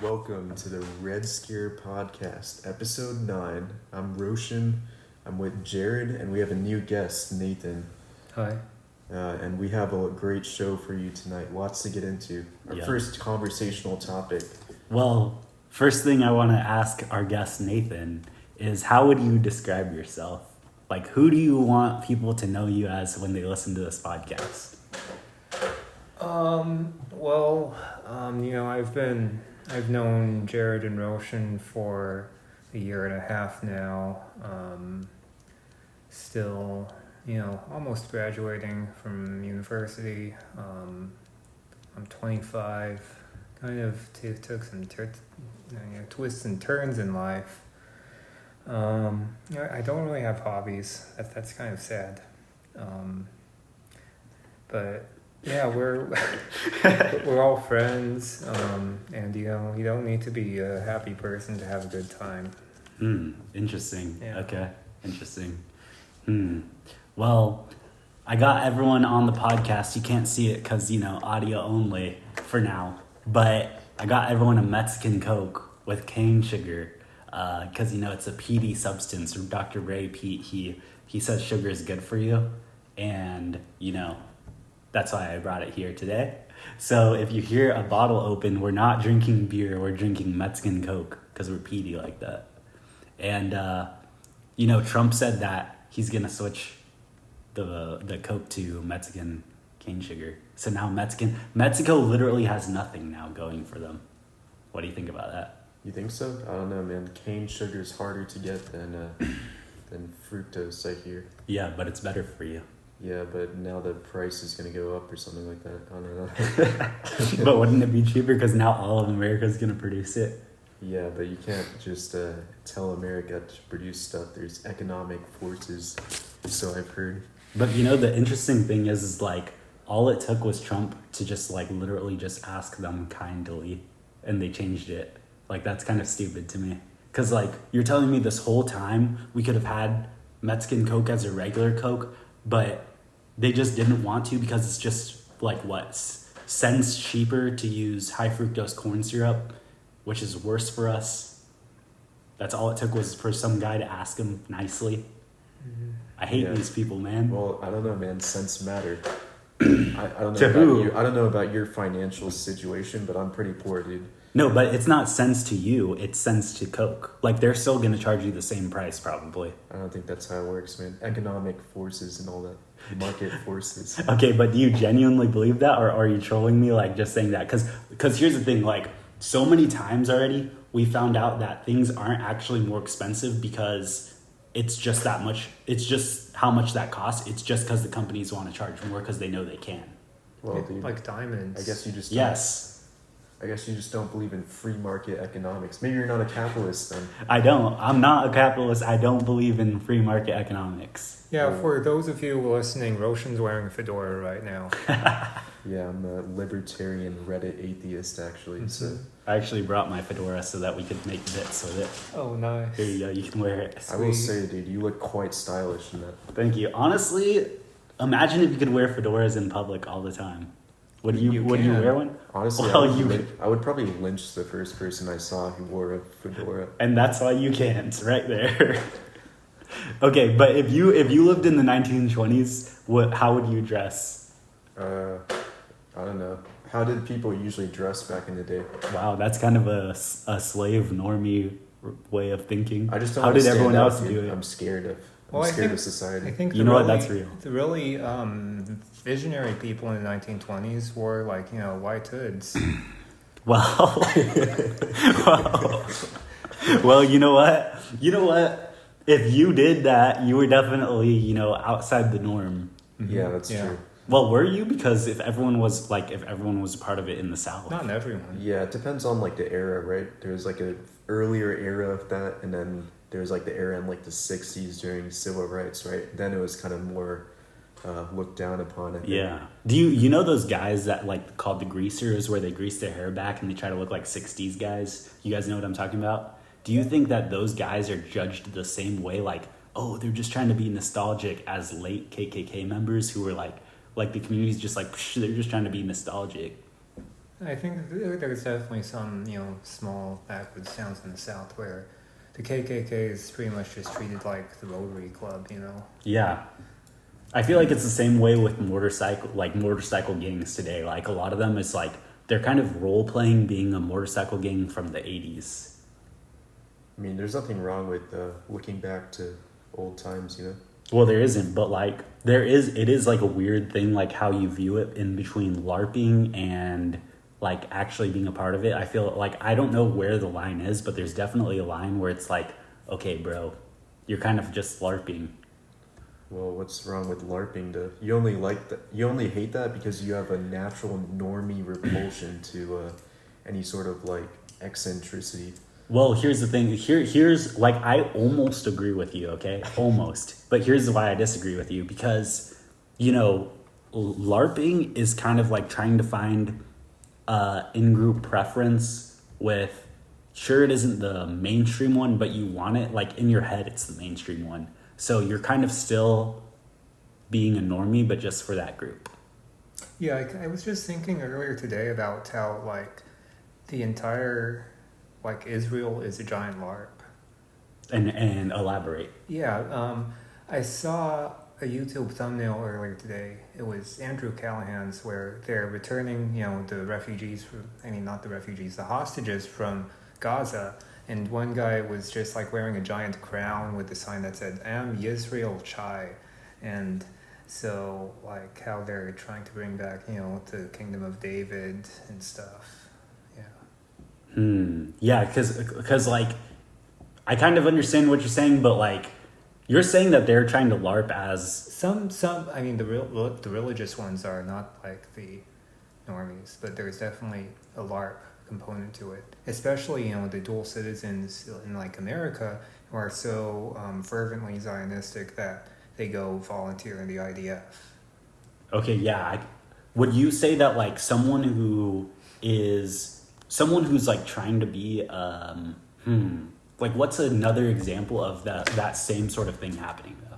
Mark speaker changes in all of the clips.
Speaker 1: Welcome to the Red Scare Podcast, Episode 9. I'm Roshan, I'm with Jared, and we have a new guest, Nathan.
Speaker 2: Hi.
Speaker 1: And we have a great show for you tonight, lots to get into. Our first conversational topic.
Speaker 2: Well, first thing I want to ask our guest, Nathan, is how would you describe yourself? Like, who do you want people to know you as when they listen to this podcast?
Speaker 3: I've known Jared and Roshan for a year and a half now. Still, almost graduating from university. I'm 25. Kind of took some twists and turns in life. I don't really have hobbies. That's kind of sad. But yeah, we're all friends, and you don't need to be a happy person to have a good time.
Speaker 2: Interesting.
Speaker 3: Yeah.
Speaker 2: Okay, interesting. Well, I got everyone on the podcast. You can't see it because audio only for now. But I got everyone a Mexican Coke with cane sugar because it's a peaty substance. Dr. Ray Pete, he says sugar is good for you, and that's why I brought it here today. So if you hear a bottle open, we're not drinking beer, we're drinking Mexican Coke because we're peaty like that. And, Trump said that he's going to switch the Coke to Mexican cane sugar. So now Mexico literally has nothing now going for them. What do you think about that?
Speaker 1: You think so? I don't know, man. Cane sugar is harder to get than fructose, I hear.
Speaker 2: Yeah, but it's better for you.
Speaker 1: Yeah, but now the price is going to go up or something like that. I don't know.
Speaker 2: But wouldn't it be cheaper because now all of America is going to produce it?
Speaker 1: Yeah, but you can't just tell America to produce stuff. There's economic forces, so I've heard.
Speaker 2: But the interesting thing is like all it took was Trump to just like literally just ask them kindly, and they changed it. Like that's kind of stupid to me. Because like you're telling me this whole time we could have had Mexican Coke as a regular Coke, but they just didn't want to because it's just like cents cheaper to use high fructose corn syrup, which is worse for us. That's all it took was for some guy to ask him nicely. Mm-hmm. I hate these people, man.
Speaker 1: Well, I don't know, man. Cents matter. I don't know about you. I don't know about your financial situation, but I'm pretty poor, dude.
Speaker 2: No, but it's not cents to you. It's cents to Coke. Like, they're still going to charge you the same price, probably.
Speaker 1: I don't think that's how it works, man. Economic forces and all that. Market forces.
Speaker 2: Okay, but do you genuinely believe that? Or are you trolling me, like, just saying that? Because here's the thing, like, so many times already, we found out that things aren't actually more expensive because it's just that much. It's just how much that costs. It's just because the companies want to charge more because they know they can.
Speaker 1: Well, dude,
Speaker 3: like diamonds.
Speaker 1: I guess you just don't believe in free market economics. Maybe you're not a capitalist then.
Speaker 2: I don't. I'm not a capitalist. I don't believe in free market economics.
Speaker 3: Yeah, for those of you listening, Roshan's wearing a fedora right now.
Speaker 1: Yeah, I'm a libertarian Reddit atheist, actually. Mm-hmm. So
Speaker 2: I actually brought my fedora so that we could make bits with it.
Speaker 3: Oh, nice.
Speaker 2: Here you go. You can wear it.
Speaker 1: Sweet. I will say, dude, you look quite stylish in that.
Speaker 2: Thank you. Honestly, imagine if you could wear fedoras in public all the time. Would you wear one?
Speaker 1: Honestly, I would probably lynch the first person I saw who wore a fedora.
Speaker 2: And that's why you can't, right there. Okay, but if you lived in the 1920s, how would you dress?
Speaker 1: I don't know. How did people usually dress back in the day?
Speaker 2: Wow, that's kind of a slave normie way of thinking.
Speaker 1: I just don't.
Speaker 2: How did everyone else do it?
Speaker 1: I'm scared of.
Speaker 3: I think
Speaker 1: of society.
Speaker 3: I think
Speaker 2: that's real.
Speaker 3: The really visionary people in the 1920s wore white hoods.
Speaker 2: Well, you know what? If you did that, you were definitely outside the norm.
Speaker 1: Yeah, that's true.
Speaker 2: Well, were you? Because if everyone was a part of it in the South.
Speaker 3: Not everyone.
Speaker 1: Yeah, it depends on the era, right? There's an earlier era of that, and then there's the era in the 60s during civil rights, right? Then it was kind of more looked down upon. I think.
Speaker 2: Yeah. Do you know those guys that called the greasers, where they grease their hair back and they try to look like 60s guys? You guys know what I'm talking about? Do you think that those guys are judged the same way? They're just trying to be nostalgic as late KKK members who were like the community's just they're just trying to be nostalgic.
Speaker 3: I think there's definitely some, small backwoods towns in the South where the KKK is pretty much just treated like the Rotary Club.
Speaker 2: Yeah. I feel like it's the same way with motorcycle gangs today. Like a lot of them is like they're kind of role playing being a motorcycle gang from the 80s.
Speaker 1: I mean, there's nothing wrong with looking back to old times, you know?
Speaker 2: Well, there isn't, but like it is like a weird thing, like how you view it in between LARPing and like actually being a part of it. I feel like I don't know where the line is, but there's definitely a line where it's like, okay, bro, you're kind of just LARPing.
Speaker 1: Well, what's wrong with LARPing? You only like that? You only hate that because you have a natural normie repulsion to any sort of like eccentricity.
Speaker 2: Well, here's the thing. Here's like I almost agree with you, okay? Almost. But here's why I disagree with you because, LARPing is kind of like trying to find in-group preference with, sure, it isn't the mainstream one, but you want it, like in your head, it's the mainstream one. So you're kind of still being a normie, but just for that group.
Speaker 3: Yeah, I was just thinking earlier today about how, like, the entire, like, Israel is a giant LARP.
Speaker 2: And elaborate.
Speaker 3: Yeah, I saw a YouTube thumbnail earlier today. It was Andrew Callahan's where they're returning, the refugees the hostages from Gaza. And one guy was just like wearing a giant crown with a sign that said, "Am Yisrael Chai." And so like how they're trying to bring back, the kingdom of David and stuff. Yeah.
Speaker 2: Yeah, because like, I kind of understand what you're saying, but like, you're saying that they're trying to LARP as
Speaker 3: Some. I mean, the religious ones are not like the normies, but there's definitely a LARP component to it. Especially, the dual citizens in like America who are so fervently Zionistic that they go volunteer in the IDF.
Speaker 2: Okay, yeah. Would you say that like someone who's like trying to be like what's another example of that same sort of thing happening though?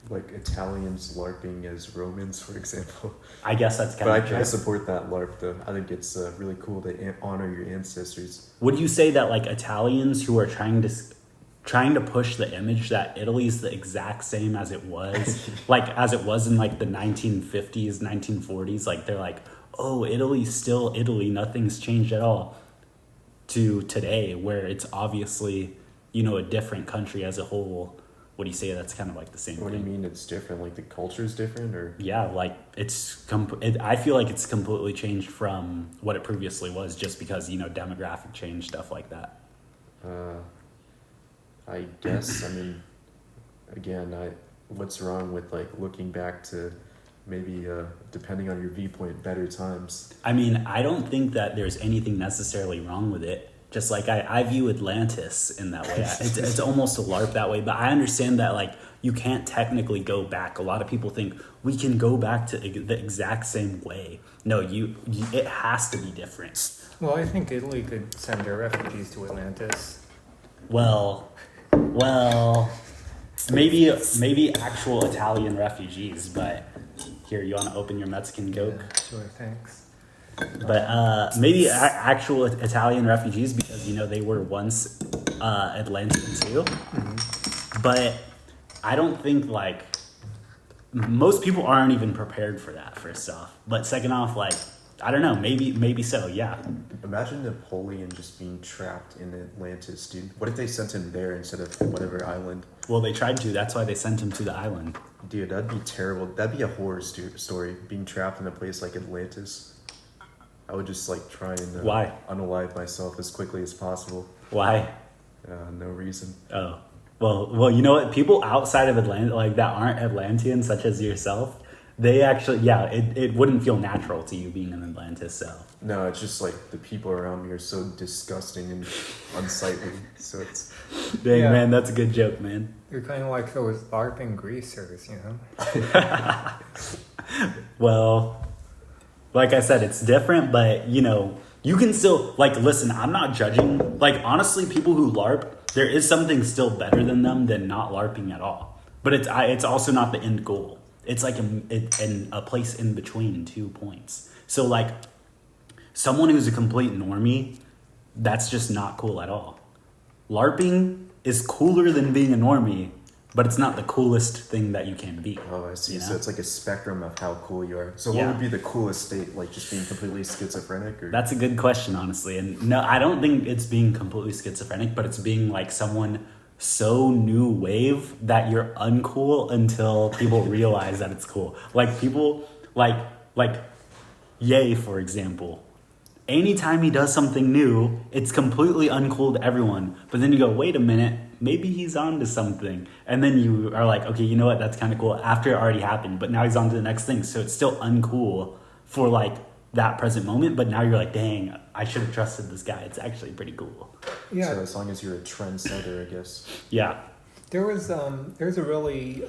Speaker 1: Like Italians LARPing as Romans, for example.
Speaker 2: I guess that's kind of
Speaker 1: But I support that LARP though. I think it's really cool to honor your ancestors.
Speaker 2: Would you say that like Italians who are trying to push the image that Italy's the exact same as it was, like as it was in like the 1950s, 1940s, like they're like, oh, Italy's still Italy, nothing's changed at all, to today where it's obviously, a different country as a whole? What do you say that's kind of like the same
Speaker 1: What
Speaker 2: thing?
Speaker 1: do you mean it's different? Like the culture's different, or?
Speaker 2: Yeah, like I feel like it's completely changed from what it previously was just because, demographic change, stuff like that.
Speaker 1: I guess, I mean, again, what's wrong with like looking back to maybe, depending on your viewpoint, better times?
Speaker 2: I mean, I don't think that there's anything necessarily wrong with it. Just like I view Atlantis in that way. It's almost a LARP that way, but I understand that like you can't technically go back. A lot of people think we can go back to the exact same way. No, it has to be different.
Speaker 3: Well, I think Italy could send their refugees to Atlantis.
Speaker 2: Well, maybe actual Italian refugees, but here, you want to open your Mexican Coke?
Speaker 3: Yeah, sure, thanks.
Speaker 2: But maybe actual Italian refugees because, they were once Atlantean too. Mm-hmm. But I don't think, like, most people aren't even prepared for that, first off. But second off, like, I don't know, maybe so, yeah.
Speaker 1: Imagine Napoleon just being trapped in Atlantis, dude. What if they sent him there instead of whatever island?
Speaker 2: Well, they tried to. That's why they sent him to the island.
Speaker 1: Dude, that'd be terrible. That'd be a horror story, being trapped in a place like Atlantis. I would just like try and
Speaker 2: Why?
Speaker 1: unalive myself as quickly as possible.
Speaker 2: Why?
Speaker 1: No reason.
Speaker 2: Oh. Well, you know what? People outside of Atlanta, like that aren't Atlanteans, such as yourself, they actually, it wouldn't feel natural to you being in Atlantis, so.
Speaker 1: No, it's just like the people around me are so disgusting and unsightly. So it's...
Speaker 2: Dang, man, that's a good joke, man.
Speaker 3: You're kind of like those LARPing greasers, you know?
Speaker 2: Well, like I said, it's different, but, you can still, like, listen, I'm not judging. Like, honestly, people who LARP, there is something still better than them than not LARPing at all. But it's also not the end goal. It's like a place in between 2 points. So, like, someone who's a complete normie, that's just not cool at all. LARPing is cooler than being a normie, but it's not the coolest thing that you can be.
Speaker 1: Oh, I see.
Speaker 2: You know?
Speaker 1: So it's like a spectrum of how cool you are. So what
Speaker 2: Yeah.
Speaker 1: would be the coolest state? Like just being completely schizophrenic? Or?
Speaker 2: That's a good question, honestly. And no, I don't think it's being completely schizophrenic, but it's being like someone so new wave that you're uncool until people realize that it's cool. Like people like Ye, for example. Anytime he does something new, it's completely uncool to everyone. But then you go, wait a minute, maybe he's on to something. And then you are like, okay, you know what, that's kind of cool after it already happened. But now he's on to the next thing. So it's still uncool for like that present moment. But now you're like, dang, I should have trusted this guy. It's actually pretty cool.
Speaker 3: Yeah.
Speaker 1: So as long as you're a trendsetter, I guess.
Speaker 2: Yeah.
Speaker 3: There's a really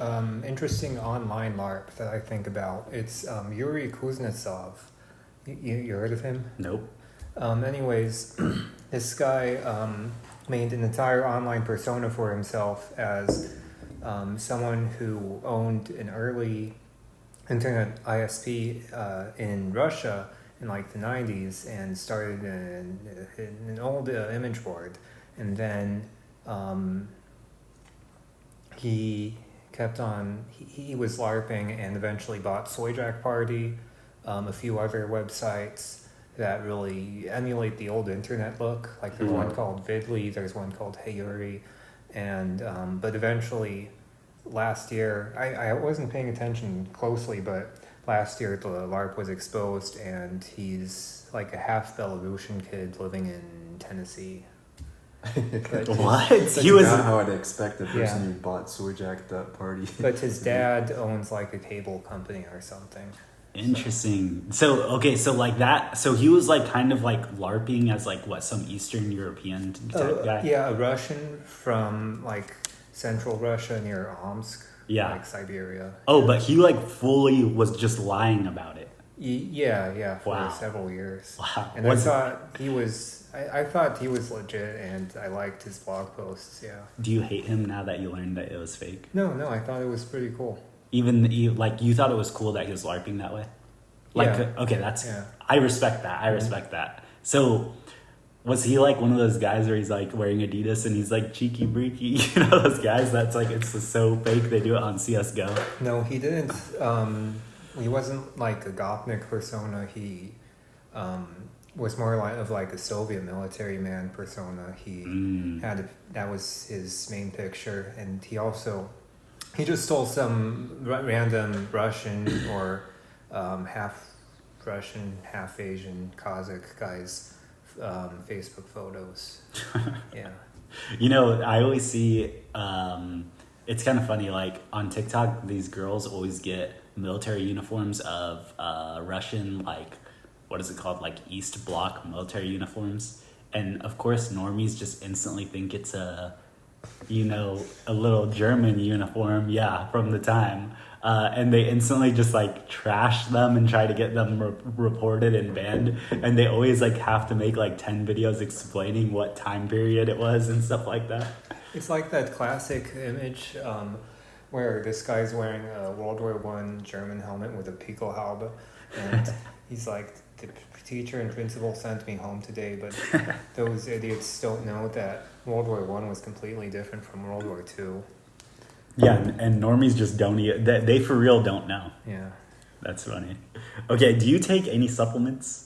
Speaker 3: interesting online LARP that I think about. It's Yuri Kuznetsov. You heard of him?
Speaker 2: Nope.
Speaker 3: Anyways, this guy made an entire online persona for himself as someone who owned an early internet ISP in Russia in like the 90s and started an old image board. And then he kept on, he was LARPing and eventually bought Soy Jack Party, a few other websites that really emulate the old internet look. Like there's one called Vidly, there's one called Hey Yuri, and but eventually last year, I wasn't paying attention closely, but last year the LARP was exposed and he's like a half Belarusian kid living in Tennessee.
Speaker 2: What?
Speaker 1: That's
Speaker 2: He was
Speaker 1: not how I'd expect the person
Speaker 3: Yeah.
Speaker 1: who bought Soyjack at that party.
Speaker 3: But his dad owns like a cable company or something.
Speaker 2: interesting. So okay, so like that. So he was like kind of like LARPing as like what, some Eastern European type guy.
Speaker 3: Yeah, a Russian from like central Russia near Omsk.
Speaker 2: Yeah.
Speaker 3: Like Siberia.
Speaker 2: Oh, but he like fully was just lying about it.
Speaker 3: Yeah, for
Speaker 2: Wow.
Speaker 3: several years.
Speaker 2: Wow.
Speaker 3: And I thought he was legit, and I liked his blog posts. Yeah.
Speaker 2: Do you hate him now that you learned that it was fake?
Speaker 3: No, I thought it was pretty cool.
Speaker 2: Even like you thought it was cool that he was LARPing that way. Like
Speaker 3: Yeah.
Speaker 2: okay, that's
Speaker 3: Yeah.
Speaker 2: I respect that. I respect that. So was he like one of those guys where he's like wearing Adidas and he's like cheeky breeky? You know those guys that's like it's so fake they do it on CS:GO.
Speaker 3: No, he didn't. He wasn't like a Gopnik persona. He was more like a Soviet military man persona. He that was his main picture, and he just stole some random Russian or half Russian, half Asian Kazakh guys' Facebook photos. Yeah.
Speaker 2: You know, I always see it's kind of funny, like on TikTok these girls always get military uniforms of Russian, like what is it called, like East Bloc military uniforms, and of course normies just instantly think it's a little German uniform, yeah, from the time, and they instantly just like trash them and try to get them reported and banned, and they always like have to make like 10 videos explaining what time period it was and stuff like that.
Speaker 3: It's like that classic image where this guy's wearing a World War I German helmet with a Pickelhaube, and he's like, the teacher and principal sent me home today, but those idiots don't know that World War I was completely different from World War II.
Speaker 2: Yeah, and normies just don't they for real don't know.
Speaker 3: Yeah.
Speaker 2: That's funny. Okay, do you take any supplements?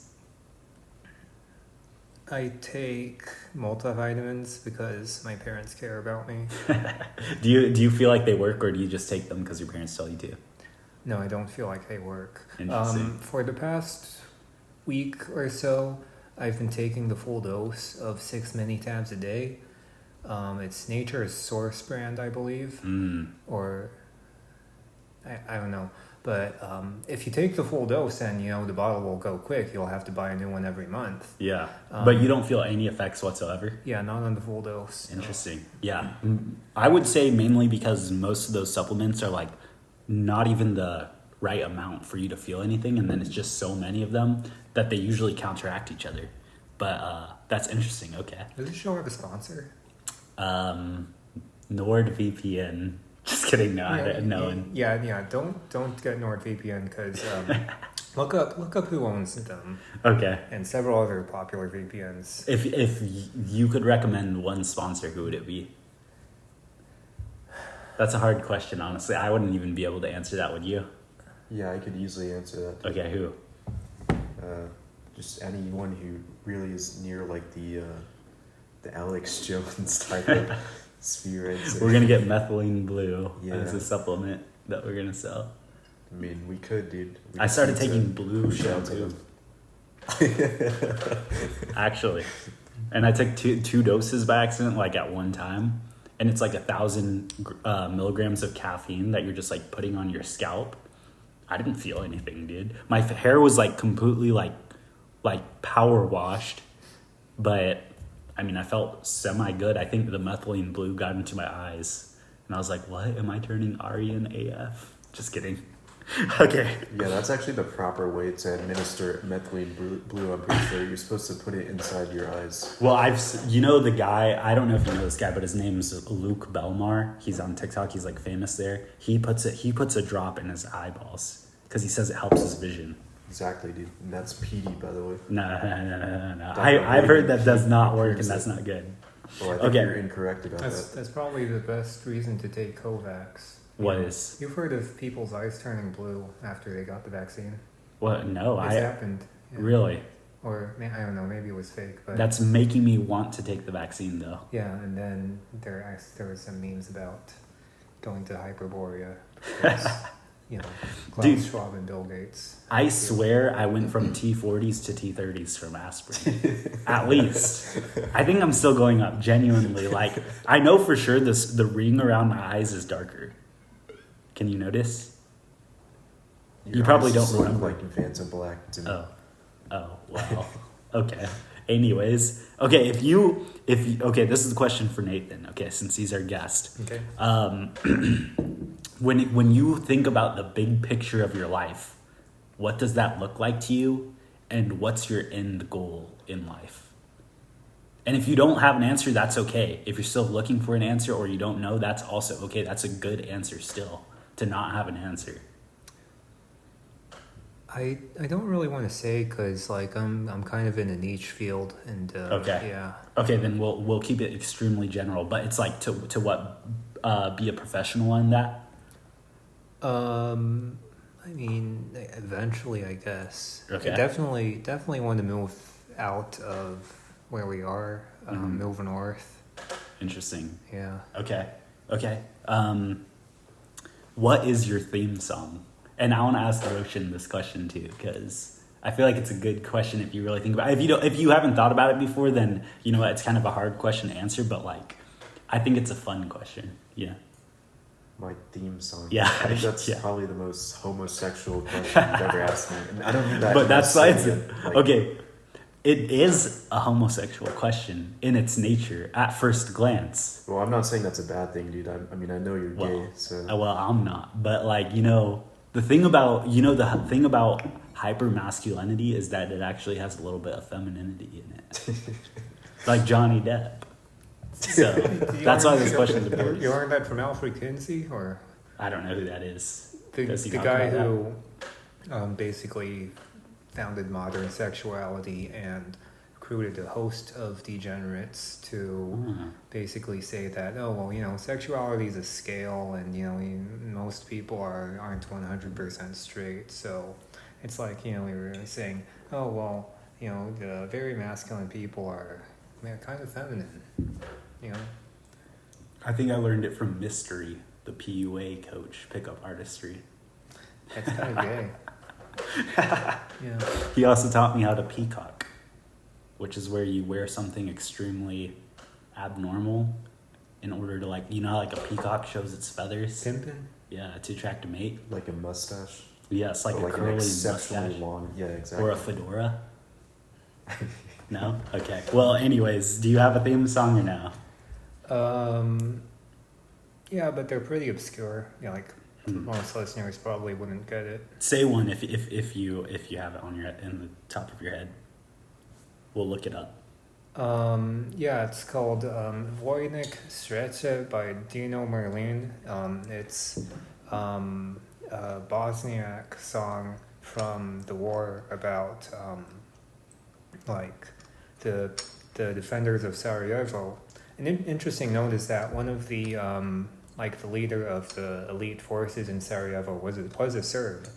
Speaker 3: I take multivitamins because my parents care about me.
Speaker 2: Do you feel like they work, or do you just take them because your parents tell you to?
Speaker 3: No, I don't feel like they work.
Speaker 2: Interesting.
Speaker 3: For the past week or so, I've been taking the full dose of 6 mini tabs a day. It's Nature's Source brand, I believe, or I don't know. But if you take the full dose, then the bottle will go quick. You'll have to buy a new one every month.
Speaker 2: Yeah, but you don't feel any effects whatsoever?
Speaker 3: Yeah, not on the full dose.
Speaker 2: Interesting. Yeah, I would say mainly because most of those supplements are like not even the right amount for you to feel anything, and then it's just so many of them that they usually counteract each other. But that's interesting. Okay.
Speaker 3: Does this show have a sponsor?
Speaker 2: NordVPN. Just kidding. No, I don't know.
Speaker 3: Yeah. Don't get NordVPN because Look up who owns them
Speaker 2: Okay.
Speaker 3: and several other popular VPNs.
Speaker 2: If you could recommend one sponsor, who would it be? That's a hard question, honestly. I wouldn't even be able to answer that, would you?
Speaker 1: Yeah, I could easily answer that.
Speaker 2: Okay, who?
Speaker 1: Just anyone who really is near like the Alex Jones type of sphere. I'd say.
Speaker 2: We're gonna get methylene blue
Speaker 1: Yeah.
Speaker 2: as a supplement that we're gonna sell.
Speaker 1: I mean, we could, dude.
Speaker 2: I started
Speaker 1: just need
Speaker 2: taking
Speaker 1: to
Speaker 2: blue
Speaker 1: reach out to
Speaker 2: shampoo. Actually, and I took two doses by accident, like at one time, and it's like 1,000 milligrams of caffeine that you're just like putting on your scalp. I didn't feel anything, dude. My hair was like completely like power washed, but I mean, I felt semi good. I think the methylene blue got into my eyes, and I was like, "What? Am I turning Aryan AF?" Just kidding. Okay.
Speaker 1: Yeah, that's actually the proper way to administer methylene blue. I'm pretty sure you're supposed to put it inside your eyes.
Speaker 2: Well, the guy, I don't know if you know this guy, but his name's Luke Belmar. He's on TikTok. He's like famous there. He puts a drop in his eyeballs because he says it helps his vision.
Speaker 1: Exactly, dude. And that's PD, by the way.
Speaker 2: No. I've heard that does not work and that's not good.
Speaker 1: Well, I think you're incorrect about that.
Speaker 3: That's probably the best reason to take Kovacs.
Speaker 2: What is?
Speaker 3: You've heard of people's eyes turning blue after they got the vaccine?
Speaker 2: What? No,
Speaker 3: It's happened. Yeah.
Speaker 2: Really?
Speaker 3: Or I don't know, maybe it was fake, but
Speaker 2: That's making me want to take the vaccine, though.
Speaker 3: yeah. And then there was some memes about going to Hyperborea because Klaus
Speaker 2: Dude.
Speaker 3: Schwab and Bill Gates.
Speaker 2: I swear I went from T40s to T30s from aspirin. At least. I think I'm still going up, genuinely. Like, I know for sure the ring around my eyes is darker. Can you notice? You probably don't
Speaker 1: look
Speaker 2: remember.
Speaker 1: like Phantom Black to me.
Speaker 2: Oh, wow. Okay. Anyways, okay, okay, this is the question for Nathan, okay, since he's our guest.
Speaker 3: Okay.
Speaker 2: When you think about the big picture of your life, what does that look like to you, and what's your end goal in life? And if you don't have an answer, that's okay. If you're still looking for an answer or you don't know, that's also okay. That's a good answer still, to not have an answer.
Speaker 3: I don't really want to say because like I'm kind of in a niche field and
Speaker 2: Okay.
Speaker 3: yeah.
Speaker 2: Okay, then we'll keep it extremely general, but it's like to what be a professional in that.
Speaker 3: I mean, eventually, I guess.
Speaker 2: Okay.
Speaker 3: I definitely want to move out of where we are,
Speaker 2: Mhm.
Speaker 3: move north.
Speaker 2: Interesting.
Speaker 3: Yeah.
Speaker 2: Okay. What is your theme song? And I want to ask Roshan this question too, because I feel like it's a good question if you really think about it. If you haven't thought about it before, then you know what, it's kind of a hard question to answer. But like, I think it's a fun question. Yeah.
Speaker 1: My theme song.
Speaker 2: Yeah,
Speaker 1: I think that's
Speaker 2: yeah.
Speaker 1: probably the most homosexual question you've ever asked me. And I don't mean that.
Speaker 2: But that's
Speaker 1: like,
Speaker 2: like, okay. It is a homosexual question in its nature at first glance.
Speaker 1: Well, I'm not saying that's a bad thing, dude. I mean, I know you're gay, so.
Speaker 2: Well, I'm not. But like, the thing about hypermasculinity is that it actually has a little bit of femininity in it. Like Johnny Depp. So that's why this question is important.
Speaker 3: You learned that from Alfred Kinsey, or
Speaker 2: I don't know who that is.
Speaker 3: the
Speaker 2: Does he talk
Speaker 3: guy
Speaker 2: about
Speaker 3: who basically founded modern sexuality and recruited a host of degenerates to basically say that sexuality is a scale, and most people aren't 100% straight. So it's like we were saying, the very masculine people are kind of feminine.
Speaker 2: I think I learned it from Mystery, the PUA coach, pickup artistry.
Speaker 3: That's kind of gay. Yeah.
Speaker 2: He also taught me how to peacock, which is where you wear something extremely abnormal in order to like a peacock shows its feathers.
Speaker 3: Pimpin'?
Speaker 2: Yeah, to attract a mate.
Speaker 1: Like a mustache.
Speaker 2: Yes, like
Speaker 1: But
Speaker 2: a
Speaker 1: like
Speaker 2: curly
Speaker 1: an exceptionally
Speaker 2: mustache.
Speaker 1: long. Yeah, exactly.
Speaker 2: Or a fedora. No? Okay. Well, anyways, do you have a theme song or no?
Speaker 3: Yeah, but they're pretty obscure. Most listeners probably wouldn't get it.
Speaker 2: Say one if you have it in the top of your head. We'll look it up.
Speaker 3: Yeah, it's called Vojnik Sreće by Dino Merlin. It's a Bosniak song from the war about like the defenders of Sarajevo. An interesting note is that one of the like the leader of the elite forces in Sarajevo was a Serb,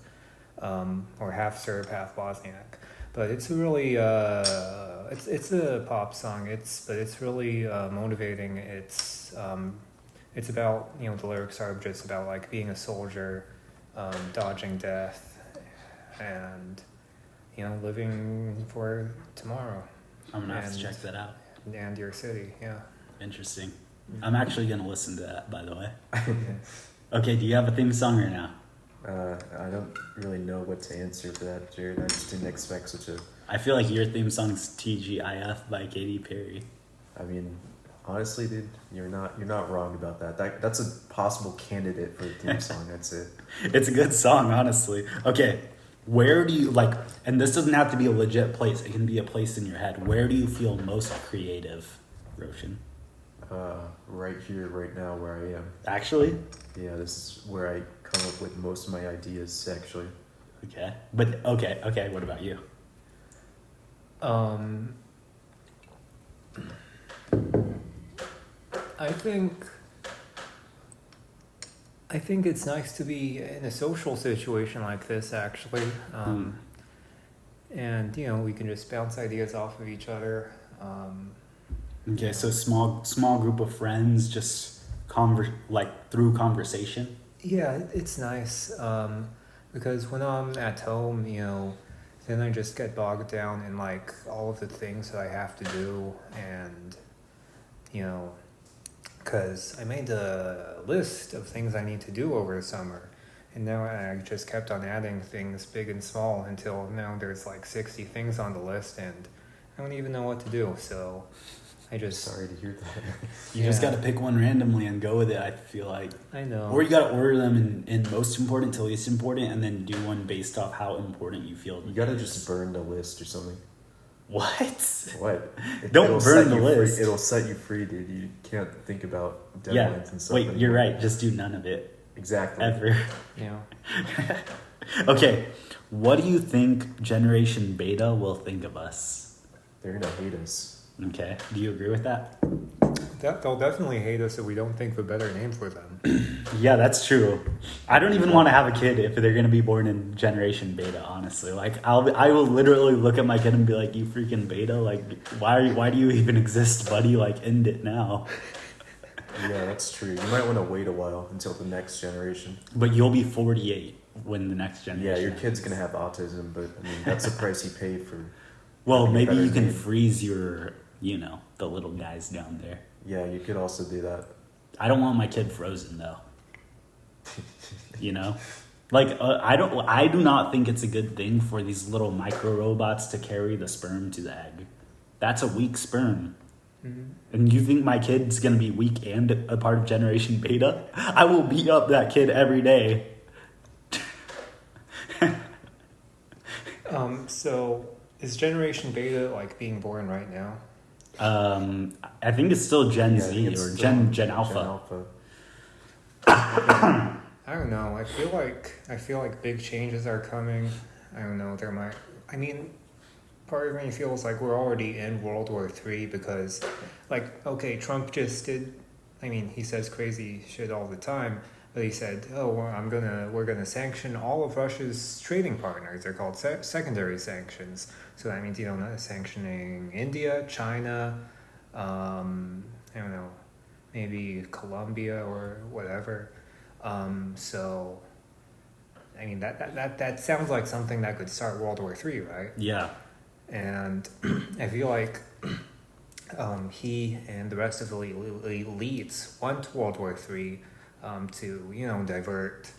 Speaker 3: or half Serb, half Bosniak. But it's a really it's a pop song. But it's really motivating. It's about, the lyrics are just about like being a soldier, dodging death, and living for tomorrow.
Speaker 2: I'm gonna have to check that out.
Speaker 3: And your city, yeah.
Speaker 2: Interesting. I'm actually gonna listen to that, by the way. Okay, do you have a theme song or no?
Speaker 1: I don't really know what to answer for that, Jared. I just didn't expect such a...
Speaker 2: I feel like your theme song's TGIF by Katy Perry.
Speaker 1: I mean, honestly, dude, you're not wrong about that. That's a possible candidate for a theme song, I'd say.
Speaker 2: It's a good song, honestly. Okay, where do you, like, and this doesn't have to be a legit place, it can be a place in your head. Where do you feel most creative, Roshan?
Speaker 1: Right here, right now, where I am.
Speaker 2: Actually?
Speaker 1: Yeah, this is where I come up with most of my ideas, actually.
Speaker 2: Okay. But, okay, what about you?
Speaker 3: I think it's nice to be in a social situation like this, actually. And, we can just bounce ideas off of each other.
Speaker 2: Okay, so small group of friends, just through conversation.
Speaker 3: Yeah, it's nice, because when I'm at home, then I just get bogged down in like all of the things that I have to do, and because I made a list of things I need to do over the summer, and now I just kept on adding things big and small until now there's like 60 things on the list, and I don't even know what to do. So I just...
Speaker 1: Sorry to hear that.
Speaker 2: You just got to pick one randomly and go with it, I feel like.
Speaker 3: I know.
Speaker 2: Or you got to order them in most important to least important, and then do one based off how important you feel.
Speaker 1: You got to just burn the list or something.
Speaker 2: What?
Speaker 1: What?
Speaker 2: Don't burn the list.
Speaker 1: It'll set you free, dude. You can't think about deadlines and stuff.
Speaker 2: Wait,
Speaker 1: anymore.
Speaker 2: you're right. Just do none of it.
Speaker 1: Exactly.
Speaker 2: Ever.
Speaker 3: Yeah.
Speaker 2: Okay, what do you think Generation Beta will think of us?
Speaker 1: They're gonna hate us.
Speaker 2: Okay, do you agree with that?
Speaker 3: They'll definitely hate us if we don't think of a better name for them.
Speaker 2: Yeah, that's true. I don't even want to have a kid if they're gonna be born in Generation Beta. Honestly, like I will literally look at my kid and be like, "You freaking Beta! Like, why do you even exist, buddy? Like, end it now."
Speaker 1: Yeah, that's true. You might want to wait a while until the next generation.
Speaker 2: But you'll be 48 when the next generation.
Speaker 1: Yeah, your kid's gonna have autism, but I mean that's the price you pay for.
Speaker 2: Well, maybe you can
Speaker 1: name.
Speaker 2: freeze your, the little guys down there.
Speaker 1: Yeah, you could also do that.
Speaker 2: I don't want my kid frozen though. Like I do not think it's a good thing for these little micro robots to carry the sperm to the egg. That's a weak sperm. Mm-hmm. And you think my kid's gonna be weak and a part of Generation Beta? I will beat up that kid every day.
Speaker 3: So is Generation Beta like being born right now?
Speaker 2: I think it's still Gen Z or Gen Alpha.
Speaker 3: I don't know. I feel like big changes are coming. I don't know. Part of me feels like we're already in World War III because, Trump just did. He says crazy shit all the time, but he said, we're gonna sanction all of Russia's trading partners. They're called secondary sanctions. So that means sanctioning India, China, I don't know, maybe Colombia or whatever. So that sounds like something that could start World War III, right?
Speaker 2: Yeah.
Speaker 3: And I feel like he and the rest of the elites want World War III to, divert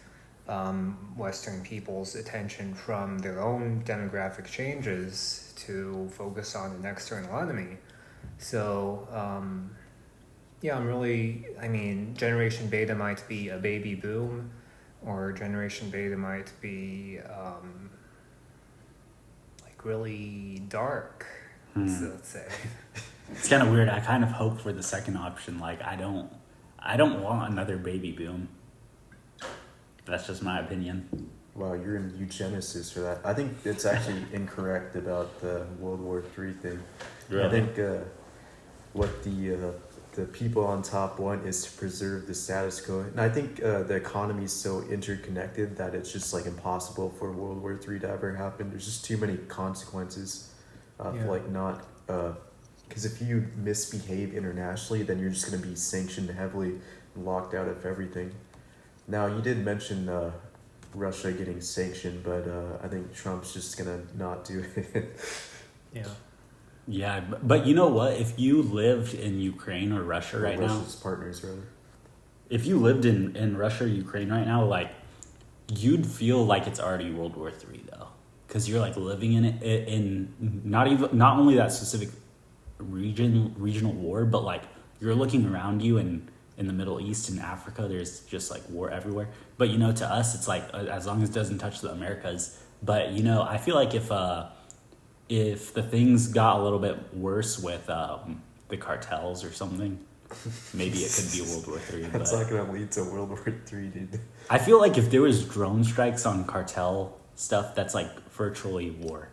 Speaker 3: Western people's attention from their own demographic changes to focus on an external enemy. So, Generation Beta might be a baby boom, or Generation Beta might be really dark, so let's say.
Speaker 2: It's kind of weird. I kind of hope for the second option. Like, I don't want another baby boom. That's just my opinion.
Speaker 1: Wow, you're an eugenicist for that. I think it's actually incorrect about the World War III thing.
Speaker 2: Really?
Speaker 1: I think what the people on top want is to preserve the status quo, and I think the economy is so interconnected that it's just like impossible for World War III to ever happen. There's just too many consequences of like not because if you misbehave internationally, then you're just going to be sanctioned heavily, locked out of everything. Now you did mention Russia getting sanctioned, but I think Trump's just gonna not do it.
Speaker 3: Yeah.
Speaker 2: Yeah, but you know what? If you lived in Ukraine or Russia right now,
Speaker 1: Russia's partners, rather.
Speaker 2: if you lived in Russia or Ukraine right now, like, you'd feel like it's already World War III though, because you're like living in it in not only that specific regional war, but like you're looking around you and in the Middle East and Africa, there's just like war everywhere. But you know, to us, it's like as long as it doesn't touch the Americas. But you know, I feel like if the things got a little bit worse with the cartels or something, maybe it could be World War III.
Speaker 1: That's not gonna lead to World War III, dude.
Speaker 2: I feel like if there was drone strikes on cartel stuff, that's like virtually war.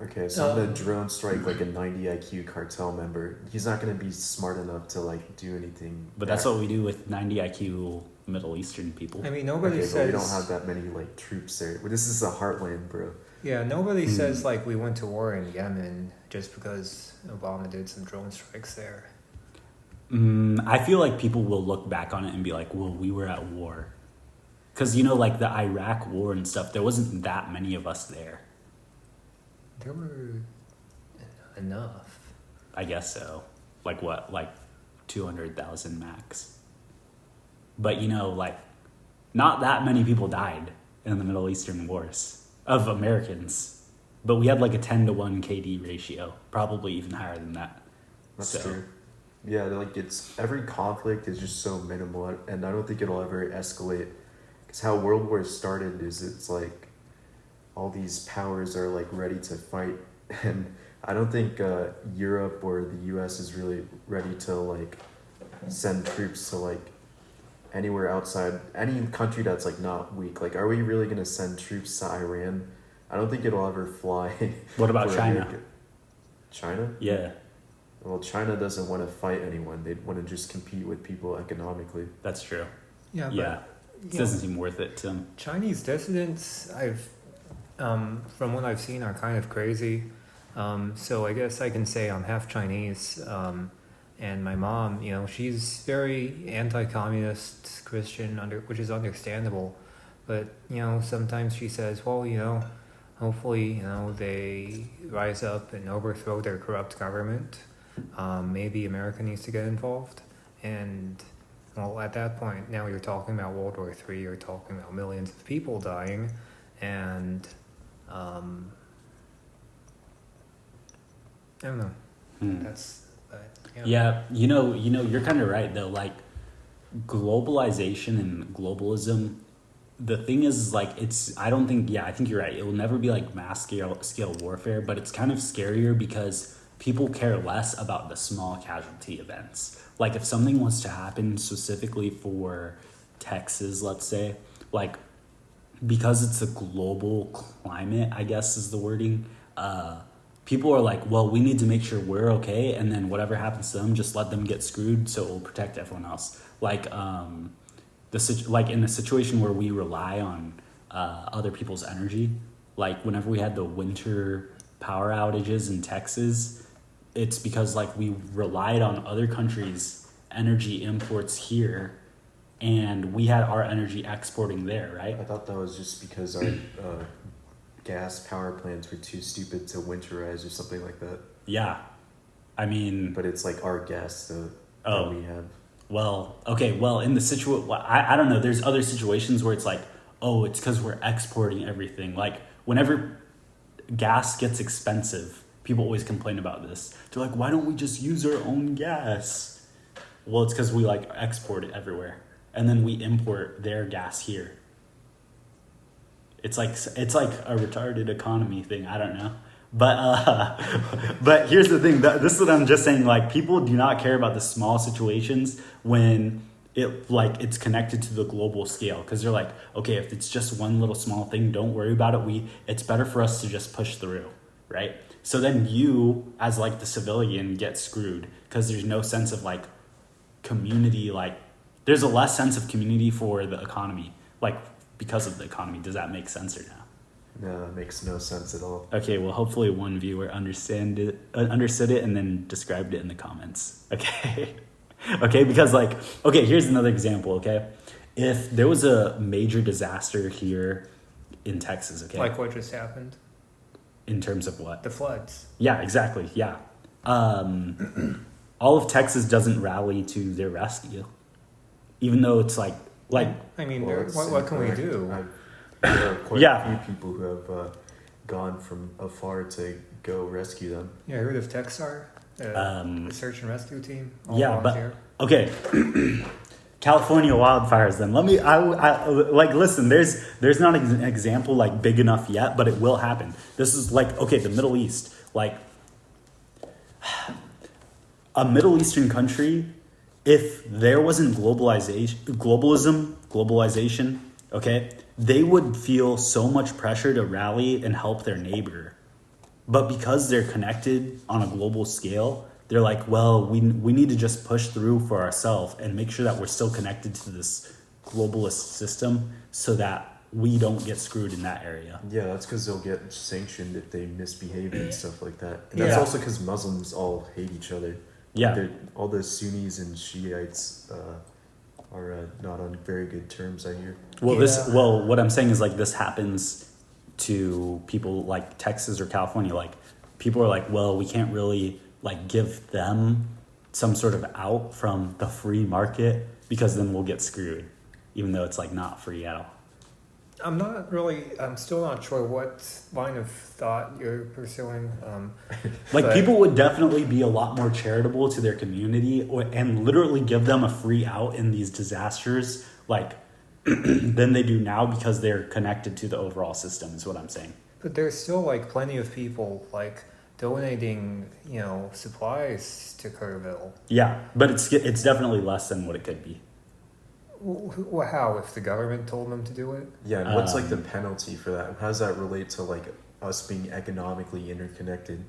Speaker 1: Okay, so I'm gonna drone strike like a 90 IQ cartel member. He's not gonna be smart enough to like do anything.
Speaker 2: But that's what we do with 90 IQ Middle Eastern people.
Speaker 3: I mean, nobody
Speaker 1: Okay,
Speaker 3: says
Speaker 1: but we don't have that many like troops there. This is the heartland, bro.
Speaker 3: Yeah, nobody says like we went to war in Yemen just because Obama did some drone strikes there.
Speaker 2: I feel like people will look back on it and be like, well, we were at war. Because, you know, like the Iraq war and stuff, there wasn't that many of us there.
Speaker 3: There were enough.
Speaker 2: I guess so. Like what? Like 200,000 max. But, you know, like not that many people died in the Middle Eastern wars of Americans. But we had like a 10-to-1 KD ratio, probably even higher than that.
Speaker 1: That's true. Yeah, like it's every conflict is just so minimal, and I don't think it'll ever escalate. Because how World War started is it's like all these powers are like ready to fight, and I don't think Europe or the U.S. is really ready to like send troops to like anywhere outside any country that's like not weak. Like, are we really gonna send troops to Iran? I don't think it'll ever fly.
Speaker 2: What about China?
Speaker 1: America. China?
Speaker 2: Yeah.
Speaker 1: Well, China doesn't want to fight anyone. They want to just compete with people economically.
Speaker 2: That's true.
Speaker 3: Yeah, but,
Speaker 2: Yeah. It doesn't seem worth it to them.
Speaker 3: Chinese dissidents, from what I've seen, are kind of crazy. So I guess I can say I'm half Chinese. And my mom, you know, she's very anti-communist Christian, which is understandable. But, you know, sometimes she says, well, you know, hopefully, you know, they rise up and overthrow their corrupt government. Maybe America needs to get involved. And, well, at that point, now you're talking about World War III, you're talking about millions of people dying. And, I don't know. That's,
Speaker 2: Yeah, you know, you're kind of right though. Like globalization and globalism, the thing is like I think you're right. It will never be like mass scale warfare, but it's kind of scarier because people care less about the small casualty events. Like if something was to happen specifically for Texas, let's say, like because it's a global climate, I guess is the wording. People are like, well, we need to make sure we're okay, and then whatever happens to them, just let them get screwed, so it will protect everyone else. Like, like in a situation where we rely on other people's energy, like whenever we had the winter power outages in Texas, it's because like we relied on other countries' energy imports here, and we had our energy exporting there, right?
Speaker 1: I thought that was just because our gas power plants were too stupid to winterize or something like that.
Speaker 2: Yeah. I mean...
Speaker 1: But it's like our gas that we have.
Speaker 2: Well, okay, well, in the situation... I don't know, there's other situations where it's like, oh, it's because we're exporting everything. Like, whenever gas gets expensive, people always complain about this. They're like, why don't we just use our own gas? Well, it's because we, like, export it everywhere. And then we import their gas here. It's like a retarded economy thing. I don't know, but here's the thing. This is what I'm just saying. Like people do not care about the small situations when it's connected to the global scale, because they're like, okay, if it's just one little small thing, don't worry about it. It's better for us to just push through, right? So then you, as like the civilian, get screwed because there's no sense of like community. Like there's a less sense of community for the economy, like because of the economy. Does that make sense or no?
Speaker 1: No, that makes no sense at all.
Speaker 2: Okay, well, hopefully one viewer understood it and then described it in the comments. Okay. Okay, because like, okay, here's another example, okay? If there was a major disaster here in Texas, okay?
Speaker 3: Like what just happened?
Speaker 2: In terms of what?
Speaker 3: The floods.
Speaker 2: Yeah, exactly, yeah. All of Texas doesn't rally to their rescue. Even though it's like
Speaker 3: I mean,
Speaker 1: Well,
Speaker 3: what can we
Speaker 1: incorrect.
Speaker 3: do?
Speaker 1: There are quite
Speaker 2: Yeah.
Speaker 1: a few people who have gone from afar to go rescue them.
Speaker 3: Yeah, heard of Texar? The search and rescue team? All
Speaker 2: yeah,
Speaker 3: volunteer?
Speaker 2: but okay. California wildfires. Then let me. I like listen. There's not an example like big enough yet, but it will happen. This is like okay, the Middle East, like a Middle Eastern country. If there wasn't globalization, okay, they would feel so much pressure to rally and help their neighbor. But because they're connected on a global scale, they're like, well, we need to just push through for ourselves and make sure that we're still connected to this globalist system so that we don't get screwed in that area.
Speaker 1: Yeah, that's because they'll get sanctioned if they misbehave and stuff like that. And that's
Speaker 2: Yeah.
Speaker 1: also because Muslims all hate each other.
Speaker 2: Yeah.
Speaker 1: All the Sunnis and Shiites are not on very good terms, I hear.
Speaker 2: Well, what I'm saying is like this happens to people like Texas or California. Like people are like, well, we can't really like give them some sort of out from the free market because then we'll get screwed, even though it's like not free at all.
Speaker 3: I'm still not sure what line of thought you're pursuing.
Speaker 2: Like
Speaker 3: but-
Speaker 2: people would definitely be a lot more charitable to their community and literally give them a free out in these disasters like than they do now because they're connected to the overall system is what I'm saying.
Speaker 3: But there's still like plenty of people like donating, supplies to Kerrville.
Speaker 2: Yeah, but it's definitely less than what it could be.
Speaker 3: How if the government told them to do it?
Speaker 1: Yeah, and what's like the penalty for that? How does that relate to like us being economically interconnected?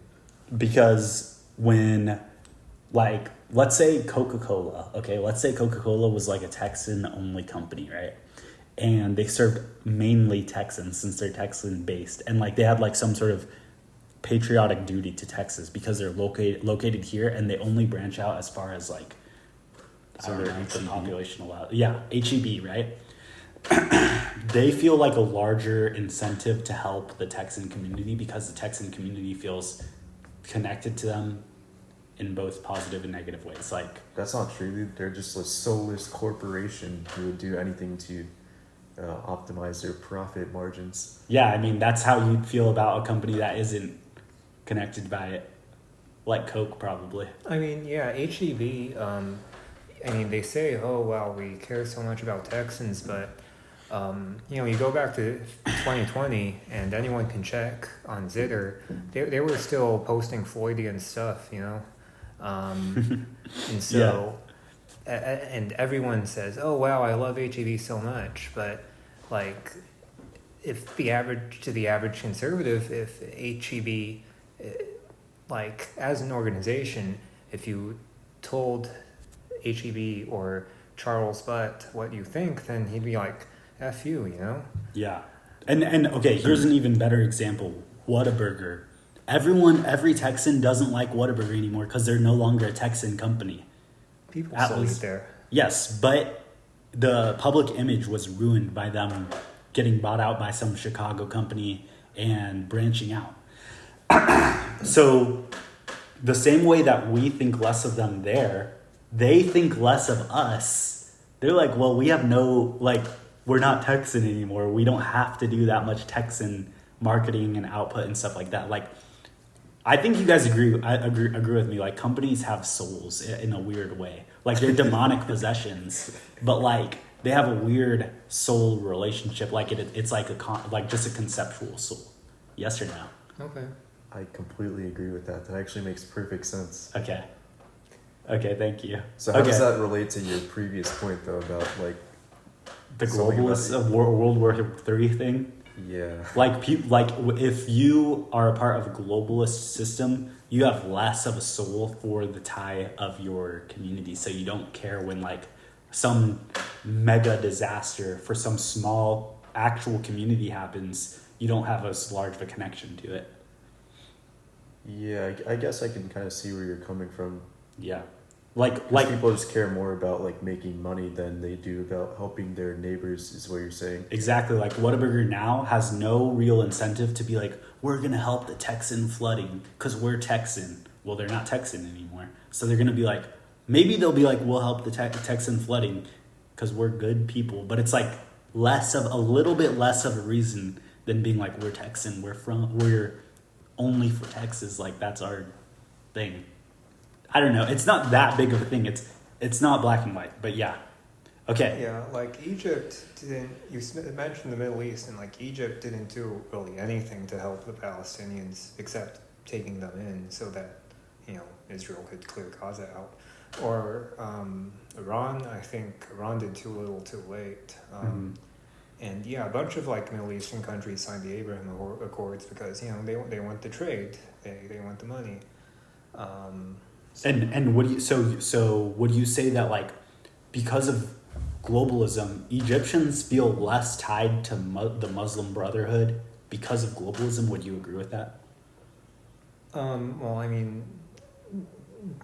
Speaker 2: Because when like let's say Coca-Cola was like a Texan only company, right? And they served mainly Texans since they're Texan based, and like they had like some sort of patriotic duty to Texas because they're located here and they only branch out as far as like I don't know if the population allowed. Yeah, HEB, right? They feel like a larger incentive to help the Texan community because the Texan community feels connected to them in both positive and negative ways. Like
Speaker 1: That's not true. They're just a soulless corporation who would do anything to optimize their profit margins.
Speaker 2: yeah, I mean that's how you'd feel about a company that isn't connected by it, like Coke probably.
Speaker 3: I mean, yeah, HEB. They say, oh, wow, we care so much about Texans, but, you go back to 2020 and anyone can check on Zitter, they were still posting Floydian stuff, and so, and everyone says, oh, wow, I love HEB so much, but, like, if the average conservative, if HEB, like, as an organization, if you told HEB or Charles Butt what you think, then he'd be like, F you,
Speaker 2: Yeah. And okay, here's an even better example. Whataburger. Every Texan doesn't like Whataburger anymore because they're no longer a Texan company.
Speaker 3: People
Speaker 2: At
Speaker 3: still eat
Speaker 2: least-
Speaker 3: there.
Speaker 2: Yes, but the public image was ruined by them getting bought out by some Chicago company and branching out. So the same way that we think less of them there, they think less of us. They're like, well, we have we're not Texan anymore. We don't have to do that much Texan marketing and output and stuff like that. Like, I think you guys agree with me. Like, companies have souls in a weird way. Like, they're demonic possessions, but like they have a weird soul relationship. Like it's like just a conceptual soul. Yes or no?
Speaker 3: Okay.
Speaker 1: I completely agree with that. That actually makes perfect sense.
Speaker 2: Okay. Okay, thank you.
Speaker 1: So how
Speaker 2: okay.
Speaker 1: does that relate to your previous point though about like
Speaker 2: The
Speaker 1: something about
Speaker 2: globalist of World War III thing?
Speaker 1: yeah.
Speaker 2: Like people, if you are a part of a globalist system, you have less of a soul for the tie of your community. So you don't care when like some mega disaster for some small actual community happens. You don't have as large of a connection to it.
Speaker 1: Yeah, I guess I can kind of see where you're coming from.
Speaker 2: Yeah,
Speaker 1: 'Cause
Speaker 2: like
Speaker 1: people just care more about like making money than they do about helping their neighbors, is what you're saying.
Speaker 2: exactly like Whataburger now has no real incentive to be like, we're gonna help the Texan flooding because we're Texan. Well, they're not Texan anymore, so they're gonna be like, maybe they'll be like, we'll help the Texan flooding because we're good people. But it's like a little bit less of a reason than being like, we're Texan, we're only for Texas, like that's our thing. I don't know. It's not that big of a thing. It's not black and white, but yeah. Okay.
Speaker 3: Yeah, like Egypt didn't. You mentioned the Middle East, and like Egypt didn't do really anything to help the Palestinians except taking them in so that Israel could clear Gaza out. Or Iran, I think Iran did too little, too late. And yeah, a bunch of like Middle Eastern countries signed the Abraham Accords because they want the trade, they want the money.
Speaker 2: And what do you so would you say that like because of globalism, Egyptians feel less tied to the Muslim Brotherhood because of globalism? Would you agree with that?
Speaker 3: Well, I mean,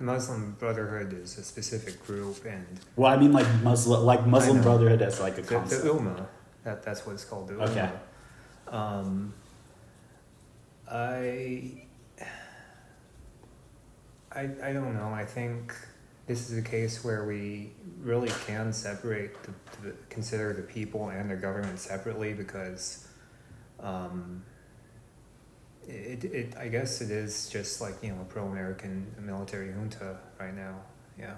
Speaker 3: Muslim Brotherhood is a specific group, and
Speaker 2: Well, I mean like Muslim
Speaker 3: know.
Speaker 2: Brotherhood as like a
Speaker 3: the
Speaker 2: concept.
Speaker 3: Ummah, that's what it's called, the Ummah.
Speaker 2: Okay.
Speaker 3: I don't know. I think this is a case where we really can separate consider the people and the government separately because I guess it is just like a pro-American military junta right now. Yeah.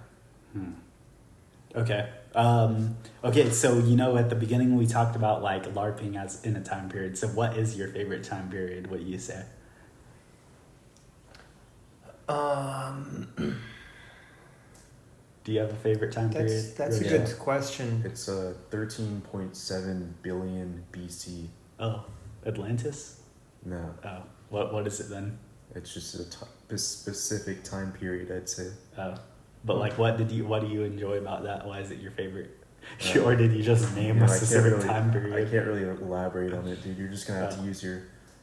Speaker 2: Okay. Okay, so at the beginning we talked about like LARPing as in a time period. So what is your favorite time period? What do you say? Do you have a favorite time period?
Speaker 3: That's a good question.
Speaker 1: It's 13.7 billion BC.
Speaker 2: Oh, Atlantis?
Speaker 1: No,
Speaker 2: Oh, what is it then?
Speaker 1: it's just a specific time period, I'd say.
Speaker 2: Oh, but like, what do you enjoy about that? Why is it your favorite? Or did you just name a specific time period?
Speaker 1: I can't really elaborate on it, dude. You're just gonna have to use your.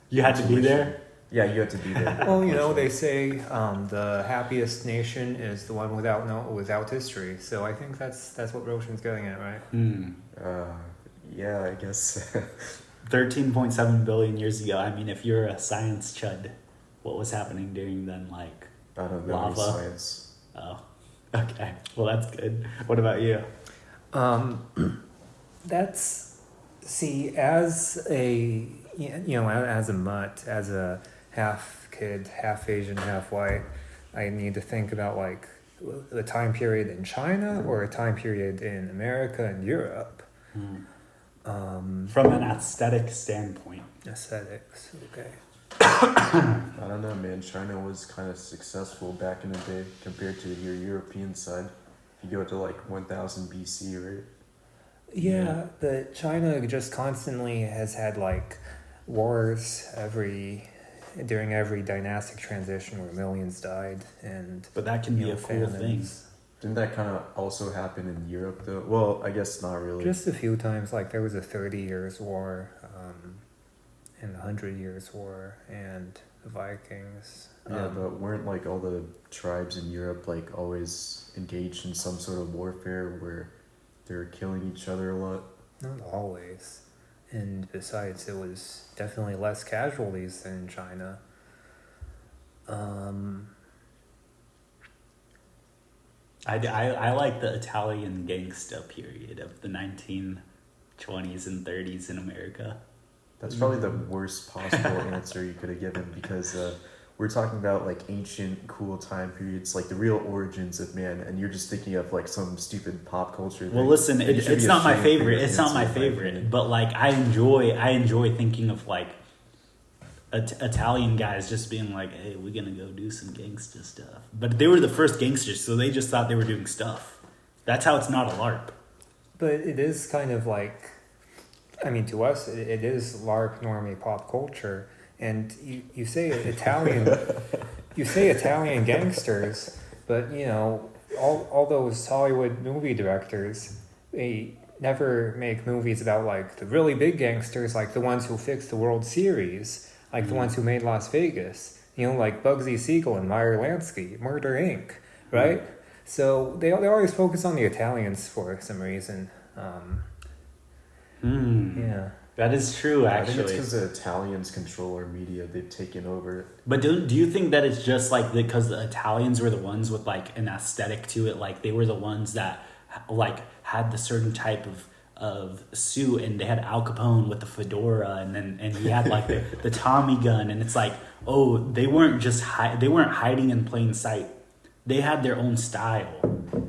Speaker 2: You had to be there?
Speaker 1: Yeah, you have to be there.
Speaker 3: Well, they say the happiest nation is the one without history. So I think that's what Roshan's going at, right?
Speaker 1: Yeah, I guess.
Speaker 2: 13.7 billion years ago. I mean, if you're a science chud, what was happening during then? Like
Speaker 1: I don't know
Speaker 2: lava?
Speaker 1: science.
Speaker 2: Oh, okay. Well, that's good. What about you?
Speaker 3: As a as a mutt, as a half kid, half Asian, half white, I need to think about like the time period in China or a time period in America and Europe.
Speaker 2: From an aesthetic standpoint.
Speaker 3: Aesthetics, okay.
Speaker 1: I don't know, man. China was kind of successful back in the day compared to your European side. If you go to like 1000 BC, right?
Speaker 3: Yeah, but China just constantly has had like wars during every dynastic transition where millions died, and
Speaker 2: But that can be a cool thing.
Speaker 3: famines.
Speaker 1: Didn't that kind of also happen in Europe, though? Well, I guess not really.
Speaker 3: Just a few times, like there was a 30 Years' War, and the 100 Years' War, and the Vikings.
Speaker 1: Yeah, but weren't like all the tribes in Europe like always engaged in some sort of warfare where they were killing each other a lot?
Speaker 3: Not always. And besides, it was definitely less casualties than in China.
Speaker 2: I like the Italian gangsta period of the 1920s and 30s in America.
Speaker 1: That's probably the worst possible answer you could have given because we're talking about like ancient cool time periods, like the real origins of man, and you're just thinking of like some stupid pop culture thing.
Speaker 2: Well, listen,
Speaker 1: And you should
Speaker 2: it's
Speaker 1: be
Speaker 2: not my
Speaker 1: ashamed for your
Speaker 2: favorite. It's not my
Speaker 1: answer, in
Speaker 2: favorite.
Speaker 1: opinion.
Speaker 2: But like, I enjoy thinking of like Italian guys just being like, hey, we're gonna go do some gangster stuff. But they were the first gangsters, so they just thought they were doing stuff. That's how it's not a LARP.
Speaker 3: But it is kind of like, I mean, to us, it is LARP normie pop culture. And you say Italian, you say Italian gangsters, but you know, all those Hollywood movie directors, they never make movies about like the really big gangsters, like the ones who fixed the World Series, like the ones who made Las Vegas. You know, like Bugsy Siegel and Meyer Lansky, Murder Inc. Right? So they always focus on the Italians for some reason. Yeah.
Speaker 2: That is true,
Speaker 1: I
Speaker 2: actually.
Speaker 1: think it's because the Italians control our media. They've taken over.
Speaker 2: But do you think that it's just like because the Italians were the ones with like an aesthetic to it, like they were the ones that like had the certain type of suit, and they had Al Capone with the fedora, and he had like the Tommy gun, and it's like, oh, they weren't just they weren't hiding in plain sight. They had their own style,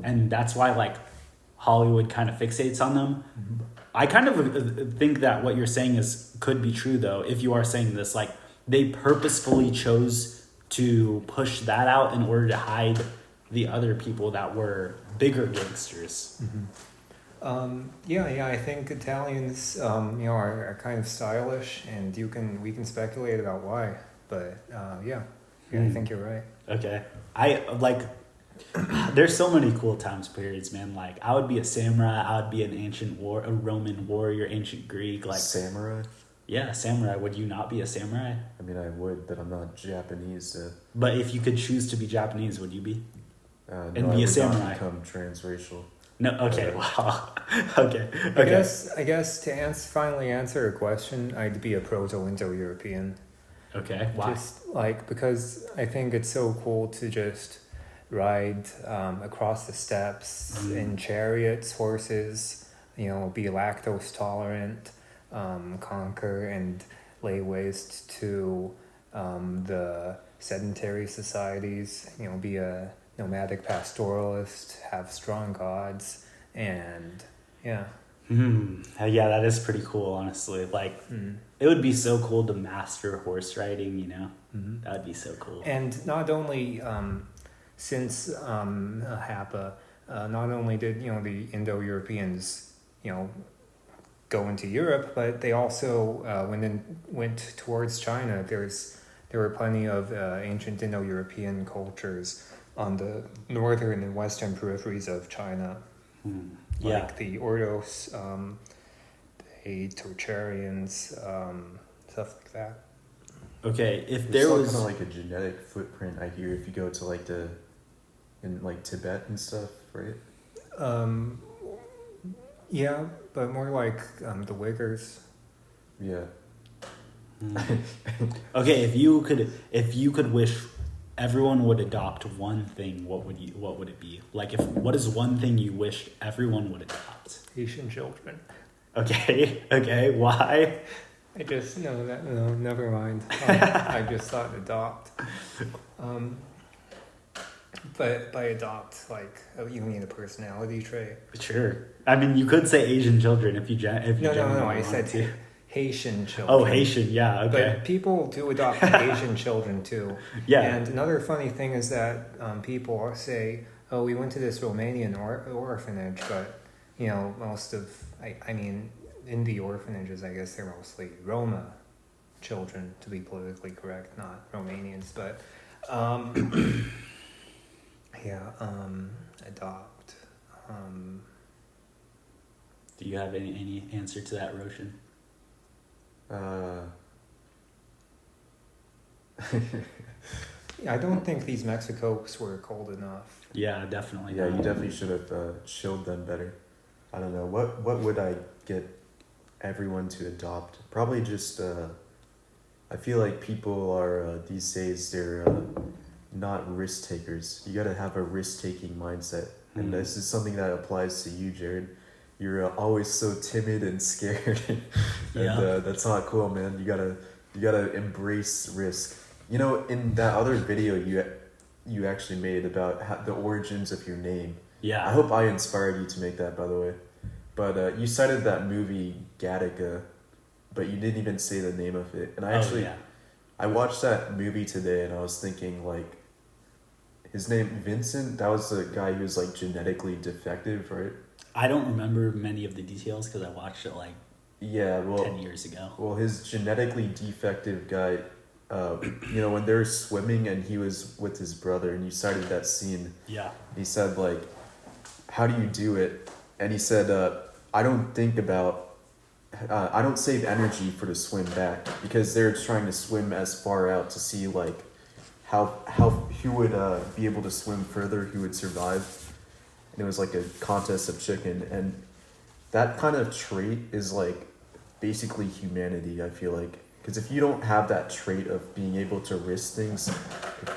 Speaker 2: and that's why like Hollywood kind of fixates on them. Mm-hmm. I kind of think that what you're saying could be true, though, if you are saying this. Like, they purposefully chose to push that out in order to hide the other people that were bigger gangsters.
Speaker 3: Mm-hmm. Yeah, I think Italians, are kind of stylish, and we can speculate about why. But, I think you're right.
Speaker 2: Okay. There's so many cool times periods, man. Like, I would be a samurai. I would be a Roman warrior, ancient Greek. Like
Speaker 1: Samurai?
Speaker 2: Yeah, samurai. Would you not be a samurai?
Speaker 1: I mean, I would, but I'm not Japanese.
Speaker 2: But if you could choose to be Japanese, would you be?
Speaker 1: And
Speaker 2: be a
Speaker 1: I would
Speaker 2: samurai.
Speaker 1: not become transracial.
Speaker 2: No. Okay. Wow. Okay.
Speaker 3: I guess to finally answer a question, I'd be a Proto-Indo-European.
Speaker 2: Okay. Why?
Speaker 3: Just like because I think it's so cool to just ride across the steppes in chariots, horses, be lactose tolerant, conquer and lay waste to the sedentary societies, be a nomadic pastoralist, have strong gods, and yeah.
Speaker 2: Yeah, that is pretty cool, honestly. Like, it would be so cool to master horse riding, That would be so cool.
Speaker 3: And not only... since HAPA, not only did the Indo-Europeans go into Europe, but they also went towards China. There were plenty of ancient Indo-European cultures on the northern and western peripheries of China, like the Ordos, the Tocharians, stuff like that.
Speaker 2: Okay, if
Speaker 1: There's
Speaker 2: there was
Speaker 1: kind of like a genetic footprint, I hear, if you go to like in like Tibet and stuff, right?
Speaker 3: Yeah, but more like the Uyghurs.
Speaker 1: Yeah.
Speaker 2: Okay, if you could wish everyone would adopt one thing, what would it be? Like, what is one thing you wish everyone would adopt?
Speaker 3: Asian children.
Speaker 2: Okay, why?
Speaker 3: I just never mind. I just thought adopt. But by adopt, like, you mean a personality trait?
Speaker 2: Sure. I mean, you could say Asian children if you
Speaker 3: No. I said Haitian children.
Speaker 2: Oh, Haitian. Yeah. Okay.
Speaker 3: But people do adopt Asian children too.
Speaker 2: Yeah.
Speaker 3: And another funny thing is that people say, "Oh, we went to this Romanian orphanage," but most of in the orphanages, I guess they're mostly Roma children, to be politically correct, not Romanians. But adopt.
Speaker 2: Do you have any answer to that, Roshan?
Speaker 3: I don't think these Mexicos were cold enough.
Speaker 2: Yeah, definitely.
Speaker 1: Yeah, you definitely should have chilled them better. I don't know. What would I get everyone to adopt? Probably just I feel like people are these days, they're not risk takers. You got to have a risk taking mindset, and this is something that applies to you, Jared. You're always so timid and scared, and that's not cool, man. You gotta embrace risk. In that other video you actually made about the origins of your name.
Speaker 2: Yeah.
Speaker 1: I hope I inspired you to make that, by the way. But you cited that movie Gattaca, but you didn't even say the name of it. And I I watched that movie today and I was thinking like, his name Vincent. That was the guy who was like genetically defective, right?
Speaker 2: I don't remember many of the details because I watched it like
Speaker 1: Yeah, well,
Speaker 2: 10 years ago.
Speaker 1: Well, his genetically defective guy, when they were swimming and he was with his brother, and you cited that scene.
Speaker 2: Yeah.
Speaker 1: He said like, "How do you do it?" And he said, "I don't think about, I don't save energy for the swim back because they're trying to swim as far out to see like, how who would be able to swim further, who would survive." And it was like a contest of chicken, and that kind of trait is like basically humanity, I feel like. Because if you don't have that trait of being able to risk things,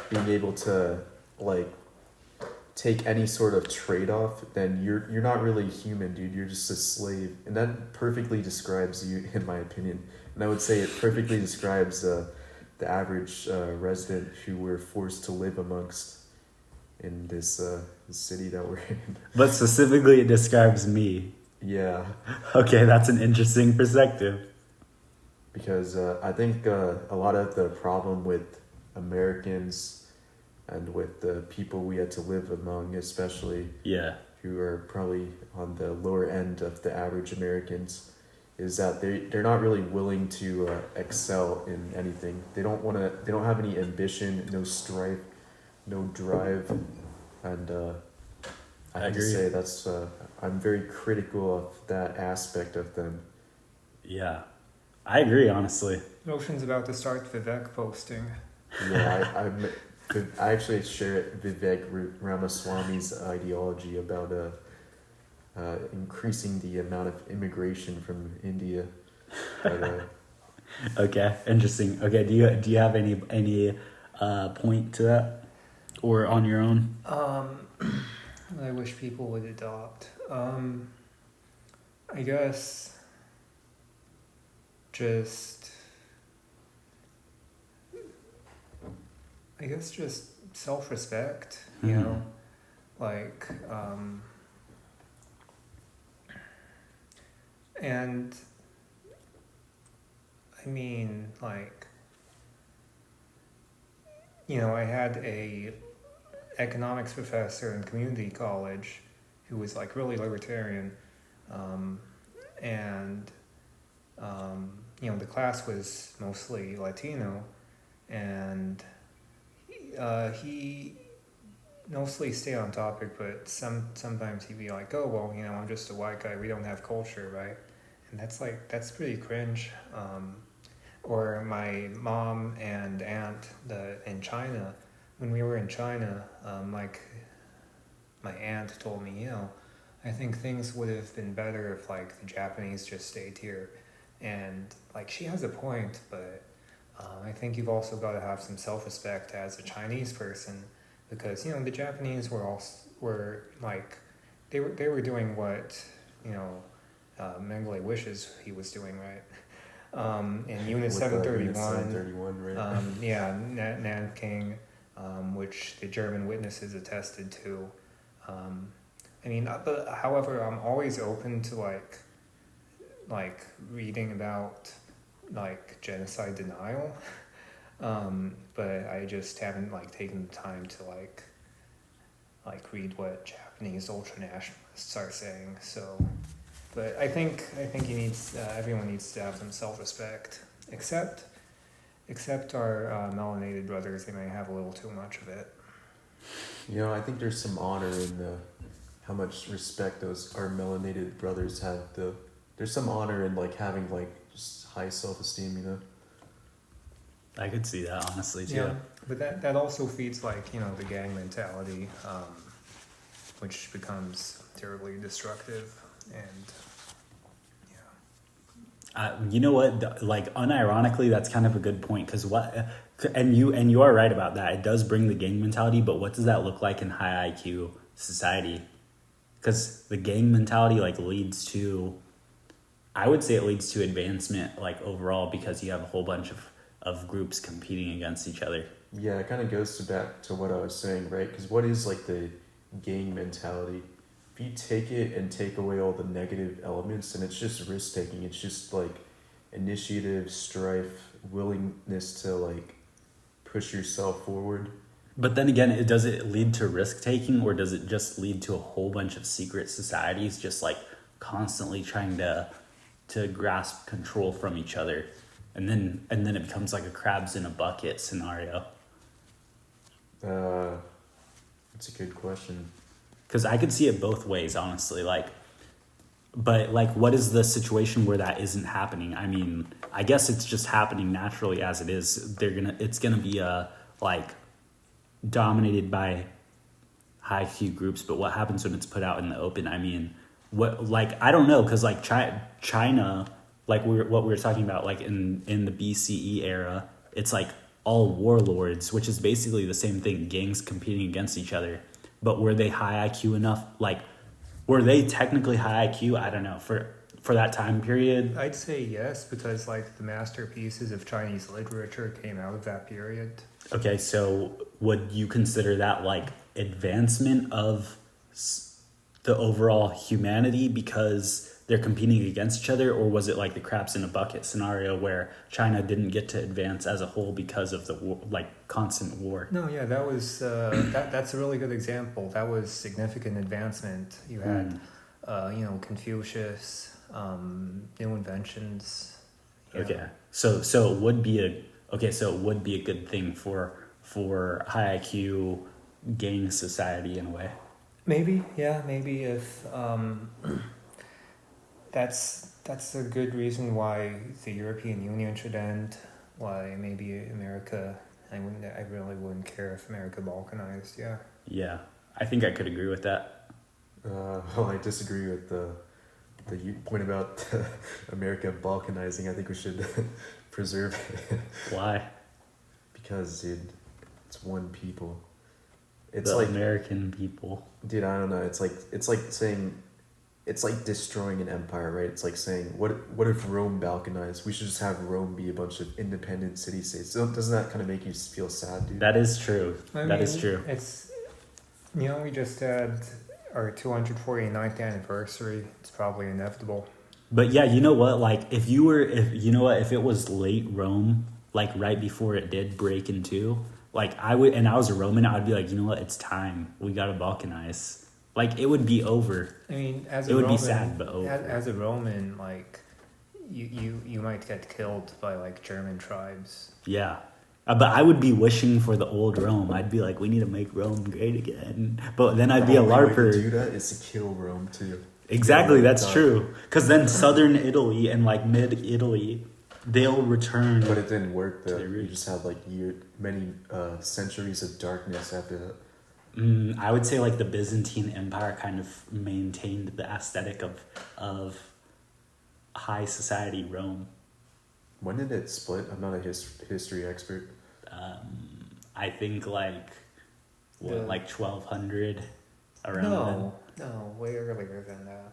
Speaker 1: being able to like take any sort of trade-off, then you're not really human, dude. You're just a slave. And that perfectly describes you, in my opinion. And I would say it perfectly describes the average resident who we're forced to live amongst in this city that we're in.
Speaker 2: But specifically, it describes me.
Speaker 1: Yeah.
Speaker 2: Okay, that's an interesting perspective.
Speaker 1: Because I think a lot of the problem with Americans and with the people we had to live among, especially who are probably on the lower end of the average Americans, is that they're not really willing to excel in anything. They don't have any ambition, no strife, no drive, and I have to say that's I'm very critical of that aspect of them.
Speaker 2: Yeah, I agree, honestly.
Speaker 3: Notion's about to start Vivek posting.
Speaker 1: Yeah, I actually share Vivek Ramaswamy's ideology about increasing the amount of immigration from India. But,
Speaker 2: okay, interesting. Okay, do you have any point to that, or on your own?
Speaker 3: I wish people would adopt. I guess just self-respect, you know, like, and I mean, like, you know, I had a economics professor in community college who was like really libertarian, and you know, the class was mostly Latino, and he mostly stayed on topic, but sometimes he'd be like, "Oh well, you know, I'm just a white guy. We don't have culture, right?" And that's pretty cringe. Or my mom and aunt in China, when we were in China, like my aunt told me, you know, I think things would have been better if like the Japanese just stayed here, and like she has a point, but I think you've also got to have some self-respect as a Chinese person, because you know the Japanese were like they were doing what, you know, Mengele wishes he was doing, right? In Unit 731,
Speaker 1: right?
Speaker 3: yeah, Nanking, which the German witnesses attested to. I mean, but however, I'm always open to like reading about like genocide denial, but I just haven't like taken the time to like read what Japanese ultranationalists are saying. So, but I think everyone needs to have some self-respect, except our melanated brothers. They may have a little too much of it.
Speaker 1: You know, I think there's some honor in how much respect our melanated brothers have. There's some honor in like having like just high self-esteem, you know.
Speaker 2: I could see that, honestly, too.
Speaker 3: Yeah, but that also feeds like, you know, the gang mentality, which becomes terribly destructive, and
Speaker 2: you know what? Like, unironically, that's kind of a good point, because and you are right about that. It does bring the gang mentality, but what does that look like in high IQ society? Because the gang mentality like leads to, I would say it leads to advancement like overall, because you have a whole bunch of groups competing against each other.
Speaker 1: Yeah, it kind of goes back to what I was saying, right? Because what is like the gang mentality? If you take it and take away all the negative elements, and it's just risk taking. It's just like initiative, strife, willingness to like push yourself forward.
Speaker 2: But then again, does it lead to risk taking, or does it just lead to a whole bunch of secret societies just like constantly trying to grasp control from each other, and then it becomes like a crabs in a bucket scenario?
Speaker 1: That's a good question.
Speaker 2: Because I could see it both ways, honestly. But what is the situation where that isn't happening? I mean, I guess it's just happening naturally as it is. It's gonna be dominated by high Q groups. But what happens when it's put out in the open? I mean, I don't know, because China, what we were talking about, like in the BCE era, it's like all warlords, which is basically the same thing, gangs competing against each other. But were they high IQ enough? Were they technically high IQ? I don't know, for that time period.
Speaker 3: I'd say yes, because like the masterpieces of Chinese literature came out of that period.
Speaker 2: Okay, so would you consider that like advancement of the overall humanity because they're competing against each other, or was it like the crabs in a bucket scenario where China didn't get to advance as a whole because of the war, constant war?
Speaker 3: No, yeah, that was that's a really good example. That was significant advancement. You had Confucius, new inventions. Yeah.
Speaker 2: Okay, so it would be a good thing for high IQ gang society in a way.
Speaker 3: Maybe if that's a good reason why the European Union should end. Why maybe America? I really wouldn't care if America balkanized. Yeah.
Speaker 2: Yeah, I think I could agree with that.
Speaker 1: Well, I disagree with the point about America balkanizing. I think we should preserve it.
Speaker 2: Why?
Speaker 1: Because, dude, it's one people. It's
Speaker 2: the
Speaker 1: like
Speaker 2: American people.
Speaker 1: Dude, I don't know. It's like saying, it's like destroying an empire, right? It's like saying, what if Rome balkanized? We should just have Rome be a bunch of independent city-states. Doesn't that kind of make you feel sad, dude?
Speaker 2: That is true. That is true.
Speaker 3: It's, we just had our 249th anniversary. It's probably inevitable.
Speaker 2: But yeah, you know what? If it was late Rome, right before it did break in two, I was a Roman, I'd be like, you know what? It's time. We gotta balkanize. It would be over.
Speaker 3: I mean,
Speaker 2: it would be sad, but over.
Speaker 3: As a Roman, you might get killed by German tribes.
Speaker 2: Yeah. But I would be wishing for the old Rome. I'd be like, we need to make Rome great again. But then I'd be a LARPer.
Speaker 1: The only way to do that is to kill Rome too.
Speaker 2: Exactly, that's true. Because then southern Italy and mid Italy, they'll return.
Speaker 1: But it didn't work though. You just had many centuries of darkness after that.
Speaker 2: I would say the Byzantine Empire kind of maintained the aesthetic of high society Rome.
Speaker 1: When did it split? I'm not a history expert.
Speaker 2: I think 1200 around then.
Speaker 3: No, way earlier than that.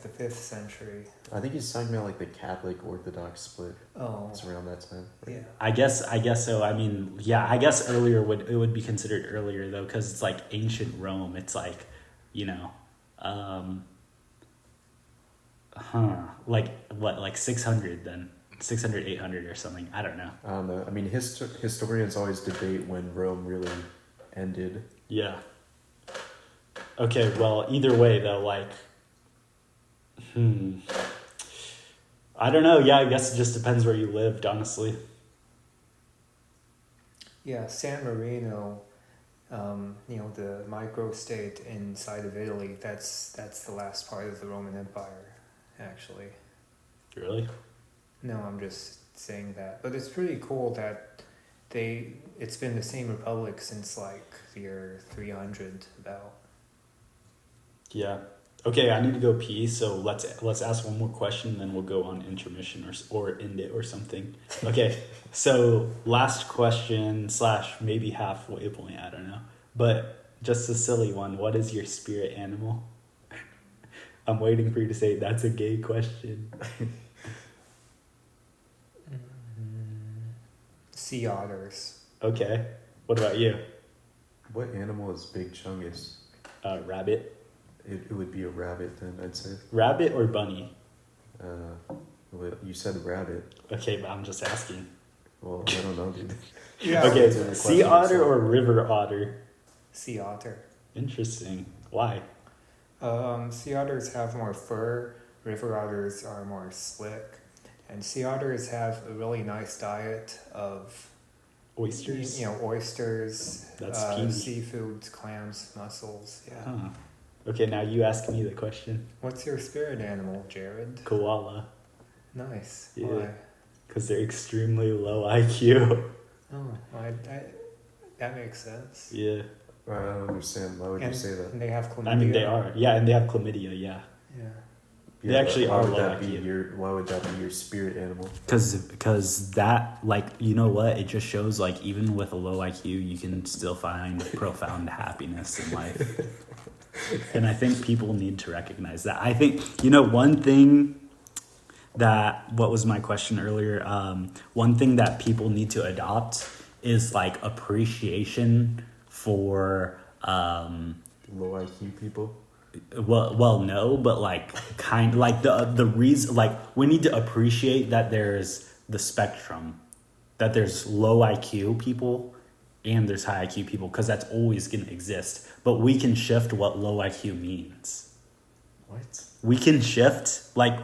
Speaker 3: The 5th century.
Speaker 1: I think he's talking about the Catholic Orthodox split.
Speaker 3: Oh,
Speaker 1: it's around that time. Right?
Speaker 3: Yeah.
Speaker 2: I guess so. I mean, yeah, I guess earlier would be considered earlier though, because it's ancient Rome. It's 600 then. 600, 800 or something. I don't know.
Speaker 1: I don't know. I mean, historians always debate when Rome really ended.
Speaker 2: Yeah. Okay, well, either way, though, I don't know. Yeah, I guess it just depends where you lived, honestly.
Speaker 3: Yeah, San Marino, the microstate inside of Italy, that's the last part of the Roman Empire, actually.
Speaker 2: Really?
Speaker 3: No, I'm just saying that. But it's pretty cool that it's been the same republic since the year 300 about.
Speaker 2: Yeah. Okay, I need to go pee, so let's ask one more question, then we'll go on intermission or end it or something. Okay, so last question / maybe halfway point, I don't know. But just a silly one. What is your spirit animal? I'm waiting for you to say that's a gay question.
Speaker 3: Sea otters.
Speaker 2: Okay. What about you?
Speaker 1: What animal is Big Chungus?
Speaker 2: Rabbit.
Speaker 1: It would be a rabbit then, I'd say.
Speaker 2: Rabbit or bunny?
Speaker 1: Well, you said rabbit.
Speaker 2: Okay, but I'm just asking.
Speaker 1: Well, I don't know, dude.
Speaker 3: Yeah.
Speaker 2: Okay,
Speaker 1: Answer the
Speaker 2: sea
Speaker 1: question
Speaker 2: otter
Speaker 1: yourself.
Speaker 2: or river otter?
Speaker 3: Sea otter.
Speaker 2: Interesting. Why?
Speaker 3: Sea otters have more fur. River otters are more slick, and sea otters have a really nice diet of
Speaker 2: Oysters?
Speaker 3: oysters,
Speaker 2: That's key.
Speaker 3: seafoods, clams, mussels. Yeah.
Speaker 2: Huh. Okay, now you ask me the question.
Speaker 3: What's your spirit animal, Jared?
Speaker 2: Koala.
Speaker 3: Nice.
Speaker 2: Yeah.
Speaker 3: Why?
Speaker 2: Because they're extremely low IQ.
Speaker 3: Oh, that makes sense.
Speaker 2: Yeah.
Speaker 1: I don't understand. Why would you say that?
Speaker 3: And they have chlamydia.
Speaker 2: I mean, they are. Yeah, and they have chlamydia, yeah.
Speaker 3: Yeah.
Speaker 2: They actually
Speaker 1: why
Speaker 2: are
Speaker 1: would
Speaker 2: low
Speaker 1: that be
Speaker 2: IQ.
Speaker 1: why would that be your spirit animal?
Speaker 2: Because that, like, you know what? It just shows, like, even with a low IQ, you can still find profound happiness in life. And I think people need to recognize that. I think, one thing what was my question earlier? One thing that people need to adopt is, like, appreciation for,
Speaker 1: Low IQ people.
Speaker 2: well, no, but like the reason, like, we need to appreciate that there's the spectrum, that there's low IQ people and there's high IQ people, because that's always going to exist. But we can shift what low IQ means.
Speaker 1: What?
Speaker 2: We can shift, like,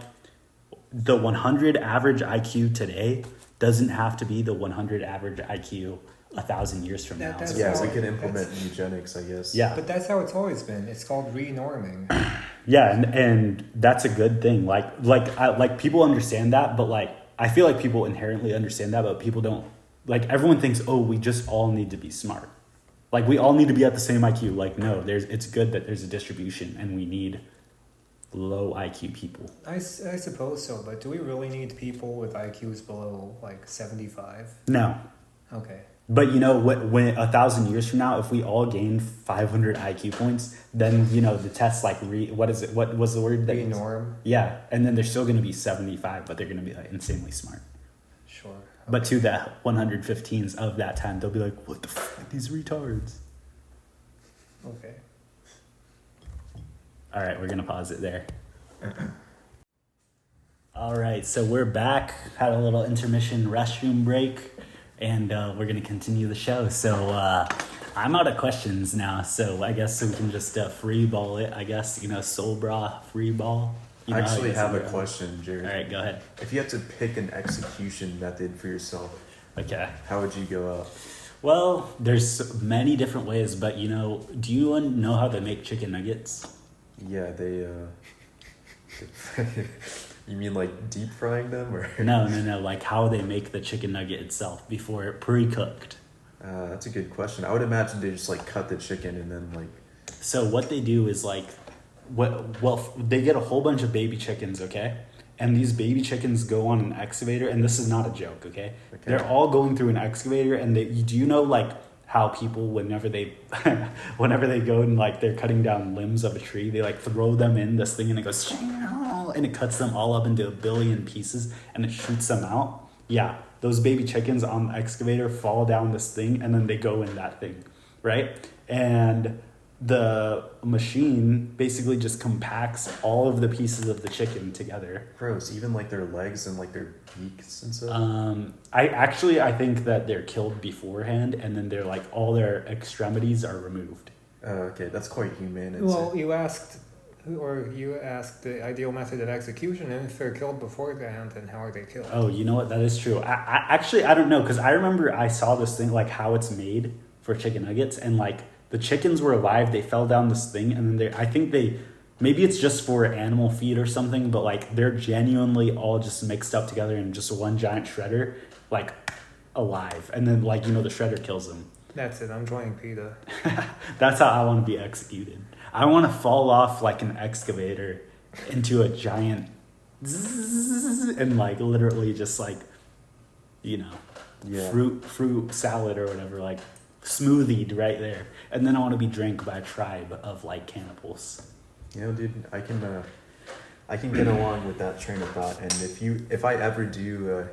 Speaker 2: the 100 average IQ today doesn't have to be the 100 average IQ 1,000 years from now.
Speaker 3: That's
Speaker 1: Yeah,
Speaker 3: how
Speaker 1: we can
Speaker 3: it-
Speaker 1: implement eugenics, I guess.
Speaker 2: Yeah.
Speaker 3: But that's how it's always been. It's called renorming.
Speaker 2: Yeah, and that's a good thing. Like people understand that, but like I feel like people inherently understand that, but people don't. Like, everyone thinks, oh, we just all need to be smart. Like, we all need to be at the same IQ. Like, no, it's good that there's a distribution, and we need low IQ people.
Speaker 3: I suppose so, but do we really need people with IQs below like 75?
Speaker 2: No,
Speaker 3: Okay.
Speaker 2: but when 1,000 years from now, if we all gain 500 IQ points, then the test, like, what is it? What was the word?
Speaker 3: Renorm.
Speaker 2: Yeah, and then they're still going to be 75, but they're going to be, like, insanely smart.
Speaker 3: Sure.
Speaker 2: But to the 115s of that time, they'll be like, what the fuck, these retards?
Speaker 3: Okay.
Speaker 2: All right, we're going to pause it there. All right, so we're back. Had a little intermission restroom break, and we're going to continue the show. So I'm out of questions now, so I guess we can just free ball it, I guess, soul bra, free ball.
Speaker 1: I actually
Speaker 2: guess
Speaker 1: have a
Speaker 2: we're-
Speaker 1: question, Jared.
Speaker 2: All right, go ahead.
Speaker 1: If you had to pick an execution method for yourself,
Speaker 2: Okay.
Speaker 1: how would you go out?
Speaker 2: Well, there's many different ways, but do you know how to make chicken nuggets?
Speaker 1: Yeah, they you mean like deep frying them, or?
Speaker 2: No, like how they make the chicken nugget itself before it pre-cooked.
Speaker 1: That's a good question. I would imagine they just like cut the chicken and then like.
Speaker 2: So what they do is like, they get a whole bunch of baby chickens, okay? And these baby chickens go on an excavator, and this is not a joke, okay? They're all going through an excavator, and do you know like how people, whenever they go and like they're cutting down limbs of a tree, they like throw them in this thing and it goes, and it cuts them all up into a billion pieces and it shoots them out? Yeah, those baby chickens on the excavator fall down this thing and then they go in that thing, right? And the machine basically just compacts all of the pieces of the chicken together.
Speaker 1: Gross. Even like their legs and like their beaks and stuff.
Speaker 2: I think that they're killed beforehand, and then they're like all their extremities are removed.
Speaker 1: Okay, that's quite humane.
Speaker 3: Well, you asked the ideal method of execution, and if they're killed beforehand, then how are they killed?
Speaker 2: Oh, you know what? That is true. I don't know, because I remember I saw this thing, like how it's made for chicken nuggets, and like the chickens were alive. They fell down this thing, and then maybe it's just for animal feed or something, but like they're genuinely all just mixed up together in just one giant shredder, like alive. And then like, the shredder kills them.
Speaker 3: That's it. I'm joining PETA.
Speaker 2: That's how I want to be executed. I want to fall off like an excavator into a giant zzz, and like literally just like, fruit salad or whatever, like smoothied right there. And then I want to be drank by a tribe of like cannibals.
Speaker 1: Dude, I can get along with that train of thought. And if I ever do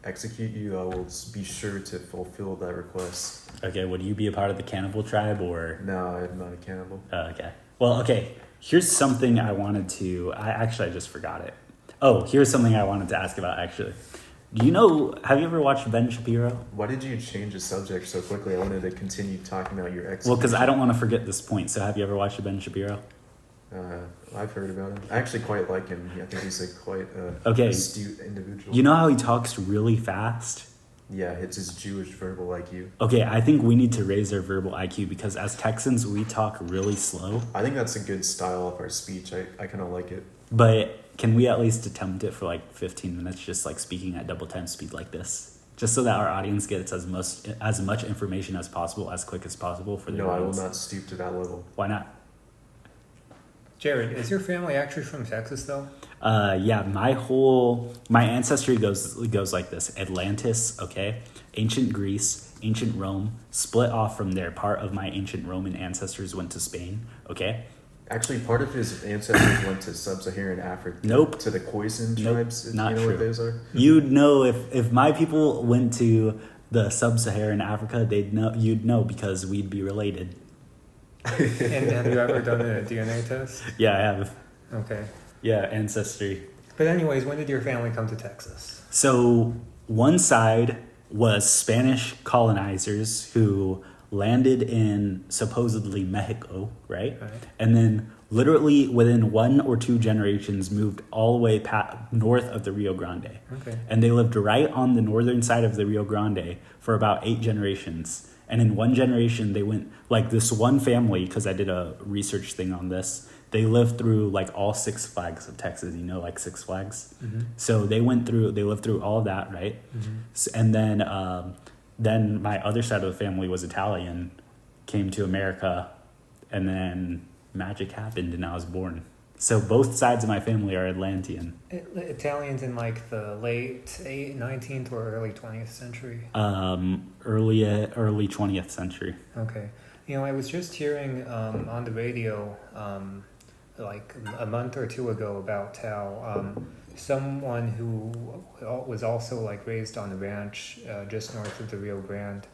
Speaker 1: execute you, I will be sure to fulfill that request.
Speaker 2: Okay, would you be a part of the cannibal tribe or?
Speaker 1: No, I'm not a cannibal.
Speaker 2: Okay. Well, okay. Here's something I just forgot it. Oh, here's something I wanted to ask about actually. Do you know? Have you ever watched Ben Shapiro?
Speaker 1: Why did you change the subject so quickly? I wanted to continue talking about your ex.
Speaker 2: Well, because I don't want to forget this point. So, have you ever watched Ben Shapiro?
Speaker 1: I've heard about him. I actually quite like him. I think he's quite astute individual.
Speaker 2: You know how he talks really fast?
Speaker 1: Yeah, it's his Jewish verbal IQ.
Speaker 2: Okay, I think we need to raise our verbal IQ because as Texans, we talk really slow.
Speaker 1: I think that's a good style of our speech. I kind of like it.
Speaker 2: But can we at least attempt it for like 15 minutes, just like speaking at double time speed like this? Just so that our audience gets as much information as possible, as quick as possible for their
Speaker 1: No, I will
Speaker 2: audience.
Speaker 1: not stoop to that level.
Speaker 2: Why not?
Speaker 3: Jared, is your family actually from Texas though?
Speaker 2: Yeah, my ancestry goes like this: Atlantis, okay, ancient Greece, ancient Rome, split off from there. Part of my ancient Roman ancestors went to Spain, okay.
Speaker 1: Actually, part of his ancestors went to sub-Saharan Africa.
Speaker 2: Nope.
Speaker 1: To the Khoisan
Speaker 2: Nope,
Speaker 1: tribes.
Speaker 2: not
Speaker 1: you know
Speaker 2: true.
Speaker 1: what those are?
Speaker 2: You'd know if my people went to the sub-Saharan Africa, you'd know because we'd be related.
Speaker 3: And have you ever done a DNA test?
Speaker 2: Yeah, I have.
Speaker 3: Okay.
Speaker 2: Yeah, ancestry.
Speaker 3: But anyways, when did your family come to Texas?
Speaker 2: So one side was Spanish colonizers who landed in supposedly Mexico, right?
Speaker 3: Right.
Speaker 2: And then literally within 1 or 2 generations moved all the way north of the Rio Grande.
Speaker 3: Okay.
Speaker 2: And they lived right on the northern side of the Rio Grande for about 8 generations. And in one generation, they went, like this one family, because I did a research thing on this, they lived through like all 6 flags of Texas, you know, like 6 Flags.
Speaker 3: Mm-hmm.
Speaker 2: So they lived through all that, right?
Speaker 3: Mm-hmm.
Speaker 2: And then my other side of the family was Italian, came to America, and then magic happened and I was born. So both sides of my family are Atlantean.
Speaker 3: Italians in like the late 19th or early 20th century?
Speaker 2: Early 20th century.
Speaker 3: Okay. You know, I was just hearing on the radio like a month or 2 ago about how someone who was also like raised on a ranch just north of the Rio Grande,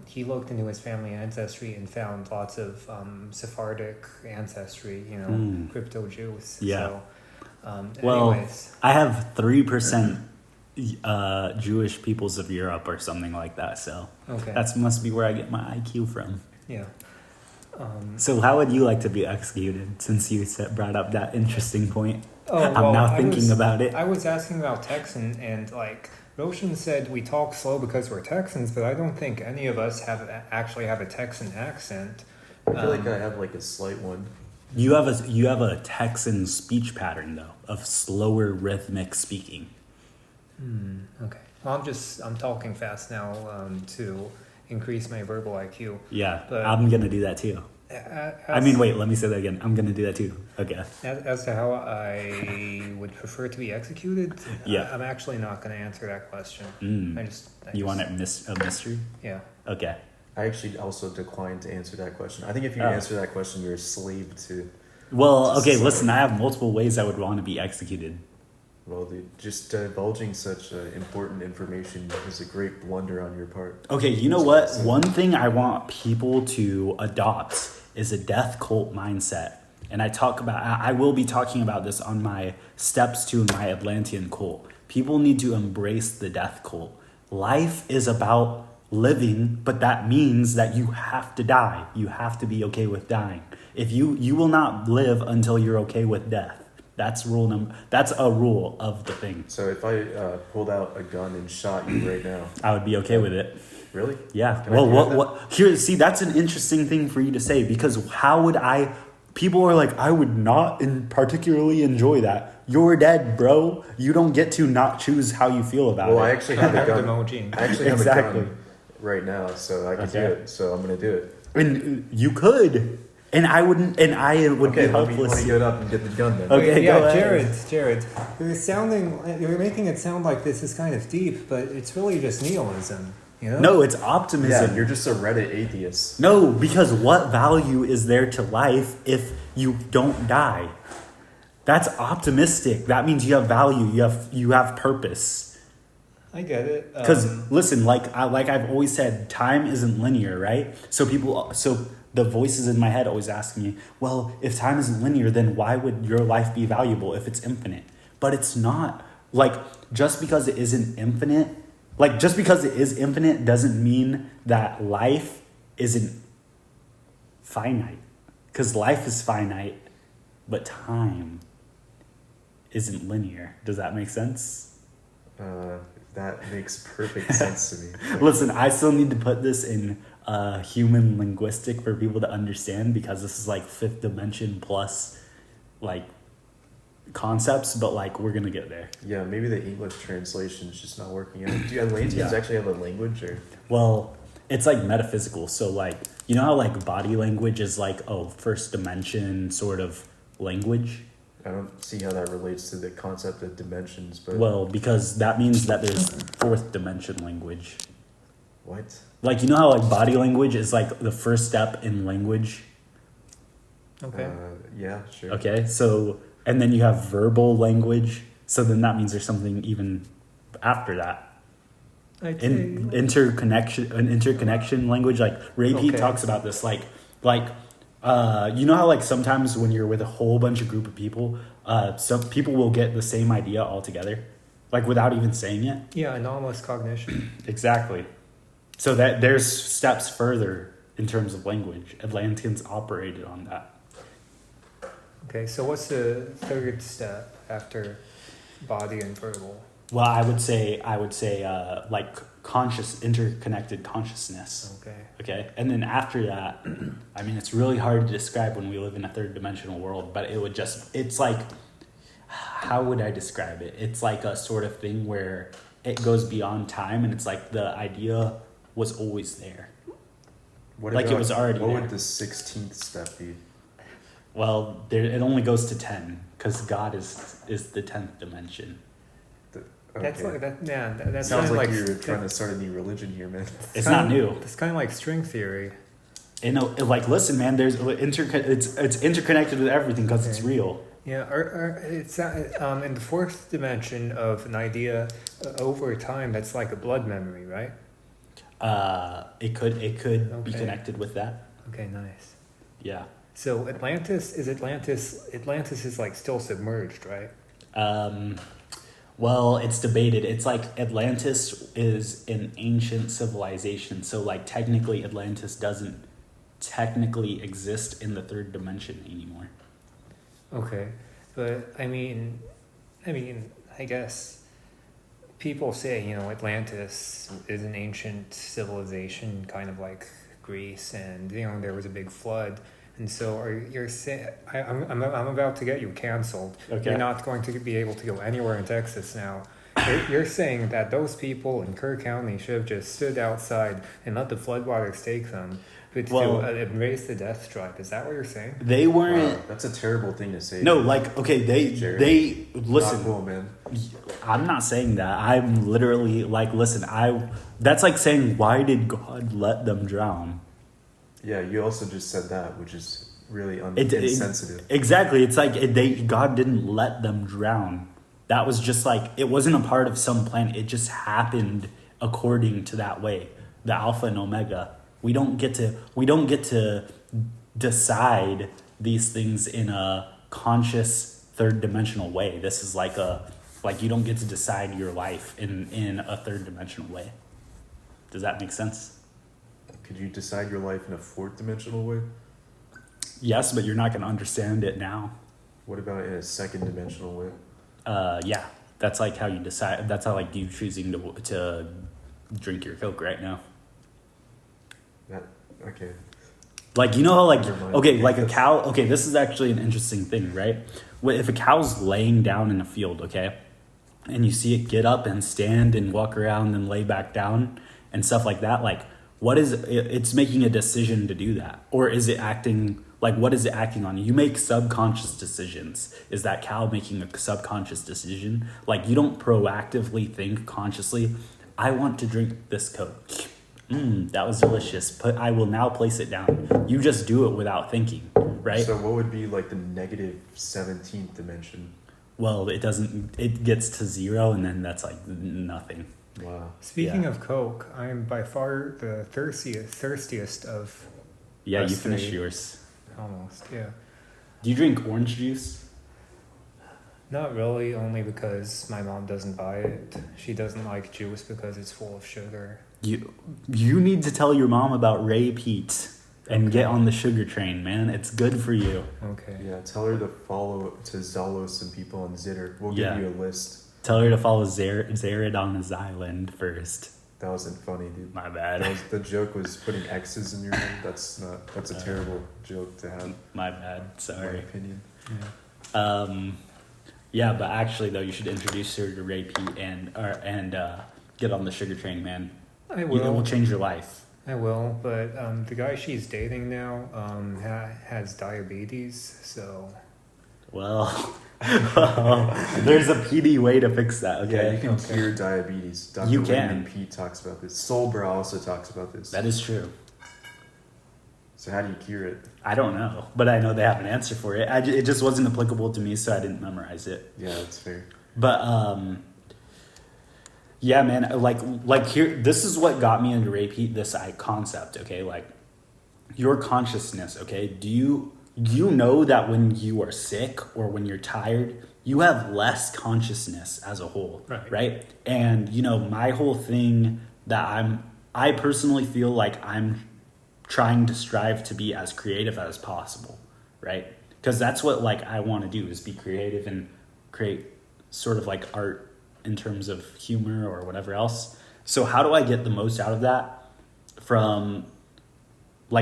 Speaker 3: he looked into his family ancestry and found lots of Sephardic ancestry, you know, crypto Jews.
Speaker 2: Yeah.
Speaker 3: So,
Speaker 2: Well,
Speaker 3: anyways.
Speaker 2: I have 3% Jewish peoples of Europe or something like that. So
Speaker 3: Okay.
Speaker 2: that must be where I get my IQ from.
Speaker 3: Yeah.
Speaker 2: So how would you like to be executed since you brought up that interesting point? I'm now thinking about it.
Speaker 3: I was asking about Texan, and like Roshan said, we talk slow because we're Texans, but I don't think any of us actually have a Texan accent.
Speaker 1: I feel like I have like a slight one.
Speaker 2: You have a Texan speech pattern though of slower rhythmic speaking.
Speaker 3: Okay. Well, I'm talking fast now to increase my verbal IQ.
Speaker 2: Yeah,
Speaker 3: But-
Speaker 2: I'm gonna do that too. Wait, let me say that again. I'm gonna do that too. Okay.
Speaker 3: As to how I would prefer to be executed,
Speaker 2: Yeah.
Speaker 3: I'm actually not going to answer that question.
Speaker 2: You want a mystery?
Speaker 3: Yeah.
Speaker 2: Okay.
Speaker 1: I actually also declined to answer that question. I think if you answer that question, you're a slave to.
Speaker 2: Well, okay, listen, I have multiple ways I would want to be executed.
Speaker 1: Well, dude, just divulging such important information is a great blunder on your part.
Speaker 2: Okay, you know what? One thing I want people to adopt is a death cult mindset. And I will be talking about this on my steps to my Atlantean cult. People need to embrace the death cult. Life is about living, but that means that you have to die. You have to be okay with dying. If you will not live until you're okay with death. That's a rule of the thing.
Speaker 1: So if I pulled out a gun and shot you right now,
Speaker 2: I would be okay with it.
Speaker 1: really?
Speaker 2: Yeah.
Speaker 1: Can I
Speaker 2: Well,
Speaker 1: do
Speaker 2: what here, see, that's an interesting thing for you to say because people are like, I would not particularly enjoy that. You're dead, bro. You don't get to not choose how you feel about
Speaker 1: Well,
Speaker 2: it.
Speaker 1: I actually have a
Speaker 3: Have
Speaker 1: gun.
Speaker 3: emoji.
Speaker 1: I actually have
Speaker 2: Exactly.
Speaker 1: a gun right now, so I can do
Speaker 2: Okay.
Speaker 1: it. So I'm gonna do it.
Speaker 2: And you could. And I would
Speaker 1: Okay,
Speaker 2: be
Speaker 1: let me
Speaker 2: helpless.
Speaker 1: get up and get the gun then.
Speaker 2: Okay,
Speaker 3: yeah,
Speaker 2: go ahead.
Speaker 3: Jared, you're making it sound like this is kind of deep, but it's really just nihilism, you know?
Speaker 2: No, it's
Speaker 1: Yeah,
Speaker 2: optimism.
Speaker 1: you're just a Reddit atheist.
Speaker 2: No, because what value is there to life if you don't die? That's optimistic. That means you have value. You have purpose.
Speaker 3: I get it.
Speaker 2: Because listen, like I've always said, time isn't linear, right? So the voices in my head always ask me, well, if time isn't linear, then why would your life be valuable if it's infinite? but it's not. Like, just because it isn't infinite, like, just because it is infinite doesn't mean that life isn't finite. Because life is finite, but time isn't linear. Does that make sense?
Speaker 1: That makes perfect sense to me.
Speaker 2: Listen, I still need to put this in human linguistic for people to understand, because this is like fifth dimension plus like concepts, but like we're gonna get there.
Speaker 1: Yeah, maybe the English translation is just not working out. Do Atlanteans actually have a language, or?
Speaker 2: Well, it's like metaphysical. So like, you know how like body language is like, oh, first dimension sort of language?
Speaker 1: I don't see how that relates to the concept of dimensions, but...
Speaker 2: Well, because that means that there's fourth dimension language.
Speaker 1: What?
Speaker 2: Like, you know how like body language is like the first step in language?
Speaker 3: Okay.
Speaker 1: Yeah, sure.
Speaker 2: Okay, so, and then you have verbal language. So then that means there's something even after that. In interconnection language, like Ray Pete talks about this, like you know how like sometimes when you're with a whole bunch of group of people, some people will get the same idea altogether, like without even saying it.
Speaker 3: Yeah, anomalous cognition.
Speaker 2: Exactly. So that there's steps further in terms of language. Atlanteans operated on that.
Speaker 3: Okay, so what's the third step after body and verbal?
Speaker 2: Well, I would say like interconnected consciousness.
Speaker 3: Okay.
Speaker 2: Okay. And then after that, I mean, it's really hard to describe when we live in a third dimensional world, but it's like, how would I describe it? It's like a sort of thing where it goes beyond time, and it's like the idea was always there. Like it was already there.
Speaker 1: What would the 16th step be?
Speaker 2: Well, it only goes to 10, because God is the 10th dimension.
Speaker 3: That's like that. Yeah, that
Speaker 1: sounds like you're trying to start a new religion here, man.
Speaker 2: It's not new.
Speaker 3: It's kind of like string theory.
Speaker 2: Like, listen, man. There's it's interconnected with everything because it's real.
Speaker 3: Yeah, or it's in the fourth dimension of an idea over time. That's like a blood memory, right?
Speaker 2: It could be connected with that.
Speaker 3: Okay, nice.
Speaker 2: Yeah.
Speaker 3: So Atlantis is like still submerged, right?
Speaker 2: Well, it's debated. It's like Atlantis is an ancient civilization, so like technically Atlantis doesn't technically exist in the third dimension anymore.
Speaker 3: Okay, but I mean, I guess people say, Atlantis is an ancient civilization, kind of like Greece, and there was a big flood. And so you're saying, I'm about to get you canceled.
Speaker 2: Okay.
Speaker 3: You're not going to be able to go anywhere in Texas now. You're saying that those people in Kerr County should have just stood outside and let the floodwaters take them, but to embrace the death stripe. Is that what you're saying?
Speaker 2: They weren't.
Speaker 1: Wow, that's a terrible thing to say.
Speaker 2: No, like, okay, they listen.
Speaker 1: Not cool, man.
Speaker 2: I'm not saying that. I'm literally like, listen, that's like saying, why did God let them drown?
Speaker 1: Yeah, you also just said that, which is really insensitive.
Speaker 2: Exactly. It's like God didn't let them drown. That was just like, it wasn't a part of some plan. It just happened according to that way. The Alpha and Omega. We don't get to decide these things in a conscious third dimensional way. This is like you don't get to decide your life in a third dimensional way. Does that make sense?
Speaker 1: Could you decide your life in a fourth dimensional way?
Speaker 2: Yes, but you're not going to understand it now.
Speaker 1: What about in a second dimensional way?
Speaker 2: Yeah, that's like how you decide. That's how like you choosing to drink your Coke right now.
Speaker 1: Okay.
Speaker 2: Like, you know how like,
Speaker 1: Never mind.
Speaker 2: okay, like a cow. Okay, this is actually an interesting thing, right? If a cow's laying down in a field, okay, and you see it get up and stand and walk around and lay back down and stuff like that, like, what is it's making a decision to do that, or is it acting like, what is it acting on? You make subconscious decisions. Is that cow making a subconscious decision? Like, you don't proactively think consciously, I want to drink this Coke. That was delicious. I will now place it down. You just do it without thinking, right?
Speaker 1: So what would be like the negative 17th dimension?
Speaker 2: Well, it gets to 0, and then that's like nothing.
Speaker 1: Wow.
Speaker 3: Speaking of Coke, I'm by far the thirstiest of.
Speaker 2: Yeah,
Speaker 3: us
Speaker 2: you finished
Speaker 3: three.
Speaker 2: yours.
Speaker 3: Almost, yeah.
Speaker 2: Do you drink orange juice?
Speaker 3: Not really, only because my mom doesn't buy it. She doesn't like juice because it's full of sugar.
Speaker 2: You need to tell your mom about Ray Peat and get on the sugar train, man. It's good for you.
Speaker 3: Okay.
Speaker 1: Yeah, tell her to follow to Zalo some people on Zitter. We'll give you a list.
Speaker 2: Tell her to follow Zared on his island first.
Speaker 1: That wasn't funny, dude.
Speaker 2: My bad.
Speaker 1: The joke was putting X's in your name. That's a terrible joke to have.
Speaker 2: My bad. Sorry.
Speaker 1: My opinion.
Speaker 3: Yeah.
Speaker 2: Yeah, but actually though, you should introduce her to Ray Pete and get on the sugar train, man.
Speaker 3: I will.
Speaker 2: It will change your life.
Speaker 3: I will, but the guy she's dating now has diabetes, so...
Speaker 2: Well, there's a PD way to fix that, okay?
Speaker 1: Yeah, you can cure diabetes. Dr.
Speaker 2: You can.
Speaker 1: Raymond Pete talks about this. Soulbra also talks about this.
Speaker 2: That is true.
Speaker 1: So how do you cure it?
Speaker 2: I don't know, but I know they have an answer for it. It just wasn't applicable to me, so I didn't memorize it.
Speaker 1: Yeah, that's fair.
Speaker 2: But yeah, man, like here, this is what got me into repeat this concept. Okay, like your consciousness. Okay, do you know that when you are sick or when you're tired, you have less consciousness as a whole, right? And you know, my whole thing that I personally feel like I'm trying to strive to be as creative as possible, right? Because that's what like I want to do, is be creative and create sort of like art in terms of humor or whatever else. So how do I get the most out of that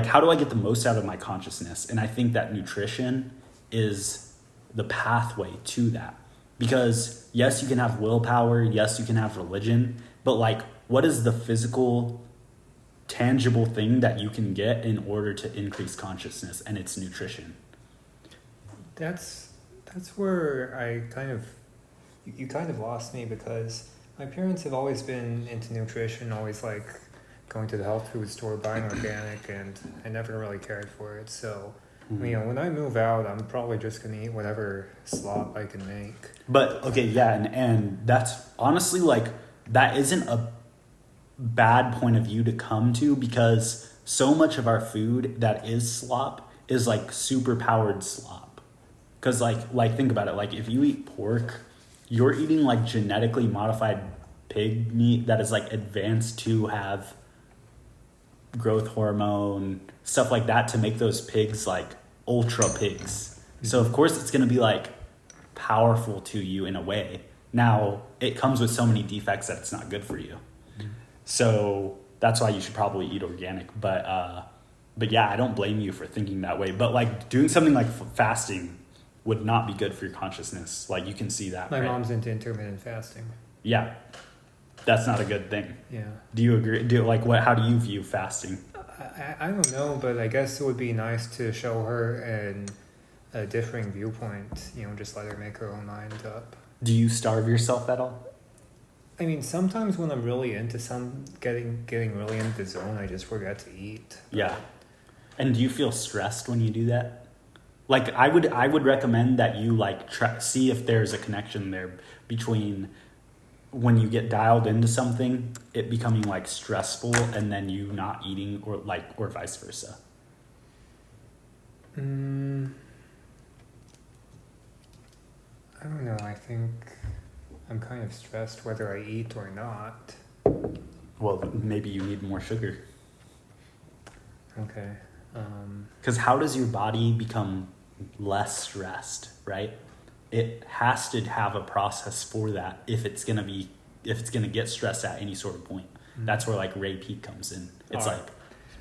Speaker 2: how do I get the most out of my consciousness? And I think that nutrition is the pathway to that. Because yes, you can have willpower, yes, you can have religion, but like what is the physical tangible thing that you can get in order to increase consciousness? And it's nutrition.
Speaker 3: That's where you kind of lost me, because my parents have always been into nutrition, always like going to the health food store, buying organic, and I never really cared for it. So, you know, when I move out, I'm probably just going to eat whatever slop I can make.
Speaker 2: But, okay, yeah, and that's honestly, like, that isn't a bad point of view to come to, because so much of our food that is slop is, like, super powered slop. Because, like think about it. Like, if you eat pork, you're eating, like, genetically modified pig meat that is, like, advanced to have growth hormone, stuff like that, to make those pigs like ultra pigs. So of course it's going to be like powerful to you in a way. Now it comes with so many defects that it's not good for you. So that's why you should probably eat organic. But yeah, I don't blame you for thinking that way. But like doing something like fasting would not be good for your consciousness. Like you can see that.
Speaker 3: My mom's into intermittent fasting.
Speaker 2: Yeah. That's not a good thing.
Speaker 3: Yeah.
Speaker 2: Do you agree? How do you view fasting?
Speaker 3: I don't know, but I guess it would be nice to show her a differing viewpoint, you know, just let her make her own mind up.
Speaker 2: Do you starve yourself at all?
Speaker 3: I mean, sometimes when I'm really into getting really into the zone, I just forget to eat.
Speaker 2: Yeah. And do you feel stressed when you do that? Like I would recommend that you like see if there's a connection there between when you get dialed into something, it becoming like stressful, and then you not eating, or vice versa.
Speaker 3: I don't know. I think I'm kind of stressed whether I eat or not.
Speaker 2: Well, maybe you need more sugar.
Speaker 3: Okay.
Speaker 2: Because how does your body become less stressed, right? It has to have a process for that if it's gonna get stressed at any sort of point. That's where like Ray Peat comes in. It's like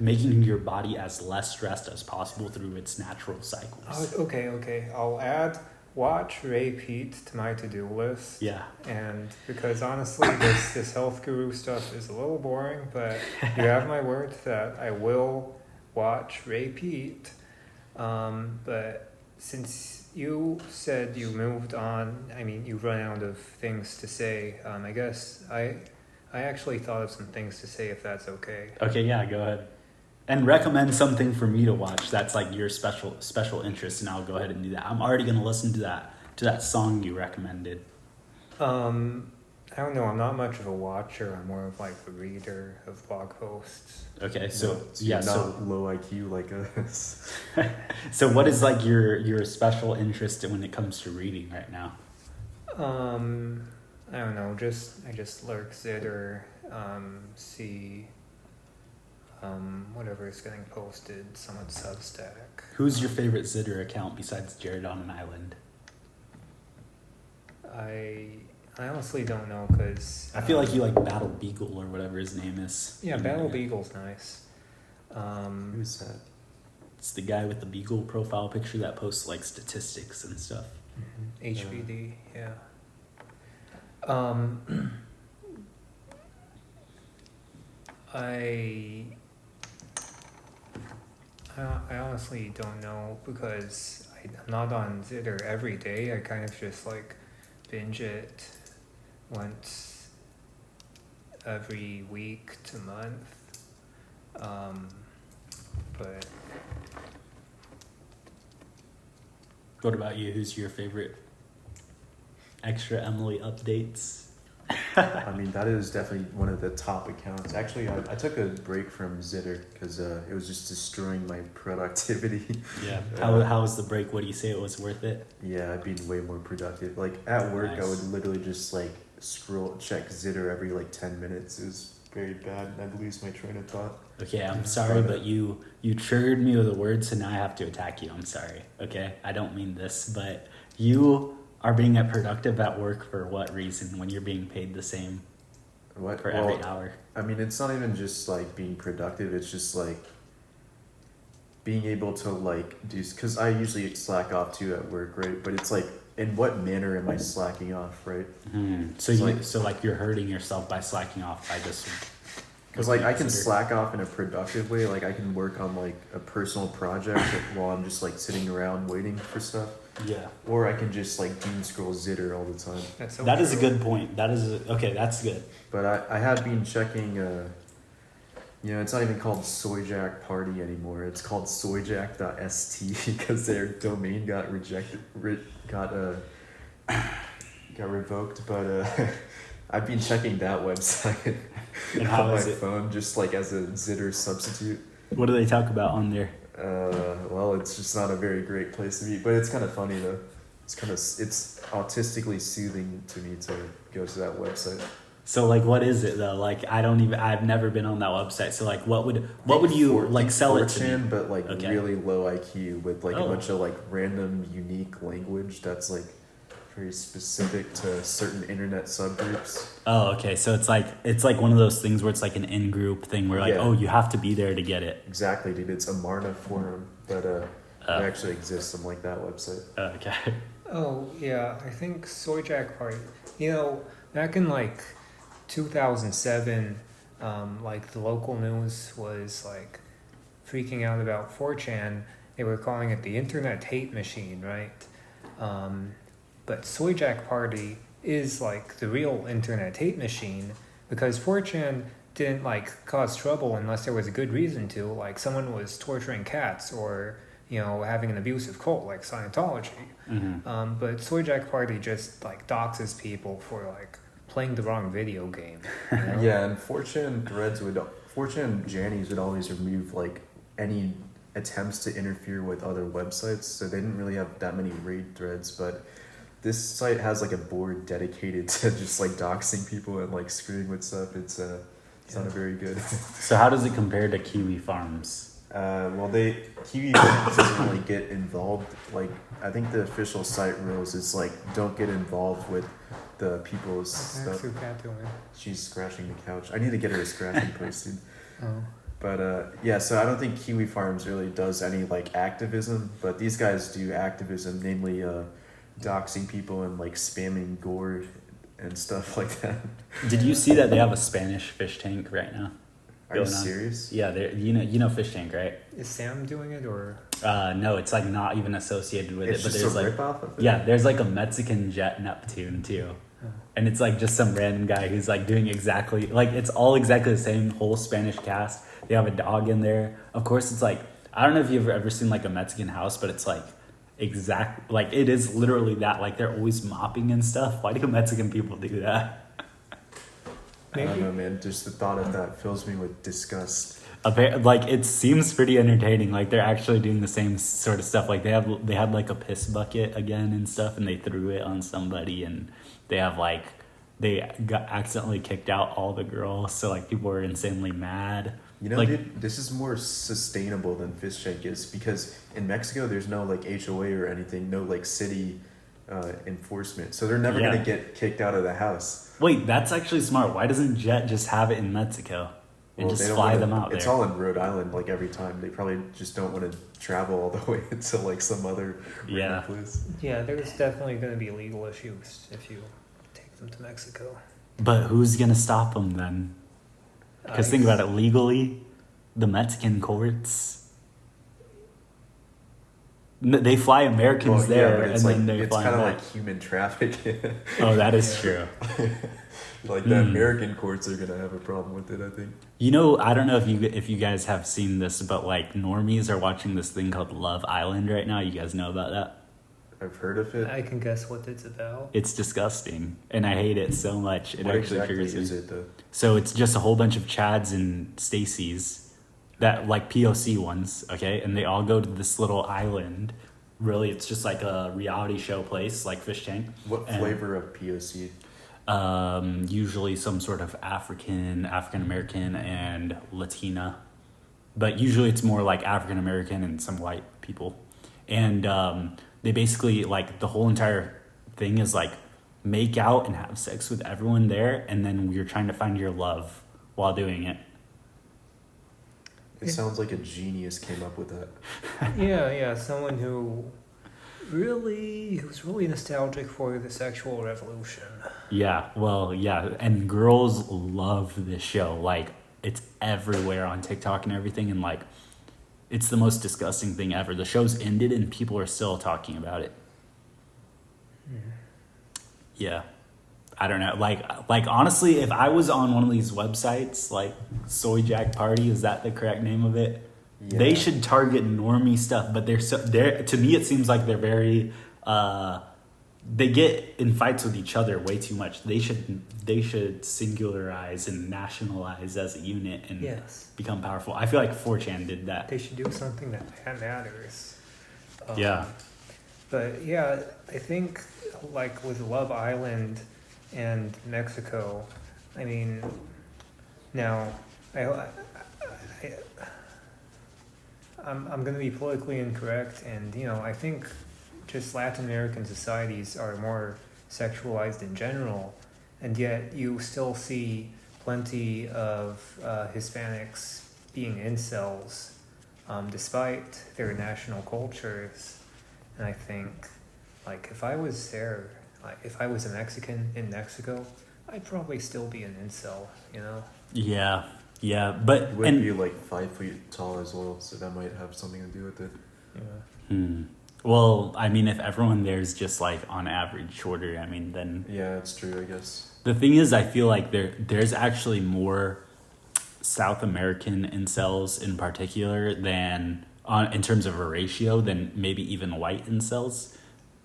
Speaker 2: making your body as less stressed as possible through its natural cycles.
Speaker 3: Okay. I'll watch Ray Peat to my to-do list.
Speaker 2: Yeah.
Speaker 3: And because honestly, this health guru stuff is a little boring, but you have my word that I will watch Ray Peat. But since you said you moved on, I mean, you've run out of things to say. I guess I actually thought of some things to say, if that's okay.
Speaker 2: Okay, yeah, go ahead. And recommend something for me to watch that's like your special interest, and I'll go ahead and do that. I'm already going to listen to that song you recommended.
Speaker 3: I don't know. I'm not much of a watcher. I'm more of like a reader of blog posts.
Speaker 2: Okay, so
Speaker 1: you're not low IQ like us.
Speaker 2: So what is like your special interest when it comes to reading right now?
Speaker 3: I don't know. I just lurk Zitter, see whatever is getting posted. Someone's Substack.
Speaker 2: Who's your favorite Zitter account besides Jared on an Island?
Speaker 3: I honestly don't know because
Speaker 2: I feel like you like Battle Beagle or whatever his name is.
Speaker 3: Yeah, Battle Beagle's nice.
Speaker 1: Who's that?
Speaker 2: It's the guy with the Beagle profile picture that posts like statistics and stuff.
Speaker 3: HBD, yeah. I honestly don't know because I'm not on Zitter every day. I kind of just like binge it once every week to month. But
Speaker 2: What about you? Who's your favorite extra Emily updates?
Speaker 1: I mean, that is definitely one of the top accounts. Actually, I took a break from Zitter because it was just destroying my productivity.
Speaker 2: Yeah.
Speaker 1: Uh,
Speaker 2: How was the break? What do you say it was worth it?
Speaker 1: Yeah, I've been way more productive. Like at work, I
Speaker 2: Nice.
Speaker 1: would literally just like check Zitter every like 10 minutes. It was very bad, and I'd lose my train of thought.
Speaker 2: Okay, I'm sorry, but you triggered me with a word, so now I have to attack you. I'm sorry. Okay, I don't mean this, but you are being productive at work for what reason when you're being paid the same
Speaker 1: What?
Speaker 2: for every hour?
Speaker 1: I mean, it's not even just like being productive. It's just like being able to like do, because I usually slack off too at work, right? But it's like, in what manner am I slacking off, right?
Speaker 2: So
Speaker 1: It's
Speaker 2: like you're hurting yourself by slacking off by just
Speaker 1: Because like I can
Speaker 2: consider-
Speaker 1: slack off in a productive way. Like I can work on like a personal project while I'm just like sitting around waiting for stuff.
Speaker 2: Yeah,
Speaker 1: Or I can just like doom scroll Zitter all the time.
Speaker 3: that's so
Speaker 2: that is a
Speaker 3: true.
Speaker 2: good point. Okay. That's good.
Speaker 1: But I have been checking, it's not even called Soyjack Party anymore. It's called soyjack.st because their domain got got revoked. But I've been checking that website
Speaker 2: And how
Speaker 1: on my
Speaker 2: is it?
Speaker 1: phone just like as a Zitter substitute.
Speaker 2: What do they talk about on there?
Speaker 1: Well, it's just not a very great place to be, but it's kind of funny though. It's autistically soothing to me to go to that website.
Speaker 2: So like, what is it though? Like, I've never been on that website. So like, what would you like sell it to
Speaker 1: 4chan,
Speaker 2: me?
Speaker 1: but like
Speaker 2: Okay.
Speaker 1: really low IQ with like a
Speaker 2: Oh.
Speaker 1: bunch of like random unique language that's like very specific to certain internet subgroups.
Speaker 2: Oh, okay. So it's like one of those things where it's like an in-group thing where like,
Speaker 1: Yeah.
Speaker 2: oh, you have to be there to get it.
Speaker 1: Exactly, dude. It's a Marna forum, but it actually exists on like that website.
Speaker 2: Okay.
Speaker 3: Oh yeah, I think Soyjack Party. You know, back in like 2007, like the local news was like freaking out about 4chan. They were calling it the Internet Hate Machine, right? But Soyjack Party is like the real Internet Hate Machine because 4chan didn't like cause trouble unless there was a good reason to. Like someone was torturing cats or having an abusive cult like Scientology.
Speaker 2: Mm-hmm.
Speaker 3: But Soyjack Party just like doxes people for like playing the wrong video game. You know?
Speaker 1: Yeah, and 4chan Jannies would always remove like any attempts to interfere with other websites, so they didn't really have that many raid threads, but this site has like a board dedicated to just like doxing people and like screwing with stuff. It's not very good.
Speaker 2: So how does it compare to Kiwi Farms?
Speaker 1: Well, Kiwi doesn't really get involved. Like, I think the official site rules is like, don't get involved with the people's
Speaker 3: What's
Speaker 1: stuff.
Speaker 3: your cat doing?
Speaker 1: She's scratching the couch. I need to get her a scratching post, dude.
Speaker 3: Oh.
Speaker 1: But yeah, so I don't think Kiwi Farms really does any like activism, but these guys do activism, namely doxing people and like spamming gore and stuff like that.
Speaker 2: Did you see that they have a Spanish fish tank right now?
Speaker 1: Are you
Speaker 2: Going on.
Speaker 1: serious?
Speaker 2: Yeah, you know fish tank, right?
Speaker 3: Is Sam doing it or?
Speaker 2: No, it's like not even associated with
Speaker 1: It's
Speaker 2: it. But
Speaker 1: just
Speaker 2: there's
Speaker 1: a
Speaker 2: like
Speaker 1: ripoff of it?
Speaker 2: yeah, there's like a Mexican jet Neptune too.
Speaker 3: Oh.
Speaker 2: And it's like just some random guy who's like doing exactly like it's all exactly the same whole Spanish cast. They have a dog in there. Of course, it's like I don't know if you've ever seen like a Mexican house, but it's like like it is literally that. Like they're always mopping and stuff. Why do Mexican people do that?
Speaker 1: I don't
Speaker 3: Maybe.
Speaker 1: know, man. Just the thought of that fills me with disgust.
Speaker 2: Like it seems pretty entertaining. Like they're actually doing the same sort of stuff. Like they had like a piss bucket again and stuff, and they threw it on somebody, and they have like they got accidentally kicked out all the girls, so like people were insanely mad.
Speaker 1: You know,
Speaker 2: like,
Speaker 1: dude, this is more sustainable than fish shank is because in Mexico there's no like HOA or anything, no like city enforcement, so they're never
Speaker 2: Yeah.
Speaker 1: gonna get kicked out of the house.
Speaker 2: Wait, that's actually smart. Why doesn't Jet just have it in Mexico and
Speaker 1: Well,
Speaker 2: just
Speaker 1: they don't
Speaker 2: fly
Speaker 1: wanna-
Speaker 2: them out
Speaker 1: It's
Speaker 2: there?
Speaker 1: all in Rhode Island, like every time. They probably just don't want to travel all the way to like some other
Speaker 2: Yeah.
Speaker 1: random place.
Speaker 3: Yeah, there's definitely going to be legal issues if you take them to Mexico.
Speaker 2: But who's gonna stop them then? Because think about it, legally, the Mexican courts, they fly Americans
Speaker 1: Well,
Speaker 2: there,
Speaker 1: but
Speaker 2: and
Speaker 1: it's
Speaker 2: then
Speaker 1: like
Speaker 2: they
Speaker 1: it's
Speaker 2: fly
Speaker 1: kind of
Speaker 2: back.
Speaker 1: like human trafficking.
Speaker 2: Oh, that is
Speaker 3: Yeah.
Speaker 2: true.
Speaker 1: Like the American courts are gonna have a problem with it, I think.
Speaker 2: You know, I don't know if you guys have seen this, but like normies are watching this thing called Love Island right now. You guys know about that?
Speaker 1: I've heard of it.
Speaker 3: I can guess what it's about.
Speaker 2: It's disgusting, and I hate it so much. It
Speaker 1: What
Speaker 2: actually
Speaker 1: exactly
Speaker 2: triggers
Speaker 1: is
Speaker 2: me.
Speaker 1: it though?
Speaker 2: So it's just a whole bunch of Chads and Stacys, that like POC ones, okay, and they all go to this little island. Really, it's just like a reality show place, like Fish Tank.
Speaker 1: What
Speaker 2: And-
Speaker 1: flavor of POC?
Speaker 2: Usually some sort of African American, and Latina, but usually it's more like African American and some white people, and they basically like the whole entire thing is like make out and have sex with everyone there, and then you're trying to find your love while doing it.
Speaker 1: It sounds like a genius came up with that.
Speaker 3: Yeah, someone who's really nostalgic for the sexual revolution.
Speaker 2: Yeah, well, yeah, and girls love this show. Like, it's everywhere on TikTok and everything, and like, it's the most disgusting thing ever. The show's ended, and people are still talking about it. Yeah, I don't know. Like honestly, if I was on one of these websites, like Soy Jack Party, is that the correct name of it?
Speaker 1: Yeah.
Speaker 2: They should target normie stuff, but they're to me it seems like they're very they get in fights with each other way too much. They should singularize and nationalize as a unit and
Speaker 3: Yes.
Speaker 2: become powerful. I feel like 4chan did that.
Speaker 3: They should do something that matters.
Speaker 2: Yeah.
Speaker 3: But yeah, I think like with Love Island and Mexico, I mean, now I'm going to be politically incorrect, and you know, I think just Latin American societies are more sexualized in general, and yet you still see plenty of Hispanics being incels, despite their national cultures. And I think, like, if I was there, like, if I was a Mexican in Mexico, I'd probably still be an incel, you know?
Speaker 2: Yeah, but
Speaker 1: You would be like 5 feet tall as well, so that might have something to do with it.
Speaker 3: Yeah.
Speaker 2: Well, I mean, if everyone there's just like on average shorter, I mean, then
Speaker 1: Yeah, that's true, I guess.
Speaker 2: the thing is, I feel like there's actually more South American incels in particular than in terms of a ratio than maybe even white incels,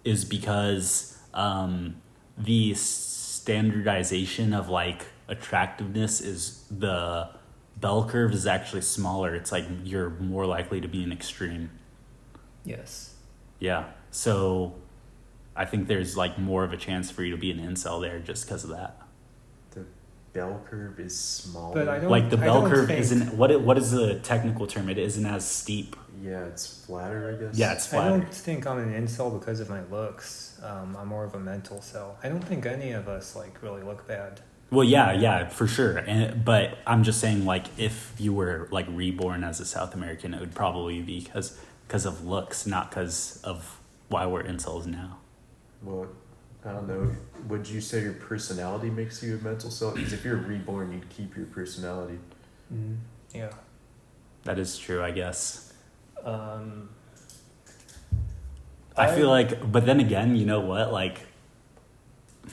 Speaker 2: is because the standardization of like attractiveness is the bell curve is actually smaller. It's like you're more likely to be an extreme.
Speaker 3: Yes.
Speaker 2: Yeah. So I think there's like more of a chance for you to be an incel there just because of that.
Speaker 1: The bell curve is smaller.
Speaker 3: But I don't-
Speaker 2: Like the
Speaker 3: I
Speaker 2: bell
Speaker 3: don't
Speaker 2: curve
Speaker 3: think-
Speaker 2: isn't what is the technical term? It isn't as steep.
Speaker 1: Yeah, it's flatter, I guess.
Speaker 2: Yeah, it's
Speaker 3: I
Speaker 2: flatter.
Speaker 3: don't think I'm an incel because of my looks. I'm more of a mental cell. I don't think any of us like really look bad.
Speaker 2: Well, yeah, for sure. But I'm just saying, like, if you were like reborn as a South American, it would probably be because of looks, not because of why we're incels now.
Speaker 1: Well, I don't know. Would you say your personality makes you a mental cell? Because if you're reborn, you'd keep your personality.
Speaker 3: Yeah.
Speaker 2: That is true, I guess.
Speaker 3: Um,
Speaker 2: I feel like, but then again, you know what? Like,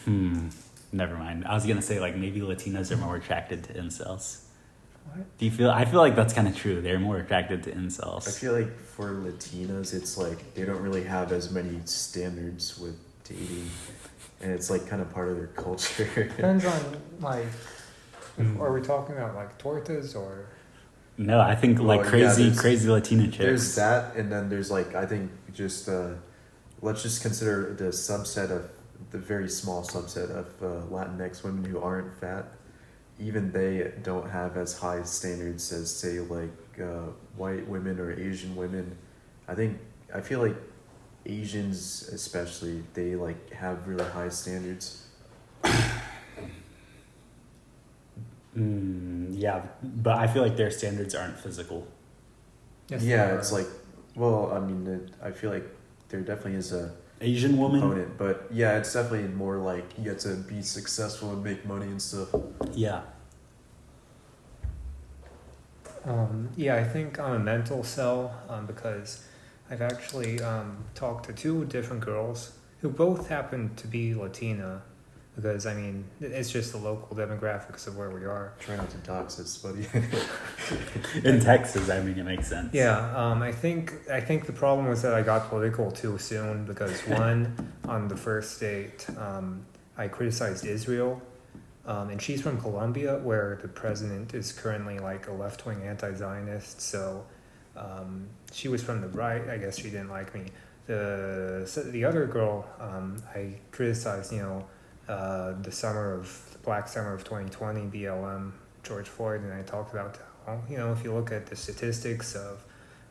Speaker 2: never mind. I was gonna say like maybe Latinas are more attracted to incels.
Speaker 3: What?
Speaker 2: Do you feel? I feel like that's kind of true. They're more attracted to incels.
Speaker 1: I feel like for Latinas, it's like they don't really have as many standards with dating, and it's like kind of part of their culture.
Speaker 3: Depends on like Are we talking about like tortas or?
Speaker 2: No, I think like
Speaker 1: Well,
Speaker 2: crazy,
Speaker 1: there's-
Speaker 2: crazy Latina chicks.
Speaker 1: There's that, and then there's like I think just let's just consider the subset of the very small subset of Latinx women who aren't fat. Even they don't have as high standards as say like white women or Asian women. I feel like Asians especially, they like have really high standards.
Speaker 2: Yeah, but I feel like their standards aren't physical.
Speaker 3: Yes,
Speaker 1: Yeah,
Speaker 3: they are.
Speaker 1: it's like, well, I mean, I feel like there definitely is a
Speaker 2: Asian woman.
Speaker 1: component, but yeah, it's definitely more like you get to be successful and make money and stuff.
Speaker 2: Yeah.
Speaker 3: Yeah, I think on a mental cell, because I've actually talked to two different girls who both happen to be Latina, because I mean it's just the local demographics of where we are.
Speaker 1: Try not to dox us, buddy.
Speaker 2: In Texas, I mean, it makes sense.
Speaker 3: Yeah, I think the problem was that I got political too soon because one, on the first date, I criticized Israel, and she's from Colombia, where the president is currently like a left-wing anti-Zionist. So she was from the right. I guess she didn't like me. The other girl, I criticized, the Black Summer of 2020, BLM, George Floyd, and I talked about how, if you look at the statistics of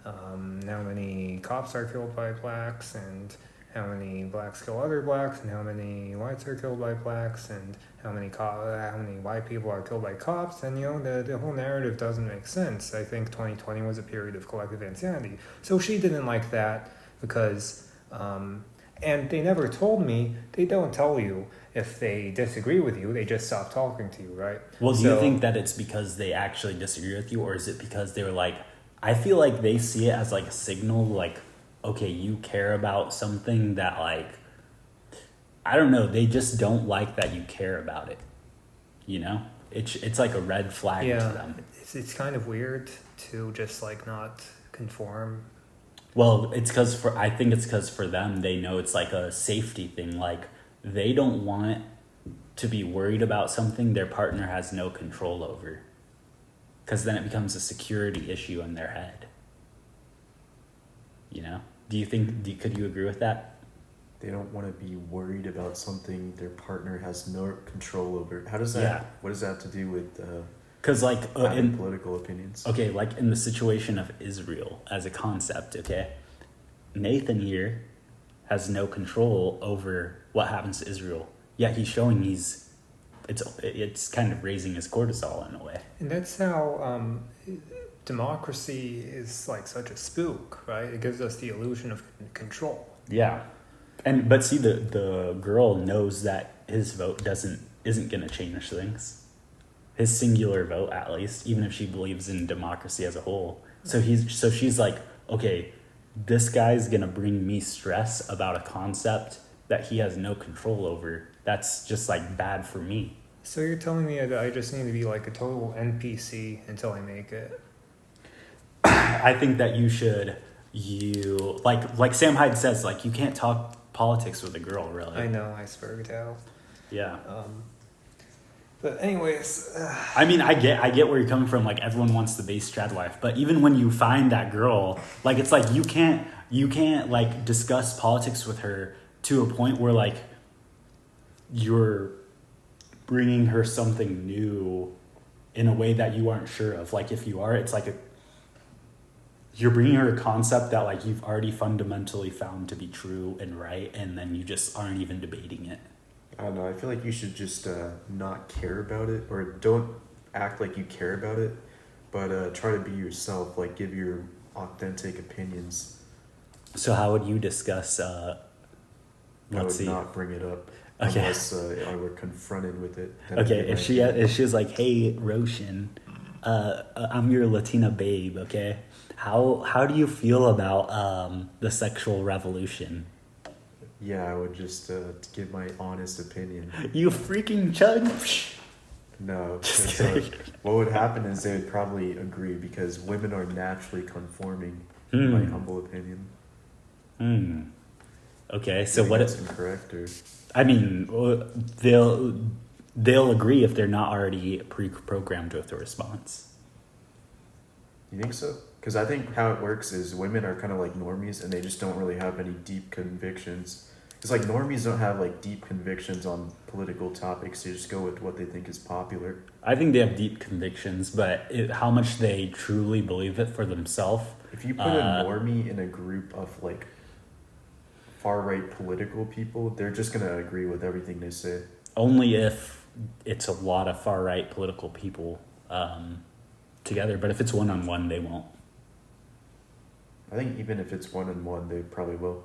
Speaker 3: how many cops are killed by blacks and how many blacks kill other blacks and how many whites are killed by blacks and how many white people are killed by cops, and the whole narrative doesn't make sense. I think 2020 was a period of collective insanity. So she didn't like that because and they never told me. They don't tell you if they disagree with you, they just stop talking to you, right?
Speaker 2: Well, do you think that it's because they actually disagree with you, or is it because they were like, I feel like they see it as like a signal, like, okay, you care about something that like, I don't know, they just don't like that you care about it, It's like a red flag to them.
Speaker 3: It's kind of weird to just like not conform.
Speaker 2: Well, I think it's because for them, they know it's like a safety thing. Like, they don't want to be worried about something their partner has no control over. Because then it becomes a security issue in their head. Could you agree with that?
Speaker 1: They don't want to be worried about something their partner has no control over. How does that?
Speaker 2: Yeah.
Speaker 1: What does that have to do with
Speaker 2: Because
Speaker 1: having political opinions?
Speaker 2: Okay, like in the situation of Israel as a concept, okay? Nathan here has no control over what happens to Israel. Yeah, he's showing it's kind of raising his cortisol in a way.
Speaker 3: And that's how democracy is like such a spook, right? It gives us the illusion of control.
Speaker 2: Yeah. But see, the girl knows that his vote isn't gonna change things. His singular vote, at least, even if she believes in democracy as a whole. So she's like, okay, this guy's gonna bring me stress about a concept that he has no control over. That's just like bad for me.
Speaker 3: So you're telling me that I just need to be like a total NPC until I make it?
Speaker 2: I think that like Sam Hyde says, like, you can't talk politics with a girl, really.
Speaker 3: I know, I spurred out.
Speaker 2: Yeah.
Speaker 3: But anyways,
Speaker 2: I mean, I get where you're coming from. Like, everyone wants the base trad wife, but even when you find that girl, like, it's like you can't like discuss politics with her to a point where like you're bringing her something new in a way that you aren't sure of. Like, if you are, it's like you're bringing her a concept that like you've already fundamentally found to be true and right, and then you just aren't even debating it.
Speaker 1: I don't know. I feel like you should just not care about it, or don't act like you care about it, but try to be yourself. Like, give your authentic opinions.
Speaker 2: So how would you discuss?
Speaker 1: I would not bring it up unless I were confronted with it.
Speaker 2: Okay, if she was like, "Hey, Roshan, I'm your Latina babe. Okay, how do you feel about the sexual revolution?"
Speaker 1: Yeah, I would just give my honest opinion.
Speaker 2: You freaking chug.
Speaker 1: No,
Speaker 2: Just
Speaker 1: 'cause,
Speaker 2: kidding.
Speaker 1: what would happen is they would probably agree because women are naturally conforming. In my humble opinion.
Speaker 2: Okay, so
Speaker 1: Maybe
Speaker 2: what?
Speaker 1: that's incorrect, or
Speaker 2: I mean, they'll agree if they're not already pre-programmed with the response.
Speaker 1: You think so? Because I think how it works is women are kind of like normies and they just don't really have any deep convictions. It's like normies don't have like deep convictions on political topics. They just go with what they think is popular.
Speaker 2: I think they have deep convictions, but how much they truly believe it for themselves.
Speaker 1: If you put a normie in a group of like far-right political people, they're just going to agree with everything they say.
Speaker 2: Only if it's a lot of far-right political people together, but if it's one-on-one, they won't.
Speaker 1: I think even if it's one-on-one, they probably will.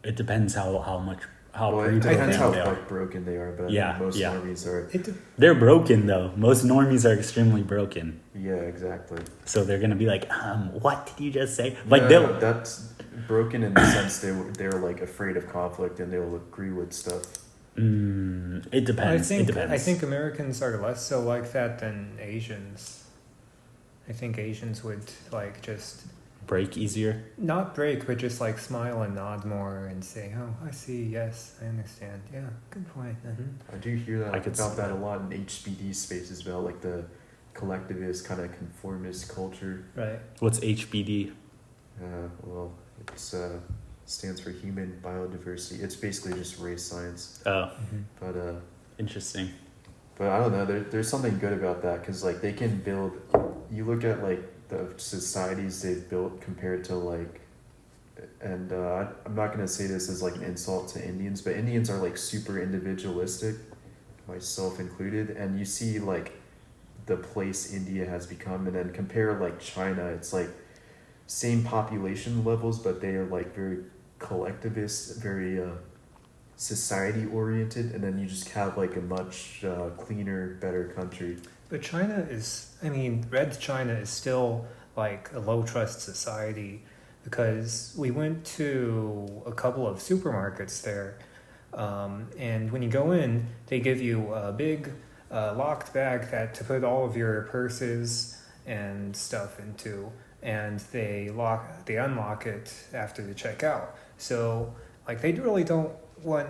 Speaker 2: It depends how
Speaker 1: Well, it depends how
Speaker 2: they are.
Speaker 1: broken they are, but
Speaker 2: Yeah,
Speaker 1: most
Speaker 2: yeah.
Speaker 1: normies are.
Speaker 2: They're broken though. Most normies are extremely broken.
Speaker 1: Yeah, exactly.
Speaker 2: So they're gonna be like, what did you just say? Like
Speaker 1: No, that's broken in the sense they're like afraid of conflict and they'll agree with stuff.
Speaker 2: It depends. It depends.
Speaker 3: I think Americans are less so like that than Asians. I think Asians would like just
Speaker 2: break easier.
Speaker 3: not break, but just like smile and nod more and say, "Oh, I see. Yes, I understand. Yeah, good point."
Speaker 1: I do hear that
Speaker 2: I could
Speaker 1: about
Speaker 2: see
Speaker 1: that
Speaker 2: that.
Speaker 1: a lot in HBD spaces about like the collectivist kind of conformist culture.
Speaker 3: Right.
Speaker 2: What's HBD?
Speaker 1: Well, it's stands for human biodiversity. It's basically just race science.
Speaker 2: Oh,
Speaker 1: But
Speaker 2: interesting.
Speaker 1: but I don't know. There's something good about that because like they can build. You look at like the societies they've built compared to like, and I'm not gonna say this as like an insult to Indians, but Indians are like super individualistic, myself included, and you see like the place India has become, and then compare like China. It's like same population levels, but they are like very collectivist, very society oriented, and then you just have like a much cleaner, better country.
Speaker 3: But China is, I mean, Red China is still like a low trust society because we went to a couple of supermarkets there. And when you go in, they give you a big locked bag to put all of your purses and stuff into, and they unlock it after the checkout. So like they really don't want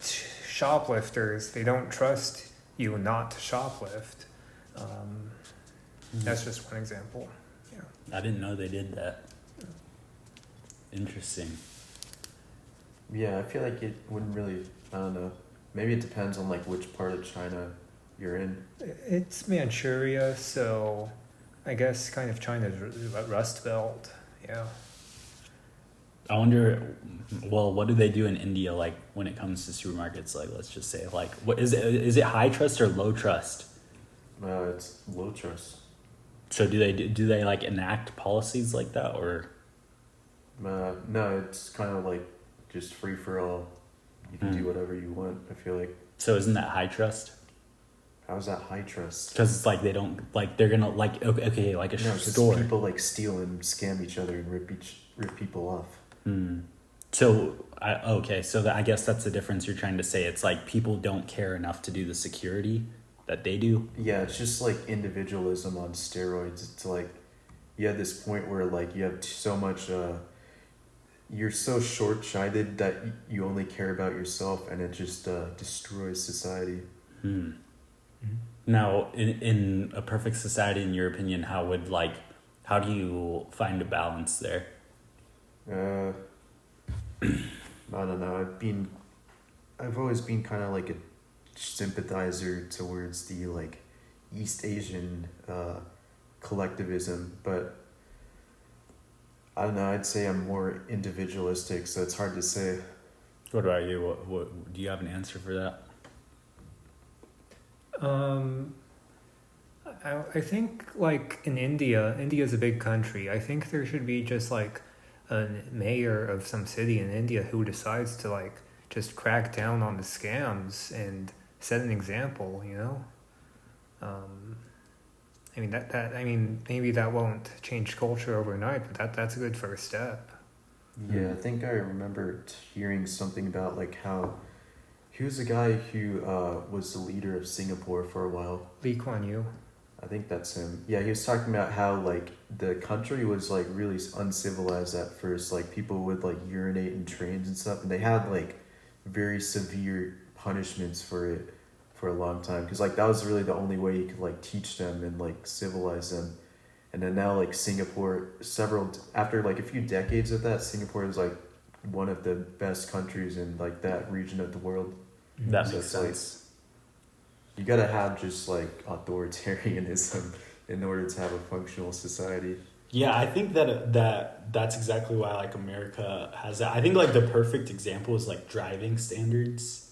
Speaker 3: shoplifters. They don't trust you not to shoplift. That's just one example. Yeah.
Speaker 2: I didn't know they did that. Interesting.
Speaker 1: Yeah, I feel like it wouldn't really. I don't know. Maybe it depends on like which part of China you're in.
Speaker 3: It's Manchuria, so I guess kind of China's Rust Belt. Yeah.
Speaker 2: I wonder, well, what do they do in India, like, when it comes to supermarkets? Like, let's just say, like, what is it high trust or low trust?
Speaker 1: It's low trust.
Speaker 2: So do they like enact policies like that, or?
Speaker 1: No, it's kind of like just free for all. You can do whatever you want, I feel like.
Speaker 2: So isn't that high trust?
Speaker 1: How's that high trust?
Speaker 2: Because it's like they don't, like, they're gonna, like, okay, like a
Speaker 1: No, 'cause
Speaker 2: store.
Speaker 1: people like steal and scam each other and rip people off.
Speaker 2: So, I guess that's the difference you're trying to say. It's like people don't care enough to do the security that they do.
Speaker 1: Yeah, it's just like individualism on steroids. It's like you have this point where like you have so much, you're so short-sighted that you only care about yourself, and it just destroys society.
Speaker 2: Now, in a perfect society, in your opinion, how do you find a balance there?
Speaker 1: I don't know. I've always been kind of like a sympathizer towards the like East Asian collectivism, but I don't know. I'd say I'm more individualistic, so it's hard to say.
Speaker 2: What about you? What do you have an answer for that?
Speaker 3: I think like in India's a big country. I think there should be just like a mayor of some city in India who decides to like just crack down on the scams and set an example, you know? I mean I mean maybe that won't change culture overnight, but that's a good first step.
Speaker 1: Yeah, I think I remember hearing something about like how he was the guy who was the leader of Singapore for a while.
Speaker 3: Lee Kuan Yew.
Speaker 1: I think that's him. Yeah, he was talking about how like the country was like really uncivilized at first. Like people would like urinate in trains and stuff, and they had like very severe punishments for it. for a long time, because like that was really the only way you could like teach them and like civilize them. And then now like Singapore, after like a few decades of that, Singapore is like one of the best countries in like that region of the world.
Speaker 2: That
Speaker 1: So
Speaker 2: makes
Speaker 1: it's like,
Speaker 2: sense.
Speaker 1: you gotta have just like authoritarianism in order to have a functional society.
Speaker 2: Yeah, I think that's exactly why like America has that. I think like the perfect example is like driving standards,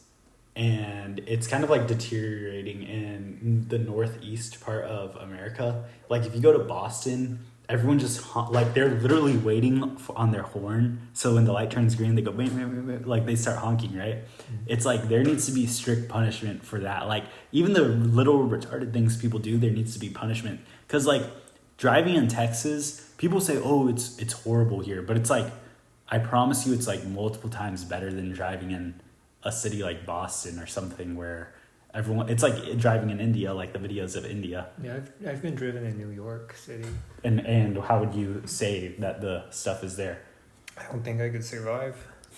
Speaker 2: and it's kind of like deteriorating in the northeast part of America. Like if you go to Boston, everyone just like they're literally waiting on their horn. So when the light turns green, they go wait, wait, wait, wait, like they start honking, right? It's like there needs to be strict punishment for that. Like even the little retarded things people do, there needs to be punishment. Because like driving in Texas, people say, "Oh, it's horrible here," but it's like I promise you, it's like multiple times better than driving in a city like Boston or something where everyone. It's like driving in India, like the videos of India.
Speaker 3: Yeah, I've been driven in New York City.
Speaker 2: And how would you say that the stuff is there?
Speaker 3: I don't think I could survive.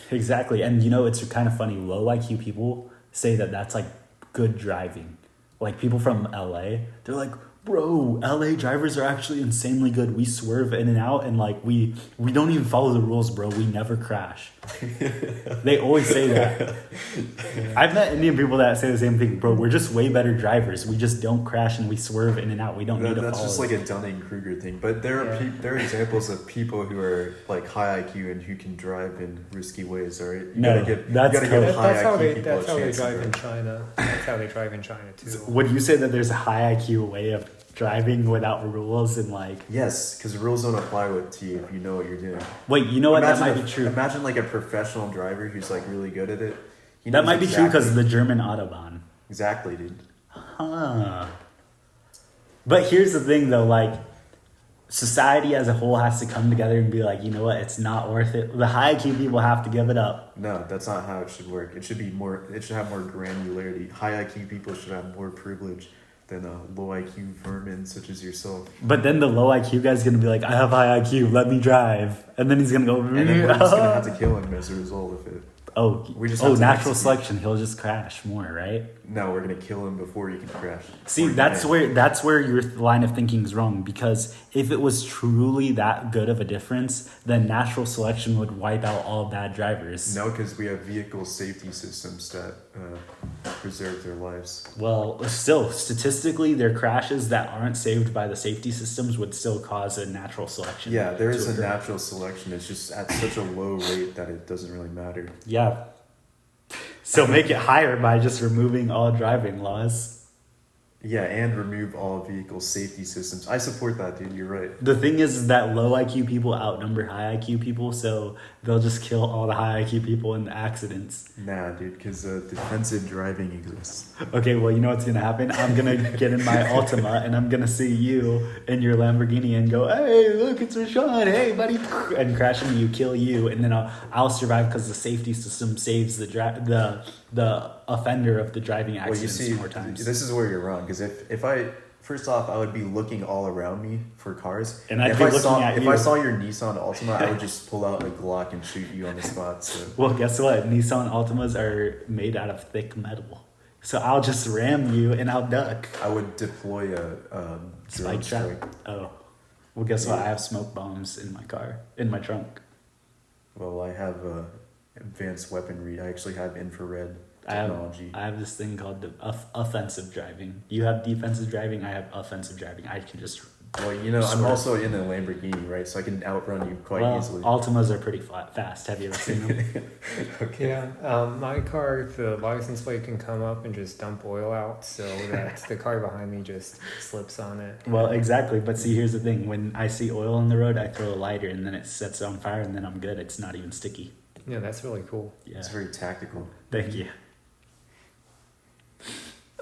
Speaker 2: Exactly. And you know, it's kind of funny. Low IQ people say that that's like good driving. Like people from LA, they're like, bro, LA drivers are actually insanely good. We swerve in and out, and like we don't even follow the rules, bro. We never crash. They always say that. I've met Indian people that say the same thing, bro. We're just way better drivers. We just don't crash and we swerve in and out. We don't need to follow.
Speaker 1: That's just like a Dunning-Kruger thing. But there are examples of people who are like high IQ and who can drive in risky ways. All right,
Speaker 3: That's how they drive in China. That's how they drive in China too.
Speaker 2: Would you say that there's a high IQ way of driving without rules and like?
Speaker 1: Yes, because rules don't apply to you if you know what you're doing.
Speaker 2: Wait, you know what? That might be true.
Speaker 1: Imagine like a professional driver who's like really good at it.
Speaker 2: That might be true because of the German Autobahn.
Speaker 1: Exactly, dude.
Speaker 2: Huh. But here's the thing though, like society as a whole has to come together and be like, you know what, it's not worth it. The high IQ people have to give it up.
Speaker 1: No, that's not how it should work. It should have more granularity. High IQ people should have more privilege than low IQ vermin such as yourself.
Speaker 2: But then the low IQ guy's gonna be like, I have high IQ, let me drive. And then he's gonna go,
Speaker 1: and then we're just gonna have to kill him as a result of it.
Speaker 2: Natural selection. He'll just crash more, right?
Speaker 1: No, we're gonna kill him before he can crash.
Speaker 2: See, that's where your line of thinking is wrong. Because if it was truly that good of a difference, then natural selection would wipe out all bad drivers.
Speaker 1: No, because we have vehicle safety systems that preserve their lives.
Speaker 2: Well, still, statistically, their crashes that aren't saved by the safety systems would still cause a natural selection.
Speaker 1: Yeah, there is a natural selection. It's just at such a low rate that it doesn't really matter.
Speaker 2: Yeah. So make it higher by just removing all driving laws.
Speaker 1: Yeah, and remove all vehicle safety systems. I support that, dude. You're right.
Speaker 2: The thing is that low IQ people outnumber high IQ people, so they'll just kill all the high IQ people in the accidents.
Speaker 1: Nah, dude, because defensive driving exists.
Speaker 2: Okay, well, you know what's going to happen? I'm going to get in my Altima, and I'm going to see you in your Lamborghini and go, hey, look, it's Rashawn. Hey, buddy. And crash into you, kill you, and then I'll survive because the safety system saves the offender of the driving accidents more times.
Speaker 1: This is where you're wrong, because if I first off, I would be looking all around me for cars,
Speaker 2: and if I
Speaker 1: saw your Nissan Altima, I would just pull out a Glock and shoot you on the spot. So.
Speaker 2: Well, guess what? Nissan Altimas are made out of thick metal, so I'll just ram you and I'll duck.
Speaker 1: I would deploy a
Speaker 2: spike trap. Oh, well, guess what? I have smoke bombs in my car, in my trunk.
Speaker 1: Well, I have advanced weaponry. I actually have infrared technology.
Speaker 2: I have this thing called offensive driving. You have defensive driving. I have offensive driving. I can just.
Speaker 1: Well, you know, I'm also in a Lamborghini, right? So I can outrun you quite easily.
Speaker 2: Altimas are pretty fast. Have you ever seen them?
Speaker 3: Okay. Yeah. My car, the license plate can come up and just dump oil out, so that the car behind me just slips on it.
Speaker 2: Well, exactly. But see, here's the thing: when I see oil on the road, I throw a lighter, and then it sets on fire, and then I'm good. It's not even sticky.
Speaker 3: Yeah, that's really cool.
Speaker 1: Yeah, it's very tactical.
Speaker 2: Thank you.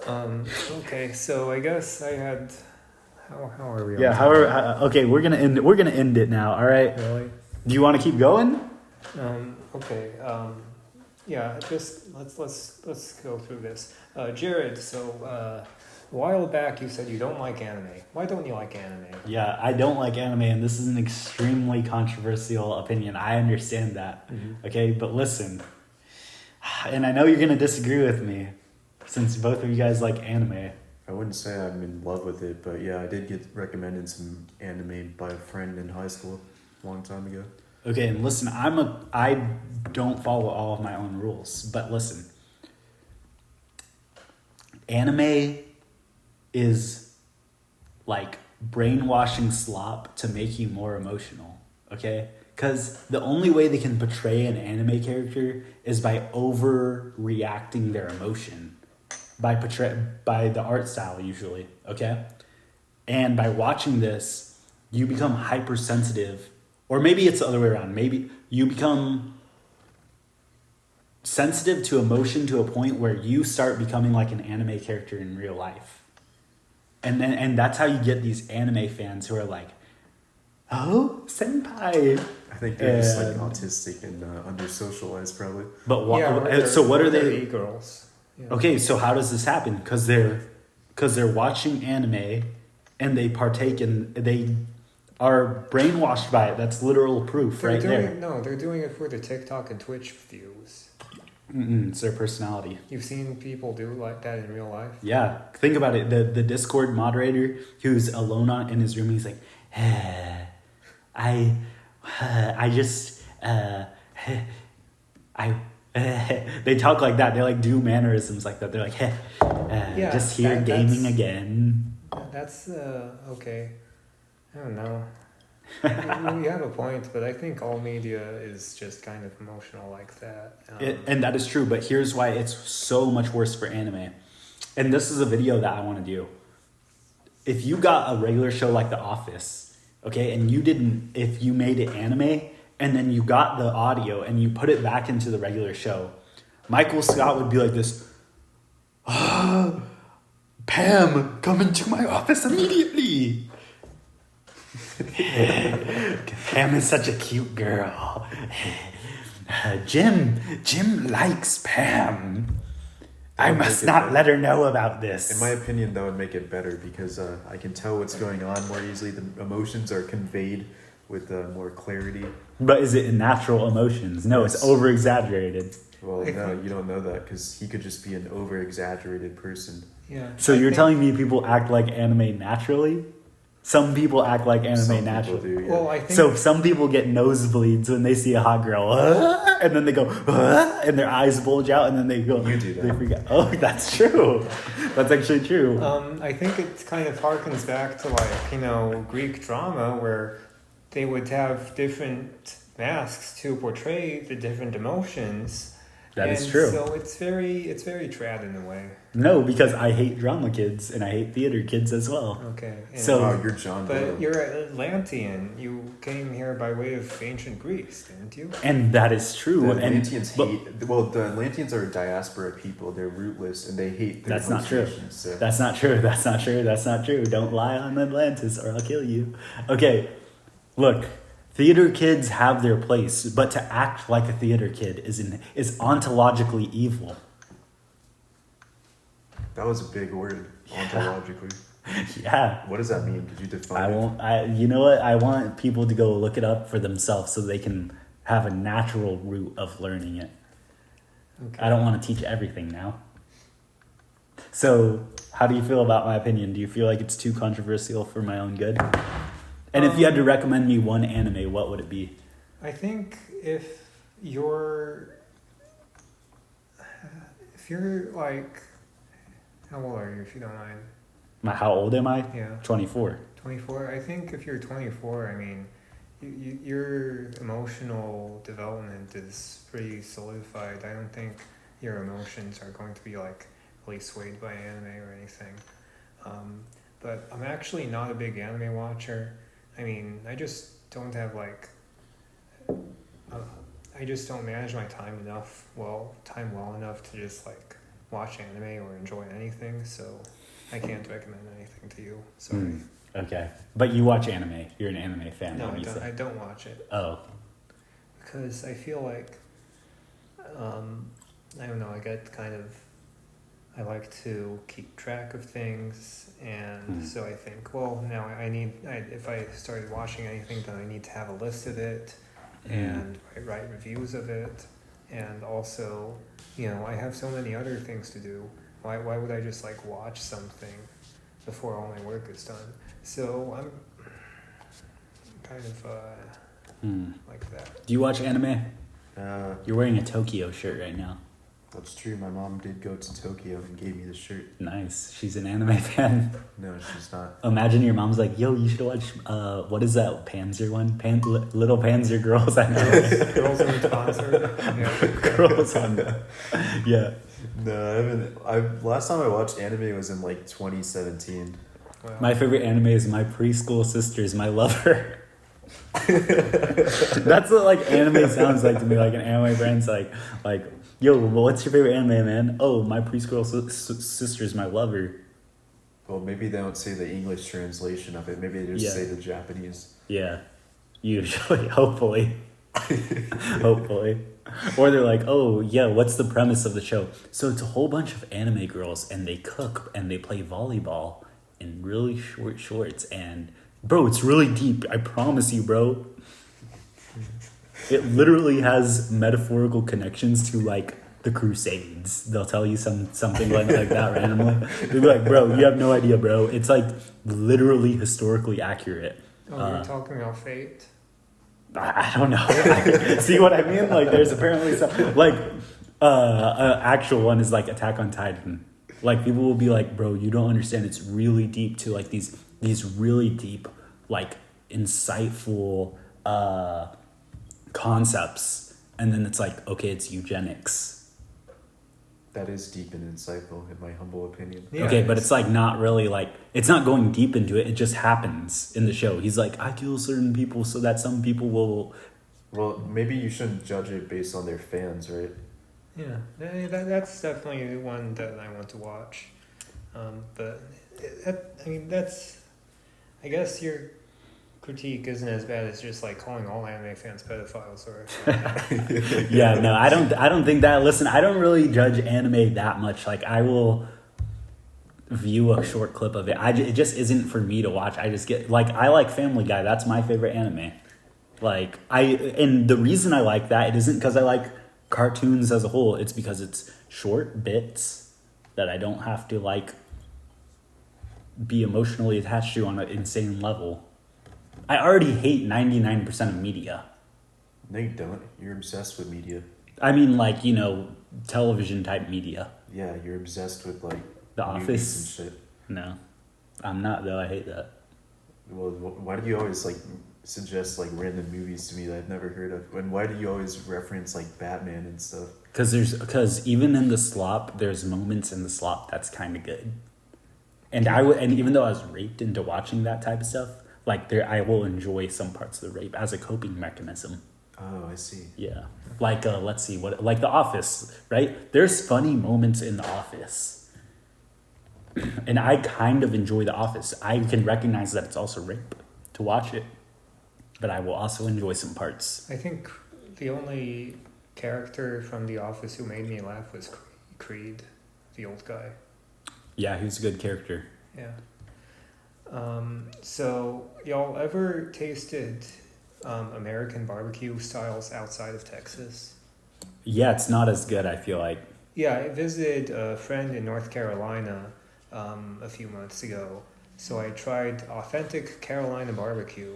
Speaker 3: Okay, so I guess I had. How are we?
Speaker 2: Yeah. Okay, we're gonna end it now. All right.
Speaker 3: Really?
Speaker 2: Do you want to keep going?
Speaker 3: Okay. Yeah. Just let's go through this. Jared. So a while back you said you don't like anime. Why don't you like anime?
Speaker 2: Yeah, I don't like anime, and this is an extremely controversial opinion. I understand that. Mm-hmm. Okay, but listen, and I know you're gonna disagree with me. since both of you guys like anime.
Speaker 1: I wouldn't say I'm in love with it, but yeah, I did get recommended some anime by a friend in high school a long time ago.
Speaker 2: Okay, and listen, I don't follow all of my own rules, but listen. Anime is like brainwashing slop to make you more emotional, okay? Because the only way they can portray an anime character is by overreacting their emotion, by the art style usually, okay? And by watching this, you become hypersensitive, or maybe it's the other way around. Maybe you become sensitive to emotion to a point where you start becoming like an anime character in real life. And that's how you get these anime fans who are like, oh, senpai.
Speaker 1: I think they're just like autistic and under socialized probably.
Speaker 2: But what are they?
Speaker 3: E-girls. Yeah.
Speaker 2: Okay, so how does this happen? Because they're watching anime, and they partake in, they are brainwashed by it. That's literal proof there.
Speaker 3: No, they're doing it for the TikTok and Twitch views.
Speaker 2: It's their personality.
Speaker 3: You've seen people do like that in real life?
Speaker 2: Yeah, think about it. The Discord moderator who's alone in his room, he's like, I just they talk like that. They like do mannerisms like that. They're like, just here gaming again.
Speaker 3: That's okay. I don't know. You have a point, but I think all media is just kind of emotional like that.
Speaker 2: And that is true, but here's why it's so much worse for anime. And this is a video that I want to do. If you got a regular show like The Office, okay, and if you made it anime, and then you got the audio and you put it back into the regular show, Michael Scott would be like this, Pam, come into my office immediately. Pam is such a cute girl. Jim likes Pam. I must not let her know about this.
Speaker 1: In my opinion, that would make it better because I can tell what's going on more easily. The emotions are conveyed with more clarity.
Speaker 2: But is it natural emotions? No, it's over-exaggerated.
Speaker 1: Well, no, you don't know that because he could just be an over-exaggerated person.
Speaker 3: Yeah.
Speaker 2: So you're telling me people act like anime naturally? Some people act like anime naturally.
Speaker 1: People do, yeah.
Speaker 3: Well, I think
Speaker 2: So some people get nosebleeds when they see a hot girl, and then they go, and their eyes bulge out, and then they go.
Speaker 1: You do that.
Speaker 2: They freak out. Oh, that's true. That's actually true.
Speaker 3: I think it kind of harkens back to Greek drama where they would have different masks to portray the different emotions.
Speaker 2: That is true.
Speaker 3: So it's very trad in a way.
Speaker 2: No, because I hate drama kids and I hate theater kids as well.
Speaker 3: Okay.
Speaker 2: So-
Speaker 1: Wow, you're John Doe.
Speaker 3: But you're Atlantean. You came here by way of ancient Greece, didn't you?
Speaker 2: And that is true.
Speaker 1: The Atlanteans the Atlanteans are a diaspora people. They're rootless and they hate their
Speaker 2: That's not true.
Speaker 1: nations, so.
Speaker 2: That's not true. That's not true. That's not true. Don't lie on Atlantis or I'll kill you. Okay, look. Theater kids have their place, but to act like a theater kid is ontologically evil.
Speaker 1: That was a big word, ontologically.
Speaker 2: Yeah.
Speaker 1: What does that mean? Could you define it?
Speaker 2: You know what? I want people to go look it up for themselves so they can have a natural route of learning it.
Speaker 3: Okay.
Speaker 2: I don't want to teach everything now. So, how do you feel about my opinion? Do you feel like it's too controversial for my own good? And if you had to recommend me one anime, what would it be?
Speaker 3: I think if you're like, how old are you, if you don't mind?
Speaker 2: How old am I?
Speaker 3: Yeah.
Speaker 2: 24.
Speaker 3: 24. I think if you're 24, I mean, your emotional development is pretty solidified. I don't think your emotions are going to be like really swayed by anime or anything. But I'm actually not a big anime watcher. I mean, I just don't have I just don't manage my time well enough to just like watch anime or enjoy anything. So I can't recommend anything to you. Sorry.
Speaker 2: Okay, but you watch anime. You're an anime fan.
Speaker 3: No, I don't watch it.
Speaker 2: Oh.
Speaker 3: Because I feel like, I don't know, I like to keep track of things, and so I think, well, now if I started watching anything, then I need to have a list of it, and write reviews of it, and also, I have so many other things to do, Why would I just like watch something before all my work is done? So I'm kind of like that.
Speaker 2: Do you watch anime?
Speaker 1: Uh,
Speaker 2: You're wearing a Tokyo shirt right now.
Speaker 1: that's true. My mom did go to Tokyo and gave me the shirt.
Speaker 2: Nice. She's an anime fan.
Speaker 1: No, she's not.
Speaker 2: Imagine your mom's like, yo, you should watch, what is that Panzer one? Little Panzer Girls. I know.
Speaker 3: Girls in the concert. Yeah.
Speaker 2: Girls on yeah.
Speaker 1: No, I haven't. Last time I watched anime was in like 2017.
Speaker 3: Wow.
Speaker 2: My favorite anime is My Preschool Sister's My Lover. That's what like anime sounds like to me. Like an anime brand's like, yo, what's your favorite anime, man? Oh, My Preschool Sister's My Lover.
Speaker 1: Well, maybe they don't say the English translation of it. Maybe they just say the Japanese.
Speaker 2: Yeah, usually, hopefully. Hopefully. Or they're like, oh, yeah, what's the premise of the show? So it's a whole bunch of anime girls, and they cook, and they play volleyball in really short shorts. And, bro, it's really deep. I promise you, bro. It literally has metaphorical connections to, like, the Crusades. They'll tell you something like that randomly. They'll be like, bro, you have no idea, bro. It's, like, literally historically accurate.
Speaker 3: Oh, you're talking about Fate?
Speaker 2: I don't know. See what I mean? Like, there's apparently some, like, actual one is like Attack on Titan. Like, people will be like, bro, you don't understand. It's really deep to like these really deep, like, insightful concepts. And then it's like, okay, it's eugenics.
Speaker 1: That is deep and insightful, in my humble opinion.
Speaker 3: Yeah,
Speaker 2: Okay, but it's like not really like, it's not going deep into it. It just happens in the show. He's like, I kill certain people so that some people will.
Speaker 1: Well, maybe you shouldn't judge it based on their fans, right?
Speaker 3: Yeah, that's definitely one that I want to watch. But I guess your critique isn't as bad as just like calling all anime fans pedophiles or.
Speaker 2: Yeah, no, I don't think that. Listen, I don't really judge anime that much. Like, I will view a short clip of it. It just isn't for me to watch. I just get like, I like Family Guy. That's my favorite anime. Like, and the reason I like that, it isn't because I like cartoons as a whole. It's because it's short bits that I don't have to like be emotionally attached to on an insane level. I already hate 99% of media.
Speaker 1: No, you don't. You're obsessed with media.
Speaker 2: I mean, like, you know, television type media.
Speaker 1: Yeah, you're obsessed with like
Speaker 2: The
Speaker 1: movies
Speaker 2: Office.
Speaker 1: and shit.
Speaker 2: No, I'm not though. I hate that.
Speaker 1: Well, why do you always like suggest like random movies to me that I've never heard of? And why do you always reference like Batman and stuff?
Speaker 2: Because even in the slop, there's moments in the slop that's kind of good. And even though I was raped into watching that type of stuff, like I will enjoy some parts of the rape as a coping mechanism.
Speaker 1: Oh, I see.
Speaker 2: Yeah. Like, let's see, like The Office, right? There's funny moments in The Office. And I kind of enjoy The Office. I can recognize that it's also rape to watch it. But I will also enjoy some parts.
Speaker 3: I think the only character from The Office who made me laugh was Creed, the old guy.
Speaker 2: Yeah, he's a good character.
Speaker 3: Yeah. So y'all ever tasted American barbecue styles outside of Texas?
Speaker 2: Yeah, it's not as good, I feel like.
Speaker 3: Yeah, I visited a friend in North Carolina a few months ago. So I tried authentic Carolina barbecue,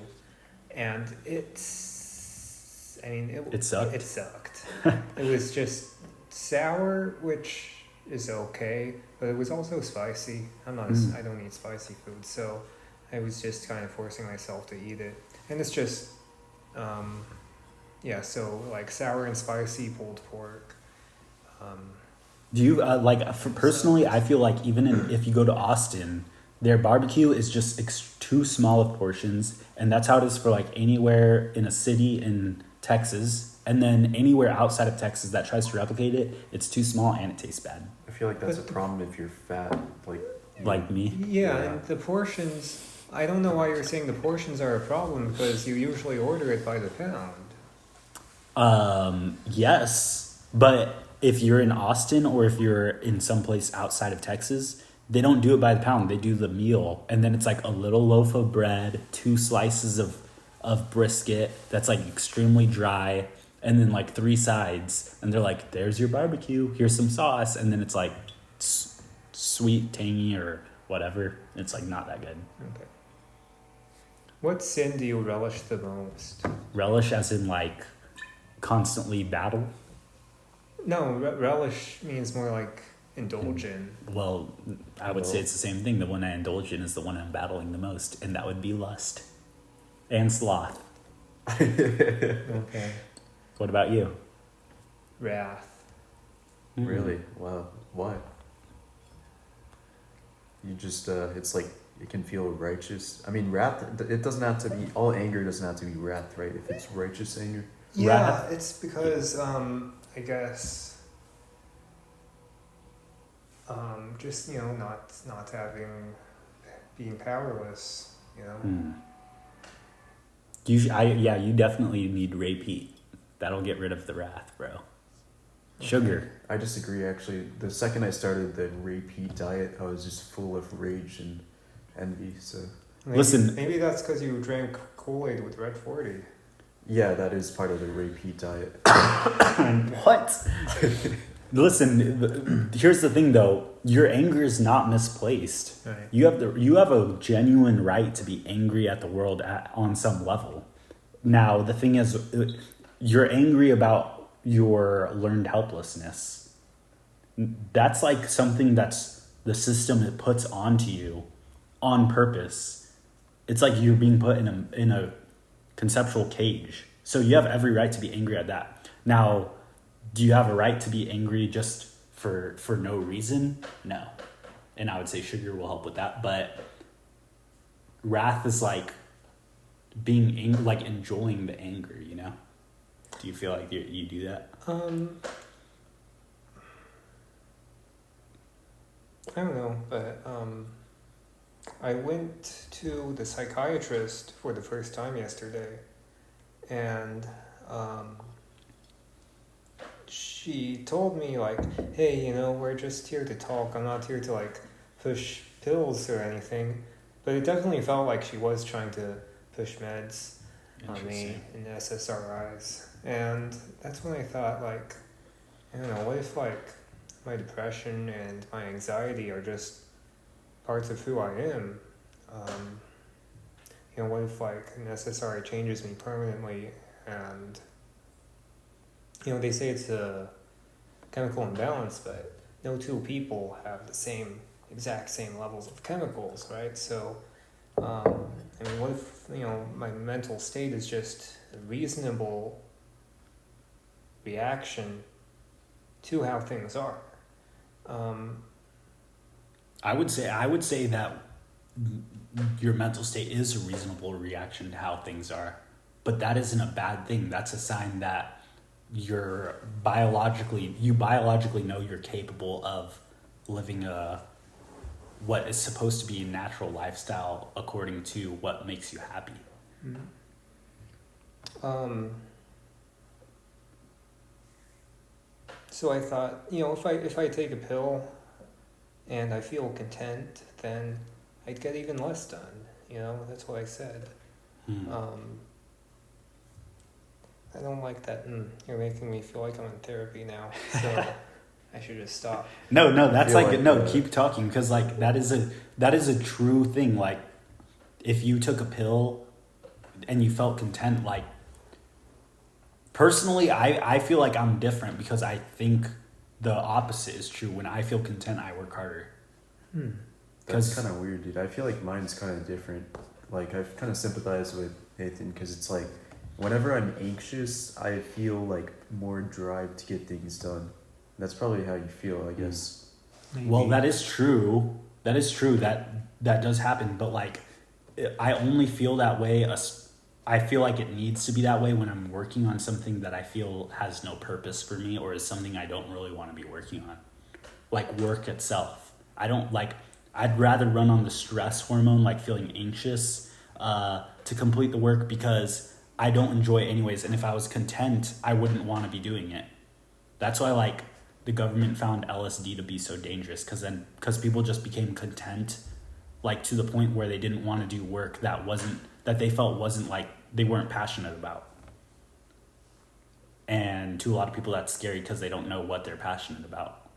Speaker 3: and it
Speaker 2: sucked.
Speaker 3: It sucked. It was just sour, which is okay, but it was also spicy. I don't eat spicy food, so I was just kind of forcing myself to eat it. And it's just, so like sour and spicy pulled pork.
Speaker 2: Do you personally? I feel like even if you go to Austin, their barbecue is just too small of portions, and that's how it is for like anywhere in a city in Texas, and then anywhere outside of Texas that tries to replicate it, it's too small and it tastes bad.
Speaker 1: I feel like that's a problem if you're fat,
Speaker 2: like me.
Speaker 3: Yeah, and the portions. I don't know why you're saying the portions are a problem because you usually order it by the pound.
Speaker 2: Yes, but if you're in Austin or if you're in someplace outside of Texas, they don't do it by the pound. They do the meal, and then it's like a little loaf of bread, 2 slices of brisket that's like extremely dry, and then like 3 sides, and they're like, there's your barbecue, here's some sauce, and then it's like sweet, tangy, or whatever. It's like not that good.
Speaker 3: Okay. What sin do you relish the most?
Speaker 2: Relish as in like constantly battle?
Speaker 3: No, relish means more like indulge in.
Speaker 2: Well, I would say it's the same thing. The one I indulge in is the one I'm battling the most, and that would be lust and sloth.
Speaker 3: Okay.
Speaker 2: What about you?
Speaker 3: Wrath.
Speaker 1: Really? Wow. Why? You just, it's like, it can feel righteous. I mean, wrath, it doesn't have to be, all anger doesn't have to be wrath, right? If it's righteous anger.
Speaker 3: Yeah,
Speaker 2: Wrath.
Speaker 3: it's because I guess just not having being powerless, you know.
Speaker 2: You definitely need Ray Pete. That'll get rid of the wrath, bro. Sugar.
Speaker 1: I disagree, actually. The second I started the Ray Pete diet, I was just full of rage and envy, so.
Speaker 2: Listen.
Speaker 3: Maybe that's because you drank Kool-Aid with Red 40.
Speaker 1: Yeah, that is part of the Ray Pete diet.
Speaker 2: What? Listen, here's the thing though. Your anger is not misplaced.
Speaker 3: Right.
Speaker 2: You have a genuine right to be angry at the world on some level. Now, the thing is, you're angry about your learned helplessness. That's like something that's the system it puts onto you on purpose. It's like you're being put in a conceptual cage. So you have every right to be angry at that. Now, do you have a right to be angry just for no reason? No. And I would say sugar will help with that. But wrath is like being angry, like enjoying the anger, you know? Do you feel like you do that?
Speaker 3: I don't know, but I went to the psychiatrist for the first time yesterday, and she told me like, hey, we're just here to talk. I'm not here to like push pills or anything, but it definitely felt like she was trying to push meds on me and SSRIs. And that's when I thought, like, I don't know, what if, like, my depression and my anxiety are just parts of who I am? What if, like, an SSRI changes me permanently and, they say it's a chemical imbalance, but no two people have the exact same levels of chemicals, right? So, what if, my mental state is just a reasonable reaction to how things are?
Speaker 2: I would say that your mental state is a reasonable reaction to how things are, but that isn't a bad thing. That's a sign that you biologically know you're capable of living what is supposed to be a natural lifestyle according to what makes you happy.
Speaker 3: So I thought, if I take a pill and I feel content, then I'd get even less done. That's what I said. I don't like that. You're making me feel like I'm in therapy now. So I should just stop.
Speaker 2: No, that's
Speaker 1: like
Speaker 2: keep talking, because like that is a true thing. Like if you took a pill and you felt content, like personally, I feel like I'm different because I think the opposite is true. When I feel content, I work harder.
Speaker 1: That's kind of weird, dude. I feel like mine's kind of different. Like, I kind of sympathize with Nathan because it's like, whenever I'm anxious, I feel like more drive to get things done. That's probably how you feel, I guess.
Speaker 3: Maybe.
Speaker 2: Well, that is true. That does happen. But like, I only feel that way. I feel like it needs to be that way when I'm working on something that I feel has no purpose for me or is something I don't really want to be working on. Like work itself. I'd rather run on the stress hormone, like feeling anxious, to complete the work because I don't enjoy it anyways. And if I was content, I wouldn't want to be doing it. That's why like the government found LSD to be so dangerous, because people just became content, like to the point where they didn't want to do work that they felt wasn't like they weren't passionate about. And to a lot of people that's scary because they don't know what they're passionate about.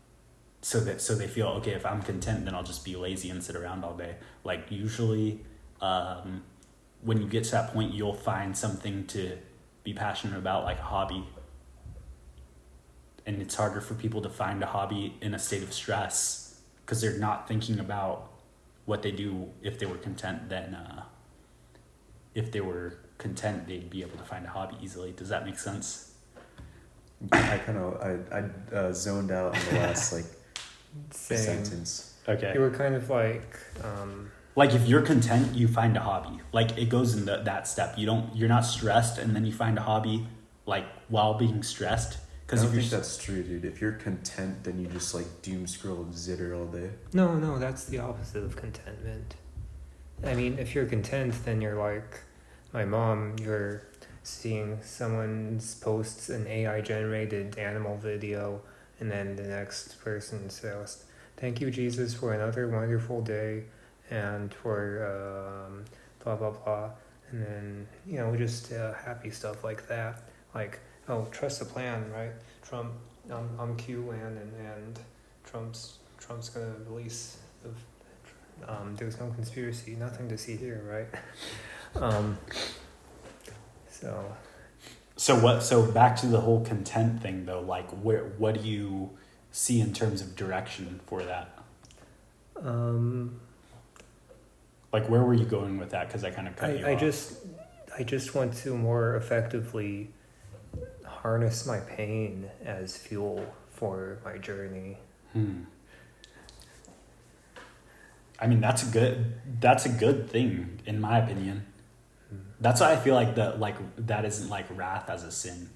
Speaker 2: so they feel, okay, if I'm content, then I'll just be lazy and sit around all day. Like usually, when you get to that point, you'll find something to be passionate about, like a hobby. And it's harder for people to find a hobby in a state of stress because they're not thinking about what they do. If they were content, then if they were content, they'd be able to find a hobby easily. Does that make sense?
Speaker 1: I zoned out in the last like
Speaker 3: Same.
Speaker 1: sentence.
Speaker 2: Okay.
Speaker 3: You were kind of like,
Speaker 2: Like if you're content, you find a hobby. Like it goes in that step. You're not stressed, and then you find a hobby like while being stressed.
Speaker 1: I don't think that's true, dude. If you're content, then you just like doom scroll and zitter all day.
Speaker 3: no, that's the opposite of contentment. I mean, if you're content, then you're like my mom. You're seeing someone's posts an AI generated animal video, and then the next person says, "Thank you, Jesus, for another wonderful day, and for blah blah blah," and then just happy stuff like that, like. Oh, trust the plan, right? Trump, I'm QAnon, and Trump's gonna release. There's no conspiracy, nothing to see here, right?
Speaker 2: So back to the whole content thing though. Like, what do you see in terms of direction for that? Like, where were you going with that? Because I kind of cut you off.
Speaker 3: I just want to more effectively harness my pain as fuel for my journey.
Speaker 2: I mean, that's a good thing in my opinion. That's why I feel like that isn't like wrath as a sin.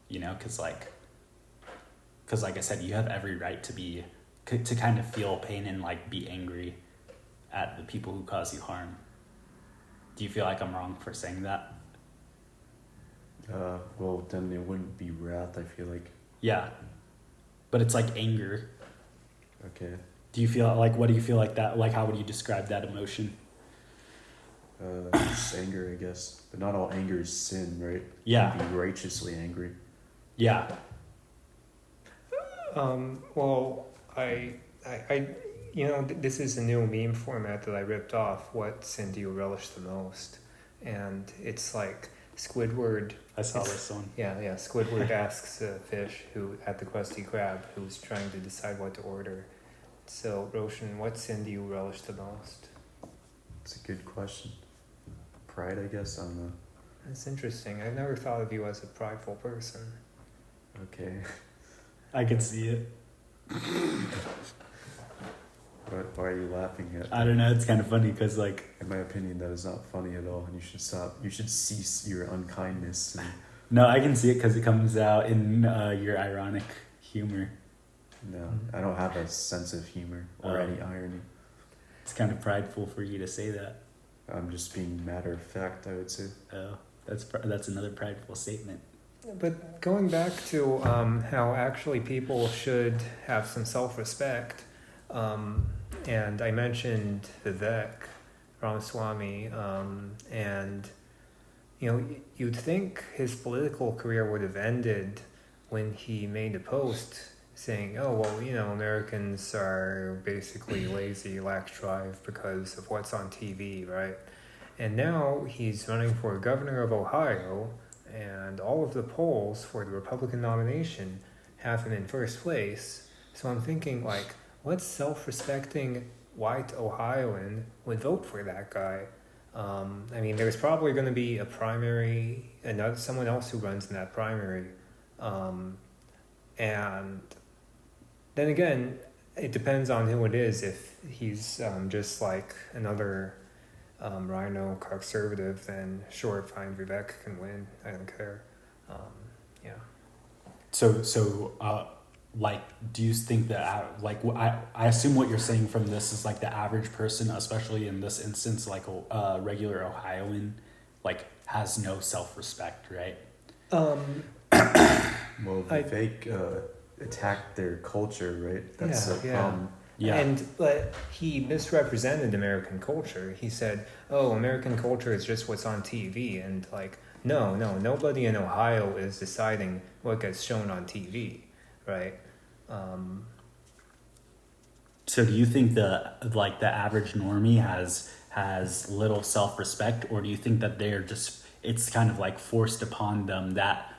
Speaker 2: Because like I said, you have every right to kind of feel pain and like be angry at the people who cause you harm. Do you feel like I'm wrong for saying that?
Speaker 1: Well, then it wouldn't be wrath, I feel like.
Speaker 2: Yeah. But it's like anger.
Speaker 1: Okay.
Speaker 2: Do you feel like, what do you feel like that, like how would you describe that emotion?
Speaker 1: Just anger, I guess. But not all anger is sin, right?
Speaker 2: Yeah.
Speaker 1: You can be righteously angry.
Speaker 2: Yeah.
Speaker 3: Well, this is a new meme format that I ripped off. What sin do you relish the most? And it's like Squidward.
Speaker 2: I saw this one.
Speaker 3: Yeah. Squidward asks a fish at the Krusty Krab who's trying to decide what to order. So, Roshan, what sin do you relish the most?
Speaker 1: It's a good question. Pride, I guess. I don't know.
Speaker 3: That's interesting. I've never thought of you as a prideful person.
Speaker 1: Okay.
Speaker 2: I can see it.
Speaker 1: Why are you laughing at?
Speaker 2: I don't know. It's kind of funny because, like,
Speaker 1: in my opinion, that is not funny at all, and you should stop. You should cease your unkindness.
Speaker 2: No, I can see it because it comes out in your ironic humor.
Speaker 1: No, I don't have a sense of humor or any irony.
Speaker 2: It's kind of prideful for you to say that.
Speaker 1: I'm just being matter of fact, I would say.
Speaker 2: Oh, that's another prideful statement.
Speaker 3: But going back to how actually people should have some self-respect, and I mentioned Vivek Ramaswamy, and you'd think his political career would have ended when he made a post saying, oh, well, Americans are basically lazy, lack drive because of what's on TV, right? And now he's running for governor of Ohio, and all of the polls for the Republican nomination have him in first place. So I'm thinking, like, what self-respecting white Ohioan would vote for that guy? I mean, there's probably going to be a primary, someone else who runs in that primary. And then again, it depends on who it is. If he's just like another rhino conservative, then sure, fine, Vivek can win. I don't care. Yeah.
Speaker 2: So, like, do you think that, like, I assume what you're saying from this is like the average person, especially in this instance, like a regular Ohioan, like, has no self-respect, right?
Speaker 1: Well, Vivek attacked their culture, right? That's the problem.
Speaker 3: Yeah. But he misrepresented American culture. He said, oh, American culture is just what's on TV. And like, no, nobody in Ohio is deciding what gets shown on TV, right?
Speaker 2: So do you think the average normie has little self-respect, or do you think that it's kind of like forced upon them that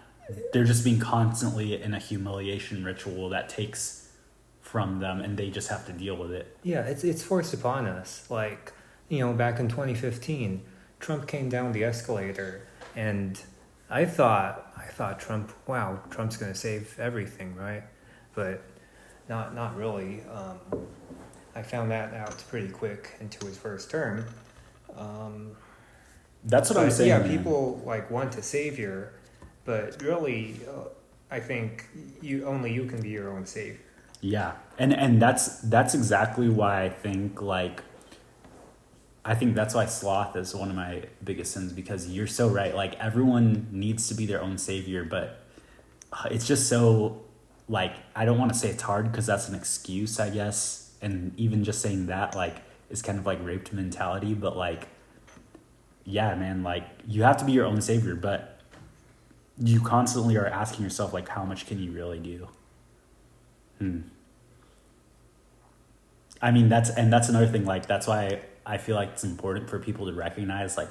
Speaker 2: they're just being constantly in a humiliation ritual that takes from them and they just have to deal with it?
Speaker 3: Yeah, it's forced upon us. Like, back in 2015, Trump came down the escalator, and I thought Trump's gonna save everything, right? But not really. I found that out pretty quick into his first term.
Speaker 2: That's what I'm saying.
Speaker 3: Yeah,
Speaker 2: man.
Speaker 3: people want a savior, but really, I think you can be your own savior.
Speaker 2: Yeah, and that's exactly why I think that's why sloth is one of my biggest sins, because you're so right. Like, everyone needs to be their own savior, but it's just so, I don't want to say it's hard because that's an excuse, I guess. And even just saying that, is kind of like raped mentality. But yeah, man, you have to be your own savior, but you constantly are asking yourself, how much can you really do? I mean, that's another thing. That's why I feel like it's important for people to recognize, to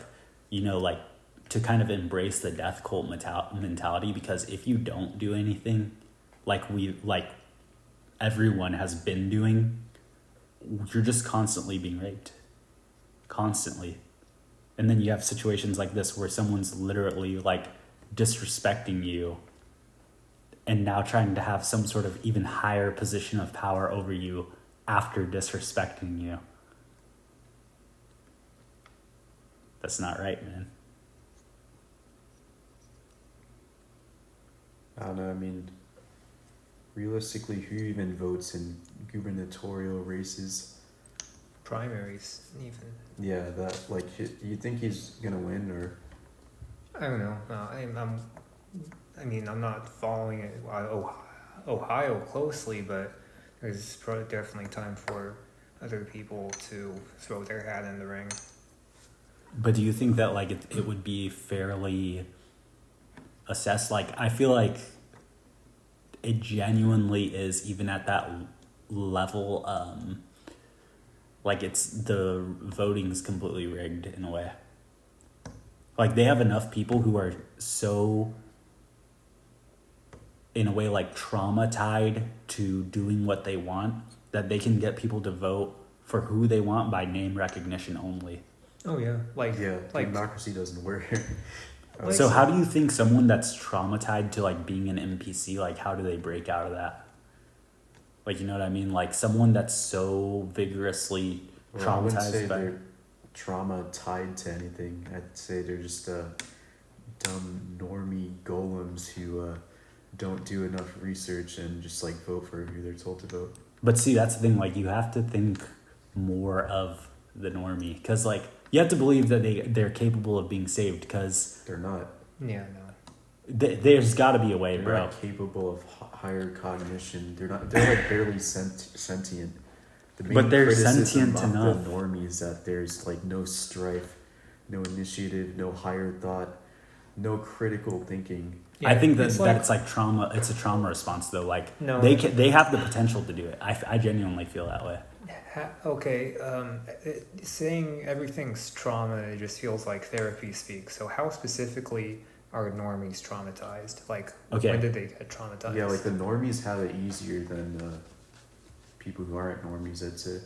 Speaker 2: kind of embrace the death cult mentality, because if you don't do anything, everyone has been doing, you're just constantly being raped. Constantly. And then you have situations like this where someone's literally disrespecting you and now trying to have some sort of even higher position of power over you after disrespecting you. That's not right, man.
Speaker 1: I don't know, I mean, realistically, who even votes in gubernatorial races?
Speaker 3: Primaries, even.
Speaker 1: Yeah, that, you think he's gonna win, or?
Speaker 3: I don't know. I'm not following it, Ohio closely, but there's definitely time for other people to throw their hat in the ring.
Speaker 2: But do you think that it would be fairly assessed? I feel like it genuinely is, even at that level, it's the voting's completely rigged in a way. They have enough people who are so, in a way, traumatized to doing what they want, that they can get people to vote for who they want by name recognition only.
Speaker 3: Oh yeah,
Speaker 1: democracy doesn't work.
Speaker 2: So how do you think someone that's traumatized to being an NPC, how do they break out of that? You know what I mean? Someone that's so vigorously traumatized.
Speaker 1: I wouldn't say they're trauma tied to anything. I'd say they're just dumb normie golems who don't do enough research and just vote for who they're told to vote.
Speaker 2: But see, that's the thing. You have to think more of the normie, because you have to believe that they're capable of being saved, because
Speaker 1: they're not.
Speaker 3: Yeah, no.
Speaker 2: There's got to be a way,
Speaker 1: they're
Speaker 2: bro.
Speaker 1: Not capable of higher cognition. They're not. They're barely sentient. The main
Speaker 2: But they're
Speaker 1: criticism
Speaker 2: sentient
Speaker 1: of
Speaker 2: enough.
Speaker 1: the normies that there's no strife, no initiative, no higher thought, no critical thinking.
Speaker 2: Yeah, I think that it's trauma. It's a trauma response, though.
Speaker 3: No,
Speaker 2: they have the potential to do it. I genuinely feel that way.
Speaker 3: Okay, saying everything's trauma, it just feels like therapy speak. So how specifically are normies traumatized? When did they get traumatized?
Speaker 1: Yeah, the normies have it easier than people who aren't normies, I'd say.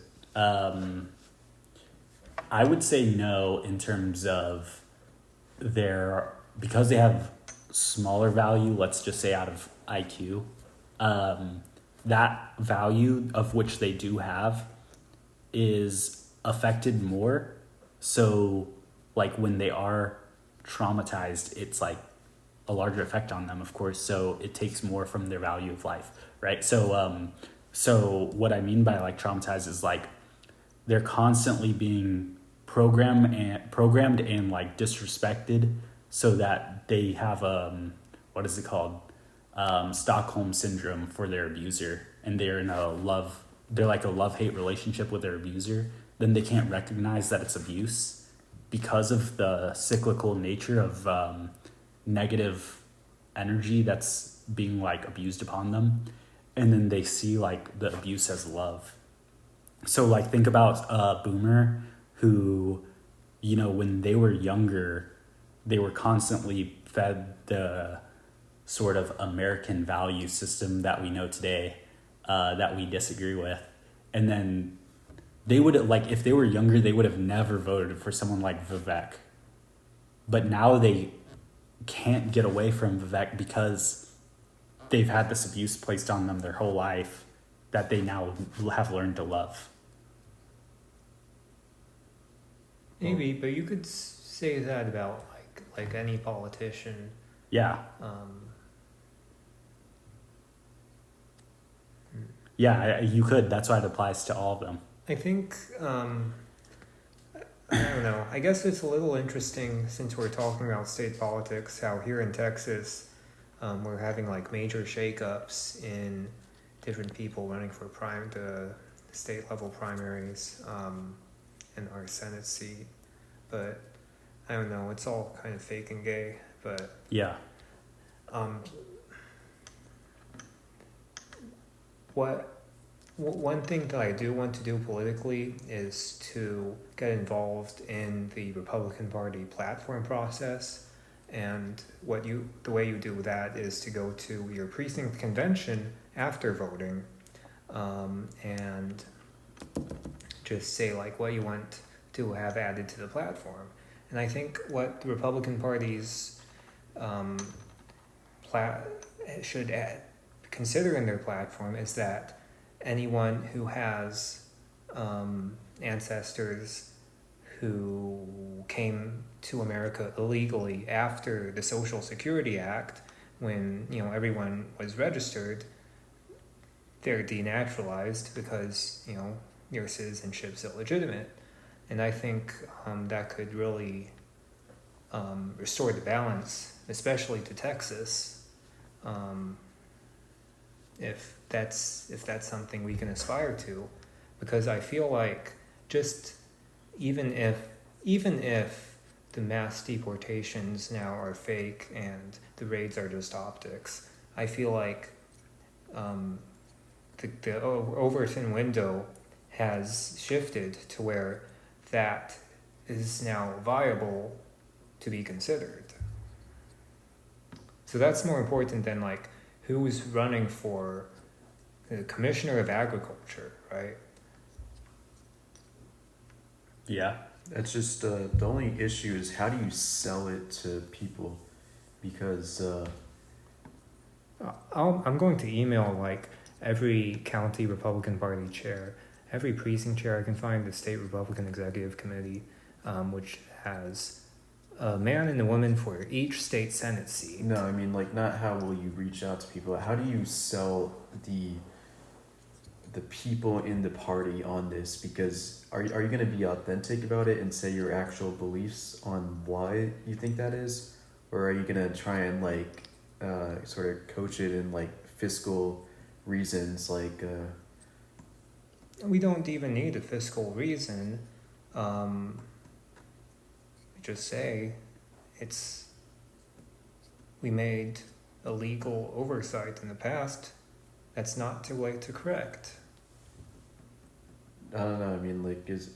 Speaker 2: I would say no, in terms of because they have smaller value, let's just say out of IQ, that value of which they do have is affected more. So when they are traumatized, it's a larger effect on them, of course. So it takes more from their value of life, right? So what I mean by traumatized is they're constantly being programmed and disrespected, so that they have what is it called? Stockholm syndrome for their abuser, and they're in a love-hate relationship with their abuser. Then they can't recognize that it's abuse because of the cyclical nature of negative energy that's being abused upon them. And then they see the abuse as love. So like think about a boomer who, you know, when they were younger, they were constantly fed the sort of American value system that we know today, that we disagree with. And then they would, like, if they were younger, they would have never voted for someone like Vivek. But now they can't get away from Vivek because they've had this abuse placed on them their whole life that they now have learned to love.
Speaker 3: Maybe, but you could say that about like any politician.
Speaker 2: Yeah.
Speaker 3: Um,
Speaker 2: Yeah, you could. That's why it applies to all of them.
Speaker 3: I think, I don't know. I guess it's a little interesting since we're talking about state politics, how here in Texas, we're having like major shakeups in different people running for the state level primaries in our Senate seat. But I don't know. It's all kind of fake and gay. But
Speaker 2: Yeah.
Speaker 3: One thing that I do want to do politically is to get involved in the Republican Party platform process, and the way you do that is to go to your precinct convention after voting, and just say like what you want to have added to the platform. And I think what the Republican Party's should consider in their platform is that anyone who has ancestors who came to America illegally after the Social Security Act, when everyone was registered, they're denaturalized because your citizenship's illegitimate. And I think that could really restore the balance, especially to Texas. If that's something we can aspire to, because I feel like just even if the mass deportations now are fake and the raids are just optics, I feel like the Overton window has shifted to where that is now viable to be considered. So that's more important than like who's running for the Commissioner of Agriculture, right?
Speaker 2: Yeah.
Speaker 1: That's just the only issue is how do you sell it to people? Because
Speaker 3: I'm going to email like every county Republican Party chair, every precinct chair I can find, the state Republican Executive Committee, which has a man and a woman for each state Senate seat.
Speaker 1: no, I mean like not how will you reach out to people? How do you sell the people in the party on this? Because are you going to be authentic about it and say your actual beliefs on why you think that is, or are you going to try and like sort of coach it in like fiscal reasons, like
Speaker 3: We don't even need a fiscal reason. Just say we made a legal oversight in the past. That's not too late to correct.
Speaker 1: I don't know. I mean, like, is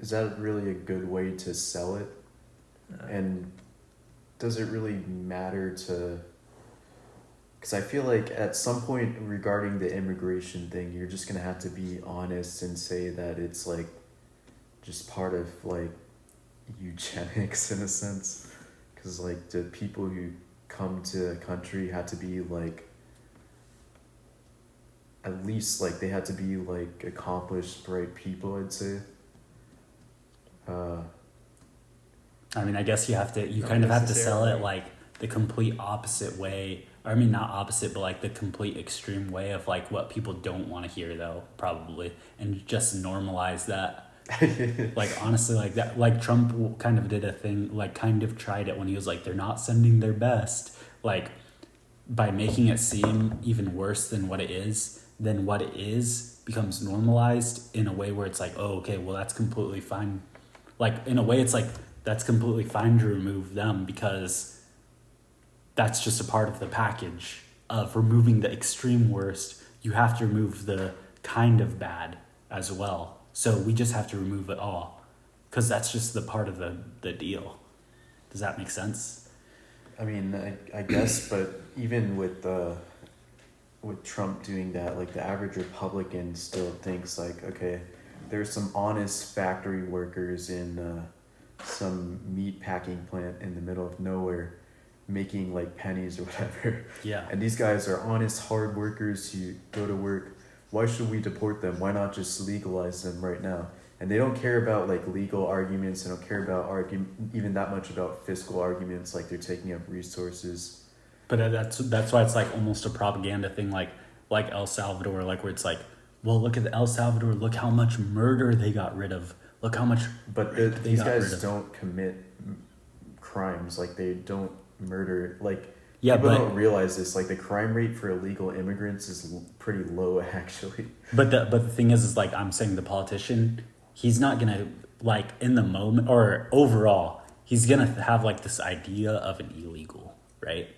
Speaker 1: that really a good way to sell it? And does it really matter to? Because I feel like at some point regarding the immigration thing, you're just gonna have to be honest and say that it's like just part of like eugenics in a sense. Because like the people who come to the country had to be like, at least like they had to be like accomplished, bright people, I'd say.
Speaker 2: I mean, I guess you kind of have to sell it like the complete opposite way. Or I mean, not opposite, but like the complete extreme way of like what people don't want to hear though, probably. And just normalize that. Like honestly, like that, like Trump kind of did a thing, like kind of tried it when he was like, they're not sending their best, like by making it seem even worse than what it is, then what it is becomes normalized in a way where it's like, oh, okay, well that's completely fine. Like in a way it's like, that's completely fine to remove them because that's just a part of the package of removing the extreme worst. You have to remove the kind of bad as well. So we just have to remove it all, because that's just the part of the deal. Does that make sense?
Speaker 1: I mean, I guess, but even with Trump doing that, like the average Republican still thinks like, okay, there's some honest factory workers in some meat packing plant in the middle of nowhere making like pennies or whatever.
Speaker 2: Yeah.
Speaker 1: And these guys are honest, hard workers who go to work. Why should we deport them? Why not just legalize them right now? And they don't care about like legal arguments. They don't care about even that much about fiscal arguments. Like they're taking up resources.
Speaker 2: But that's why it's like almost a propaganda thing, like El Salvador, like where it's like, well, look at El Salvador, look how much murder they got rid of. Look how much.
Speaker 1: But these guys don't commit crimes. Like they don't murder. Like
Speaker 2: yeah,
Speaker 1: people
Speaker 2: but
Speaker 1: don't realize this. Like the crime rate for illegal immigrants is pretty low, actually.
Speaker 2: But the thing is like I'm saying, the politician, he's not gonna like in the moment or overall, he's gonna have like this idea of an illegal, right?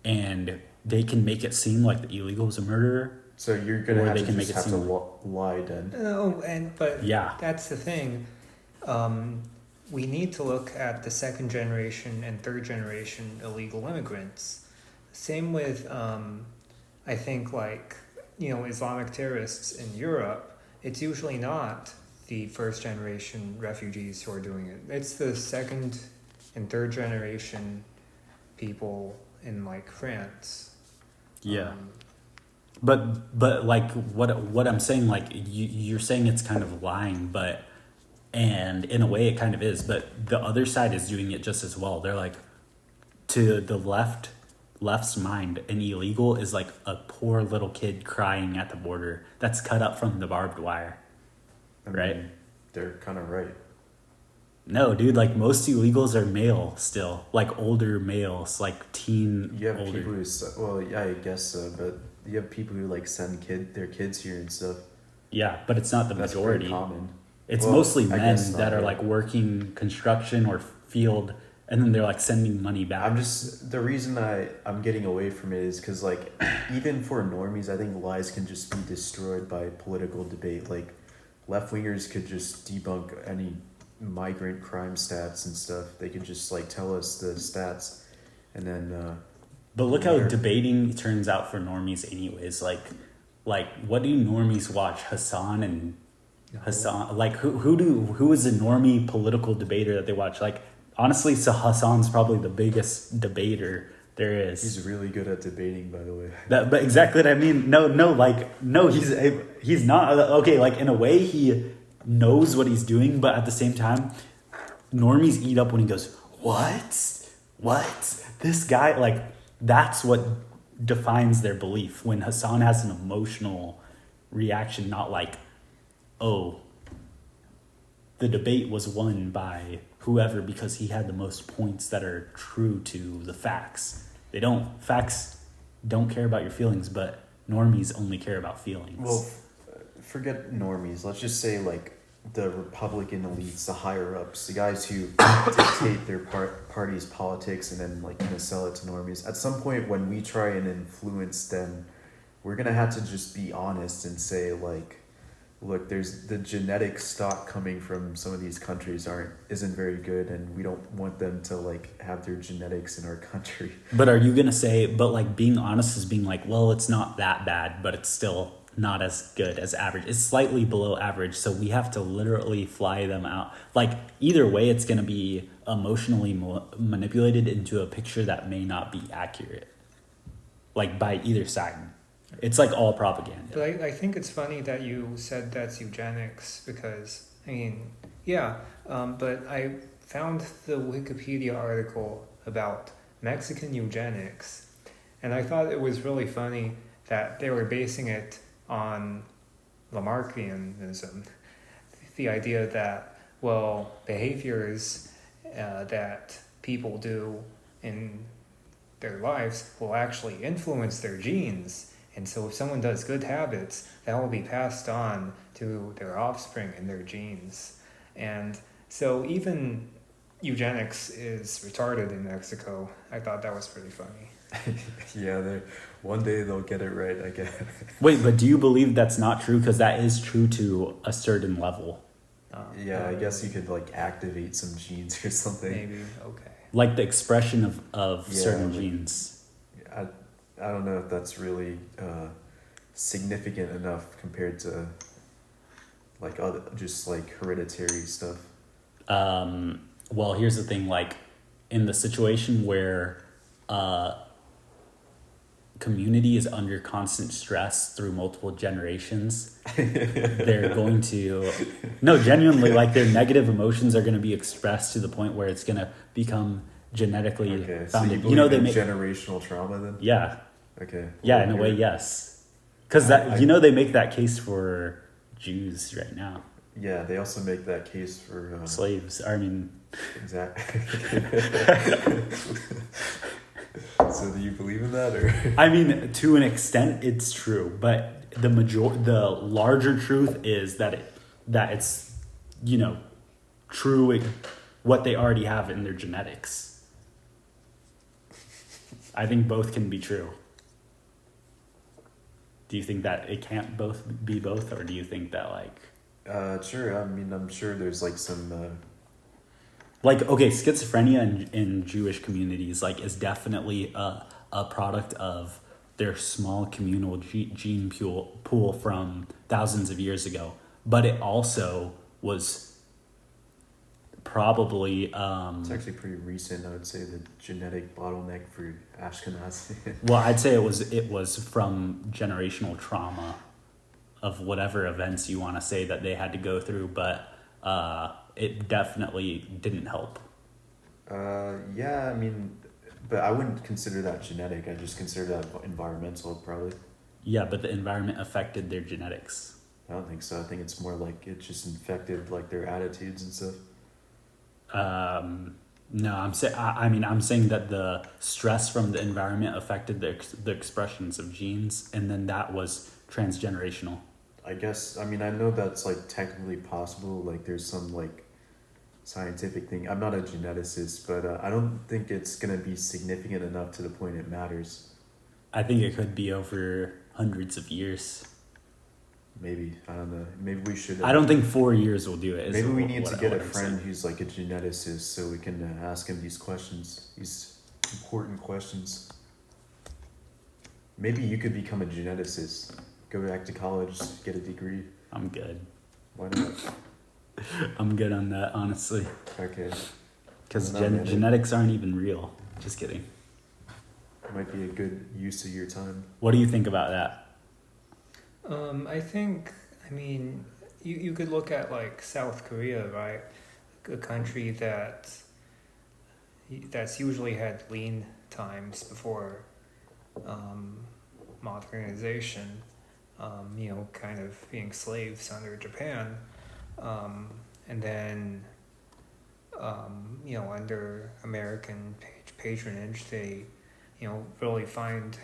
Speaker 2: And they can make it seem like the illegal is a murderer.
Speaker 1: So you're gonna have to lie then.
Speaker 3: No, but
Speaker 2: yeah,
Speaker 3: that's the thing. We need to look at the second generation and third generation illegal immigrants. Same with, I think, like, Islamic terrorists in Europe. It's usually not the first generation refugees who are doing it. It's the second and third generation people in like France.
Speaker 2: Yeah. But like what I'm saying, like you're saying it's kind of lying, and in a way it kind of is, but the other side is doing it just as well. They're like, to the left's mind, an illegal is like a poor little kid crying at the border that's cut up from the barbed wire. Right?
Speaker 1: They're kind of right.
Speaker 2: No, dude, like most illegals are male still, like older males, like teen.
Speaker 1: You have
Speaker 2: older.
Speaker 1: people who, yeah, I guess so, but you have people who like send their kids here and stuff.
Speaker 2: Yeah, but it's not the
Speaker 1: That's
Speaker 2: majority.
Speaker 1: pretty common.
Speaker 2: It's mostly men that are
Speaker 1: right.
Speaker 2: like working construction or field, and then they're like sending money back.
Speaker 1: The reason I'm getting away from it is because like even for normies, I think lies can just be destroyed by political debate. Like left wingers could just debunk any migrant crime stats and stuff. They could just like tell us the stats, and then.
Speaker 2: But look how debating turns out for normies, anyways. Like what do normies watch? Hassan and Hassan. Like who is a normie political debater that they watch? Like honestly, so Hassan's probably the biggest debater there is.
Speaker 1: He's really good at debating, by the way.
Speaker 2: But exactly what I mean. No, he's not. Okay, like in a way he knows what he's doing, but at the same time, normies eat up when he goes, what? This guy, like, that's what defines their belief. When Hassan has an emotional reaction, not like, oh, the debate was won by whoever because he had the most points that are true to the facts. Facts don't care about your feelings, but normies only care about feelings.
Speaker 1: Well, forget normies. Let's just say like the Republican elites, the higher ups, the guys who dictate their party's politics and then like kind of sell it to normies. At some point when we try and influence them, we're gonna have to just be honest and say like, look, there's the genetic stock coming from some of these countries isn't very good, and we don't want them to like have their genetics in our country.
Speaker 2: But are you gonna say, but like being honest is being like, well, it's not that bad, but it's still not as good as average. It's slightly below average, so we have to literally fly them out. Like either way, it's gonna be emotionally manipulated into a picture that may not be accurate. Like by either side. It's like all propaganda.
Speaker 3: But I think it's funny that you said that's eugenics because, I mean, yeah, but I found the Wikipedia article about Mexican eugenics, and I thought it was really funny that they were basing it on Lamarckianism, the idea that, well, behaviors that people do in their lives will actually influence their genes. And so if someone does good habits, that will be passed on to their offspring and their genes. And so even eugenics is retarded in Mexico. I thought that was pretty funny.
Speaker 1: Yeah, one day they'll get it right, I guess.
Speaker 2: Wait, but do you believe that's not true? Because that is true to a certain level.
Speaker 1: Yeah, I guess you
Speaker 3: really.
Speaker 1: could like activate some genes or something.
Speaker 3: Maybe, okay.
Speaker 2: Like the expression of
Speaker 1: Yeah,
Speaker 2: certain
Speaker 1: like-
Speaker 2: genes.
Speaker 1: I don't know if that's really significant enough compared to like other just like hereditary stuff.
Speaker 2: Well, here's the thing, like in the situation where community is under constant stress through multiple generations, they're going to genuinely, like their negative emotions are going to be expressed to the point where it's going to become genetically
Speaker 1: Okay, so
Speaker 2: founded.
Speaker 1: you believe in
Speaker 2: make
Speaker 1: generational trauma then?
Speaker 2: yeah.
Speaker 1: Okay.
Speaker 2: Yeah,
Speaker 1: Well,
Speaker 2: in a way,
Speaker 1: here-
Speaker 2: yes. Because they make that case for Jews right now.
Speaker 1: Yeah, they also make that case for
Speaker 2: Slaves. I mean,
Speaker 1: exactly. So do you believe in that, or?
Speaker 2: I mean, to an extent, it's true, but the larger truth is that it's, true what they already have in their genetics. I think both can be true. Do you think that it can't both be both, or do you think that like?
Speaker 1: Sure. I mean, I'm sure there's like some.
Speaker 2: Okay, schizophrenia in Jewish communities is definitely a product of their small communal gene pool from thousands of years ago, but it also was probably
Speaker 1: It's actually pretty recent. I would say the genetic bottleneck for Ashkenazi.
Speaker 2: well, I'd say it was from generational trauma of whatever events you want to say that they had to go through, but it definitely didn't help.
Speaker 1: Yeah, I mean, but I wouldn't consider that genetic. I just consider that environmental, probably.
Speaker 2: Yeah, but the environment affected their genetics.
Speaker 1: I don't think so. I think it's more like it just infected like their attitudes and stuff.
Speaker 2: No, I'm saying that the stress from the environment affected the expressions of genes, and then that was transgenerational.
Speaker 1: I guess, I mean, I know that's like technically possible. Like there's some like scientific thing. I'm not a geneticist, but I don't think it's going to be significant enough to the point it matters.
Speaker 2: I think it could be over hundreds of years.
Speaker 1: Maybe, I don't know. Maybe we should.
Speaker 2: I don't think 4 years will do it.
Speaker 1: Maybe we need to get a friend who's like a geneticist so we can ask him these questions, these important questions. Maybe you could become a geneticist. Go back to college, get a degree.
Speaker 2: I'm good.
Speaker 1: Why not?
Speaker 2: I'm good on that, honestly.
Speaker 1: Okay.
Speaker 2: Because
Speaker 1: Well, not really.
Speaker 2: genetics aren't even real. Just kidding.
Speaker 1: Might be a good use of your time.
Speaker 2: What do you think about that?
Speaker 3: I think, I mean, you could look at like South Korea, right? A country that's usually had lean times before modernization, kind of being slaves under Japan. And then, under American patronage, they, really find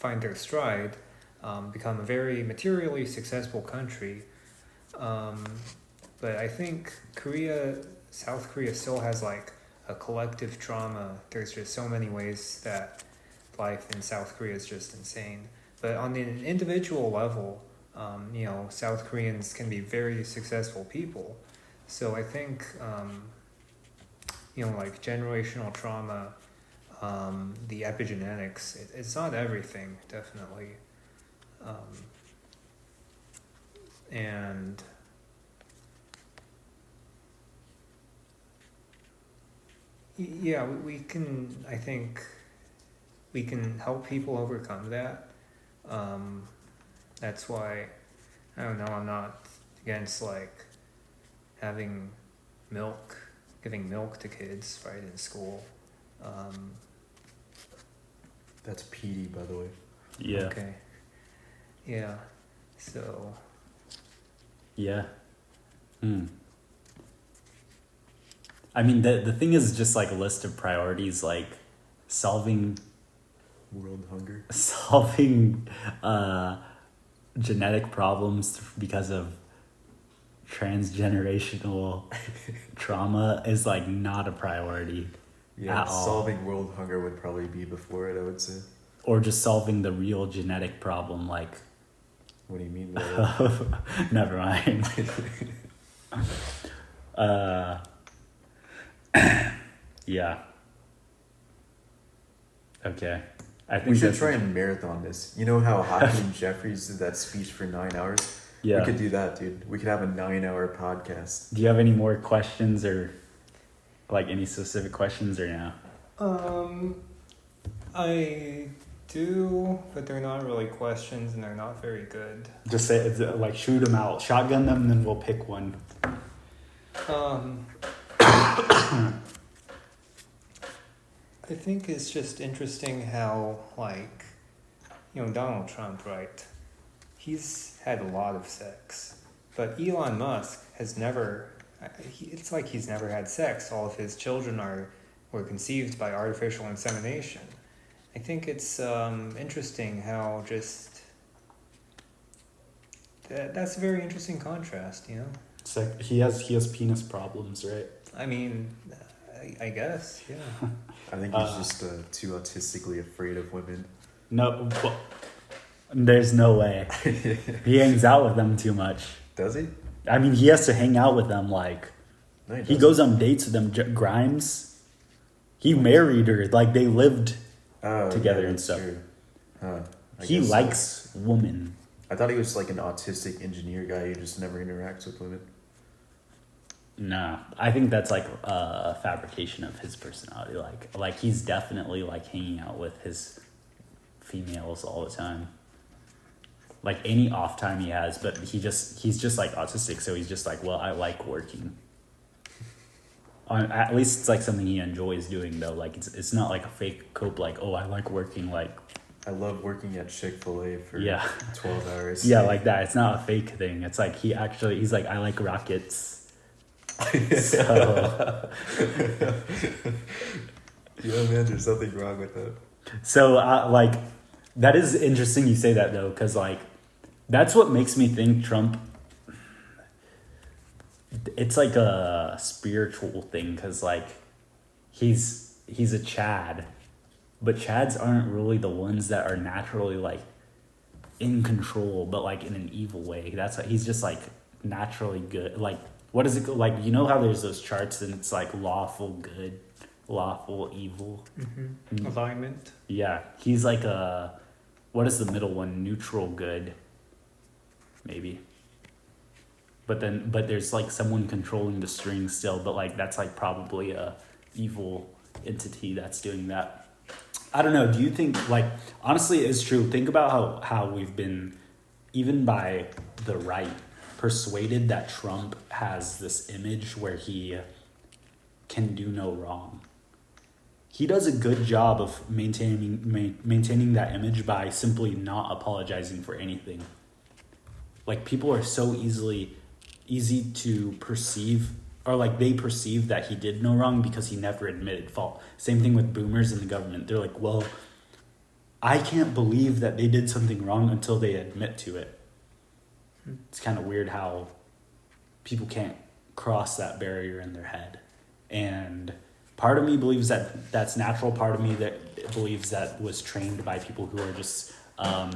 Speaker 3: their stride. Become a very materially successful country. But I think South Korea still has like a collective trauma. There's just so many ways that life in South Korea is just insane. But on an individual level, South Koreans can be very successful people. So I think, like generational trauma, the epigenetics, it's not everything, definitely. And yeah, we can, I think we can help people overcome that. That's why, I don't know, I'm not against like giving milk to kids, right, in school.
Speaker 1: That's PD, by the way.
Speaker 2: Yeah.
Speaker 3: Okay. Yeah. So.
Speaker 2: Yeah. I mean, the thing is just like a list of priorities, like solving
Speaker 1: World hunger.
Speaker 2: genetic problems because of transgenerational trauma is like not a priority
Speaker 1: Yeah,
Speaker 2: at all.
Speaker 1: solving world hunger would probably be before it, I would say.
Speaker 2: Or just solving the real genetic problem, like
Speaker 1: What do you mean by that?
Speaker 2: never mind. Yeah. Okay. I think
Speaker 1: We should
Speaker 2: that's-
Speaker 1: try and marathon this. You know how Hakeem Jeffries did that speech for 9 hours?
Speaker 2: Yeah.
Speaker 1: We could do that, dude. We could have a 9-hour podcast.
Speaker 2: Do you have any more questions or like any specific questions or no?
Speaker 3: I do, but they're not really questions and they're not very good.
Speaker 2: Just say like shoot them out, shotgun them, and then we'll pick one.
Speaker 3: I think it's just interesting how, like, Donald Trump, right? He's had a lot of sex, but Elon Musk has never. It's like he's never had sex. All of his children were conceived by artificial insemination. I think it's interesting how just that's a very interesting contrast,
Speaker 2: It's like he has penis problems, right?
Speaker 3: I mean, I guess, yeah.
Speaker 1: I think he's just too autistically afraid of women.
Speaker 2: No, there's no way. He hangs out with them too much.
Speaker 1: Does he?
Speaker 2: I mean, he has to hang out with them. Like
Speaker 1: No,
Speaker 2: he goes on dates with them. Grimes, he married her. Like they lived together and
Speaker 1: that's
Speaker 2: stuff.
Speaker 1: true. Huh. I
Speaker 2: He
Speaker 1: guess so.
Speaker 2: likes women.
Speaker 1: I thought he was like an autistic engineer guy who just never interacts with women.
Speaker 2: No, I think that's like a fabrication of his personality. Like he's definitely like hanging out with his females all the time. Like any off time he has, but he's just like autistic, so he's just like, well, I like working. At least it's like something he enjoys doing though. Like it's not like a fake cope. Like, oh, I like working. Like
Speaker 1: I love working at Chick-fil-A for
Speaker 2: Yeah.
Speaker 1: 12 hours.
Speaker 2: yeah, like that. It's not a fake thing. It's like he's like, I like rockets. So
Speaker 1: Yeah, man, there's nothing wrong with that.
Speaker 2: So, like, that is interesting you say that, though, because, like, that's what makes me think Trump, it's like a spiritual thing, because, like, he's a Chad, but Chads aren't really the ones that are naturally, like, in control, but, like, in an evil way. That's like, he's just, like, naturally good. Like, what is it, like, you know how there's those charts, and it's, like, lawful good, lawful evil?
Speaker 3: Mm-hmm. Alignment.
Speaker 2: Yeah, he's like a, what is the middle one? Neutral good, maybe. But there's like someone controlling the strings still, but like that's like probably a evil entity that's doing that. I don't know. Do you think, like, honestly, it's true. Think about how we've been, even by the right, persuaded that Trump has this image where he can do no wrong. He does a good job of maintaining that image by simply not apologizing for anything. Like, people are so easy to perceive, or like they perceive that he did no wrong because he never admitted fault. Same thing with boomers in the government. They're like, well, I can't believe that they did something wrong until they admit to it. It's kind of weird how people can't cross that barrier in their head. And part of me believes that that's natural. Part of me that believes that was trained by people who are just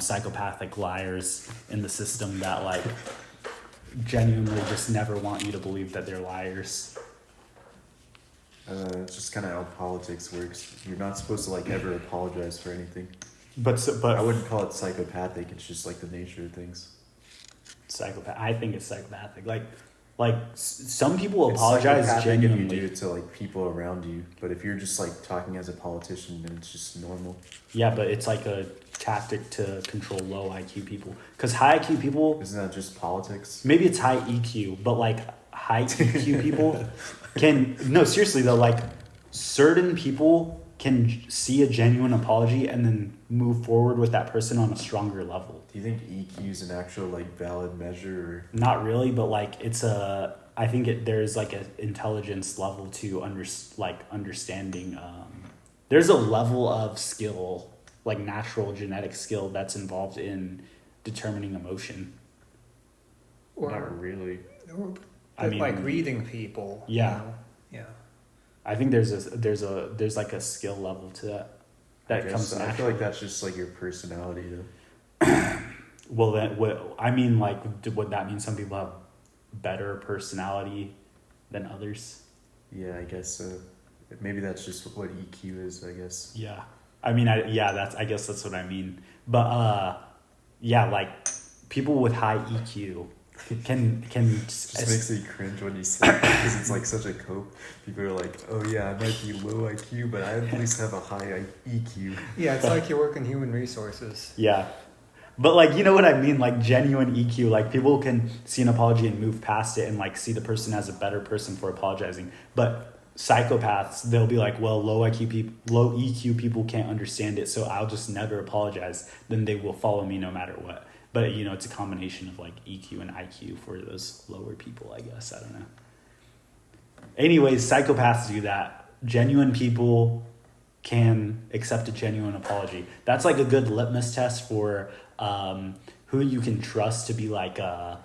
Speaker 2: psychopathic liars in the system that like genuinely just never want you to believe that they're liars.
Speaker 1: It's just kind of how politics works. You're not supposed to like ever apologize for anything.
Speaker 2: But
Speaker 1: I wouldn't call it psychopathic. It's just like the nature of things.
Speaker 2: psychopath. I think it's psychopathic. Like some people
Speaker 1: It's
Speaker 2: apologize
Speaker 1: psychopathic
Speaker 2: genuinely.
Speaker 1: if you do it to like people around you, but if you're just like talking as a politician, then it's just normal.
Speaker 2: Yeah, but it's like a tactic to control low IQ people. Because high IQ people,
Speaker 1: Isn't that just politics?
Speaker 2: maybe it's high EQ, but like high EQ people no, seriously though, like certain people can see a genuine apology and then move forward with that person on a stronger level.
Speaker 1: Do you think EQ is an actual like valid measure?
Speaker 2: Not really, but like I think there's like an intelligence level to understanding. There's a level of skill, like natural genetic skill, that's involved in determining emotion.
Speaker 3: Or,
Speaker 1: Not really.
Speaker 3: or
Speaker 2: I mean,
Speaker 3: like reading people.
Speaker 2: Yeah.
Speaker 3: You know? Yeah.
Speaker 2: I think there's like a skill level to that
Speaker 1: I
Speaker 2: comes
Speaker 1: guess, I feel
Speaker 2: naturally.
Speaker 1: like that's just like your personality, though.
Speaker 2: Well, I mean, like, would that mean some people have better personality than others?
Speaker 1: Yeah, I guess so. Maybe that's just what EQ is, I guess.
Speaker 2: Yeah. I mean, I guess that's what I mean. But yeah, like people with high EQ can
Speaker 1: Just makes me cringe when you say it because it's like such a cope. People are like, "Oh yeah, I might be low IQ, but I at least have a high EQ."
Speaker 3: Yeah, it's like you work in human resources.
Speaker 2: Yeah. But like, you know what I mean? Like genuine EQ, like people can see an apology and move past it and like see the person as a better person for apologizing. But psychopaths, they'll be like, well, low EQ people can't understand it, so I'll just never apologize. Then they will follow me no matter what. But you know, it's a combination of like EQ and IQ for those lower people, I guess. I don't know. Anyways, psychopaths do that. Genuine people can accept a genuine apology. That's like a good litmus test for who you can trust to be like a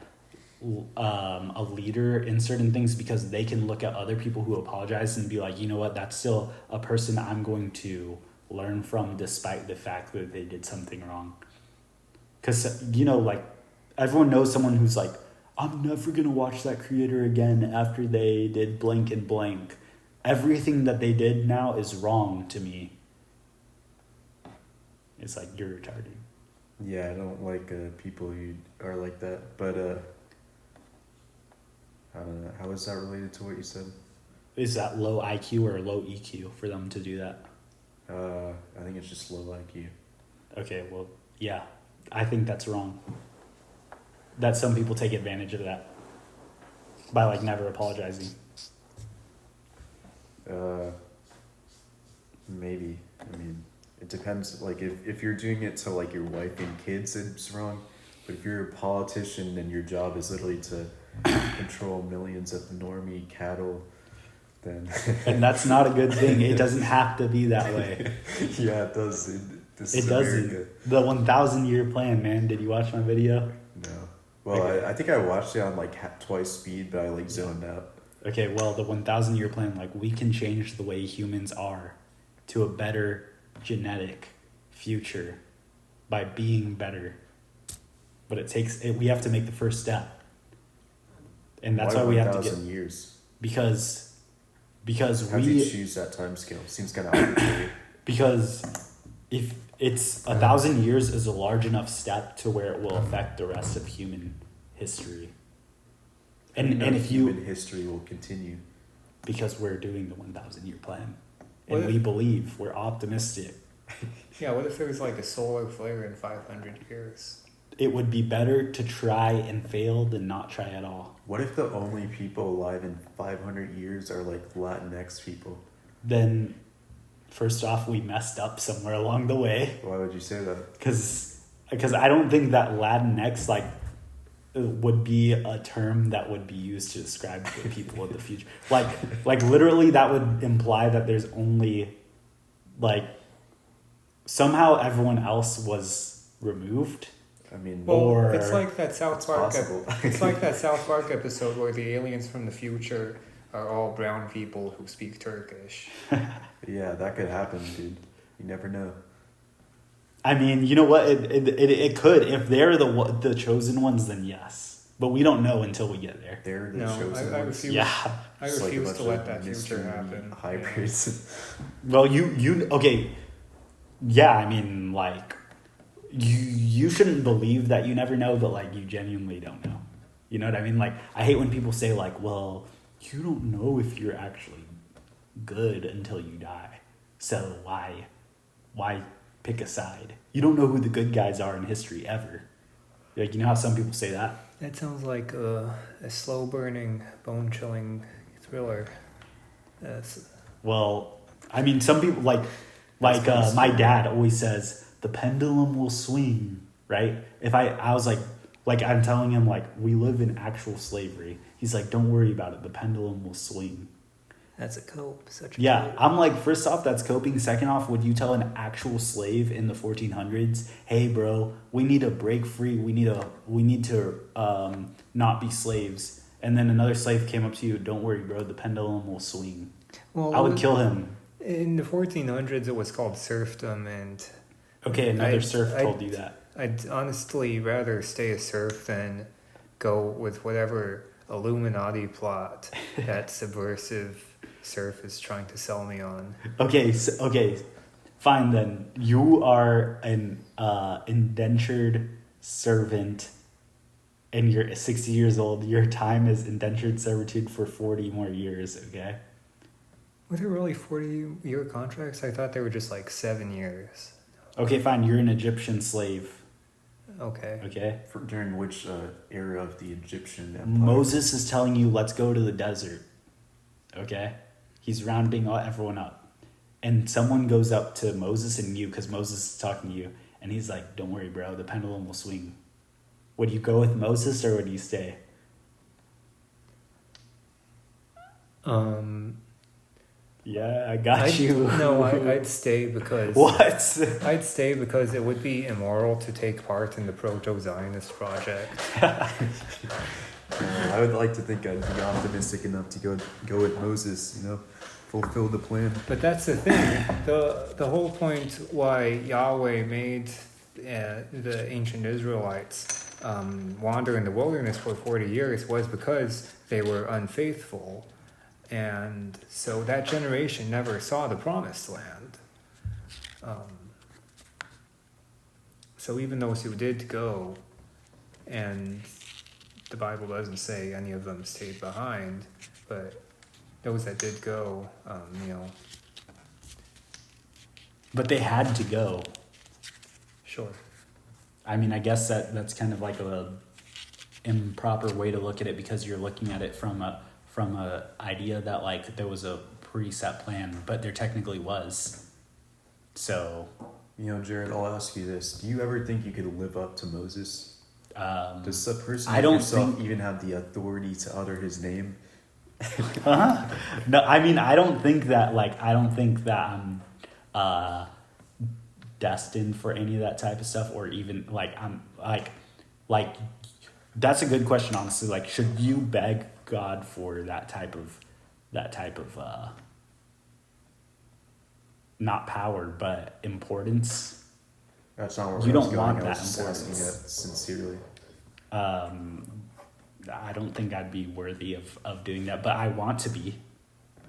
Speaker 2: leader in certain things, because they can look at other people who apologize and be like, you know what, that's still a person I'm going to learn from despite the fact that they did something wrong. Because, you know, like everyone knows someone who's like, I'm never going to watch that creator again after they did blank and blank. Everything that they did now is wrong to me. It's like, you're retarded.
Speaker 1: Yeah, I don't like people who are like that. But I don't know. How is that related to what you said?
Speaker 2: Is that low IQ or low EQ for them to do that?
Speaker 1: I think it's just low IQ.
Speaker 2: Okay, well, yeah. I think that's wrong. That some people take advantage of that by like never apologizing.
Speaker 1: Maybe. I mean, it depends. Like, if you're doing it to like your wife and kids, it's wrong. But if you're a politician and your job is literally to control millions of normie cattle, then
Speaker 2: And that's not a good thing. It doesn't have to be that way.
Speaker 1: yeah, it does.
Speaker 2: It doesn't. The 1,000-year plan, man. Did you watch my video?
Speaker 1: No. Well, I think I watched it on like twice speed, but I like zoned out.
Speaker 2: Okay, well, the 1,000-year plan, like, we can change the way humans are to a better genetic future by being better. But we have to make the first step. And that's why we have to get...
Speaker 1: 1,000 years?
Speaker 2: Because
Speaker 1: How do you choose that time scale? Seems kind of arbitrary.
Speaker 2: Because if it's 1,000 years is a large enough step to where it will affect the rest of human history. And if
Speaker 1: human history will continue.
Speaker 2: Because we're doing the 1,000-year plan.
Speaker 3: What
Speaker 2: And
Speaker 3: if-
Speaker 2: we believe, we're optimistic.
Speaker 3: Yeah, what if there was like a solar flare in 500 years?
Speaker 2: It would be better to try and fail than not try at all.
Speaker 1: What if the only people alive in 500 years are like Latinx people?
Speaker 2: Then, first off, we messed up somewhere along the way.
Speaker 1: Why would you say that?
Speaker 2: Because I don't think that Latinx, like, would be a term that would be used to describe the people of the future. Like literally that would imply that there's only, like, somehow everyone else was removed.
Speaker 1: I mean,
Speaker 3: Well,
Speaker 2: Or-
Speaker 3: it's like that South Park.
Speaker 1: possible.
Speaker 3: It's like that South Park episode where the aliens from the future are all brown people who speak Turkish.
Speaker 1: yeah, that could happen, dude. You never know.
Speaker 2: I mean, you know what? It could. If they're the chosen ones, then yes. But we don't know until we get there.
Speaker 1: They're the
Speaker 3: No,
Speaker 1: chosen
Speaker 3: I
Speaker 1: ones.
Speaker 3: refuse.
Speaker 2: Yeah.
Speaker 3: I
Speaker 1: Just like a
Speaker 3: refuse
Speaker 1: bunch
Speaker 3: to let
Speaker 1: of
Speaker 3: that future
Speaker 1: mystery
Speaker 3: happen.
Speaker 1: Hybrids.
Speaker 2: Well, you okay? Yeah, I mean, like, you shouldn't believe that you never know, but like, you genuinely don't know. You know what I mean? Like, I hate when people say like, well, you don't know if you're actually good until you die. So why pick a side? You don't know who the good guys are in history ever. Like, you know how some people say that?
Speaker 3: That sounds like a slow burning, bone chilling thriller. That's
Speaker 2: Well, I mean, some people like my dad always says the pendulum will swing, right? If I was like I'm telling him like we live in actual slavery. He's like, don't worry about it. The pendulum will swing.
Speaker 3: That's a cope. Such a
Speaker 2: Yeah,
Speaker 3: cope.
Speaker 2: I'm like, first off, that's coping. Second off, would you tell an actual slave in the 1400s, hey, bro, we need to break free. We need to not be slaves. And then another slave came up to you, don't worry, bro, the pendulum will swing.
Speaker 3: Well,
Speaker 2: I would kill him.
Speaker 3: In the 1400s, it was called serfdom, and
Speaker 2: Okay, another
Speaker 3: I'd-
Speaker 2: serf
Speaker 3: I'd-
Speaker 2: told you that.
Speaker 3: I'd honestly rather stay a serf than go with whatever Illuminati plot that subversive serf is trying to sell me on.
Speaker 2: Okay, fine then. You are an indentured servant, and you're 60 years old. Your time is indentured servitude for 40 more years. Okay.
Speaker 3: Were there really 40-year contracts? I thought they were just like 7 years.
Speaker 2: Okay, fine. You're an Egyptian slave.
Speaker 3: Okay.
Speaker 2: Okay.
Speaker 1: During which era of the Egyptian Empire?
Speaker 2: Moses is telling you, let's go to the desert. Okay? He's rounding everyone up. And someone goes up to Moses and you, because Moses is talking to you, and he's like, don't worry, bro, the pendulum will swing. Would you go with Moses or would you stay? Yeah, I got you.
Speaker 3: No, I'd stay because...
Speaker 2: What?
Speaker 3: I'd stay because it would be immoral to take part in the proto-Zionist project.
Speaker 1: I would like to think I'd be optimistic enough to go with Moses, fulfill the plan.
Speaker 3: But that's the thing. The whole point why Yahweh made the ancient Israelites wander in the wilderness for 40 years was because they were unfaithful. And so that generation never saw the promised land. So even those who did go, and the Bible doesn't say any of them stayed behind, but those that did go,
Speaker 2: But they had to go.
Speaker 3: Sure.
Speaker 2: I mean, I guess that's kind of like a improper way to look at it, because you're looking at it from a idea that like there was a preset plan, but there technically was. So,
Speaker 1: Jared, I'll ask you this: do you ever think you could live up to Moses? Does a person
Speaker 2: I
Speaker 1: like
Speaker 2: don't
Speaker 1: yourself
Speaker 2: think-
Speaker 1: even have the authority to utter his name?
Speaker 2: No, I mean, I don't think that I'm destined for any of that type of stuff, or even like I'm like that's a good question, honestly. Like, should you beg God for that type of not power but importance?
Speaker 1: That's not where
Speaker 2: You
Speaker 1: I was
Speaker 2: don't
Speaker 1: going.
Speaker 2: want
Speaker 1: I was
Speaker 2: that
Speaker 1: just
Speaker 2: importance.
Speaker 1: asking it sincerely.
Speaker 2: I don't think I'd be worthy of doing that, but I want to be.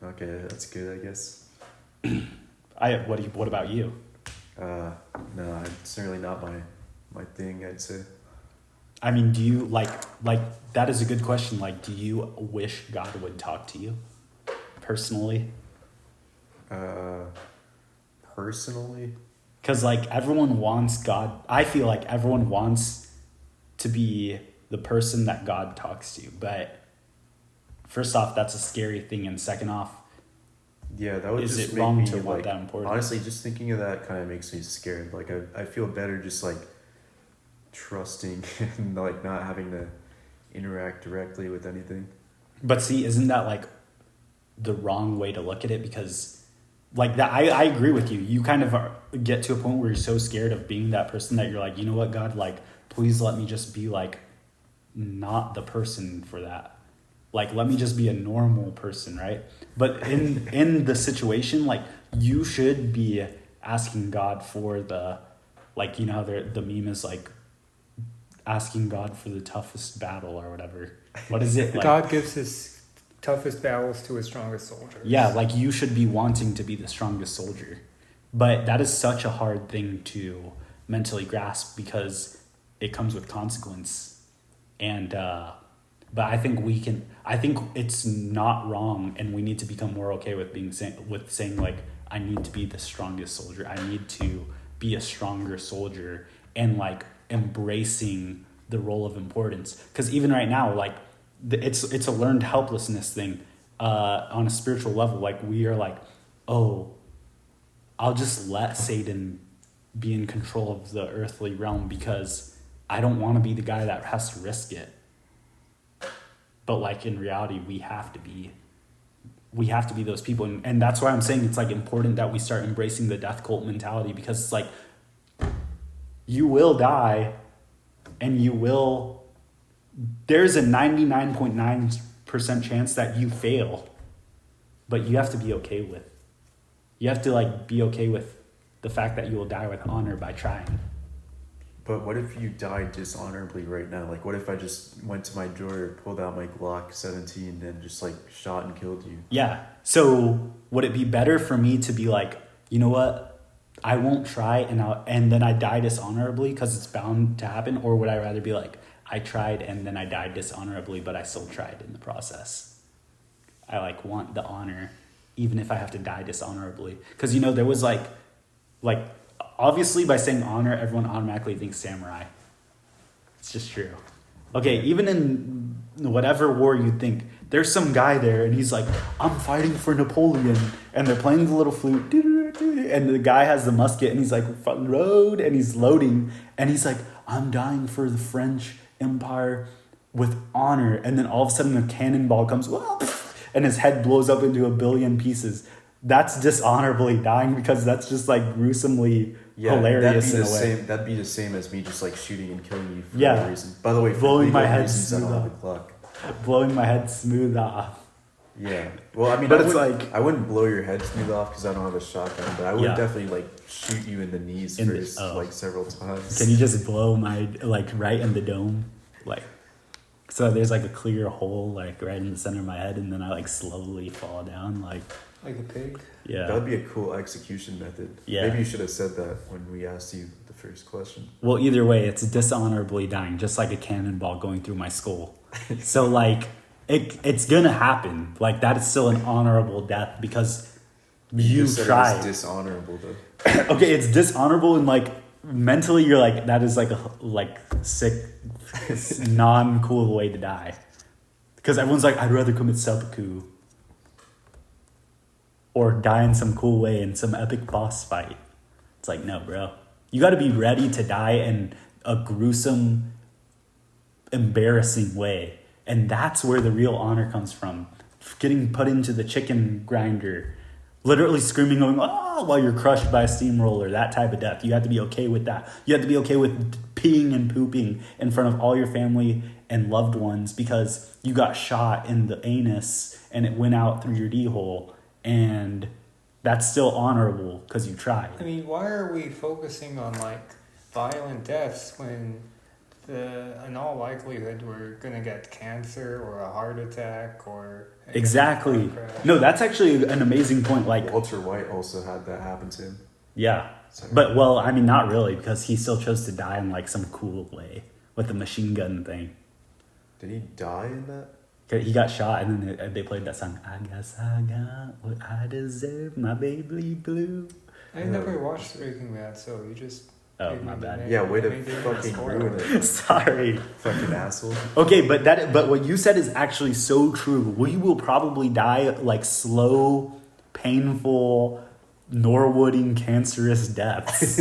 Speaker 1: Okay, that's good, I guess.
Speaker 2: What about you?
Speaker 1: No, it's certainly not my thing, I'd say.
Speaker 2: I mean, do you like that is a good question. Like, do you wish God would talk to you personally?
Speaker 1: Personally?
Speaker 2: Because like everyone wants God. I feel like everyone wants to be the person that God talks to. But first off, that's a scary thing. And second off,
Speaker 1: Yeah, that would
Speaker 2: is
Speaker 1: just
Speaker 2: it
Speaker 1: make
Speaker 2: wrong
Speaker 1: me
Speaker 2: to want
Speaker 1: like,
Speaker 2: that important?
Speaker 1: honestly, just thinking of that kind of makes me scared. Like I feel better just like trusting and like not having to interact directly with anything.
Speaker 2: But see, isn't that like the wrong way to look at it? Because like that, I agree with you. You kind of get to a point where you're so scared of being that person that you're like, you know what, God, like, please let me just be like not the person for that. Like, let me just be a normal person, right? But in the situation, like, you should be asking God for the, like, how the meme is like asking God for the toughest battle or whatever. What is it? Like,
Speaker 3: God gives his toughest battles to his strongest soldiers.
Speaker 2: yeah, like you should be wanting to be the strongest soldier. But that is such a hard thing to mentally grasp because it comes with consequence. And, but I think it's not wrong, and we need to become more okay with saying like, I need to be the strongest soldier. I need to be a stronger soldier, and like embracing the role of importance. Because even right now, like it's a learned helplessness thing on a spiritual level. Like we are like, oh, I'll just let Satan be in control of the earthly realm because I don't want to be the guy that has to risk it. But like in reality, we have to be we have to be those people. And that's why I'm saying it's like important that we start embracing the death cult mentality, because it's like, you will die and there's a 99.9% chance that you fail, but you have to be okay with. You have to like be okay with the fact that you will die with honor by trying.
Speaker 1: But what if you died dishonorably right now? Like, what if I just went to my drawer, pulled out my Glock 17, and just like shot and killed you?
Speaker 2: Yeah. So would it be better for me to be like, you know what, I won't try and then I die dishonorably because it's bound to happen? Or would I rather be like, I tried and then I died dishonorably, but I still tried in the process? I like want the honor, even if I have to die dishonorably. Because, you know, there was like obviously by saying honor, everyone automatically thinks samurai. It's just true. Okay, even in whatever war you think, there's some guy there and he's like, I'm fighting for Napoleon. And they're playing the little flute. And the guy has the musket and he's like, load. And he's loading. And he's like, I'm dying for the French Empire with honor. And then all of a sudden a cannonball comes, and his head blows up into a billion pieces. That's dishonorably dying, because that's just like gruesomely hilarious in a way.
Speaker 1: That'd be the same as me just like shooting and killing you for
Speaker 2: Yeah.
Speaker 1: no reason. By the way, for
Speaker 2: Blowing my
Speaker 1: legal
Speaker 2: head
Speaker 1: reasons, I don't
Speaker 2: smooth
Speaker 1: have a Glock.
Speaker 2: Blowing my head smooth off.
Speaker 1: Yeah. Well, I mean,
Speaker 2: But it's like,
Speaker 1: I wouldn't blow your head smooth off because I don't have a shotgun, but I would definitely like shoot you in the knees first, like several times.
Speaker 2: Can you just blow my, like, right in the dome? Like, so there's like a clear hole, like, right in the center of my head, and then I like slowly fall down, like
Speaker 3: a pig?
Speaker 2: Yeah.
Speaker 1: That would be a cool execution method.
Speaker 2: Yeah.
Speaker 1: Maybe you should have said that when we asked you the first question.
Speaker 2: Well, either way, it's dishonorably dying, just like a cannonball going through my skull. So, like, it's gonna happen. Like, that is still an honorable death because you tried.
Speaker 1: It's dishonorable, though.
Speaker 2: Okay, it's dishonorable, and like mentally, you're like, that is like a sick, non-cool way to die. Because everyone's like, I'd rather commit seppuku or die in some cool way in some epic boss fight. It's like, no, bro. You got to be ready to die in a gruesome, embarrassing way. And that's where the real honor comes from. Getting put into the chicken grinder, literally screaming, going, oh, while you're crushed by a steamroller, that type of death. You have to be okay with that. You have to be okay with peeing and pooping in front of all your family and loved ones because you got shot in the anus and it went out through your D-hole. And that's still honorable because you tried.
Speaker 3: I mean, why are we focusing on like violent deaths when in all likelihood we're gonna get cancer or a heart attack or
Speaker 2: exactly. No, that's actually an amazing point. Like
Speaker 1: Walter White also had that happen to him.
Speaker 2: Yeah, but well, I mean, not really, because he still chose to die in like some cool way with the machine gun thing.
Speaker 1: Did he die in that?
Speaker 2: He got shot, and then they played that song. I guess I got what I deserve, my baby blue.
Speaker 3: I never watched Breaking Bad, so you just.
Speaker 2: Oh, my bad.
Speaker 1: Yeah, way to fucking ruin it.
Speaker 2: Sorry.
Speaker 1: Fucking asshole.
Speaker 2: Okay, but what you said is actually so true. We will probably die like slow, painful, Norwooding, cancerous deaths.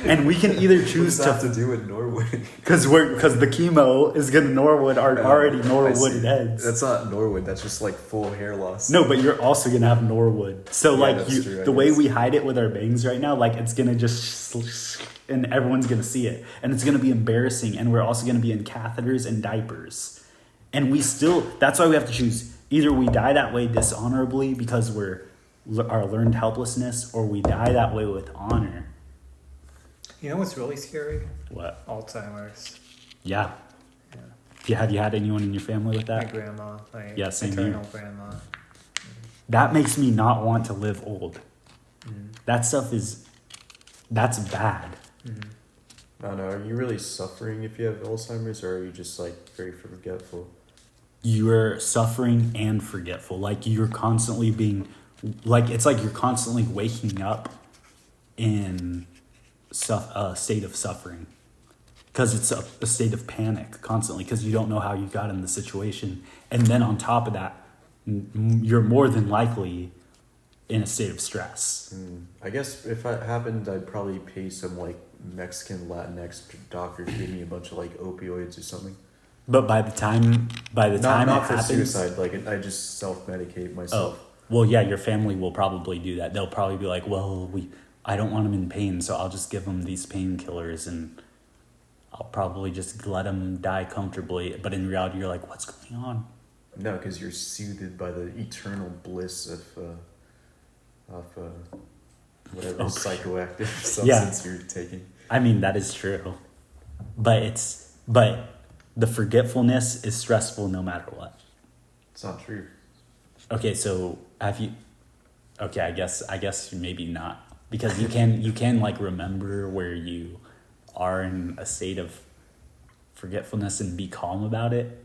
Speaker 2: And we can either choose
Speaker 1: What's that have to do with Norwood?
Speaker 2: Because the chemo is gonna Norwood our already Norwood heads.
Speaker 1: That's not Norwood. That's just like full hair loss.
Speaker 2: No, but you're also gonna have Norwood. So
Speaker 1: yeah,
Speaker 2: like the way we hide it with our bangs right now, like it's gonna just and everyone's gonna see it, and it's gonna be embarrassing. And we're also gonna be in catheters and diapers, and that's why we have to choose. Either we die that way dishonorably because our learned helplessness, or we die that way with honor.
Speaker 3: You know what's really scary?
Speaker 2: What?
Speaker 3: Alzheimer's.
Speaker 2: Yeah. Have you had anyone in your family with that?
Speaker 3: My grandma. My
Speaker 2: same
Speaker 3: maternal
Speaker 2: here.
Speaker 3: grandma.
Speaker 2: That makes me not want to live old.
Speaker 3: Mm.
Speaker 2: That stuff that's bad.
Speaker 3: Mm.
Speaker 1: I don't know. Are you really suffering if you have Alzheimer's, or are you just like very forgetful?
Speaker 2: You're suffering and forgetful. Like you're constantly being, like it's like you're constantly waking up in a state of suffering, because it's a state of panic constantly because you don't know how you got in the situation, and then on top of that you're more than likely in a state of stress.
Speaker 1: I guess if that happened, I'd probably pay some like Mexican Latinx doctor to give me a bunch of like opioids or something.
Speaker 2: But by the time
Speaker 1: Not
Speaker 2: it
Speaker 1: for
Speaker 2: happens,
Speaker 1: suicide. Like I just self-medicate myself.
Speaker 2: well, yeah, your family will probably do that. They'll probably be like, well, I don't want him in pain, so I'll just give him these painkillers and I'll probably just let him die comfortably. But in reality, you're like, what's going on?
Speaker 1: No, because you're soothed by the eternal bliss of whatever psychoactive substance you're taking.
Speaker 2: I mean, that is true. But the forgetfulness is stressful no matter what.
Speaker 1: It's not true.
Speaker 2: Okay, so have you? Okay, I guess maybe not, because you can like remember where you are in a state of forgetfulness and be calm about it.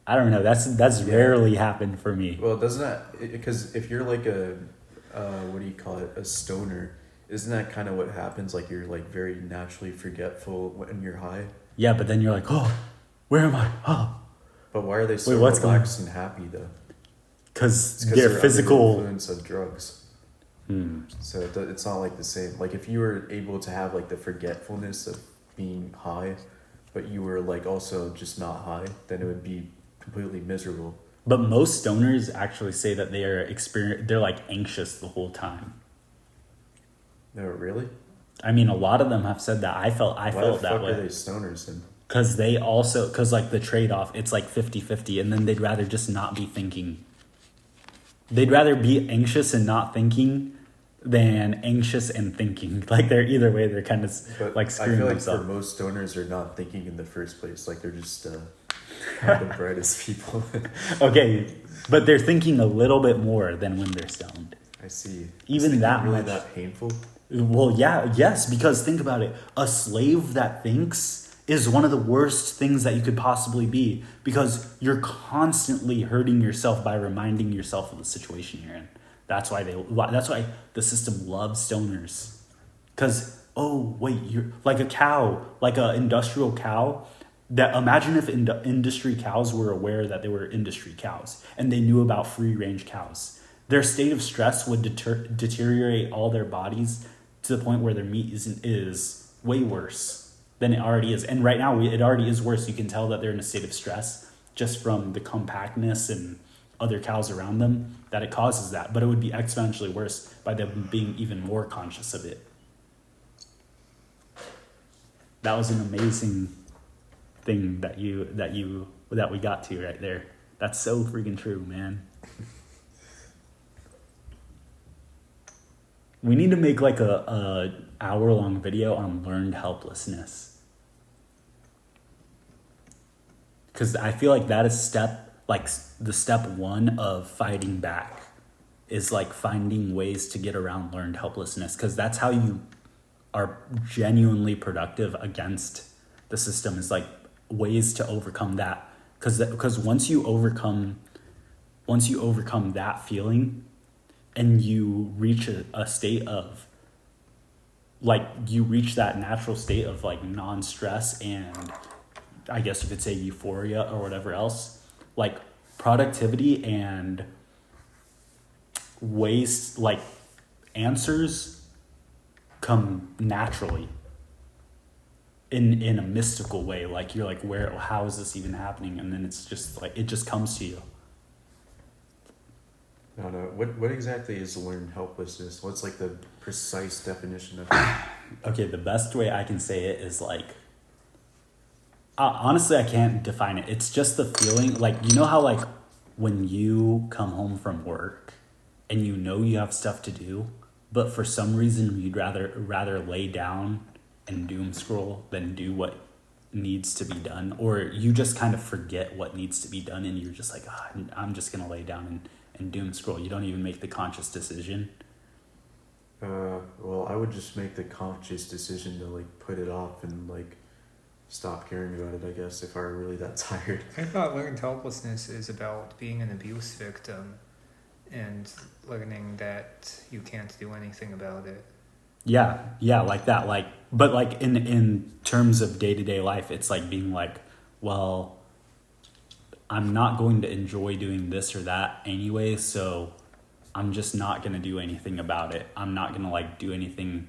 Speaker 2: I don't know. That's rarely happened for me.
Speaker 1: Well, doesn't that, because if you're like a what do you call it, a stoner, isn't that kind of what happens? Like you're like very naturally forgetful when you're high.
Speaker 2: Yeah, but then you're like, oh, where am I? Oh.
Speaker 1: But why are they so
Speaker 2: what's
Speaker 1: relaxed and happy though?
Speaker 2: Because
Speaker 1: they're
Speaker 2: their physical
Speaker 1: under the influence of drugs. So it's not like the same. Like if you were able to have like the forgetfulness of being high, but you were like also just not high, then it would be completely miserable.
Speaker 2: But most stoners actually say that they're like anxious the whole time.
Speaker 1: No, really?
Speaker 2: I mean, a lot of them have said that. I felt that way.
Speaker 1: Why the fuck are they stoners then?
Speaker 2: Because like the trade-off, it's like 50-50, and then they'd rather just not be thinking. They'd rather be anxious and not thinking than anxious and thinking. Like they're either way, they're kind of like screwing
Speaker 1: I feel like
Speaker 2: themselves.
Speaker 1: for most stoners, they're not thinking in the first place. Like they're just not the brightest people.
Speaker 2: Okay, but they're thinking a little bit more than when they're stoned.
Speaker 1: I see.
Speaker 2: Even that
Speaker 1: really
Speaker 2: much.
Speaker 1: that painful?
Speaker 2: Well, yes, because think about it. A slave that thinks is one of the worst things that you could possibly be, because you're constantly hurting yourself by reminding yourself of the situation you're in. That's why the system loves stoners. Because, oh, wait, you're like a cow, like an industrial cow. That imagine if industry cows were aware that they were industry cows and they knew about free range cows. Their state of stress would deteriorate all their bodies to the point where their meat is way worse than it already is. And right now, it already is worse. You can tell that they're in a state of stress just from the compactness and other cows around them, that it causes that. But it would be exponentially worse by them being even more conscious of it. That was an amazing thing that we got to right there. That's so freaking true, man. We need to make like a hour-long video on learned helplessness. Because I feel like that is the step one of fighting back, is like finding ways to get around learned helplessness. Because that's how you are genuinely productive against the system, is like ways to overcome that. Because once you overcome that feeling, and you reach a state of, like, you reach that natural state of, like, non-stress and I guess you could say euphoria or whatever else, like, productivity and ways, like, answers come naturally in a mystical way. Like, you're like, how is this even happening? And then it's just, like, it just comes to you.
Speaker 1: No. What exactly is learned helplessness? What's like the precise definition of it?
Speaker 2: Okay, the best way I can say it is like, honestly, I can't define it. It's just the feeling, like, you know how like when you come home from work and you know you have stuff to do, but for some reason you'd rather lay down and doom scroll than do what needs to be done, or you just kind of forget what needs to be done and you're just like, I'm just gonna lay down and doom scroll. You don't even make the conscious decision.
Speaker 1: Well, I would just make the conscious decision to like put it off and like stop caring about it, I guess, if I were really that tired.
Speaker 3: I thought learned helplessness is about being an abuse victim and learning that you can't do anything about it.
Speaker 2: Yeah, like that. Like, but like in terms of day-to-day life, it's like being like, well, I'm not going to enjoy doing this or that anyway, so I'm just not going to do anything about it. I'm not going to like do anything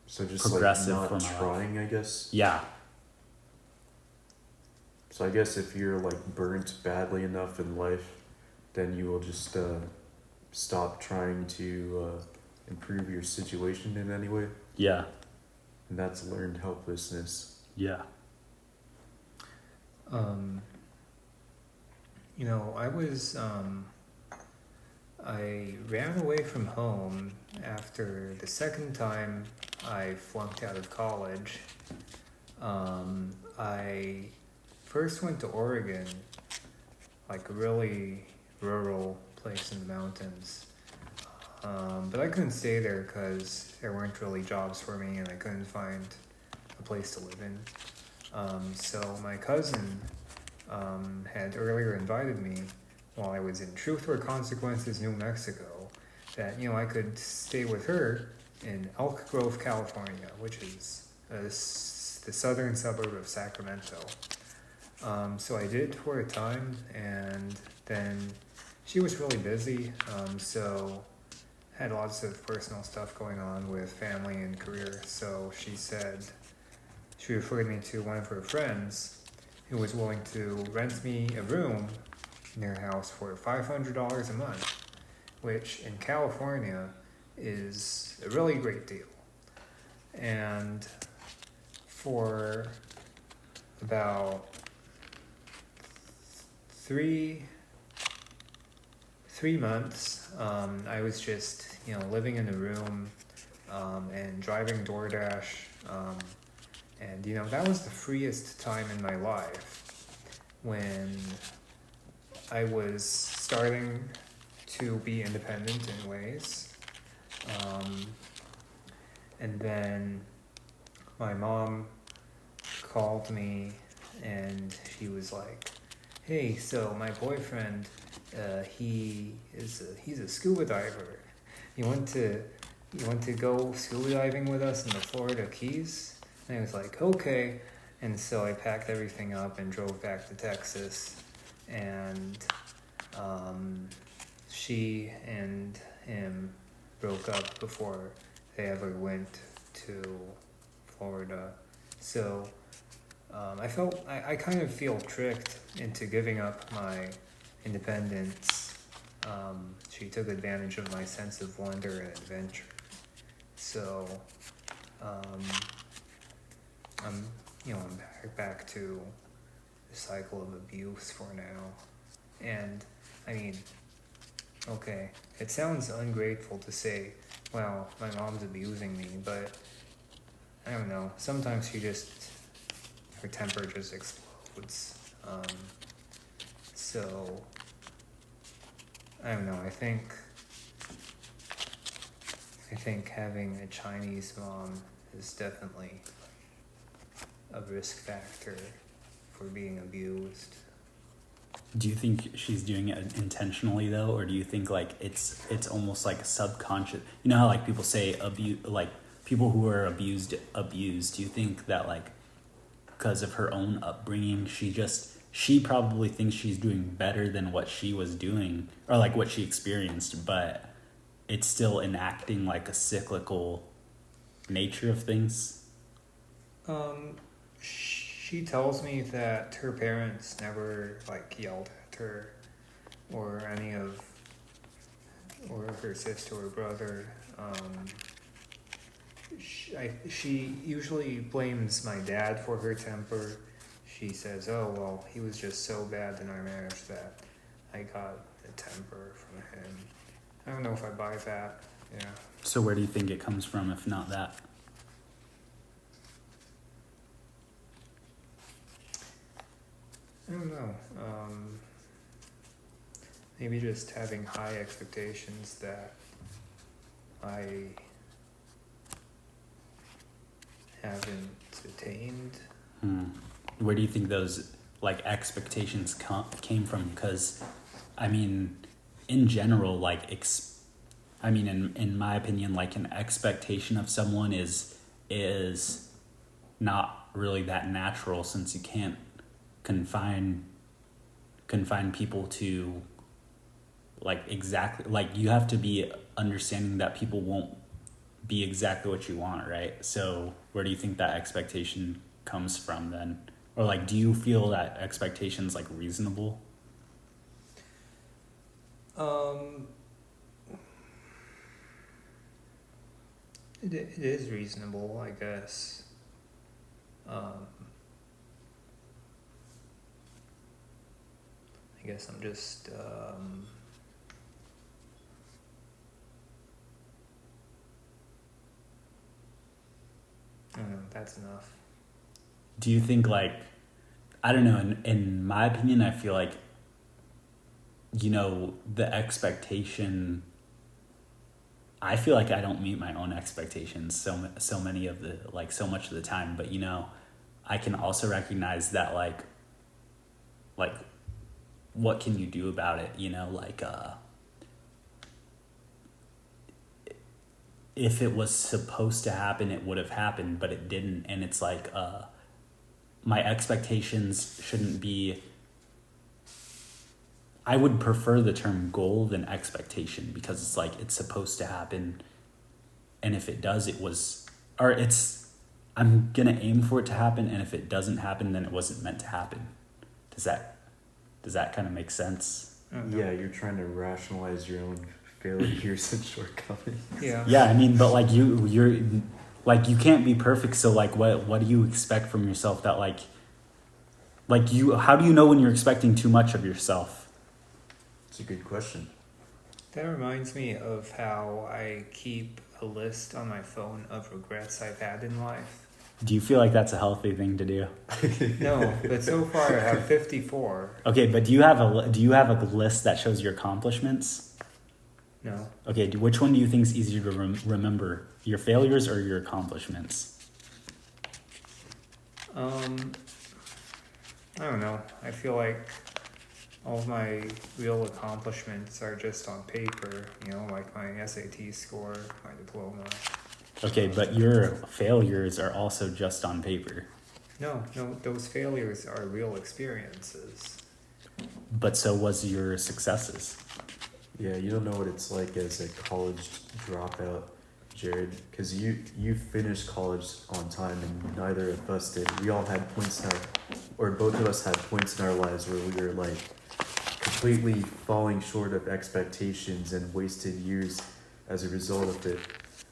Speaker 1: so just
Speaker 2: progressive
Speaker 1: like
Speaker 2: for
Speaker 1: not
Speaker 2: my
Speaker 1: trying, I guess.
Speaker 2: Yeah.
Speaker 1: So I guess if you're like burnt badly enough in life, then you will just stop trying to improve your situation in any way.
Speaker 2: Yeah.
Speaker 1: And that's learned helplessness.
Speaker 2: Yeah.
Speaker 3: You know, I ran away from home after the second time I flunked out of college. I first went to Oregon, like a really rural place in the mountains. But I couldn't stay there because there weren't really jobs for me and I couldn't find a place to live in. So my cousin had earlier invited me while I was in Truth or Consequences, New Mexico, that, you know, I could stay with her in Elk Grove, California, which is the southern suburb of Sacramento. So I did for a time, and then she was really busy, so had lots of personal stuff going on with family and career. So she referred me to one of her friends who was willing to rent me a room in her house for $500 a month, which in California is a really great deal. And for about three months, I was just, you know, living in a room and driving DoorDash. And, you know, that was the freest time in my life when I was starting to be independent in ways. And then my mom called me and she was like, hey, so my boyfriend, he's a scuba diver. You want to go scuba diving with us in the Florida Keys? And I was like, okay. And so I packed everything up and drove back to Texas. And she and him broke up before they ever went to Florida. So I kind of feel tricked into giving up my independence. She took advantage of my sense of wonder and adventure. So I'm back to the cycle of abuse for now. And I mean, okay, it sounds ungrateful to say, well, my mom's abusing me, but I don't know, sometimes her temper just explodes. So I don't know, I think having a Chinese mom is definitely a risk factor for being abused.
Speaker 2: Do you think she's doing it intentionally though, or do you think like it's almost like a subconscious? You know how like people say like people who are abused. Do you think that like because of her own upbringing, she probably thinks she's doing better than what she was doing or like what she experienced, but it's still enacting like a cyclical nature of things?
Speaker 3: She tells me that her parents never like yelled at her or her sister or brother. She usually blames my dad for her temper. She says, oh, well, he was just so bad in our marriage that I got the temper from him. I don't know if I buy that, yeah.
Speaker 2: So where do you think it comes from, if not that?
Speaker 3: I don't know. Maybe just having high expectations that I haven't attained.
Speaker 2: Where do you think those like expectations came from? Because, I mean, in general, like in my opinion, like an expectation of someone is not really that natural, since you can't confine people to like exactly, like you have to be understanding that people won't be exactly what you want, right? So where do you think that expectation comes from then? Or like, do you feel that expectations like reasonable?
Speaker 3: It is reasonable, I guess. I guess I'm just I don't know, that's enough.
Speaker 2: Do you think like, I don't know, in my opinion, I feel like, you know, the expectation, I feel like I don't meet my own expectations so many of the, like, so much of the time, but you know, I can also recognize that like what can you do about it, you know, like if it was supposed to happen, it would have happened, but it didn't. And it's like, my expectations shouldn't be, I would prefer the term goal than expectation, because it's like, it's supposed to happen. And if it does, I'm going to aim for it to happen. And if it doesn't happen, then it wasn't meant to happen. Does that kind of make sense?
Speaker 1: Yeah, you're trying to rationalize your own failures and shortcomings.
Speaker 3: Yeah.
Speaker 2: Yeah, I mean, but like you're like, you can't be perfect. So like, what do you expect from yourself that like how do you know when you're expecting too much of yourself?
Speaker 1: It's a good question.
Speaker 3: That reminds me of how I keep a list on my phone of regrets I've had in life.
Speaker 2: Do you feel like that's a healthy thing to do?
Speaker 3: No, but so far I have 54.
Speaker 2: Okay, but do you have a list that shows your accomplishments?
Speaker 3: No.
Speaker 2: Okay, which one do you think is easier to remember, your failures or your accomplishments?
Speaker 3: I don't know. I feel like all of my real accomplishments are just on paper, you know, like my SAT score, my diploma.
Speaker 2: Okay, but your failures are also just on paper.
Speaker 3: No, those failures are real experiences.
Speaker 2: But so was your successes.
Speaker 1: Yeah, you don't know what it's like as a college dropout, Jared, because you finished college on time and neither of us did. We all had points both of us had points in our lives where we were like completely falling short of expectations and wasted years as a result of it.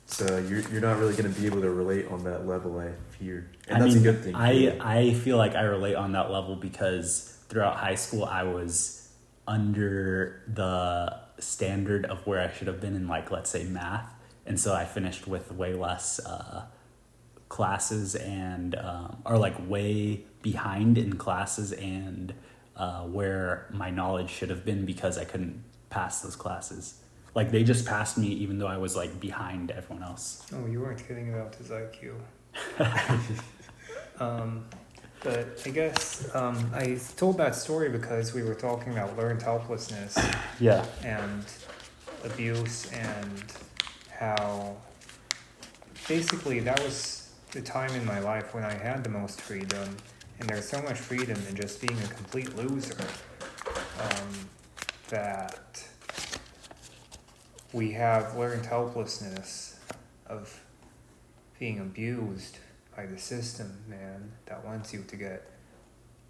Speaker 1: So you're not really going to be able to relate on that level, I fear. And that's a good thing.
Speaker 2: I feel like I relate on that level because throughout high school I was under the standard of where I should have been in, like, let's say math. And so I finished with way less classes and or like way behind in classes and where my knowledge should have been because I couldn't pass those classes. Like, they just passed me even though I was like behind everyone else.
Speaker 3: Oh, you weren't kidding about his IQ. But I guess I told that story because we were talking about learned helplessness.
Speaker 2: Yeah.
Speaker 3: And abuse, and how basically that was the time in my life when I had the most freedom, and there's so much freedom in just being a complete loser, that we have learned helplessness of being abused by the system, man, that wants you to get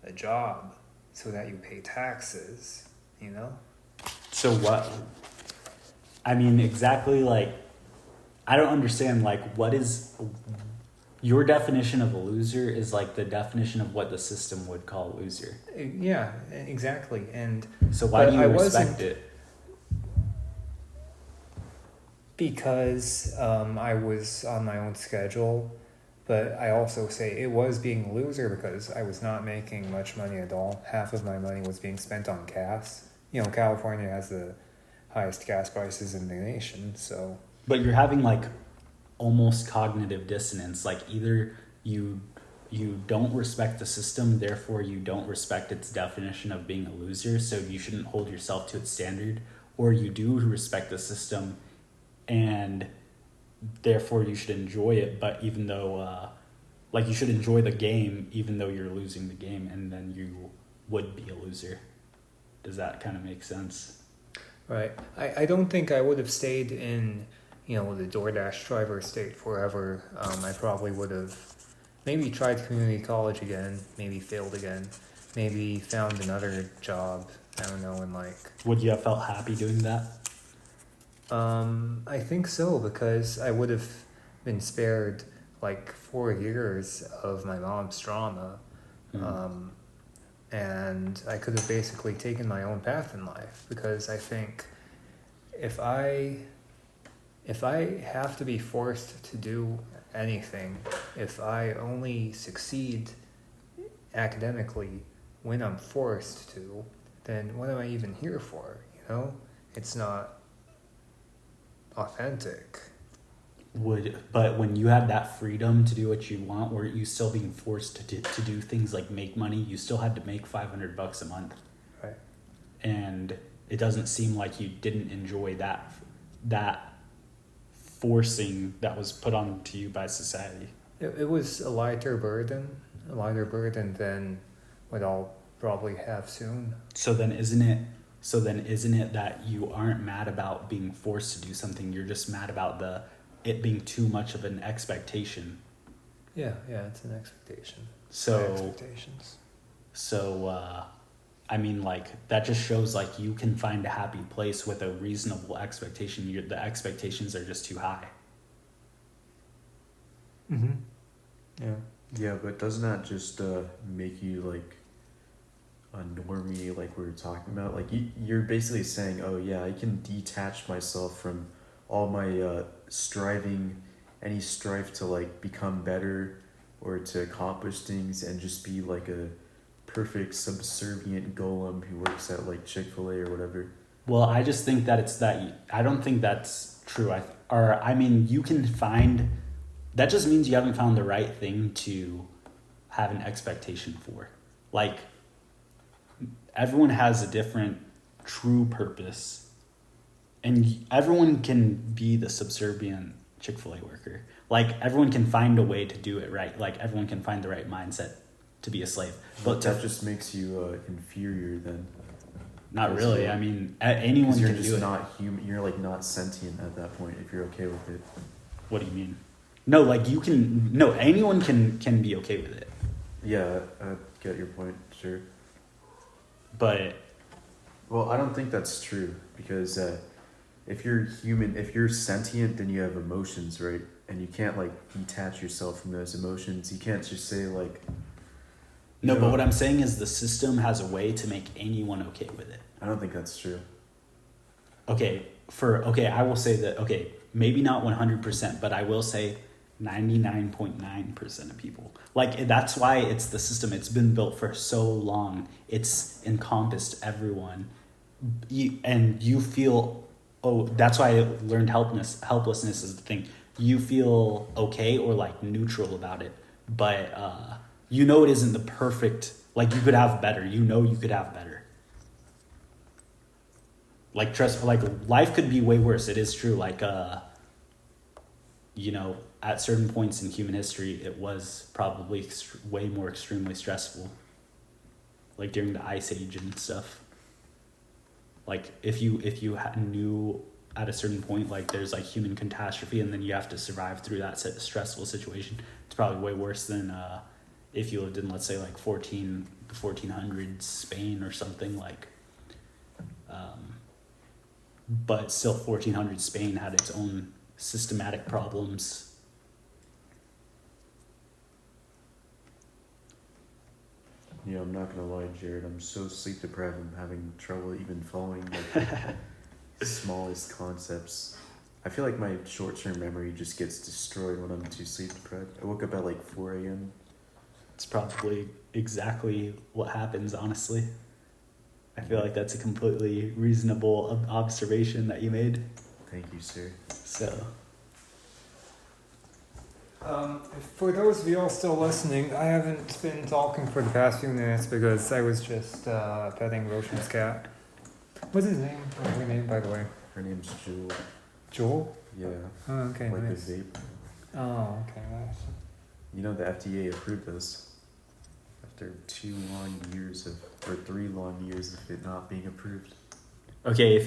Speaker 3: a job so that you pay taxes, you know?
Speaker 2: So what? I mean, exactly, like, I don't understand, like, what is your definition of a loser is like the definition of what the system would call a loser.
Speaker 3: Yeah, exactly. And
Speaker 2: so why do you respect it?
Speaker 3: Because I was on my own schedule, but I also say it was being a loser because I was not making much money at all. Half of my money was being spent on gas. You know, California has the highest gas prices in the nation, so.
Speaker 2: But you're having like almost cognitive dissonance. Like, either you don't respect the system, therefore you don't respect its definition of being a loser, so you shouldn't hold yourself to its standard, or you do respect the system and therefore you should enjoy it, but even though like, you should enjoy the game even though you're losing the game, and then you would be a loser. Does that kind of make sense?
Speaker 3: Right. I don't think I would have stayed in, you know, the DoorDash driver state forever. I probably would have maybe tried community college again, maybe failed again, maybe found another job, I don't know, and like
Speaker 2: Would you have felt happy doing that?
Speaker 3: I think so, because I would have been spared like 4 years of my mom's trauma. And I could have basically taken my own path in life, because I think if I have to be forced to do anything, if I only succeed academically when I'm forced to, then what am I even here for? You know, it's not authentic.
Speaker 2: But when you had that freedom to do what you want, weren't you still being forced to do things like make money? You still had to make $500 a month,
Speaker 3: Right.
Speaker 2: and it doesn't seem like you didn't enjoy that forcing that was put onto you by society.
Speaker 3: It was a lighter burden than what I'll probably have soon.
Speaker 2: So then isn't it that you aren't mad about being forced to do something? You're just mad about it being too much of an expectation.
Speaker 3: Yeah, it's an expectation.
Speaker 2: So
Speaker 3: My expectations.
Speaker 2: I mean, like, that just shows like you can find a happy place with a reasonable expectation. The expectations are just too high.
Speaker 3: Mm-hmm. Yeah.
Speaker 1: Yeah, but doesn't that just make you like a normie, like we were talking about? Like you're basically saying, oh yeah, I can detach myself from all my any strife to like become better or to accomplish things, and just be like a perfect subservient golem who works at like Chick-fil-A or whatever.
Speaker 2: Well, I just think that I don't think that's true. You can find, that just means you haven't found the right thing to have an expectation for. Like, everyone has a different true purpose, and everyone can be the subservient Chick-fil-A worker. Like, everyone can find a way to do it right. Like, everyone can find the right mindset to be a slave.
Speaker 1: But that just makes you inferior then.
Speaker 2: Not really. I mean, anyone can do it.
Speaker 1: You're just not human. You're like not sentient at that point if you're okay with it.
Speaker 2: What do you mean? No, like anyone can be okay with it.
Speaker 1: Yeah, I get your point, sure.
Speaker 2: But
Speaker 1: well, I don't think that's true, because if you're human, if you're sentient, then you have emotions, right? And you can't like detach yourself from those emotions. You can't just say like.
Speaker 2: No, but what I'm saying is the system has a way to make anyone okay with it.
Speaker 1: I don't think that's true.
Speaker 2: I will say that, maybe not 100%, but I will say 99.9% of people. Like, that's why it's the system. It's been built for so long. It's encompassed everyone. You feel, that's why I learned helplessness is the thing. You feel okay or like neutral about it, but it isn't the perfect, like, you could have better. You could have better. Like, trust, like, life could be way worse. It is true. Like, at certain points in human history, it was probably way more extremely stressful. Like during the Ice Age and stuff. Like, if you knew at a certain point, like, there's like human catastrophe, and then you have to survive through that stressful situation, it's probably way worse than if you lived in, let's say, like 1400s Spain or something, like. But still, 1400 Spain had its own systematic problems.
Speaker 1: Yeah, I'm not gonna lie, Jared. I'm so sleep deprived. I'm having trouble even following like the smallest concepts. I feel like my short-term memory just gets destroyed when I'm too sleep deprived. I woke up at like 4 a.m.
Speaker 2: It's probably exactly what happens, honestly. I feel like that's a completely reasonable observation that you made.
Speaker 1: Thank you, sir.
Speaker 2: So.
Speaker 3: For those of you all still listening, I haven't been talking for the past few minutes because I was just petting Roshan's cat. What's his name? What's her name, by the way?
Speaker 1: Her name's Jewel.
Speaker 3: Joel?
Speaker 1: Yeah.
Speaker 3: Oh, okay,
Speaker 1: Like
Speaker 3: nice.
Speaker 1: the vape.
Speaker 3: Oh, okay, nice.
Speaker 1: You know, the FDA approved this after 3 long years of it not being approved.
Speaker 2: Okay,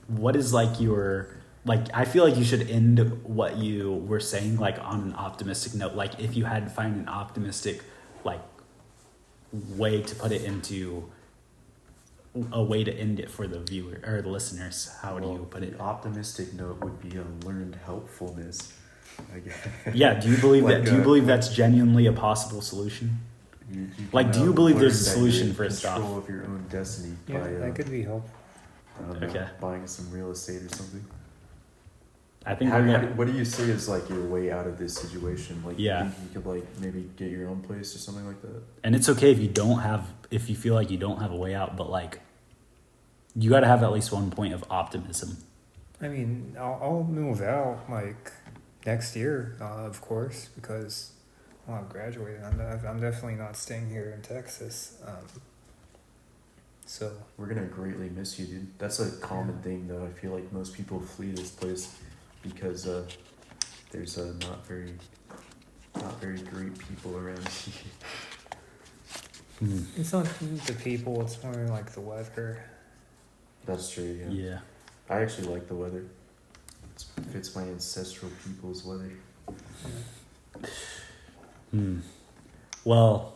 Speaker 2: what like I feel like you should end what you were saying like on an optimistic note. Like if you had to find an optimistic like way to put it into a way to end it for the viewer or the listeners, how do you put it?
Speaker 1: The optimistic note would be learned helpfulness, I guess.
Speaker 2: Yeah, do you believe
Speaker 1: Like,
Speaker 2: that? Do you believe that's genuinely a possible solution?
Speaker 1: You
Speaker 2: Like, do you believe there's a solution for
Speaker 1: control
Speaker 2: stuff?
Speaker 1: of your own destiny
Speaker 3: Yeah,
Speaker 1: by
Speaker 3: that could be helpful.
Speaker 1: I don't know,
Speaker 2: Okay.
Speaker 1: buying some real estate or something?
Speaker 2: I think
Speaker 1: What do you say is like your way out of this situation? Like,
Speaker 2: Yeah.
Speaker 1: you think you could like maybe get your own place or something like that?
Speaker 2: and it's okay if you don't have, if you feel like you don't have a way out, but like, you got to have at least one point of optimism.
Speaker 3: I mean, I'll move out like next year, of course, because I'll have graduated. I'm definitely not staying here in Texas. So
Speaker 1: We're gonna greatly miss you, dude. That's a common thing, though. I feel like most people flee this place because there's not very great people around here.
Speaker 3: it's not the people; it's more like the weather.
Speaker 1: That's true. Yeah.
Speaker 2: Yeah.
Speaker 1: I actually like the weather. It fits my ancestral people's weather.
Speaker 2: Well,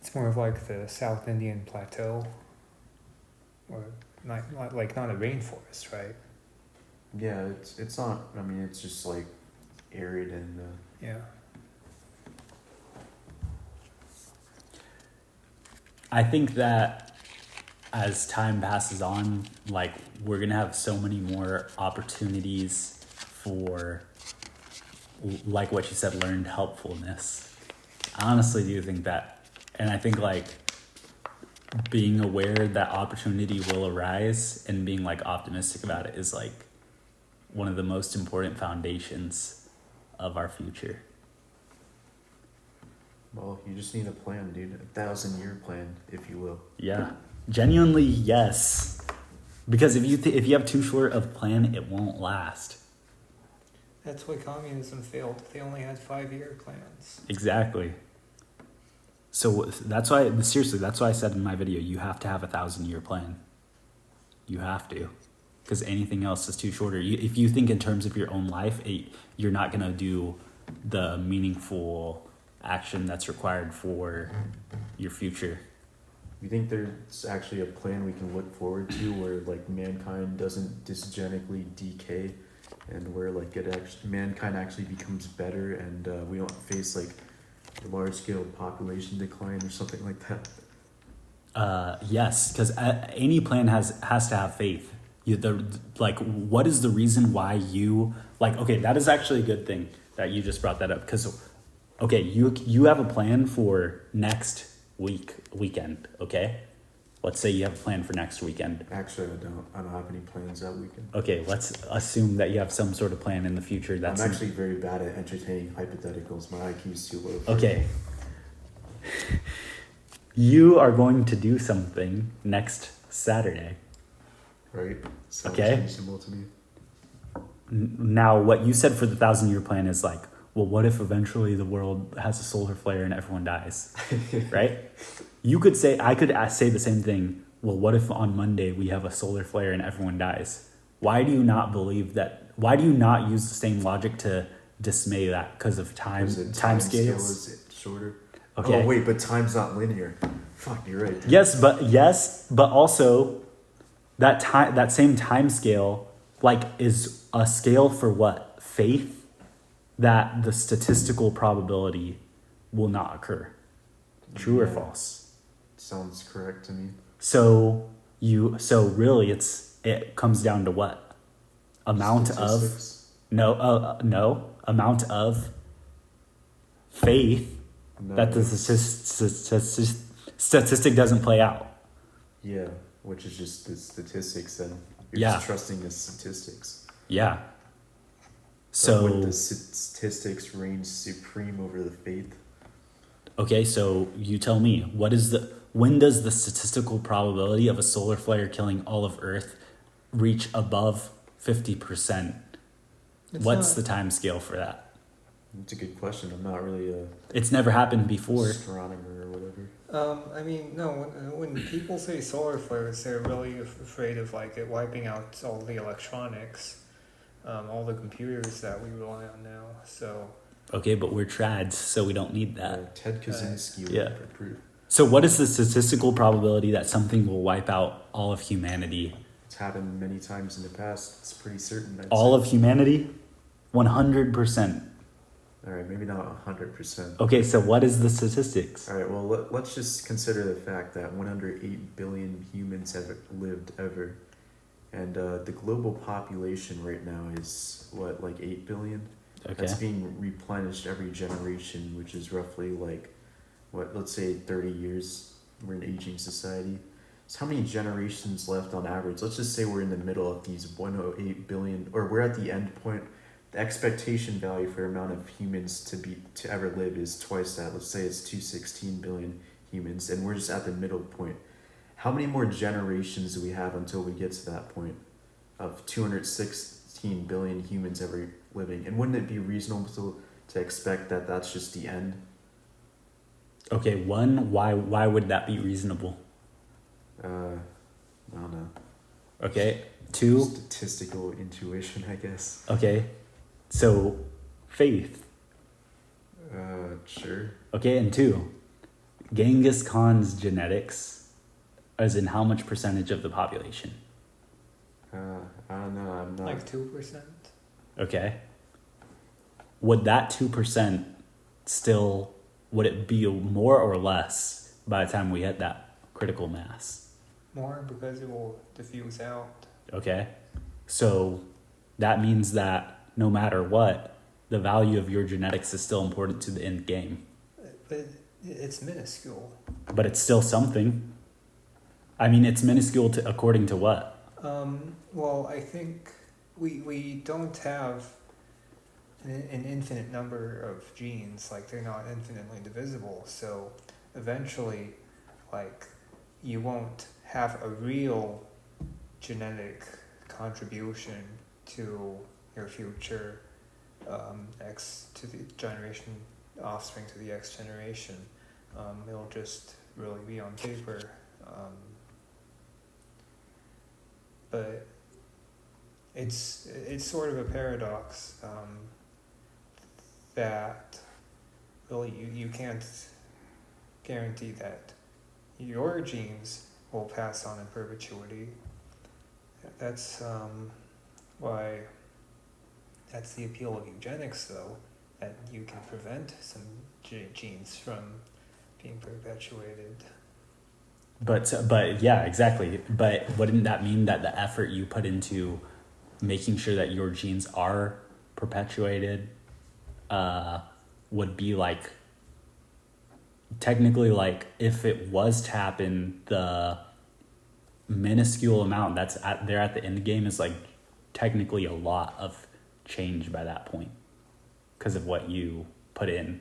Speaker 3: It's more of like the South Indian Plateau, or not a rainforest, right?
Speaker 1: Yeah, it's not. I mean, it's just like arid and.
Speaker 3: Yeah.
Speaker 2: I think that as time passes on, like we're gonna have so many more opportunities for, like what you said, learned helpfulness. I honestly do think that, and I think like being aware that opportunity will arise and being like optimistic about it is like one of the most important foundations of our future.
Speaker 1: Well, you just need a plan, dude. 1,000-year plan, if you will.
Speaker 2: Yeah, genuinely yes, because if you have too short of a plan, it won't last.
Speaker 3: That's why communism failed. They only had 5-year plans.
Speaker 2: Exactly. So that's why, seriously, that's why I said in my video, you have to have 1,000-year plan. You have to, because anything else is too shorter. If you think in terms of your own life, you're not gonna do the meaningful action that's required for your future.
Speaker 1: You think there's actually a plan we can look forward to where like mankind doesn't dysgenically decay, and where like mankind actually becomes better, and we don't face like large scale population decline or something like that?
Speaker 2: Yes, because any plan has to have faith. What is the reason why you like? Okay, that is actually a good thing that you just brought that up, because okay, you have a plan for next weekend. Okay, let's say you have a plan for next weekend.
Speaker 1: Actually, I don't have any plans that weekend.
Speaker 2: Okay, let's assume that you have some sort of plan in the future.
Speaker 1: I'm actually very bad at entertaining hypotheticals. My IQ's too low.
Speaker 2: Okay. You are going to do something next Saturday.
Speaker 1: Right? Sounds
Speaker 2: Okay.
Speaker 1: reasonable to me.
Speaker 2: Now, what you said for the 1,000-year plan is like, well, what if eventually the world has a solar flare and everyone dies, right? I could say the same thing. Well, what if on Monday we have a solar flare and everyone dies? Why do you not believe that? Why do you not use the same logic to dismay that? Because of time
Speaker 1: Scale
Speaker 2: scales?
Speaker 1: is shorter.
Speaker 2: Okay.
Speaker 1: Oh, wait, but time's not linear. Fuck, you're right.
Speaker 2: Yes, but also that same time scale like is a scale for what? Faith that the statistical probability will not occur. True or
Speaker 1: Yeah.
Speaker 2: False?
Speaker 1: Sounds correct to me.
Speaker 2: So really it comes down to what? Amount of
Speaker 1: Statistics?
Speaker 2: amount of faith
Speaker 1: No,
Speaker 2: that the statistic doesn't play out.
Speaker 1: Yeah, which is just the statistics, and you're
Speaker 2: Yeah.
Speaker 1: just trusting the statistics.
Speaker 2: Yeah.
Speaker 1: But
Speaker 2: So
Speaker 1: would the statistics reign supreme over the faith?
Speaker 2: okay, so you tell me, when does the statistical probability of a solar flare killing all of Earth reach above 50%? What's the time scale for that?
Speaker 1: It's a good question. I'm not really a
Speaker 2: It's never happened before.
Speaker 1: astronomer or whatever.
Speaker 3: I mean, no. When people say solar flares, they're really afraid of like it wiping out all the electronics, all the computers that we rely on now. So
Speaker 2: Okay, but we're trads, so we don't need that.
Speaker 1: Ted Kaczynski would
Speaker 2: Yeah.
Speaker 1: approve.
Speaker 2: So what is the statistical probability that something will wipe out all of humanity?
Speaker 1: It's happened many times in the past. It's pretty certain.
Speaker 2: All of humanity? 100%.
Speaker 1: All right, maybe not 100%.
Speaker 2: Okay, so what is the statistics?
Speaker 1: All right, well, let's just consider the fact that 108 billion humans have lived ever. And the global population right now is, what, like 8 billion?
Speaker 2: Okay.
Speaker 1: That's being replenished every generation, which is roughly like, what, let's say 30 years. We're an aging society. So how many generations left on average? Let's just say we're in the middle of these 108 billion, or we're at the end point. The expectation value for amount of humans to ever live is twice that. Let's say it's 216 billion humans, and we're just at the middle point. How many more generations do we have until we get to that point of 216 billion humans ever living? And wouldn't it be reasonable to expect that that's just the end?
Speaker 2: Okay, one, why would that be reasonable?
Speaker 1: I don't know.
Speaker 2: Okay, two,
Speaker 1: Statistical intuition, I guess.
Speaker 2: okay, so faith.
Speaker 1: Sure.
Speaker 2: Okay, and two, Genghis Khan's genetics, as in how much percentage of the population?
Speaker 1: I don't know. I'm not.
Speaker 3: like 2%.
Speaker 2: Okay. Would that 2% still, would it be more or less by the time we hit that critical mass?
Speaker 3: More because it will diffuse out.
Speaker 2: Okay. So that means that no matter what, the value of your genetics is still important to the end game.
Speaker 3: But it's minuscule.
Speaker 2: But it's still something. I mean, it's minuscule to, according to what?
Speaker 3: Well, I think we don't have an infinite number of genes. Like, they're not infinitely divisible. So eventually, like, you won't have a real genetic contribution to your future X to the generation, offspring to the X generation. It'll just really be on paper. But it's sort of a paradox that really you can't guarantee that your genes will pass on in perpetuity. That's why that's the appeal of eugenics, though, that you can prevent some genes from being perpetuated.
Speaker 2: But yeah, exactly. But wouldn't that mean that the effort you put into making sure that your genes are perpetuated would be like, technically, like, if it was to happen, the minuscule amount that's there at the end game is like technically a lot of change by that point because of what you put in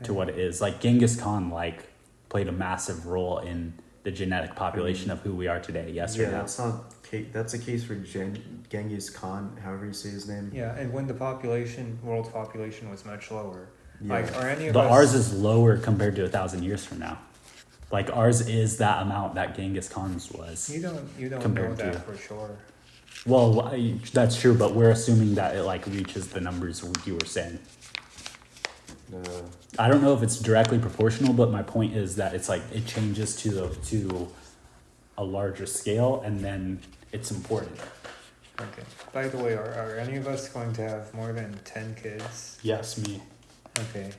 Speaker 2: to what it is. Like Genghis Khan, like, played a massive role in the genetic population of who we are today. Yes or no?
Speaker 1: That's not. That's a case for Genghis Khan, however you say his name.
Speaker 3: Yeah, and when the world population was much lower.
Speaker 1: Yeah.
Speaker 3: Like, are any of
Speaker 2: But
Speaker 3: us...
Speaker 2: ours is lower compared to 1,000 years from now. Like, ours is that amount that Genghis Khan's was.
Speaker 3: You don't know
Speaker 2: compared
Speaker 3: that
Speaker 2: to-
Speaker 3: for sure.
Speaker 2: Well, that's true, but we're assuming that it like reaches the numbers you were saying. I don't know if it's directly proportional, but my point is that it's like it changes to a larger scale, and then it's important.
Speaker 3: Okay. By the way, are any of us going to have more than 10 kids?
Speaker 2: Yes, me.
Speaker 3: Okay.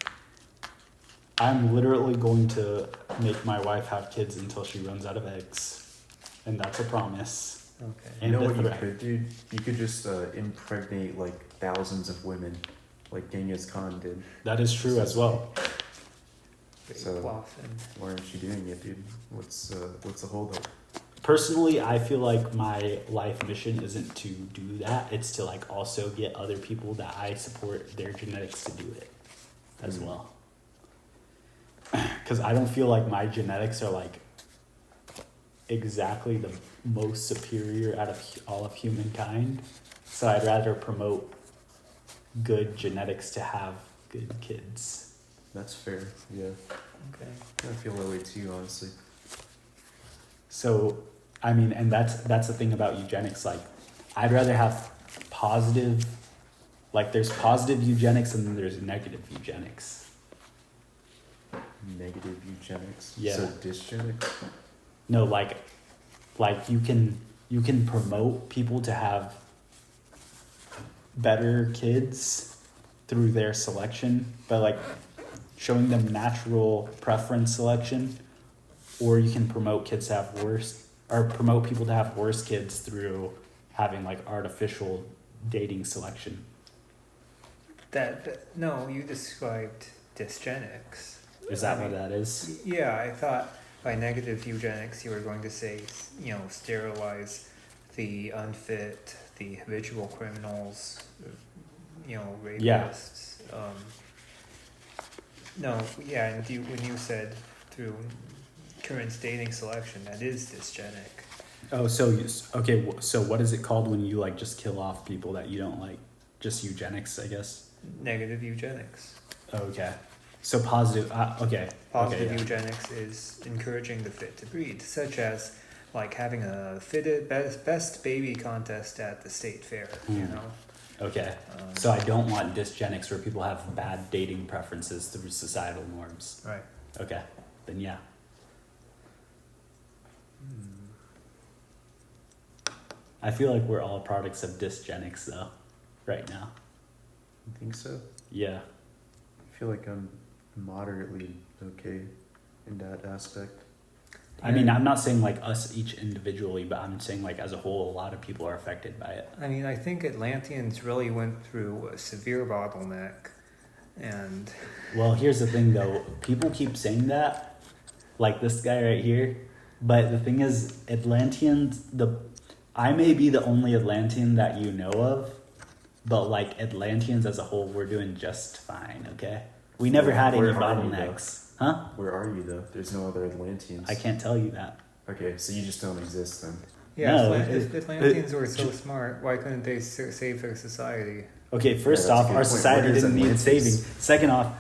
Speaker 2: I'm literally going to make my wife have kids until she runs out of eggs, and that's a promise.
Speaker 3: Okay.
Speaker 1: You know
Speaker 2: And a
Speaker 1: what you
Speaker 2: threat.
Speaker 1: could do? You could just impregnate like thousands of women, like Genghis Khan did.
Speaker 2: That is true as well.
Speaker 1: So-
Speaker 3: Often.
Speaker 1: Why aren't you doing it, dude? What's the holdup?
Speaker 2: Personally, I feel like my life mission isn't to do that. It's to like also get other people that I support their genetics to do it as well. Because I don't feel like my genetics are like exactly the most superior out of all of humankind. So I'd rather promote good genetics to have good kids.
Speaker 1: That's fair. Yeah.
Speaker 3: Okay.
Speaker 1: I feel that way too, honestly.
Speaker 2: So, I mean, and that's the thing about eugenics. Like, I'd rather have positive, like, there's positive eugenics and then there's negative eugenics.
Speaker 1: Negative eugenics.
Speaker 2: Yeah.
Speaker 1: So dysgenics.
Speaker 2: No, like you can promote people to have better kids through their selection, by like showing them natural preference selection, or you can promote kids to have worse, or promote people to have worse kids through having like artificial dating selection.
Speaker 3: No, you described dysgenics.
Speaker 2: Is that what that is?
Speaker 3: Yeah, I thought by negative eugenics you were going to say, sterilize the unfit, the habitual criminals, rapists.
Speaker 2: Yeah.
Speaker 3: No, yeah, and when you said through current dating selection, that is dysgenic.
Speaker 2: Oh, so okay. So what is it called when you like just kill off people that you don't like? Just eugenics, I guess.
Speaker 3: Negative eugenics.
Speaker 2: Okay. So positive. Okay.
Speaker 3: Positive
Speaker 2: Okay, yeah.
Speaker 3: eugenics is encouraging the fit to breed, such as like having a fitted best baby contest at the state fair.
Speaker 2: Okay. So I don't want dysgenics where people have bad dating preferences through societal norms.
Speaker 3: Right.
Speaker 2: Okay. Then yeah. I feel like we're all products of dysgenics though, right now.
Speaker 1: You think so?
Speaker 2: Yeah.
Speaker 1: I feel like I'm moderately okay in that aspect.
Speaker 2: I mean, I'm not saying like us each individually, but I'm saying like as a whole, a lot of people are affected by it.
Speaker 3: I mean, I think Atlanteans really went through a severe bottleneck, and
Speaker 2: Well, here's the thing though. People keep saying that, like this guy right here. But the thing is, Atlanteans, I may be the only Atlantean that you know of, but like Atlanteans as a whole, we're doing just fine, okay? We never had any
Speaker 1: Where are you,
Speaker 2: bottlenecks. Huh?
Speaker 1: Where are you though? There's no other Atlanteans.
Speaker 2: I can't tell you that.
Speaker 1: Okay, so you just don't exist then.
Speaker 3: yeah,
Speaker 2: No,
Speaker 3: if Atlanteans were so smart, why couldn't they save their society?
Speaker 2: Okay, first
Speaker 1: Yeah, that's a
Speaker 2: off,
Speaker 1: good
Speaker 2: our
Speaker 1: point.
Speaker 2: society
Speaker 1: Where is
Speaker 2: didn't need
Speaker 1: Atlantis?
Speaker 2: saving. Second off,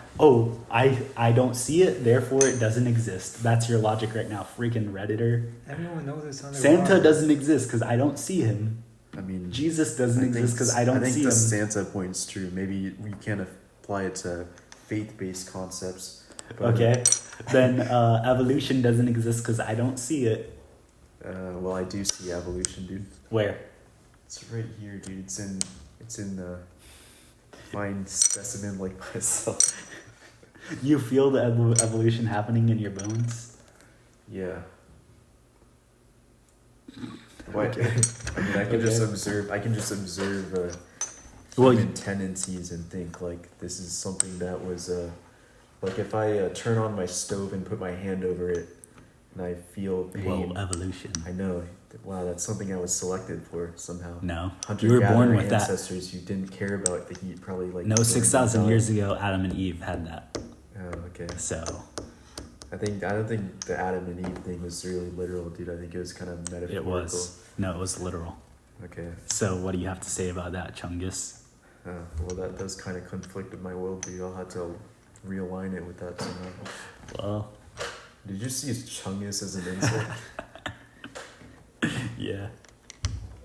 Speaker 2: I don't see it, therefore it doesn't exist. That's your logic right now, freaking Redditor.
Speaker 3: Everyone knows it's underwater.
Speaker 2: Santa doesn't exist because I don't see him.
Speaker 1: I mean,
Speaker 2: Jesus doesn't exist because I don't
Speaker 1: think
Speaker 2: see
Speaker 1: the
Speaker 2: him.
Speaker 1: Santa point's true. Maybe we can't apply it to faith-based concepts. But,
Speaker 2: Okay, then evolution doesn't exist because I don't see it.
Speaker 1: well, I do see evolution, dude.
Speaker 2: Where?
Speaker 1: It's right here, dude. It's in the fine specimen like myself.
Speaker 2: You feel the evolution happening in your bones?
Speaker 1: Yeah. What?
Speaker 2: Okay.
Speaker 1: I mean, I can just
Speaker 2: Okay.
Speaker 1: observe. I can just observe
Speaker 2: Well,
Speaker 1: human tendencies and think like this is something that was like if I turn on my stove and put my hand over it, and I feel pain.
Speaker 2: Whoa, evolution.
Speaker 1: I know. Wow, that's something I was selected for somehow.
Speaker 2: No, you were born with that.
Speaker 1: ancestors who didn't care about the heat, probably like.
Speaker 2: No,
Speaker 1: killing
Speaker 2: 6,000
Speaker 1: themselves.
Speaker 2: years ago, Adam and Eve had that.
Speaker 1: Oh, okay.
Speaker 2: So,
Speaker 1: I don't think the Adam and Eve thing was really literal, dude. I think it was kind of metaphorical.
Speaker 2: it was. No, it was literal.
Speaker 1: Okay.
Speaker 2: So, what do you have to say about that, Chungus?
Speaker 1: Well, that does kind of conflict with my worldview. I'll have to realign it with that somehow.
Speaker 2: Well,
Speaker 1: Did you see his chungus as an insult?
Speaker 2: yeah.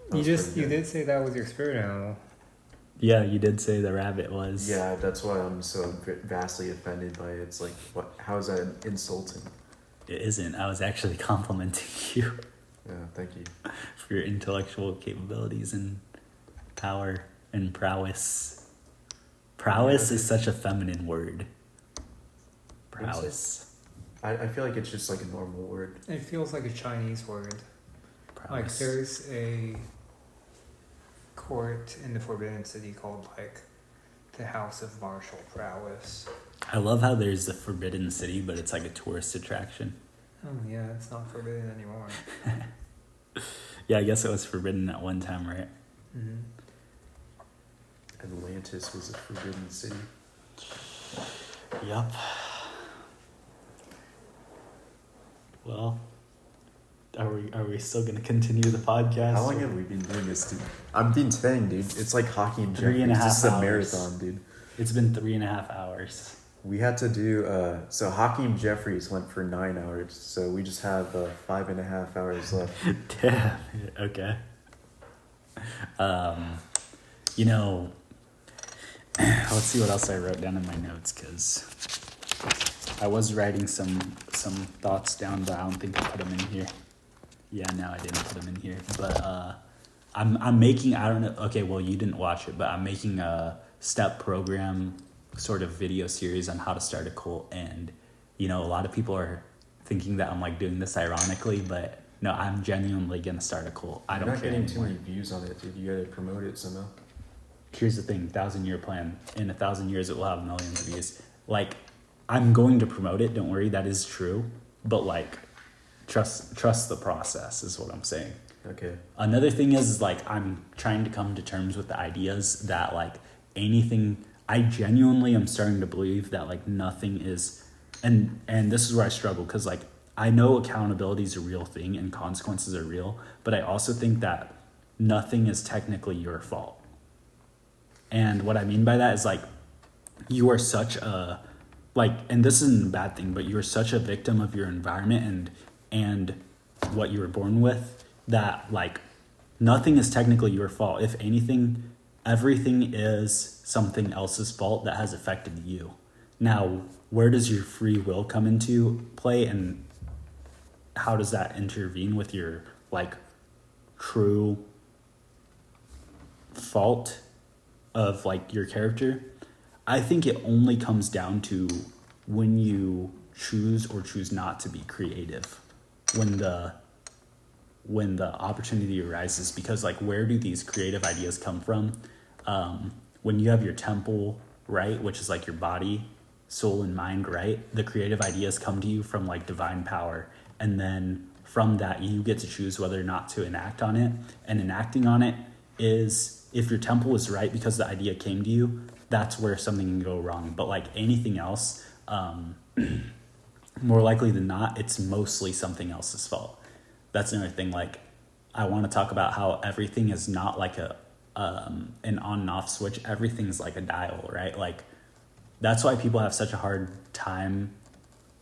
Speaker 1: That was pretty
Speaker 3: You
Speaker 1: good.
Speaker 3: did say that was your spirit animal.
Speaker 2: Yeah, you did say the rabbit was.
Speaker 1: Yeah, that's why I'm so vastly offended by it. It's like, what? How is that insulting?
Speaker 2: It isn't. I was actually complimenting you
Speaker 1: Yeah, thank you.
Speaker 2: for your intellectual capabilities and power and prowess. Prowess is such a feminine word. Prowess.
Speaker 1: I feel like it's just like a normal word.
Speaker 3: It feels like a Chinese word. Like
Speaker 2: Prowess.
Speaker 3: there's a court in the Forbidden City called like the House of Martial Prowess.
Speaker 2: I love how there's the Forbidden City, but it's like a tourist attraction.
Speaker 3: Oh yeah, it's not forbidden anymore.
Speaker 2: Yeah, I guess it was forbidden at one time, right?
Speaker 3: Mm-hmm.
Speaker 1: Atlantis was a forbidden city.
Speaker 2: Yup. Well, are we still gonna continue the podcast?
Speaker 1: How long have we been doing this, dude? I'm being saying, dude. It's like hockey and
Speaker 2: 3.5
Speaker 1: This is a
Speaker 2: hours.
Speaker 1: marathon, dude.
Speaker 2: It's been 3.5 hours.
Speaker 1: We had to do so Hakeem Jeffries went for 9 hours, so we just have 5.5 hours left.
Speaker 2: Damn. Okay. You know, let's see what else I wrote down in my notes, because I was writing some thoughts down, but I don't think I put them in here. Yeah, no, I didn't put them in here. But I'm making, I don't know. Okay, well, you didn't watch it, but I'm making a step program sort of video series on how to start a cult. And, you know, a lot of people are thinking that I'm like doing this ironically, but no, I'm genuinely going to start a cult. I don't
Speaker 1: You're not
Speaker 2: care
Speaker 1: getting
Speaker 2: anymore.
Speaker 1: too many views on it, dude. You gotta promote it somehow.
Speaker 2: Here's the thing, 1,000-year plan. In 1,000 years, it will have millions of views. Like, I'm going to promote it. Don't worry, that is true. But like, trust the process is what I'm saying.
Speaker 1: Okay.
Speaker 2: Another thing is like, I'm trying to come to terms with the ideas that like anything, I genuinely am starting to believe that like nothing is, and this is where I struggle, because like I know accountability is a real thing and consequences are real, but I also think that nothing is technically your fault. And what I mean by that is like, you are such a, like, and this isn't a bad thing, but you're such a victim of your environment and what you were born with, that like nothing is technically your fault. If anything, everything is something else's fault that has affected you. Now, where does your free will come into play, and how does that intervene with your like true fault of like your character? I think it only comes down to when you choose or choose not to be creative, when the opportunity arises. Because like, where do these creative ideas come from? When you have your temple, right, which is like your body, soul, and mind, right, the creative ideas come to you from like divine power, and then from that you get to choose whether or not to enact on it. And enacting on it is, if your temple is right because the idea came to you, that's where something can go wrong. But like anything else, more likely than not, it's mostly something else's fault. That's another thing. Like, I want to talk about how everything is not like an on and off switch. Everything's like a dial, right? Like, that's why people have such a hard time.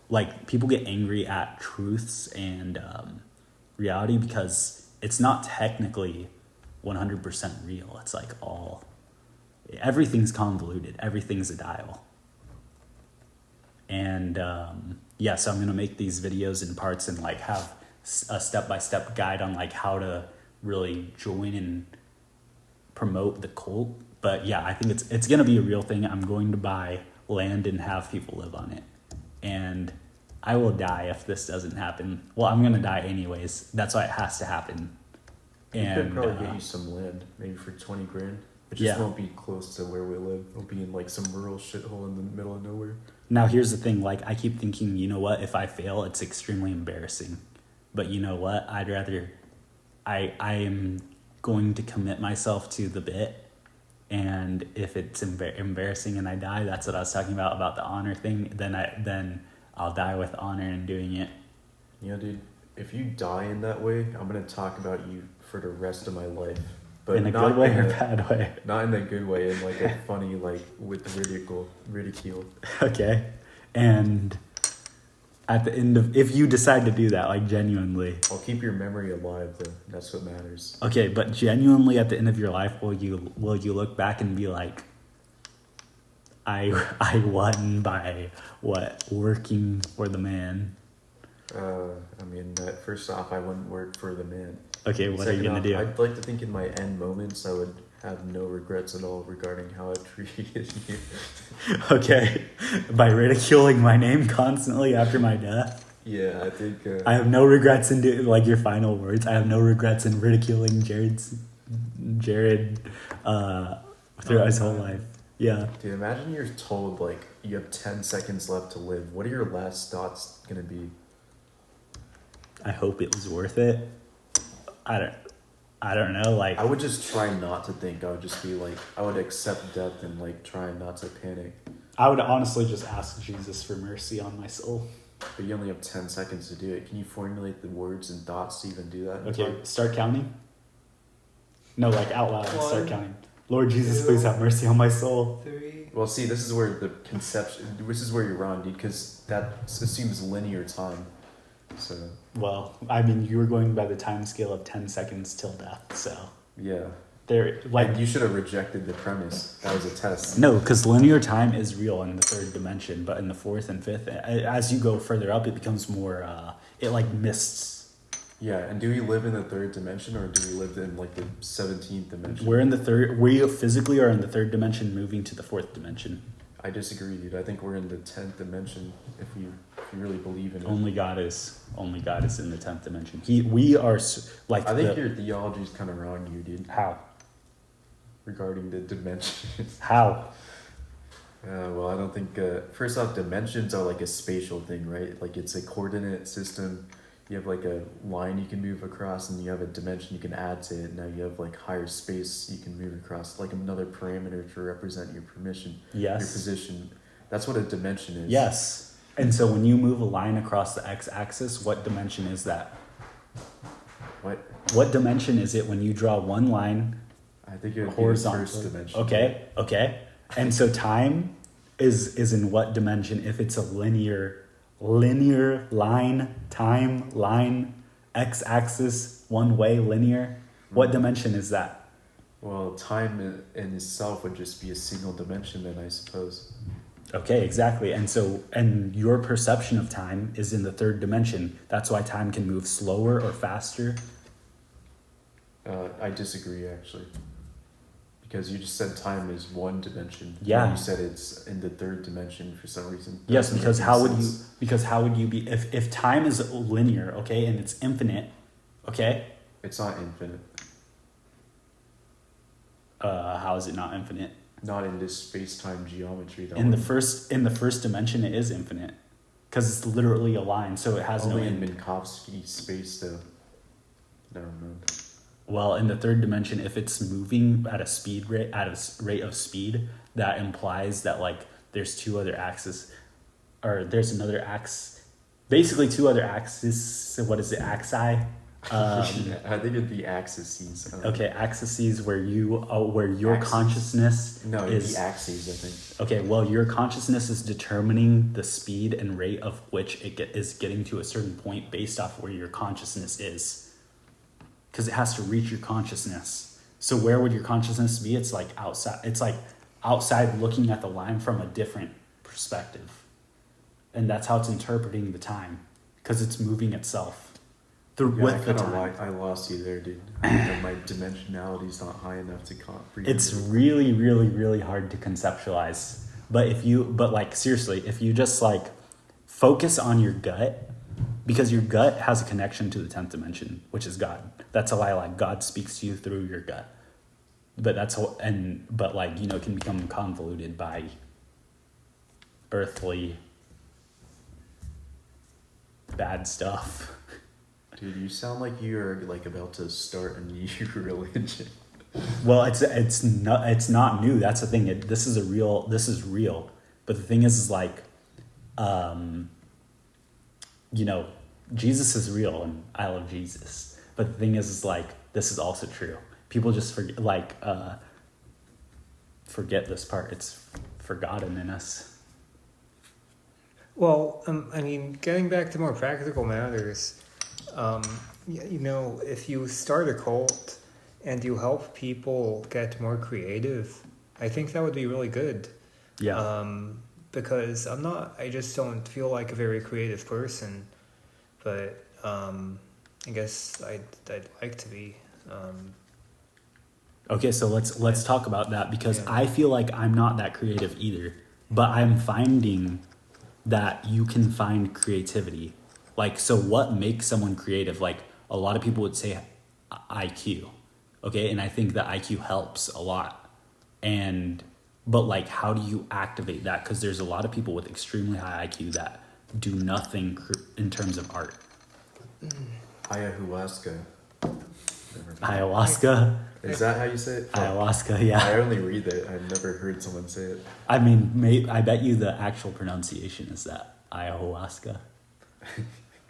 Speaker 2: Like, people get angry at truths and reality, because it's not technically 100% real. It's like everything's convoluted. Everything's a dial. And yeah, so I'm going to make these videos in parts and like have a step-by-step guide on like how to really join and promote the cult. But yeah, I think it's going to be a real thing. I'm going to buy land and have people live on it. And I will die if this doesn't happen. Well, I'm going to die anyways. That's why it has to happen.
Speaker 1: And
Speaker 2: And
Speaker 1: could probably get you some land, maybe for 20 grand. It just won't be close to where we live. It'll be in like some rural shithole in the middle of nowhere.
Speaker 2: now here's the thing, like I keep thinking, you know what, if I fail, it's extremely embarrassing. But you know what, I'd rather, I am going to commit myself to the bit. And if it's embarrassing and I die, that's what I was talking about the honor thing. Then I'll die with honor in doing it.
Speaker 1: You know, dude, if you die in that way, I'm gonna talk about you for the rest of my life. But
Speaker 2: In a
Speaker 1: not
Speaker 2: good way
Speaker 1: in
Speaker 2: or
Speaker 1: a-
Speaker 2: bad way?
Speaker 1: Not in a good way, in like a funny, like with ridicule.
Speaker 2: Okay. And at the end of, if you decide to do that, like genuinely,
Speaker 1: I'll keep your memory alive, though. That's what matters.
Speaker 2: okay, but genuinely at the end of your life, will you look back and be like, I won by working for the man?
Speaker 1: I mean, first off, I wouldn't work for the man.
Speaker 2: Okay, what are you gonna do?
Speaker 1: I'd like to think in my end moments, I would have no regrets at all regarding how I treated you.
Speaker 2: Okay, by ridiculing my name constantly after my death.
Speaker 1: Yeah, I think.
Speaker 2: I have no regrets in like your final words. I have no regrets in ridiculing Jared throughout his whole life. Yeah.
Speaker 1: Dude, imagine you're told like you have 10 seconds left to live. What are your last thoughts gonna be?
Speaker 2: I hope it was worth it. I don't know. Like,
Speaker 1: I would just try not to think. I would just be like, I would accept death and like try not to panic.
Speaker 2: I would honestly just ask Jesus for mercy on my soul.
Speaker 1: But you only have 10 seconds to do it. Can you formulate the words and thoughts to even do that? in
Speaker 2: Okay,
Speaker 1: time?
Speaker 2: start counting. No, like out loud.
Speaker 1: One.
Speaker 2: Start counting. Lord Jesus,
Speaker 3: 2,
Speaker 2: please have mercy on my soul.
Speaker 3: 3.
Speaker 1: Well, see, this is where the conception. This is where you're wrong, dude, because that assumes linear time. So
Speaker 2: Well, I mean, you were going by the time scale of 10 seconds till death, so
Speaker 1: yeah,
Speaker 2: there, like,
Speaker 1: and you should have rejected the premise. That was a test.
Speaker 2: no, because linear time is real in the third dimension, but in the fourth and fifth, as you go further up, it becomes more, it like mists.
Speaker 1: Yeah, and do we live in the third dimension or do we live in like the 17th dimension?
Speaker 2: We're in the third, we physically are in the third dimension, moving to the fourth dimension.
Speaker 1: I disagree, dude. I think we're in the 10th dimension if you really believe in it.
Speaker 2: Only God is in the 10th dimension. We are like.
Speaker 1: I think your theology is kind of wrong, you dude.
Speaker 2: How?
Speaker 1: Regarding the dimensions.
Speaker 2: How?
Speaker 1: Well, I don't think. First off, dimensions are like a spatial thing, right? Like it's a coordinate system. You have like a line you can move across, and you have a dimension you can add to it. Now you have like higher space you can move across, like another parameter to represent your permission,
Speaker 2: Yes.
Speaker 1: your position. That's what a dimension is.
Speaker 2: Yes. And so when you move a line across the x-axis, what dimension is that?
Speaker 1: What?
Speaker 2: What dimension is it when you draw one line
Speaker 1: I think it would be the
Speaker 2: horizontally?
Speaker 1: first dimension.
Speaker 2: Okay. And so time is in what dimension if it's a linear line, time, line, x-axis, one way, linear? What dimension is that?
Speaker 1: Well, time in itself would just be a single dimension then, I suppose.
Speaker 2: Okay, exactly. And your perception of time is in the third dimension. That's why time can move slower or faster.
Speaker 1: I disagree, actually. Because you just said time is one dimension.
Speaker 2: Yeah.
Speaker 1: And you said it's in the third dimension for some reason.
Speaker 2: Yes,
Speaker 1: Doesn't
Speaker 2: because
Speaker 1: make
Speaker 2: how would you be if time is linear, okay, and it's infinite, okay?
Speaker 1: It's not infinite.
Speaker 2: How is it not infinite?
Speaker 1: Not in this space-time geometry.
Speaker 2: In the first dimension, it is infinite, because it's literally a line, so it has
Speaker 1: only
Speaker 2: no
Speaker 1: in
Speaker 2: end.
Speaker 1: Minkowski space, though. Never mind.
Speaker 2: Well, in the third dimension, if it's moving at a rate of speed, that implies that like there's two other axes, or there's another ax, basically two other axes. So what is it, axi?
Speaker 1: I think it'd be axes.
Speaker 2: Okay, axes where your
Speaker 1: Axes.
Speaker 2: consciousness
Speaker 1: No, it'd
Speaker 2: is.
Speaker 1: be axes, I think.
Speaker 2: Okay, well, your consciousness is determining the speed and rate of which is getting to a certain point based off where your consciousness is. Because it has to reach your consciousness. So where would your consciousness be? It's like outside. It's like outside looking at the line from a different perspective. And that's how it's interpreting the time. Because it's moving itself. With the time.
Speaker 1: I lost you there, dude. My dimensionality's not high enough to comprehend.
Speaker 2: It's really, really, really hard to conceptualize. But like seriously, if you just like focus on your gut, because your gut has a connection to the 10th dimension, which is God. That's why like God speaks to you through your gut. But it can become convoluted by earthly bad stuff.
Speaker 1: Dude, you sound like you're like about to start a new religion.
Speaker 2: Well, it's not new. That's the thing. This is real. But the thing is like, Jesus is real, and I love Jesus. But the thing is like, this is also true. People just forget this part. It's forgotten in us.
Speaker 3: Well, getting back to more practical matters, if you start a cult and you help people get more creative, I think that would be really good.
Speaker 2: Yeah.
Speaker 3: Because I just don't feel like a very creative person, but I guess I'd like to be.
Speaker 2: Okay, so let's talk about that, because I feel like I'm not that creative either, but I'm finding that you can find creativity. Like, so what makes someone creative? Like, a lot of people would say IQ, okay? And I think that IQ helps a lot. But like, how do you activate that? Because there's a lot of people with extremely high IQ that do nothing in terms of art.
Speaker 1: Ayahuasca.
Speaker 2: Ayahuasca?
Speaker 1: Is that how you say it?
Speaker 2: Ayahuasca, yeah.
Speaker 1: I only read it. I've never heard someone say it.
Speaker 2: I mean, I bet you the actual pronunciation is that ayahuasca.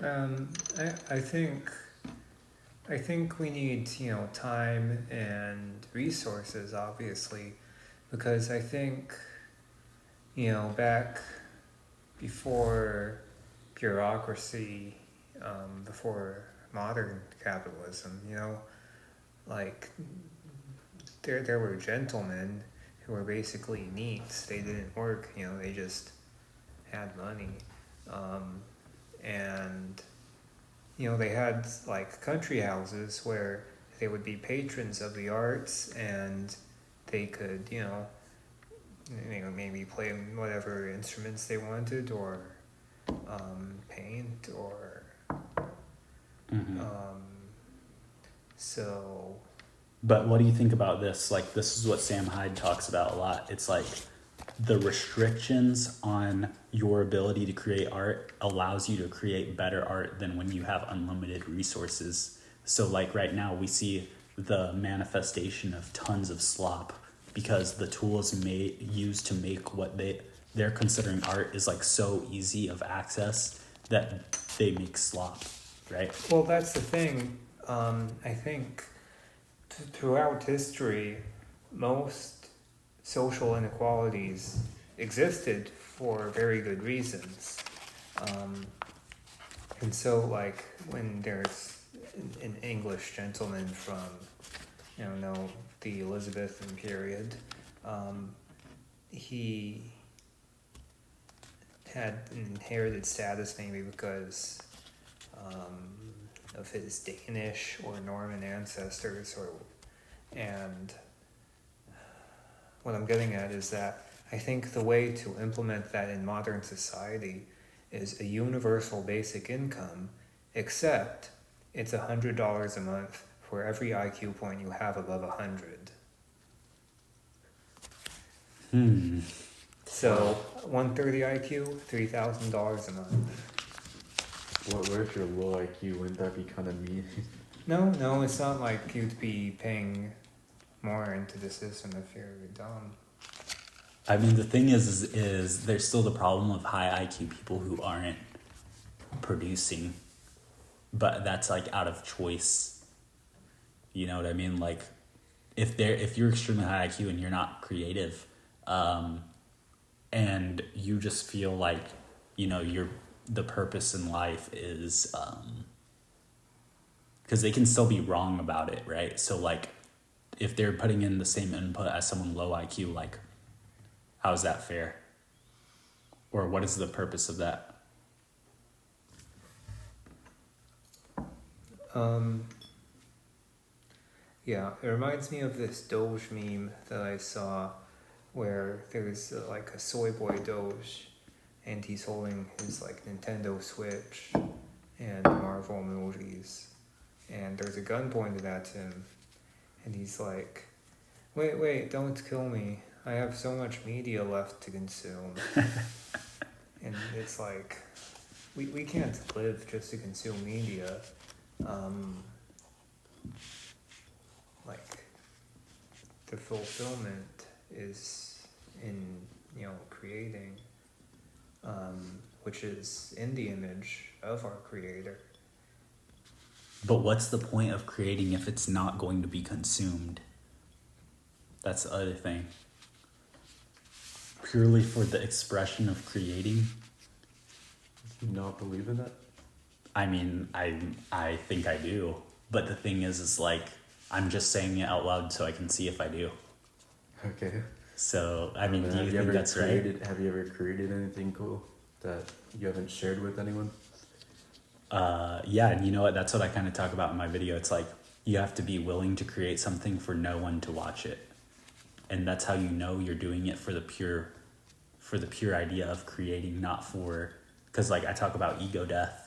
Speaker 3: I think I think we need, time and resources, obviously, because I think, back before bureaucracy, before modern capitalism, like there were gentlemen who were basically neats. They didn't work, they just had money. And they had like country houses where they would be patrons of the arts, and they could, maybe play whatever instruments they wanted, or paint, or so.
Speaker 2: But what do you think about this? Like, this is what Sam Hyde talks about a lot. It's like the restrictions on your ability to create art allows you to create better art than when you have unlimited resources. So like right now we see the manifestation of tons of slop because the tools used to make what they're considering art is like so easy of access that they make slop, right?
Speaker 3: Well, that's the thing. I think throughout history, most social inequalities existed for very good reasons. And so, like, when there's an English gentleman from, the Elizabethan period, he had an inherited status maybe because of his Danish or Norman ancestors, and what I'm getting at is that I think the way to implement that in modern society is a universal basic income, except it's $100 a month for every IQ point you have above 100. So 130 IQ, $3,000 a month.
Speaker 1: What if you're low IQ? Wouldn't that be kind of mean?
Speaker 3: No, it's not like you'd be paying more into the system if you're dumb.
Speaker 2: I mean, the thing is there's still the problem of high IQ people who aren't producing, but that's like out of choice. You know what I mean? Like, if you're extremely high IQ and you're not creative, and you just feel like, the purpose in life is, because they can still be wrong about it, right? So like, if they're putting in the same input as someone low IQ, like, how is that fair? Or what is the purpose of that?
Speaker 3: Yeah, it reminds me of this Doge meme that I saw where there's like a soy boy Doge, and he's holding his like Nintendo Switch and Marvel movies, and there's a gun pointed at him, and he's like, wait, don't kill me. I have so much media left to consume. And it's like, we can't live just to consume media. Like, the fulfillment is in, creating, which is in the image of our creator.
Speaker 2: But what's the point of creating if it's not going to be consumed? That's the other thing. Purely for the expression of creating?
Speaker 1: Do you not believe in that?
Speaker 2: I mean, I think I do. But the thing is like, I'm just saying it out loud so I can see if I do.
Speaker 1: Okay.
Speaker 2: So, I mean, do you think that's
Speaker 1: right?
Speaker 2: right?
Speaker 1: Have you ever created anything cool that you haven't shared with anyone?
Speaker 2: Yeah, and you know what? That's what I kind of talk about in my video. It's like, you have to be willing to create something for no one to watch it. And that's how you know you're doing it for the pure idea of creating, not for, because like I talk about ego death.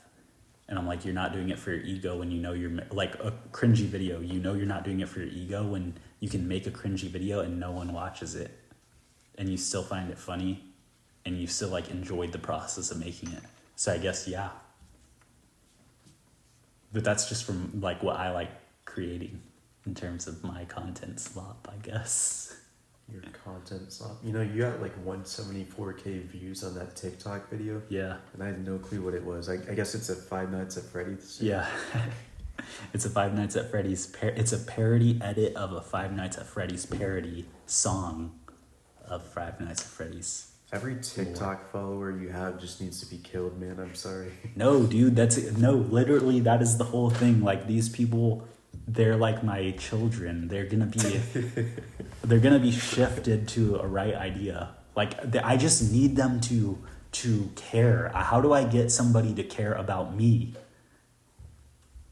Speaker 2: And I'm like, you're not doing it for your ego when you know you're, like a cringy video, you're not doing it for your ego when you can make a cringy video and no one watches it. And you still find it funny and you still like enjoyed the process of making it. So I guess, yeah. But that's just from like what I like creating in terms of my content slop, I guess.
Speaker 1: Your content slop. You got like 174K views on that TikTok video.
Speaker 2: Yeah.
Speaker 1: And I had no clue what it was. I guess it's a Five Nights at Freddy's.
Speaker 2: Yeah. It's a Five Nights at Freddy's. It's a parody edit of a Five Nights at Freddy's parody song of Five Nights at Freddy's.
Speaker 1: Every TikTok follower you have just needs to be killed, man. I'm sorry.
Speaker 2: No, dude, literally that is the whole thing. Like these people, they're like my children. They're gonna be shifted to a right idea. Like I just need them to care. How do I get somebody to care about me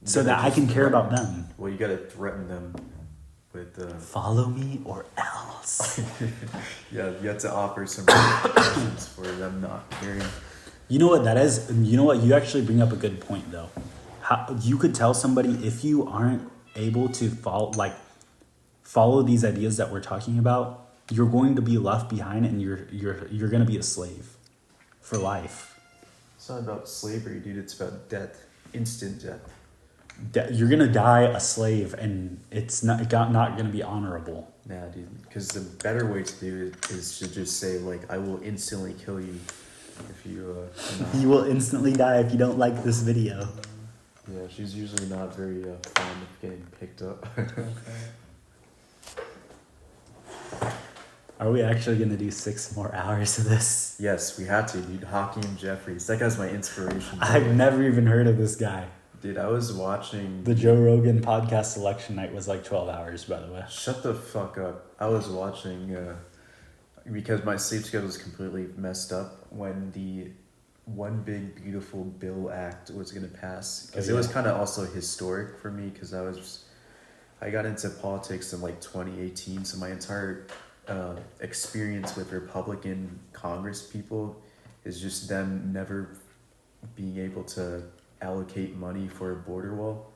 Speaker 2: so that I can care about them?
Speaker 1: Well, you gotta threaten them with
Speaker 2: follow me or else.
Speaker 1: Yeah, you have to offer some repercussions for them not caring.
Speaker 2: You know what that is? You know what? You actually bring up a good point though. How you could tell somebody if you aren't able to follow these ideas that we're talking about, you're going to be left behind and you're going to be a slave for life.
Speaker 1: It's not about slavery, dude. It's about death, instant death.
Speaker 2: You're going to die a slave and it's not going to be honorable.
Speaker 1: Nah, dude. Because the better way to do it is to just say, like, I will instantly kill you if you...
Speaker 2: You will instantly die if you don't like this video.
Speaker 1: Yeah, she's usually not very fond of getting picked up.
Speaker 2: Are we actually going to do 6 more hours of this?
Speaker 1: Yes, we had to, dude. Hakeem Jeffries. That guy's my inspiration.
Speaker 2: I've never even heard of this guy.
Speaker 1: Dude, I was watching...
Speaker 2: The Joe Rogan podcast selection night was like 12 hours, by the way.
Speaker 1: Shut the fuck up. I was watching... because my sleep schedule was completely messed up when the One Big Beautiful Bill Act was going to pass. Because it was kind of also historic for me because I got into politics in like 2018, so my entire experience with Republican Congress people is just them never being able to allocate money for a border wall.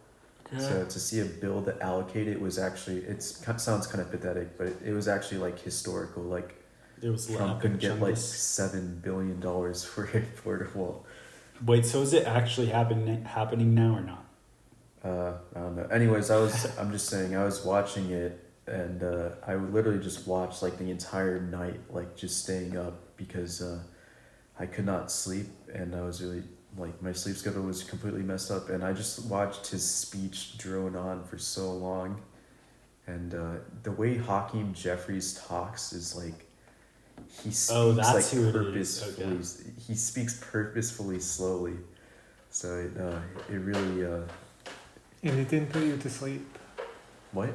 Speaker 1: Yeah. So to see a bill that allocated was actually, sounds kind of pathetic, but it was actually like historical. Like
Speaker 2: it was
Speaker 1: Trump could get like $7 billion for a border wall.
Speaker 2: Wait, so is it actually happening now or not?
Speaker 1: I don't know. Anyways, I'm just saying, I was watching it and I would literally just watch like the entire night, like just staying up because I could not sleep and I was really like my sleep schedule was completely messed up and I just watched his speech drone on for so long. And the way Hakeem Jeffries talks is like he speaks purposefully. Okay. He speaks purposefully slowly, so it really.
Speaker 3: And it didn't put you to sleep.
Speaker 1: What?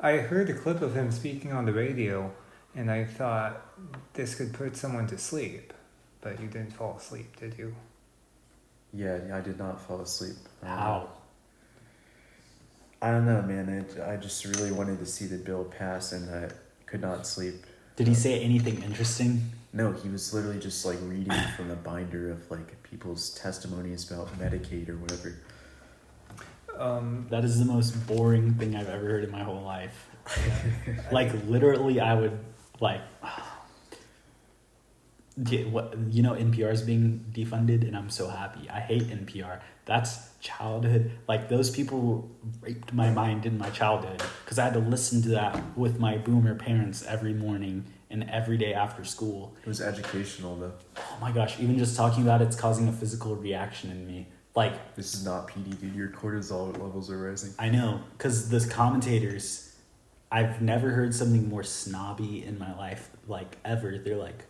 Speaker 3: I heard a clip of him speaking on the radio, and I thought this could put someone to sleep, but you didn't fall asleep, did you?
Speaker 1: Yeah, I did not fall asleep.
Speaker 2: How?
Speaker 1: I don't know, man. I just really wanted to see the bill pass, and I could not sleep.
Speaker 2: Did he say anything interesting?
Speaker 1: No, he was literally just like reading from the binder of like people's testimonies about Medicaid or whatever.
Speaker 2: That is the most boring thing I've ever heard in my whole life. Like literally, I would like. NPR is being defunded, and I'm so happy. I hate NPR. That's childhood. Like those people raped my mind in my childhood because I had to listen to that with my boomer parents every morning and every day after school.
Speaker 1: It was educational though.
Speaker 2: Oh my gosh! Even just talking about it's causing a physical reaction in me. Like
Speaker 1: this is not PD, dude. Your cortisol levels are rising.
Speaker 2: I know, because the commentators, I've never heard something more snobby in my life, like ever. They're like,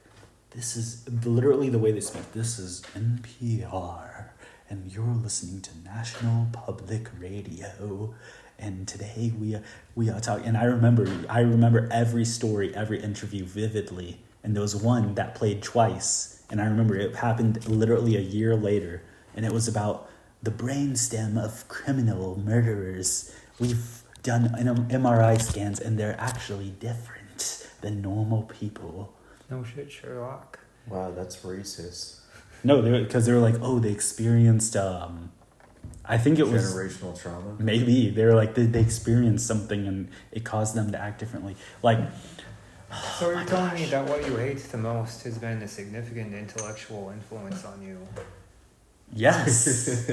Speaker 2: this is literally the way they speak. This is NPR, and you're listening to National Public Radio, and today we are talking. And I remember every story, every interview vividly. And there was one that played twice, and I remember it happened literally a year later. And it was about the brainstem of criminal murderers. We've done MRI scans, and they're actually different than normal people.
Speaker 3: No shit, Sherlock.
Speaker 1: Wow, that's racist.
Speaker 2: No, because they were like, oh, they experienced, I think it was...
Speaker 1: generational trauma?
Speaker 2: Maybe. They were like, they experienced something, and it caused them to act differently. Like...
Speaker 3: So you're telling me that what you hate the most has been a significant intellectual influence on you?
Speaker 2: Yes.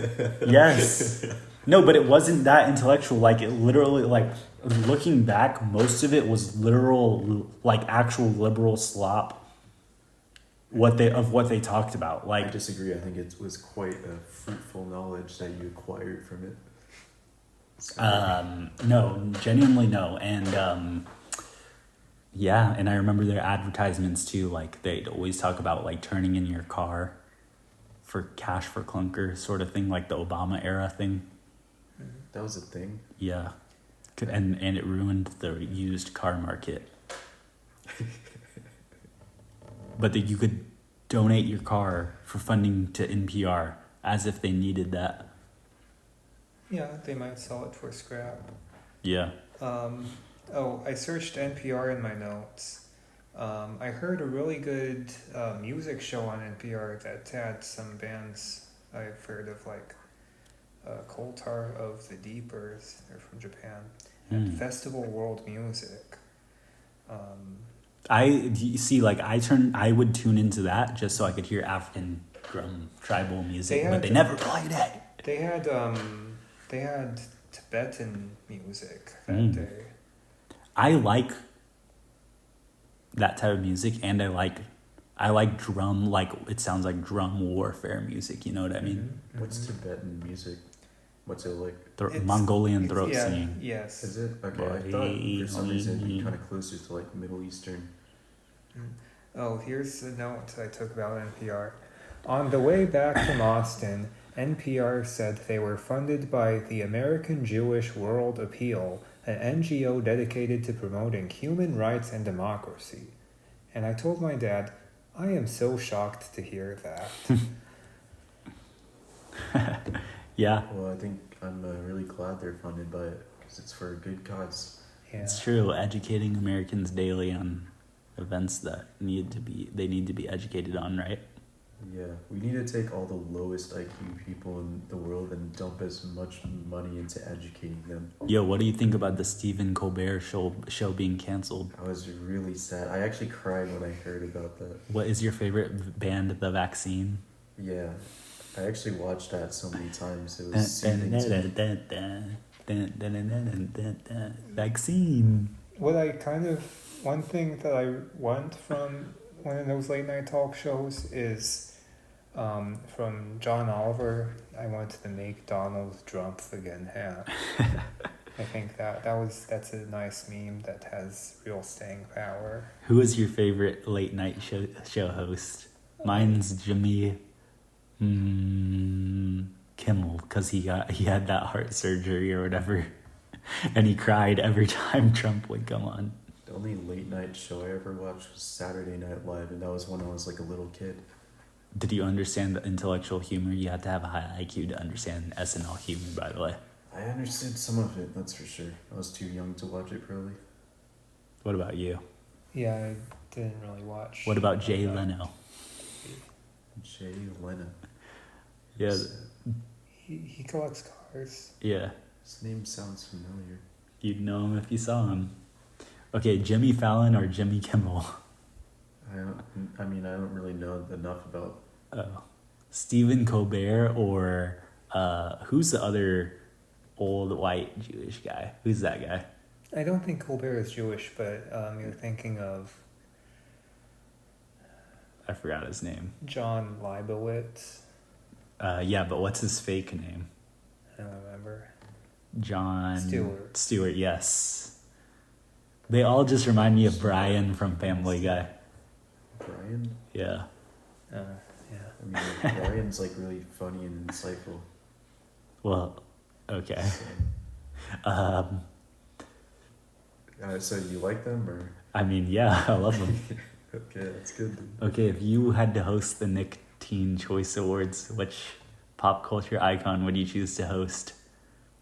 Speaker 2: Yes. No, but it wasn't that intellectual. Like it literally, like looking back, most of it was literal, like actual liberal slop. What they talked about. Like
Speaker 1: I disagree. I think it was quite a fruitful knowledge that you acquired from it.
Speaker 2: No, genuinely no. And yeah, and I remember their advertisements too. Like they'd always talk about like turning in your car for cash for clunker sort of thing, like the Obama era thing.
Speaker 1: That was a thing.
Speaker 2: Yeah, and it ruined the used car market. But that you could donate your car for funding to NPR as if they needed that.
Speaker 3: Yeah, they might sell it for scrap.
Speaker 2: Yeah.
Speaker 3: I searched NPR in my notes. I heard a really good music show on NPR that had some bands I've heard of, like Coal Tar of the Deepers. They're from Japan. And Festival World Music.
Speaker 2: I would tune into that just so I could hear African drum tribal music, but they never played it.
Speaker 3: They had Tibetan music that day.
Speaker 2: I like that type of music, and I like drum, like it sounds like drum warfare music. You know what I mean?
Speaker 1: Mm-hmm. What's Tibetan music? What's it like?
Speaker 2: Mongolian throat singing.
Speaker 3: Yes.
Speaker 1: Is it? Okay, I thought for some reason it'd be kind of closer to like Middle Eastern.
Speaker 3: Oh, here's a note I took about NPR. On the way back from Austin, NPR said they were funded by the American Jewish World Appeal, an NGO dedicated to promoting human rights and democracy. And I told my dad, I am so shocked to hear that.
Speaker 2: Yeah.
Speaker 1: Well, I think I'm really glad they're funded by it because it's for a good cause.
Speaker 3: Yeah.
Speaker 2: It's true. Educating Americans daily on events that need to be educated on, right?
Speaker 1: Yeah, we need to take all the lowest IQ people in the world and dump as much money into educating them.
Speaker 2: Yo, what do you think about the Stephen Colbert show being canceled?
Speaker 1: I was really sad. I actually cried when I heard about that.
Speaker 2: What is your favorite band, The Vaccine?
Speaker 1: Yeah, I actually watched that so many times. It was soothing to me.
Speaker 2: Vaccine.
Speaker 3: One thing that I want from one of those late night talk shows is from John Oliver. I want to make Donald Trump again hat. I think that's a nice meme that has real staying power.
Speaker 2: Who is your favorite late night show host? Mine's Jimmy Kimmel, because he had that heart surgery or whatever, and he cried every time Trump would come on.
Speaker 1: The only late night show I ever watched was Saturday Night Live, and that was when I was like a little kid.
Speaker 2: Did you understand the intellectual humor? You had to have a high IQ to understand SNL humor, by the way.
Speaker 1: I understood some of it, that's for sure. I was too young to watch it, probably.
Speaker 2: What about you?
Speaker 3: Yeah, I didn't really watch.
Speaker 2: What about Jay Leno?
Speaker 1: Jay Leno.
Speaker 2: Yeah.
Speaker 3: He collects cars.
Speaker 2: Yeah.
Speaker 1: His name sounds familiar.
Speaker 2: You'd know him if you saw him. Okay, Jimmy Fallon or Jimmy Kimmel?
Speaker 1: I don't really know enough about...
Speaker 2: Stephen Colbert or who's the other old white Jewish guy? Who's that guy?
Speaker 3: I don't think Colbert is Jewish, but you're thinking of...
Speaker 2: I forgot his name.
Speaker 3: John Leibowitz.
Speaker 2: Yeah, but what's his fake name?
Speaker 3: I don't remember.
Speaker 2: John...
Speaker 3: Stewart,
Speaker 2: yes. They all just remind me of Brian from Family Guy.
Speaker 1: Brian?
Speaker 2: Yeah.
Speaker 3: Yeah.
Speaker 1: I mean, Brian's like really funny and insightful.
Speaker 2: Well, okay.
Speaker 1: So you like them, or?
Speaker 2: I mean, yeah, I love them.
Speaker 1: Okay, that's good.
Speaker 2: Okay, if you had to host the Nick Teen Choice Awards, which pop culture icon would you choose to host?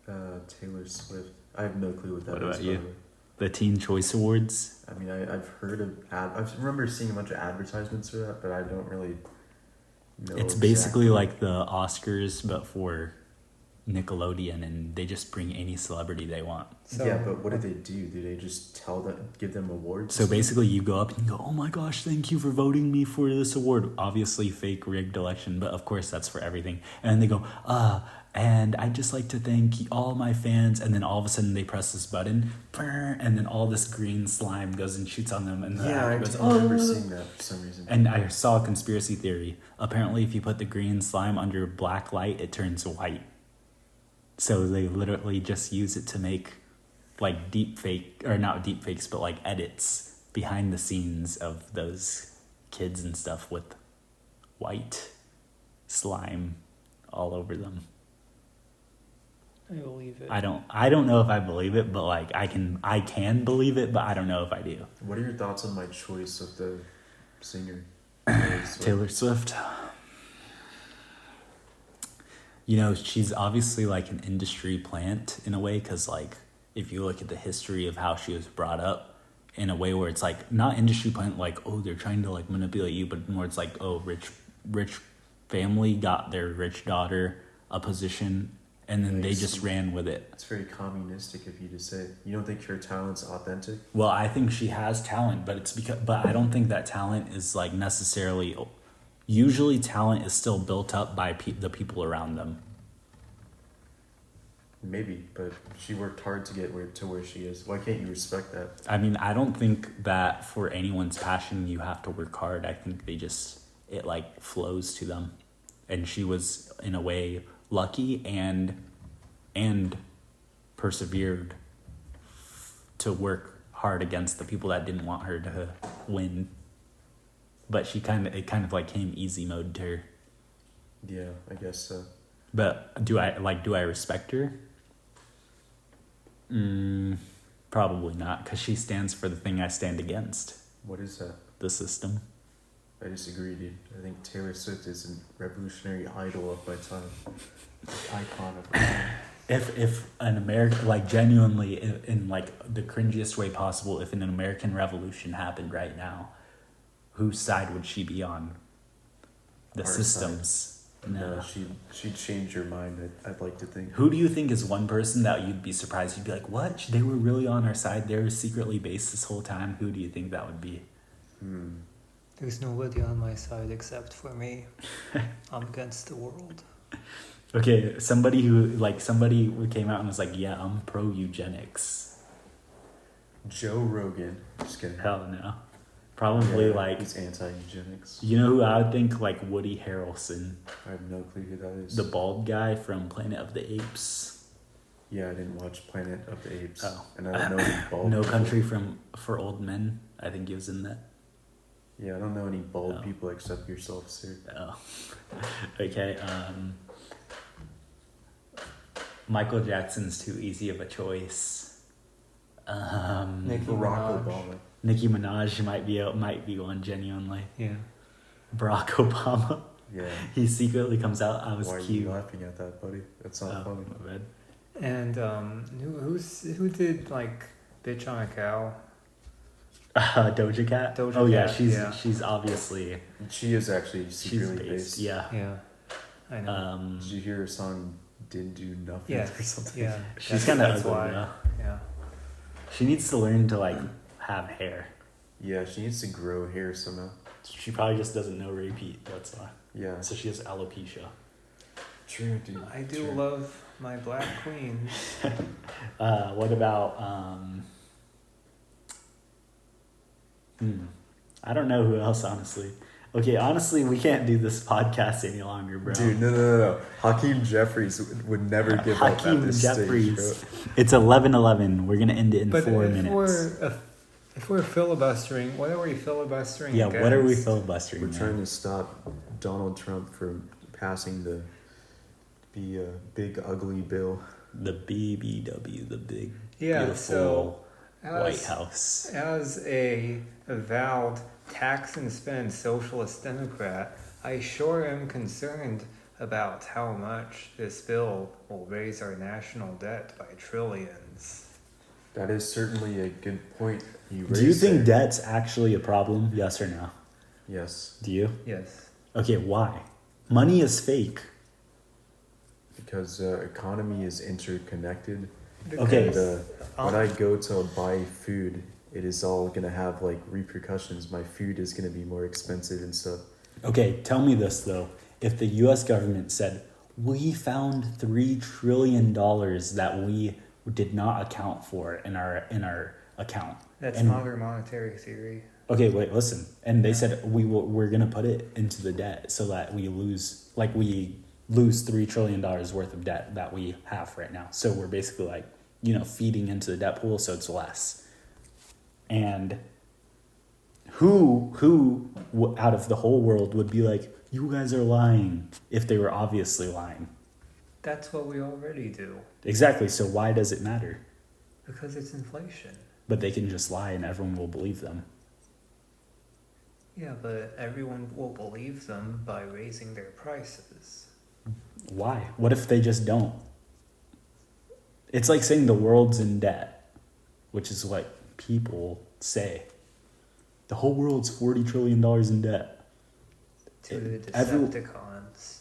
Speaker 1: Taylor Swift. I have no clue what that is.
Speaker 2: What about you? The Teen Choice Awards?
Speaker 1: I mean, I've heard of I remember seeing a bunch of advertisements for that, but I don't really know.
Speaker 2: It's basically like the Oscars, but for Nickelodeon, and they just bring any celebrity they want.
Speaker 1: So, yeah, but what do they do? Do they just give them awards?
Speaker 2: So basically you go up and you go, oh my gosh, thank you for voting me for this award. Obviously fake rigged election, but of course that's for everything. And then they go, and I'd just like to thank all my fans. And then all of a sudden they press this button, and then all this green slime goes and shoots on them. And
Speaker 1: I remember seeing that for some reason.
Speaker 2: And I saw a conspiracy theory. Apparently if you put the green slime under black light, it turns white. So they literally just use it to make like deep fake, or not deep fakes, but like edits behind the scenes of those kids and stuff with white slime all over them.
Speaker 3: I believe it.
Speaker 2: I don't know if I believe it, but like I can believe it, but I don't know if I do.
Speaker 1: What are your thoughts on my choice of the singer?
Speaker 2: Taylor Swift. You know, she's obviously like an industry plant in a way, because like if you look at the history of how she was brought up, in a way where it's like not industry plant like, oh, they're trying to like manipulate you, but more it's like, oh, rich family got their rich daughter a position, and then they just ran with it.
Speaker 1: It's very communistic of you to say. You don't think her talent's authentic?
Speaker 2: Well, I think she has talent, but but I don't think that talent is like necessarily. Usually, talent is still built up by the people around them.
Speaker 1: Maybe, but she worked hard to get to where she is. Why can't you respect that?
Speaker 2: I mean, I don't think that for anyone's passion you have to work hard. I think it like flows to them, and she was in a way lucky and persevered to work hard against the people that didn't want her to win. But it kind of like came easy mode to her.
Speaker 1: Yeah, I guess so.
Speaker 2: But do I respect her? Probably not, because she stands for the thing I stand against.
Speaker 1: What is that?
Speaker 2: The system.
Speaker 1: I disagree, dude. I think Taylor Swift is a revolutionary idol of my time. Icon of my time.
Speaker 2: If an American, like genuinely in like the cringiest way possible, if an American Revolution happened right now, whose side would she be on? The
Speaker 1: Our
Speaker 2: systems.
Speaker 1: Side.
Speaker 2: No.
Speaker 1: She'd change your mind, I'd like to think.
Speaker 2: Who do you think is one person that you'd be surprised? You'd be like, what? They were really on our side? They were secretly based this whole time? Who do you think that would be?
Speaker 3: There's nobody on my side except for me. I'm against the world.
Speaker 2: Okay, somebody who came out and was like, yeah, I'm pro eugenics.
Speaker 1: Joe Rogan. Just kidding.
Speaker 2: Hell no. Probably like
Speaker 1: he's anti-eugenics.
Speaker 2: You know who I would think? Like Woody Harrelson.
Speaker 1: I have no clue who that is.
Speaker 2: The bald guy from Planet of the Apes.
Speaker 1: Yeah, I didn't watch Planet of the Apes.
Speaker 2: Oh.
Speaker 1: And I don't know any bald
Speaker 2: No
Speaker 1: people.
Speaker 2: Country for Old Men. I think he was in that.
Speaker 1: Yeah, I don't know any bald people except yourself, sir.
Speaker 2: Oh. Okay. Michael Jackson's too easy of a choice.
Speaker 1: Barack Obama.
Speaker 2: Nicki Minaj might be one genuinely.
Speaker 3: Yeah.
Speaker 2: Barack Obama.
Speaker 1: Yeah.
Speaker 2: He secretly comes out. I was
Speaker 1: Why
Speaker 2: cute.
Speaker 1: are you laughing at that, buddy? That's not funny.
Speaker 2: My bad.
Speaker 3: And who did like Bitch on a Cow?
Speaker 2: Doja Cat.
Speaker 3: Doja Cat,
Speaker 2: she's obviously.
Speaker 1: She is actually secretly based.
Speaker 2: Yeah.
Speaker 3: Yeah. I know.
Speaker 1: Did you hear her song "Didn't Do Nothing"
Speaker 3: Yeah.
Speaker 1: or something?
Speaker 3: Yeah.
Speaker 2: She's kind of
Speaker 3: that's
Speaker 2: ugly.
Speaker 3: why.
Speaker 2: Though.
Speaker 3: Yeah.
Speaker 2: She needs to learn to like have hair.
Speaker 1: Yeah, she needs to grow hair somehow.
Speaker 2: She probably just doesn't know repeat. That's why.
Speaker 1: Yeah.
Speaker 2: So she has alopecia.
Speaker 1: True, dude.
Speaker 3: I do
Speaker 1: True.
Speaker 3: love my black queen.
Speaker 2: What about I don't know who else, honestly. Okay, honestly, we can't do this podcast any longer, bro.
Speaker 1: Dude, no. Hakeem Jeffries would never give up at
Speaker 2: Hakeem
Speaker 1: this
Speaker 2: Jeffries.
Speaker 1: stage, bro.
Speaker 2: It's 11:11. We're gonna end it in 4 minutes.
Speaker 3: If we're filibustering, what are we filibustering
Speaker 2: Yeah,
Speaker 3: against?
Speaker 2: what are we filibustering?
Speaker 1: We're
Speaker 2: man?
Speaker 1: trying to stop Donald Trump from passing the big ugly bill.
Speaker 2: The BBW, the big
Speaker 3: Yeah,
Speaker 2: beautiful
Speaker 3: so
Speaker 2: White House.
Speaker 3: As a avowed tax and spend socialist Democrat, I sure am concerned about how much this bill will raise our national debt by trillions.
Speaker 1: That is certainly a good point.
Speaker 2: Do you
Speaker 1: raised
Speaker 2: think
Speaker 1: there.
Speaker 2: debt's actually a problem? Yes or no?
Speaker 1: Yes,
Speaker 2: Do you?
Speaker 3: Yes.
Speaker 2: Okay, why? Money is fake.
Speaker 1: because economy is interconnected.
Speaker 2: Okay.
Speaker 1: And when I go to buy food, it is all gonna have like repercussions. My food is gonna be more expensive and stuff.
Speaker 2: Okay, tell me this though. If the US government said, we found $3 trillion that we did not account for in our account.
Speaker 3: That's
Speaker 2: And-
Speaker 3: modern monetary theory.
Speaker 2: Okay, wait, listen. And they said we're gonna put it into the debt so that we lose, like we lose $3 trillion worth of debt that we have right now. So we're basically like, feeding into the debt pool, so it's less. And who out of the whole world would be like, you guys are lying, if they were obviously lying?
Speaker 3: That's what we already do.
Speaker 2: Exactly. So why does it matter?
Speaker 3: Because it's inflation.
Speaker 2: But they can just lie and everyone will believe them.
Speaker 3: Yeah, but everyone will believe them by raising their prices.
Speaker 2: Why? What if they just don't? It's like saying the world's in debt, which is what people say. The whole world's $40 trillion in debt.
Speaker 3: To the Decepticons.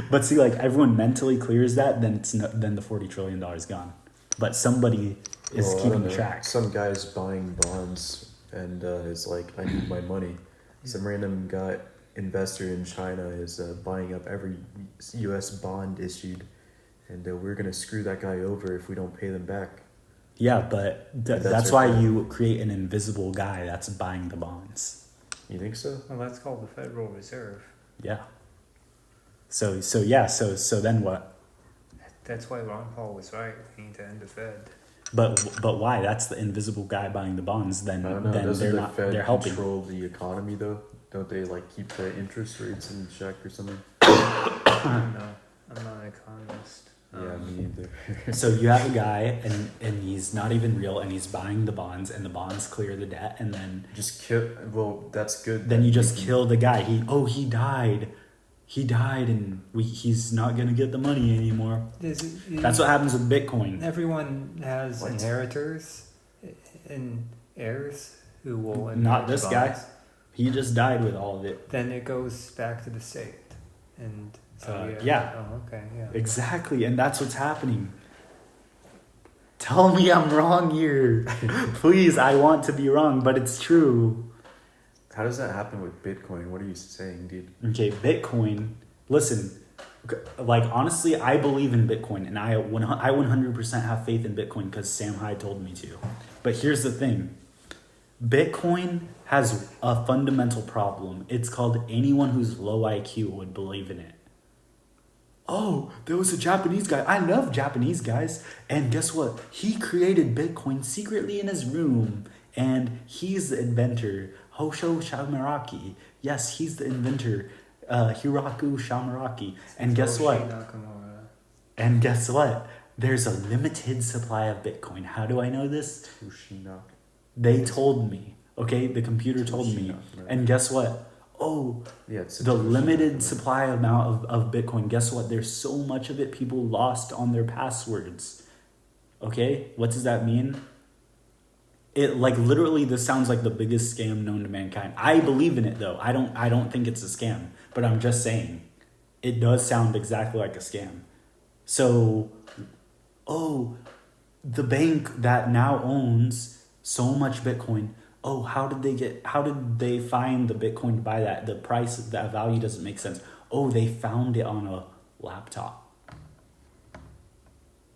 Speaker 2: But see, like, everyone mentally clears that, then then the $40 trillion is gone. But somebody is keeping track.
Speaker 1: Some guy's buying bonds and is like, I need my money. Some random guy investor in China is buying up every U.S. bond issued, and we're gonna screw that guy over if we don't pay them back.
Speaker 2: Yeah, but that's why you create an invisible guy that's buying the bonds.
Speaker 1: You think so?
Speaker 3: Well, that's called the Federal Reserve.
Speaker 2: Yeah. So then what?
Speaker 3: That's why Ron Paul was right. We need to end the Fed.
Speaker 2: But why? That's the invisible guy buying the bonds. Then
Speaker 1: I don't know.
Speaker 2: then
Speaker 1: Doesn't
Speaker 2: they're
Speaker 1: the
Speaker 2: not.
Speaker 1: Fed
Speaker 2: They're helping.
Speaker 1: control the economy though? Don't they like keep the interest rates in check or something?
Speaker 3: I don't know. I'm not an economist.
Speaker 1: Yeah, me either.
Speaker 2: So you have a guy and he's not even real and he's buying the bonds and the bonds clear the debt and then
Speaker 1: Just kill. Well, that's good.
Speaker 2: then you just kill the guy. He died. He died and he's not gonna get the money anymore. That's what happens with Bitcoin.
Speaker 3: Everyone has
Speaker 1: What?
Speaker 3: inheritors and heirs who will inherit
Speaker 2: Not this
Speaker 3: the
Speaker 2: guy.
Speaker 3: bonds.
Speaker 2: He just died with all of it.
Speaker 3: Then it goes back to the state. And so
Speaker 2: yeah.
Speaker 3: Oh, okay, yeah.
Speaker 2: Exactly, and that's what's happening. Tell me I'm wrong here. Please, I want to be wrong, but it's true.
Speaker 1: How does that happen with Bitcoin? What are you saying, dude?
Speaker 2: Okay, Bitcoin. Listen, like honestly, I believe in Bitcoin, and I 100% have faith in Bitcoin because Sam Hyde told me to. But here's the thing. Bitcoin has a fundamental problem. It's called anyone who's low IQ would believe in it. Oh, there was a Japanese guy. I love Japanese guys. And guess what? He created Bitcoin secretly in his room. And he's the inventor. Hosho Shamaraki. Yes, he's the inventor. Hiraku Shamaraki. And guess what?
Speaker 3: Nakamura.
Speaker 2: And guess what? There's a limited supply of Bitcoin. How do I know this?
Speaker 1: Tushina.
Speaker 2: They told me. Okay, the computer told me. And guess what? Oh,
Speaker 1: Yeah, it's
Speaker 2: the limited supply amount of Bitcoin. Guess what? There's so much of it people lost on their passwords. Okay, what does that mean? It like literally this sounds like the biggest scam known to mankind. I believe in it though. I don't think it's a scam, but I'm just saying it does sound exactly like a scam. So, the bank that now owns so much Bitcoin. Oh, how did they find the Bitcoin to buy that? The price, that value doesn't make sense. Oh, they found it on a laptop.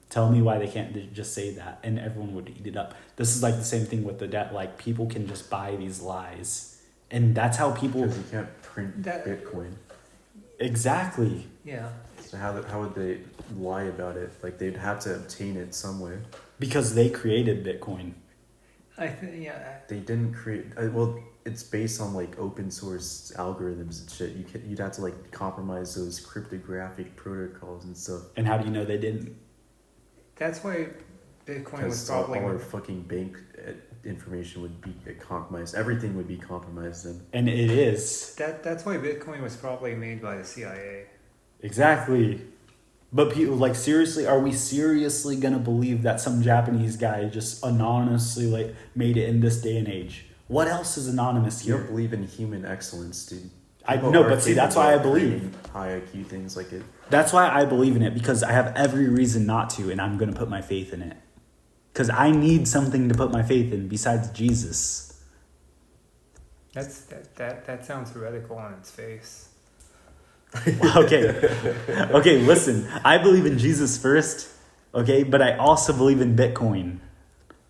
Speaker 2: Tell me why they can't just say that and everyone would eat it up. This is like the same thing with the debt. Like people can just buy these lies. And that's how people...
Speaker 1: Because you can't print Bitcoin.
Speaker 2: Exactly.
Speaker 3: Yeah.
Speaker 1: So how would they lie about it? Like they'd have to obtain it somewhere.
Speaker 2: Because they created Bitcoin.
Speaker 3: I think, yeah.
Speaker 1: They didn't create. Well, it's based on like open source algorithms and shit. You'd have to like compromise those cryptographic protocols and stuff.
Speaker 2: And how do you know they didn't?
Speaker 3: That's why Bitcoin was
Speaker 1: Because all
Speaker 3: probably...
Speaker 1: our fucking bank information would be compromised. Everything would be compromised then.
Speaker 2: And it is.
Speaker 3: That's why Bitcoin was probably made by the CIA.
Speaker 2: Exactly. But people, like, seriously, are we seriously going to believe that some Japanese guy just anonymously, like, made it in this day and age? What else is anonymous
Speaker 1: You
Speaker 2: here?
Speaker 1: don't believe in human excellence, dude.
Speaker 2: I
Speaker 1: People
Speaker 2: know,
Speaker 1: are
Speaker 2: but see, that's why I believe.
Speaker 1: creating high IQ things like it.
Speaker 2: That's why I believe in it, because I have every reason not to, and I'm going to put my faith in it. Because I need something to put my faith in besides Jesus.
Speaker 3: That sounds heretical on its face.
Speaker 2: Okay, listen. I believe in Jesus first, okay? But I also believe in Bitcoin.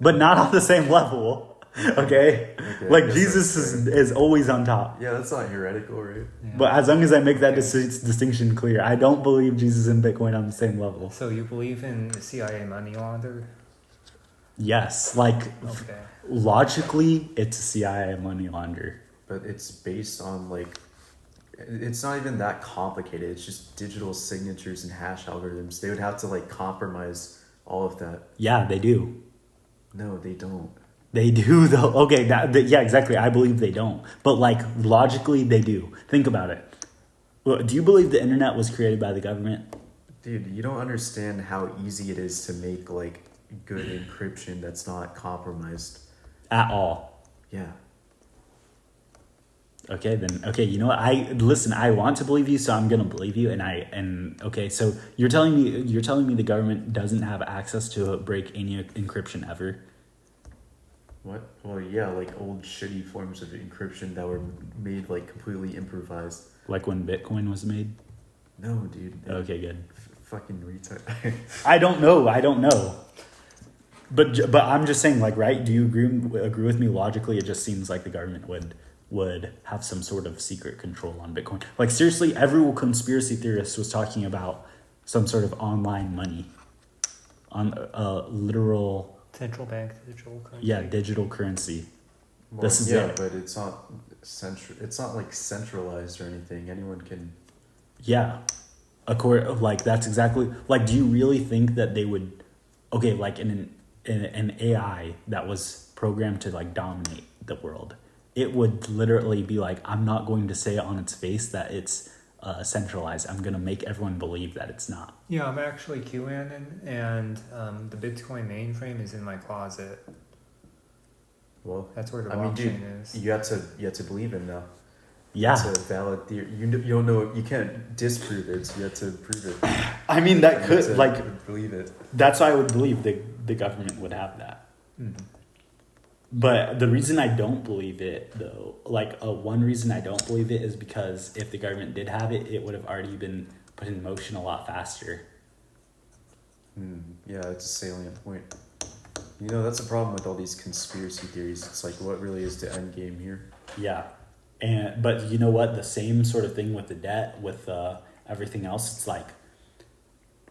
Speaker 2: But not on the same level. Okay?
Speaker 1: Okay,
Speaker 2: Like
Speaker 1: yes,
Speaker 2: Jesus
Speaker 1: that's
Speaker 2: is always on top.
Speaker 1: Yeah, that's not heretical, right?
Speaker 3: Yeah.
Speaker 2: But as long as I make that
Speaker 3: Okay.
Speaker 2: distinction clear, I don't believe Jesus and Bitcoin on the same level.
Speaker 3: So you believe in the CIA money launder?
Speaker 2: Yes, like
Speaker 3: Okay.
Speaker 2: logically, it's a CIA money launderer.
Speaker 1: But it's based on like, it's not even that complicated. It's just digital signatures and hash algorithms. They would have to like compromise all of that.
Speaker 2: Yeah, they do.
Speaker 1: No, they don't.
Speaker 2: They do though. Okay, yeah, exactly. I believe they don't. But like logically, they do. Think about it. Well, do you believe the internet was created by the government?
Speaker 1: Dude, you don't understand how easy it is to make like good encryption that's not compromised.
Speaker 2: At all.
Speaker 1: Yeah.
Speaker 2: Okay, then okay, you know what? I want to believe you, so I'm gonna believe you. And okay, so you're telling me the government doesn't have access to break any encryption ever?
Speaker 1: What? Well, yeah, like old shitty forms of encryption that were made like completely improvised.
Speaker 2: Like when Bitcoin was made?
Speaker 1: No, dude.
Speaker 2: Okay, good.
Speaker 1: Fucking retard.
Speaker 2: I don't know. But I'm just saying, like, right? Do you agree with me logically? It just seems like the government would have some sort of secret control on Bitcoin. Like, seriously, every conspiracy theorist was talking about some sort of online money, on a literal
Speaker 3: Central bank digital currency.
Speaker 2: yeah digital currency.
Speaker 1: Well,
Speaker 2: This is
Speaker 1: yeah,
Speaker 2: it.
Speaker 1: but it's not It's not like centralized or anything. Anyone can.
Speaker 2: Yeah, like that's exactly like. Do you really think that they would? Okay, like in an AI that was programmed to like dominate the world, it would literally be like, I'm not going to say on its face that it's centralized. I'm gonna make everyone believe that it's not.
Speaker 3: Yeah, I'm actually QAnon, and the Bitcoin mainframe is in my closet.
Speaker 1: Well,
Speaker 3: That's where the
Speaker 1: I mean, dude,
Speaker 3: blockchain is.
Speaker 1: you have to believe it now.
Speaker 2: Yeah,
Speaker 1: It's a valid theory. You don't know. You can't disprove it. So you have to prove it.
Speaker 2: I mean that
Speaker 1: You have
Speaker 2: could
Speaker 1: to
Speaker 2: like
Speaker 1: believe it.
Speaker 2: that's why I would believe the government would have that.
Speaker 3: Mhm.
Speaker 2: But the reason I don't believe it, though, like one reason I don't believe it is because if the government did have it, it would have already been put in motion a lot faster.
Speaker 1: Yeah, it's a salient point. You know, that's the problem with all these conspiracy theories. It's like, what really is the end game here?
Speaker 2: Yeah, but you know what? The same sort of thing with the debt, with everything else. It's like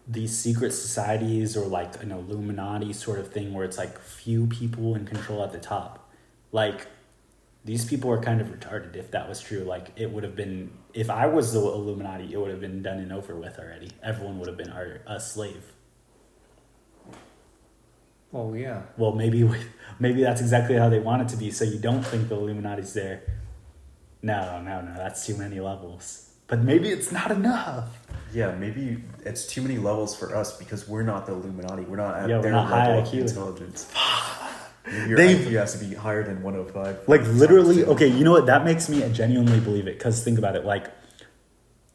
Speaker 2: these secret societies or like an Illuminati sort of thing where it's like few people in control at the top. Like these people are kind of retarded if that was true. Like it would have been, if I was the Illuminati, it would have been done and over with already. Everyone would have been a slave.
Speaker 3: Oh yeah.
Speaker 2: Well, maybe that's exactly how they want it to be. So you don't think the Illuminati's there. No, that's too many levels. But maybe it's not enough.
Speaker 1: Yeah, maybe it's too many levels for us because we're not the Illuminati. We're not at
Speaker 2: Yeah, we're
Speaker 1: their
Speaker 2: not high
Speaker 1: level of
Speaker 2: IQ.
Speaker 1: intelligence. Maybe your
Speaker 2: They've-
Speaker 1: IQ has to be higher than 105.
Speaker 2: Like literally, okay, you know what? That makes me genuinely believe it. Because think about it, like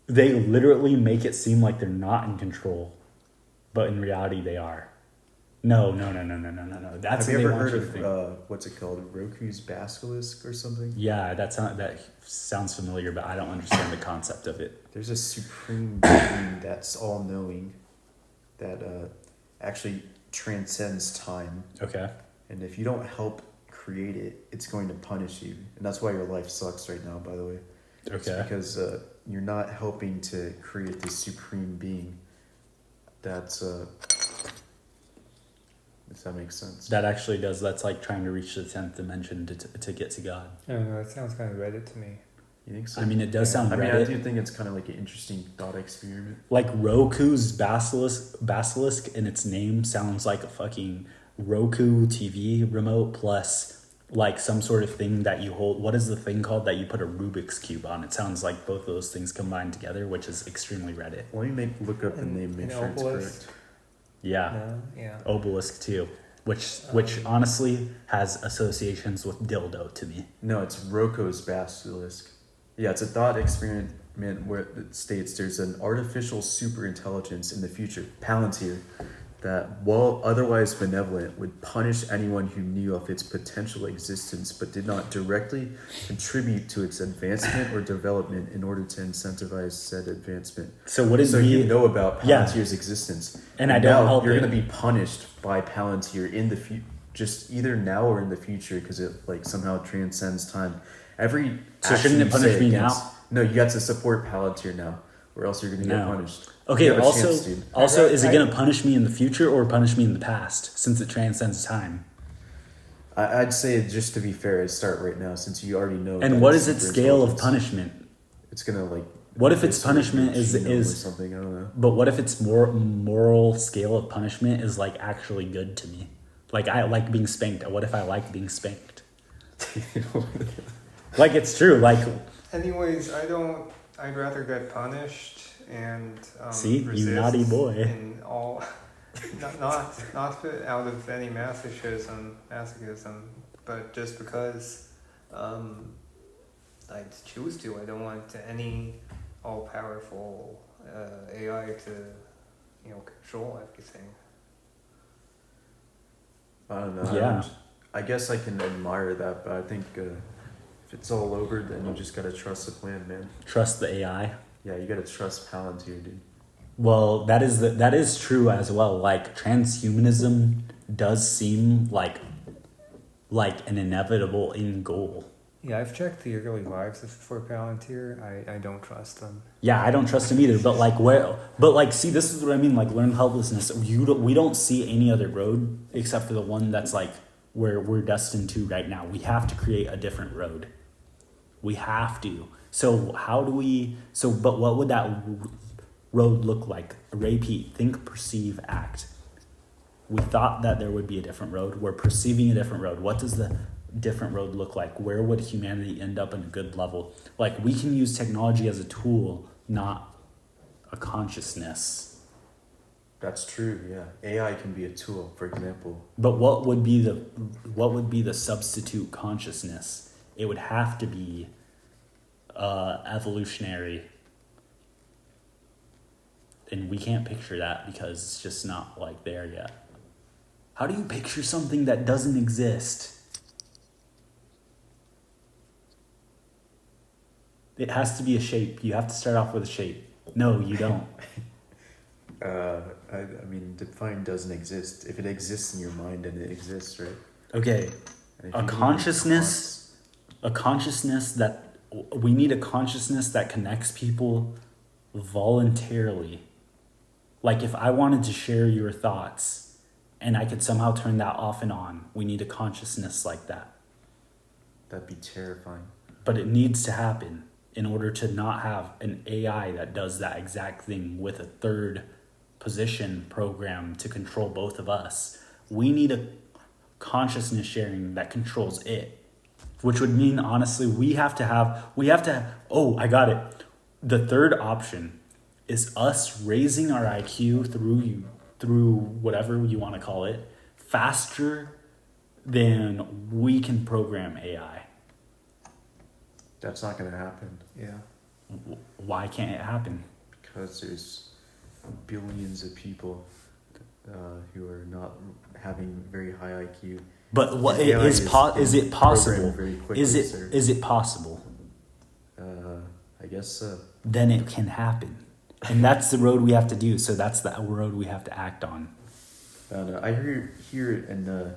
Speaker 2: they literally make it seem like they're not in control, but in reality they are. No. That's
Speaker 1: Have you
Speaker 2: what they
Speaker 1: ever
Speaker 2: want
Speaker 1: heard
Speaker 2: you to think.
Speaker 1: of what's it called, Roku's basilisk or something?
Speaker 2: Yeah, that sounds familiar, but I don't understand the concept of it.
Speaker 1: There's a supreme being that's all-knowing that actually transcends time.
Speaker 2: Okay.
Speaker 1: And if you don't help create it, it's going to punish you. And that's why your life sucks right now, by the way. It's
Speaker 2: Okay.
Speaker 1: because you're not helping to create this supreme being. That's if that makes sense.
Speaker 2: That actually does. That's like trying to reach the 10th dimension to get to God.
Speaker 3: I don't know. It sounds kind of Reddit to me.
Speaker 1: You think so?
Speaker 2: I mean, it does sound
Speaker 1: I mean,
Speaker 2: Reddit.
Speaker 1: I do think it's kind of like an interesting thought experiment.
Speaker 2: Like Roku's basilisk in its name sounds like a fucking Roku TV remote plus like some sort of thing that you hold. What is the thing called that you put a Rubik's Cube on? It sounds like both of those things combined together, which is extremely Reddit.
Speaker 1: Let me look up the name, make
Speaker 3: An
Speaker 1: sure it's
Speaker 3: obelisk?
Speaker 1: correct.
Speaker 2: Yeah.
Speaker 3: No? Yeah.
Speaker 2: Obelisk too, which honestly has associations with dildo to me.
Speaker 1: No, it's Roko's basilisk. Yeah, it's a thought experiment where it states there's an artificial superintelligence in the future, Palantir, that, while otherwise benevolent, would punish anyone who knew of its potential existence but did not directly contribute to its advancement or development in order to incentivize said advancement.
Speaker 2: So what is
Speaker 1: So you know about
Speaker 2: Yeah.
Speaker 1: Palantir's existence,
Speaker 2: And I don't
Speaker 1: now
Speaker 2: help
Speaker 1: you're
Speaker 2: it.
Speaker 1: going to be punished by Palantir in the future. just either now or in the future, because it like somehow transcends time. Every
Speaker 2: So
Speaker 1: action
Speaker 2: shouldn't it
Speaker 1: you
Speaker 2: punish
Speaker 1: say
Speaker 2: me
Speaker 1: against-
Speaker 2: now?
Speaker 1: No, you got to support Palantir now, or else you're gonna get
Speaker 2: No.
Speaker 1: punished.
Speaker 2: Okay,
Speaker 1: You have a
Speaker 2: also,
Speaker 1: chance, dude.
Speaker 2: is it going to punish me in the future or punish me in the past since it transcends time?
Speaker 1: I'd say, just to be fair, I'd start right now since you already know.
Speaker 2: And
Speaker 1: that
Speaker 2: what
Speaker 1: it's
Speaker 2: is its
Speaker 1: super
Speaker 2: scale of
Speaker 1: intelligence.
Speaker 2: punishment?
Speaker 1: It's gonna like.
Speaker 2: What if its
Speaker 1: eviscerate
Speaker 2: punishment
Speaker 1: your genome or
Speaker 2: is
Speaker 1: something? I don't know.
Speaker 2: But what if its moral scale of punishment is like actually good to me? Like I like being spanked. What if I like being spanked? Like it's true. Like
Speaker 3: Anyways, I'd rather get punished and
Speaker 2: see, you
Speaker 3: resist
Speaker 2: naughty boy.
Speaker 3: in all, not out of any masochism, but just because I'd choose to. I don't want any all-powerful AI to, control everything.
Speaker 1: I don't know.
Speaker 2: Yeah.
Speaker 1: I guess I can admire that, but I think if it's all over, then you just gotta trust the plan, man.
Speaker 2: Trust the AI.
Speaker 1: Yeah, you gotta trust Palantir, dude.
Speaker 2: Well, that is true as well. Like transhumanism does seem like an inevitable end goal.
Speaker 3: Yeah, I've checked the early lives for Palantir. I don't trust them.
Speaker 2: Yeah, I don't trust him either. But see, this is what I mean. Like learned helplessness. We don't see any other road except for the one that's like where we're destined to right now. We have to create a different road. We have to. So how do we? But what would that road look like? Repeat, think, perceive, act. We thought that there would be a different road. We're perceiving a different road. What does the different road look like? Where would humanity end up in a good level? Like we can use technology as a tool, not a consciousness.
Speaker 1: That's true. Yeah, AI can be a tool, for example.
Speaker 2: But what would be the substitute consciousness? It would have to be evolutionary, and we can't picture that because it's just not like there yet. How do you picture something that doesn't exist? It has to be a shape. You have to start off with a shape. No, you don't.
Speaker 1: I mean, define doesn't exist. If it exists in your mind, then it exists, right?
Speaker 2: Okay.
Speaker 1: And if
Speaker 2: A
Speaker 1: you
Speaker 2: consciousness that we need a consciousness that connects people voluntarily. Like if I wanted to share your thoughts and I could somehow turn that off and on, we need a consciousness like that.
Speaker 1: That'd be terrifying.
Speaker 2: But it needs to happen in order to not have an AI that does that exact thing with a third position program to control both of us. We need a consciousness sharing that controls it, which would mean, honestly, we have to, oh, I got it. The third option is us raising our IQ through whatever you want to call it, faster than we can program AI.
Speaker 1: That's not gonna happen.
Speaker 3: Yeah.
Speaker 2: Why can't it happen?
Speaker 1: Because there's billions of people who are not having very high IQ.
Speaker 2: But what
Speaker 1: And AI
Speaker 2: is it possible?
Speaker 1: programmed very quickly,
Speaker 2: Is
Speaker 1: sir.
Speaker 2: it possible?
Speaker 1: I guess so.
Speaker 2: Then it can happen. And that's the road we have to do. So that's the road we have to act on.
Speaker 1: I don't know. I hear in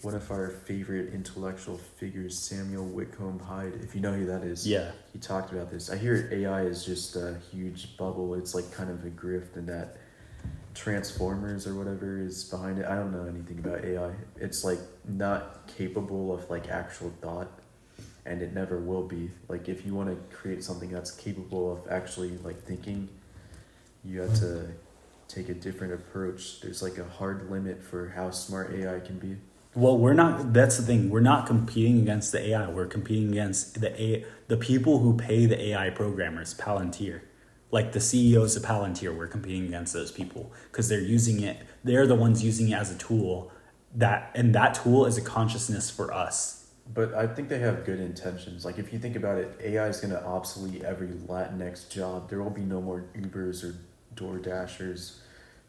Speaker 1: one of our favorite intellectual figures, Samuel Whitcomb Hyde, if you know who that is.
Speaker 2: Yeah.
Speaker 1: He talked about this. I hear AI is just a huge bubble. It's like kind of a grift, and that Transformers or whatever is behind it. I don't know anything about AI. It's like not capable of like actual thought, and it never will be. Like if you want to create something that's capable of actually like thinking, you have to take a different approach. There's like a hard limit for how smart AI can be.
Speaker 2: Well, that's the thing. We're not competing against the AI. We're competing against the people who pay the AI programmers, Palantir. Like the CEOs of Palantir, we're competing against those people because they're using it. They're the ones using it as a tool, and that tool is a consciousness for us.
Speaker 1: But I think they have good intentions. Like if you think about it, AI is going to obsolete every Latinx job. There will be no more Ubers or DoorDashers.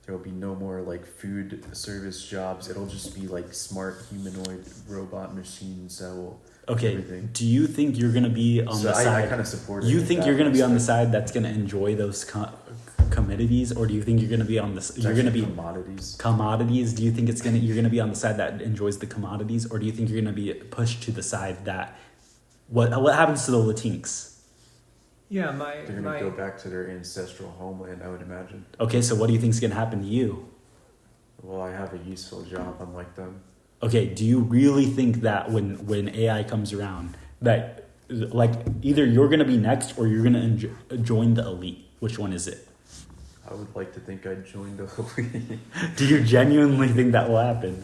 Speaker 1: There will be no more like food service jobs. It'll just be like smart humanoid robot machines that will
Speaker 2: Okay.
Speaker 1: everything.
Speaker 2: Do you think you're gonna be on the side?
Speaker 1: I kind of support it.
Speaker 2: You
Speaker 1: in
Speaker 2: think
Speaker 1: that
Speaker 2: you're gonna be on the
Speaker 1: aspect.
Speaker 2: side that's gonna enjoy those commodities, or do you think you're going to be on this?
Speaker 1: It's
Speaker 2: You're going to
Speaker 1: actually
Speaker 2: be
Speaker 1: commodities.
Speaker 2: commodities. Do you think you're going to be on the side that enjoys the commodities, or do you think you're going to be pushed to the side that what happens to the Latinx?
Speaker 3: Yeah,
Speaker 1: They're gonna go back to their ancestral homeland, I would imagine.
Speaker 2: Okay, so what do you think is going to happen to you?
Speaker 1: Well, I have a useful job, unlike them.
Speaker 2: Okay, do you really think that when AI comes around that like either you're going to be next or you're going to join the elite? Which one is it?
Speaker 1: I would like to think I'd join the elite.
Speaker 2: Do you genuinely think that will happen?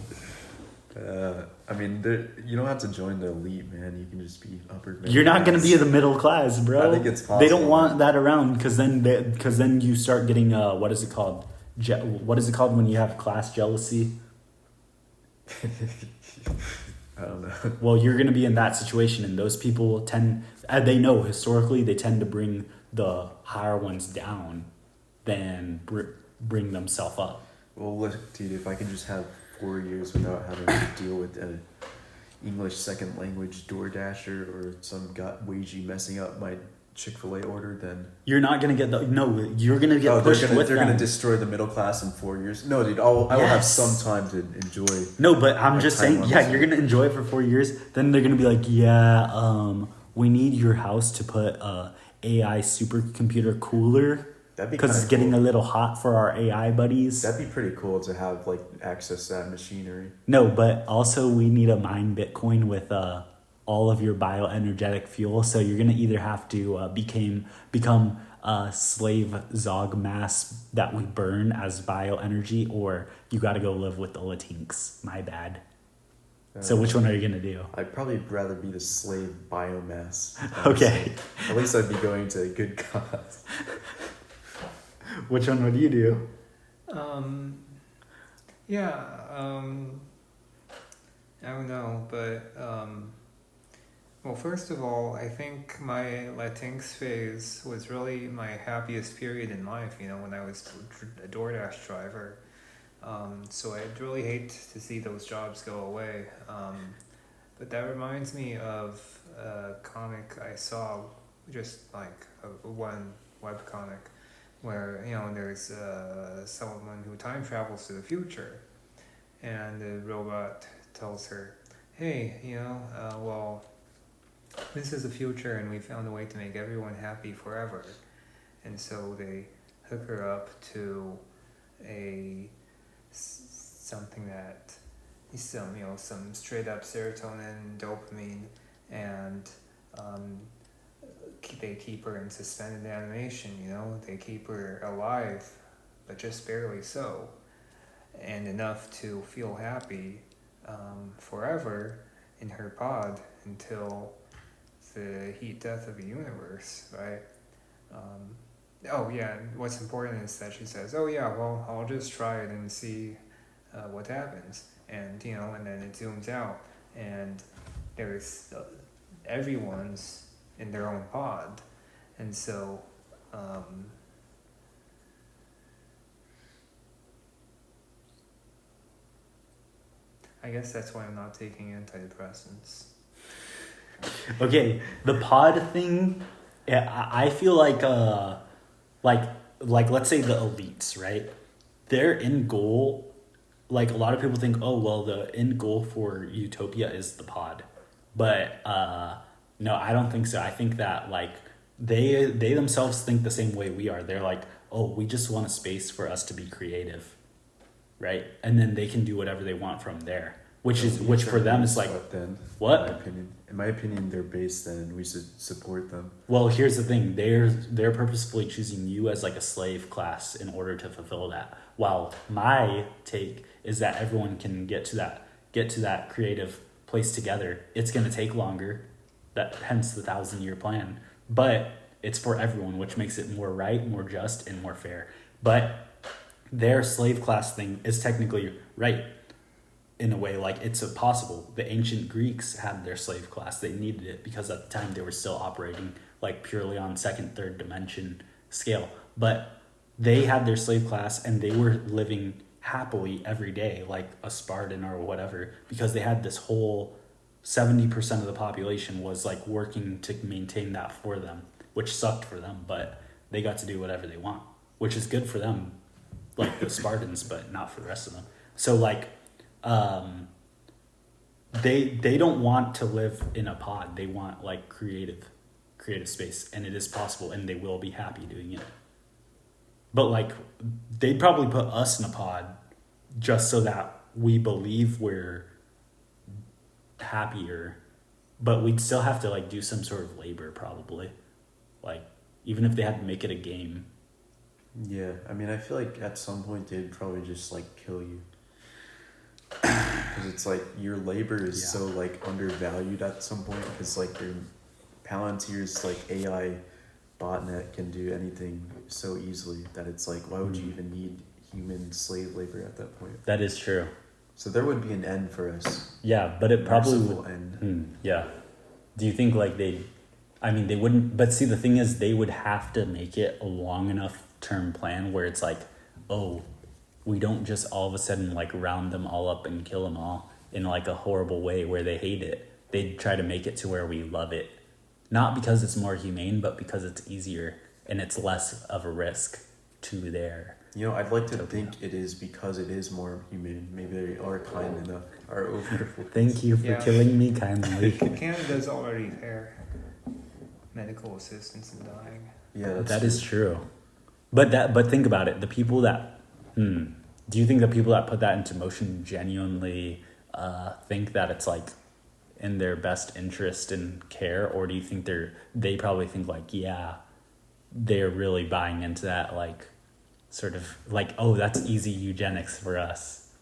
Speaker 1: I mean, you don't have to join the elite, man. You can just be upper middle.
Speaker 2: You're not going to
Speaker 1: class.
Speaker 2: be the middle class, bro.
Speaker 1: I think it's possible.
Speaker 2: They don't want that around because then you start getting what is it called? What is it called when you have class jealousy?
Speaker 1: I don't know.
Speaker 2: Well, you're going to be in that situation, and those people they know historically they tend to bring the higher ones down than bring themselves up.
Speaker 1: Well, look, dude, if I can just have 4 years without having to deal with an English second language DoorDasher or some wagey messing up my Chick-fil-A order, then
Speaker 2: You're not going to get you're going to get pushed with
Speaker 1: they're
Speaker 2: them.
Speaker 1: gonna destroy the middle class in 4 years. No, dude, I will have some time to enjoy.
Speaker 2: No, but I'm
Speaker 1: Like
Speaker 2: just
Speaker 1: time
Speaker 2: saying,
Speaker 1: limits.
Speaker 2: yeah, you're gonna enjoy it for 4 years. Then they're gonna be like, yeah, we need your house to put a AI supercomputer cooler
Speaker 1: That'd be
Speaker 2: because it's
Speaker 1: kinda
Speaker 2: getting
Speaker 1: cool.
Speaker 2: a little hot for our AI buddies.
Speaker 1: That'd be pretty cool to have like access to that machinery.
Speaker 2: No, but also we need to mine Bitcoin with all of your bioenergetic fuel. So you're gonna either have to become a slave Zog mass that we burn as bioenergy, or you got to go live with the Latinx. My bad. So which one are you gonna do?
Speaker 1: I'd probably rather be the slave biomass.
Speaker 2: Okay.
Speaker 1: At least I'd be going to a good cause.
Speaker 2: Which one would you do?
Speaker 3: Yeah, I don't know, but well, first of all, I think my Latinx phase was really my happiest period in life, when I was a DoorDash driver. So I'd really hate to see those jobs go away. But that reminds me of a comic I saw, just like one webcomic, where, there's someone who time travels to the future, and the robot tells her, hey, well, this is the future and we found a way to make everyone happy forever. And so they hook her up to something that is some straight up serotonin, dopamine, and they keep her in suspended animation, they keep her alive, but just barely so, and enough to feel happy forever in her pod until the heat death of the universe, right? Oh yeah, and what's important is that she says, oh yeah, well, I'll just try it and see what happens, and and then it zooms out, and there's everyone's in their own pod, and so I guess that's why I'm not taking antidepressants.
Speaker 2: Okay, the pod thing, I feel like let's say the elites, right? Their end goal, like a lot of people think, oh well, the end goal for utopia is the pod, but no, I don't think so. I think that like they themselves think the same way we are. They're like, oh, we just want a space for us to be creative, right? And then they can do whatever they want from there, which for them is like,
Speaker 1: then,
Speaker 2: what?
Speaker 1: In my opinion, they're based, and we should support them.
Speaker 2: Well, here's the thing: they're purposefully choosing you as like a slave class in order to fulfill that. While my take is that everyone can get to that creative place together. It's going to take longer, hence the 1,000-year plan. But it's for everyone, which makes it more right, more just, and more fair. But their slave class thing is technically right. In a way, like it's possible. The ancient Greeks had their slave class. They needed it because at the time they were still operating like purely on second, third dimension scale. But they had their slave class and they were living happily every day, like a Spartan or whatever, because they had this whole 70% of the population was like working to maintain that for them, which sucked for them, but they got to do whatever they want. which is good for them, like the Spartans, but not for the rest of them. So like, they don't want to live in a pod. They want like creative space, and it is possible, and they will be happy doing it. But like, they'd probably put us in a pod just so that we believe we're happier, but we'd still have to like do some sort of labor probably, like even if they had to make it a game.
Speaker 1: Yeah, I mean, I feel like at some point they'd probably just like kill you. Because it's like your labor is so like undervalued at some point, because like your Palantir's like AI botnet can do anything so easily that it's like, why would you even need human slave labor at that point?
Speaker 2: That is true.
Speaker 1: So there would be an end for us.
Speaker 2: Yeah, but it probably
Speaker 1: Merciful
Speaker 2: would
Speaker 1: end.
Speaker 2: Yeah. Do you think like they wouldn't, but see the thing is they would have to make it a long enough term plan where it's like, oh, we don't just all of a sudden like round them all up and kill them all in like a horrible way where they hate it. They'd try to make it to where we love it. Not because it's more humane, but because it's easier and it's less of a risk to their.
Speaker 1: You know, I'd like to think it is because it is more humane. Maybe they are kind enough. Are over.
Speaker 2: Thank you for killing me kindly.
Speaker 3: Canada's already fair. Medical assistance in dying.
Speaker 1: Yeah,
Speaker 2: that is true. But think about it. The people that, do you think the people that put that into motion genuinely think that it's like in their best interest and care, or do you think they probably think like, yeah, they're really buying into that, like sort of like, oh, that's easy eugenics for us?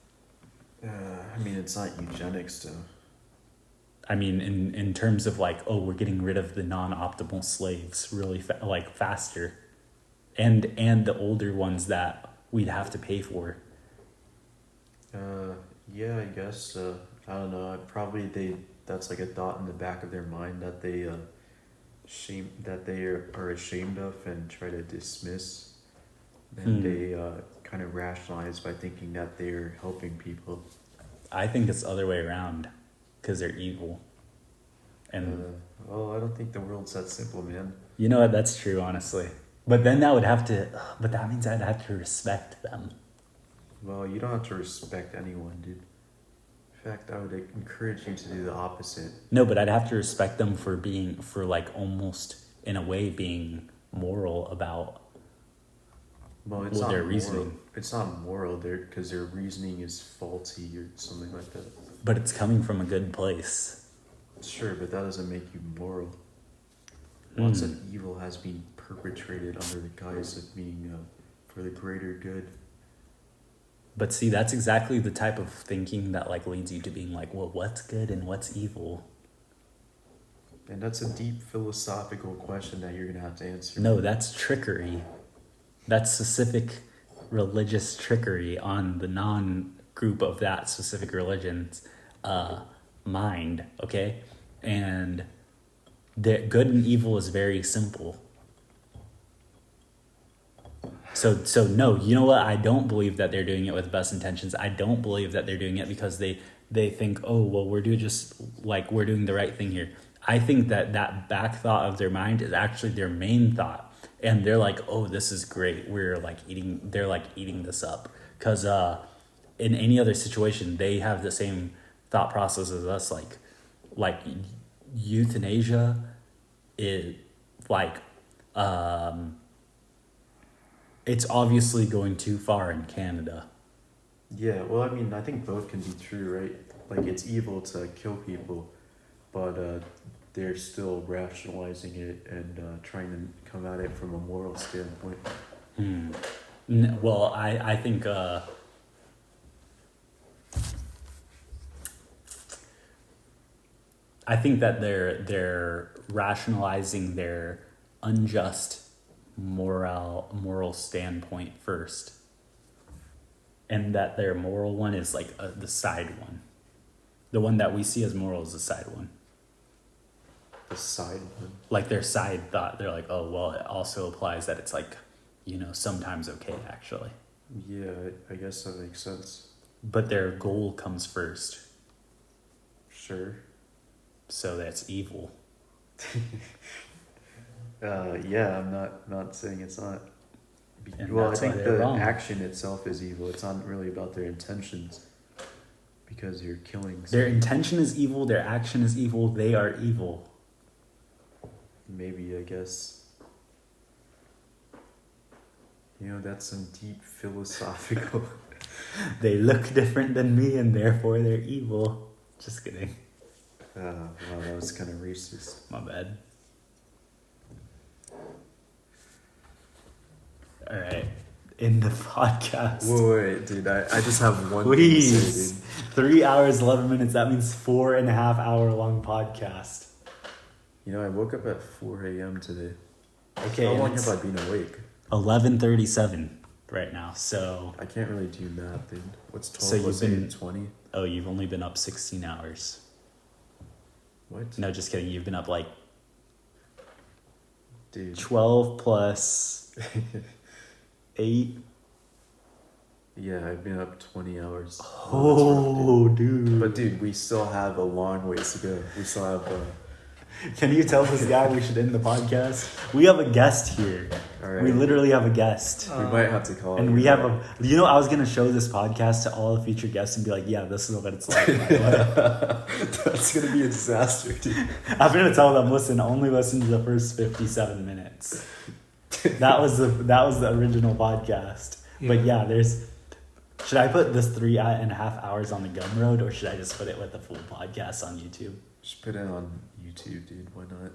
Speaker 1: I mean, it's not eugenics though.
Speaker 2: I mean, in terms of like, oh, we're getting rid of the non-optimal slaves really faster, and the older ones that we'd have to pay for.
Speaker 1: Yeah, I guess. I don't know. Probably that's like a thought in the back of their mind that they are ashamed of and try to dismiss, and they kind of rationalize by thinking that they're helping people.
Speaker 2: I think it's the other way around, because they're evil. And
Speaker 1: well, I don't think the world's that simple, man.
Speaker 2: You know what? That's true, honestly. But then that means I'd have to respect them.
Speaker 1: Well, you don't have to respect anyone, dude. In fact, I would encourage you to do the opposite.
Speaker 2: No, but I'd have to respect them for like almost in a way being moral about their reasoning.
Speaker 1: It's not moral there because their reasoning is faulty or something like that.
Speaker 2: But it's coming from a good place.
Speaker 1: Sure, but that doesn't make you moral. Lots of evil has been perpetrated under the guise of being for the greater good.
Speaker 2: But see, that's exactly the type of thinking that like leads you to being like, well, what's good and what's evil?
Speaker 1: And that's a deep philosophical question that you're going to have to answer.
Speaker 2: No, that's trickery. That's specific religious trickery on the non-group of that specific religion's mind, okay? And the good and evil is very simple. So no, you know what? I don't believe that they're doing it with best intentions. I don't believe that they're doing it because they think, oh, well, we're doing the right thing here. I think that back thought of their mind is actually their main thought. And they're like, oh, this is great. They're like eating this up. Because in any other situation, they have the same thought process as us. Like euthanasia is like, it's obviously going too far in Canada.
Speaker 1: Yeah, well, I mean, I think both can be true, right? Like, it's evil to kill people, but they're still rationalizing it and trying to come at it from a moral standpoint.
Speaker 2: Well, I think that they're rationalizing their unjust moral standpoint first, and that their moral one is like the side one. The one that we see as moral is the side one.
Speaker 1: The side one?
Speaker 2: Like their side thought, they're like, oh, well, it also applies that it's like, sometimes okay, actually.
Speaker 1: Yeah, I guess that makes sense.
Speaker 2: But their goal comes first.
Speaker 1: Sure.
Speaker 2: So that's evil.
Speaker 1: Yeah, I'm not saying it's not.
Speaker 2: And
Speaker 1: Well, I
Speaker 2: that's why
Speaker 1: think
Speaker 2: they're
Speaker 1: the
Speaker 2: wrong.
Speaker 1: action itself is evil. It's not really about their intentions, because you're killing.
Speaker 2: Their
Speaker 1: someone.
Speaker 2: intention is evil. Their action is evil. They are evil.
Speaker 1: Maybe, I guess. That's some deep philosophical.
Speaker 2: They look different than me, and therefore they're evil. Just kidding.
Speaker 1: Wow, that was kind of racist.
Speaker 2: My bad. All right. In the podcast.
Speaker 1: Wait, dude, I just have one
Speaker 2: Please.
Speaker 1: thing to say,
Speaker 2: 3 hours, 11 minutes. That means 4.5 hour long podcast.
Speaker 1: dude. I woke up at 4 a.m. today.
Speaker 2: Okay.
Speaker 1: How
Speaker 2: and
Speaker 1: long
Speaker 2: it's
Speaker 1: have I been awake?
Speaker 2: 11:37 right now. So,
Speaker 1: I can't really do math, dude. What's 12
Speaker 2: So you've
Speaker 1: plus
Speaker 2: been-
Speaker 1: 8? 20?
Speaker 2: oh, you've only been up 16 hours.
Speaker 1: What?
Speaker 2: No, just kidding. You've been up like
Speaker 1: Dude.
Speaker 2: 12 plus 8.
Speaker 1: Yeah, I've been up 20 hours.
Speaker 2: Oh, dude.
Speaker 1: But dude, we still have a long ways to go. We still have.
Speaker 2: Can you tell this guy we should end the podcast? We have a guest here.
Speaker 1: All right.
Speaker 2: We literally have a guest.
Speaker 1: We might have to call.
Speaker 2: And
Speaker 1: it.
Speaker 2: we have a. I was going to show this podcast to all the future guests and be like, yeah, this is what it's like. By the way.
Speaker 1: That's gonna be a disaster, dude.
Speaker 2: I'm going to tell them, listen, only listen to the first 57 minutes. That was the original podcast. But yeah, should I put this 3.5 hours on the Gumroad, or should I just put it with the full podcast on YouTube?
Speaker 1: Just put it on YouTube, dude. Why not?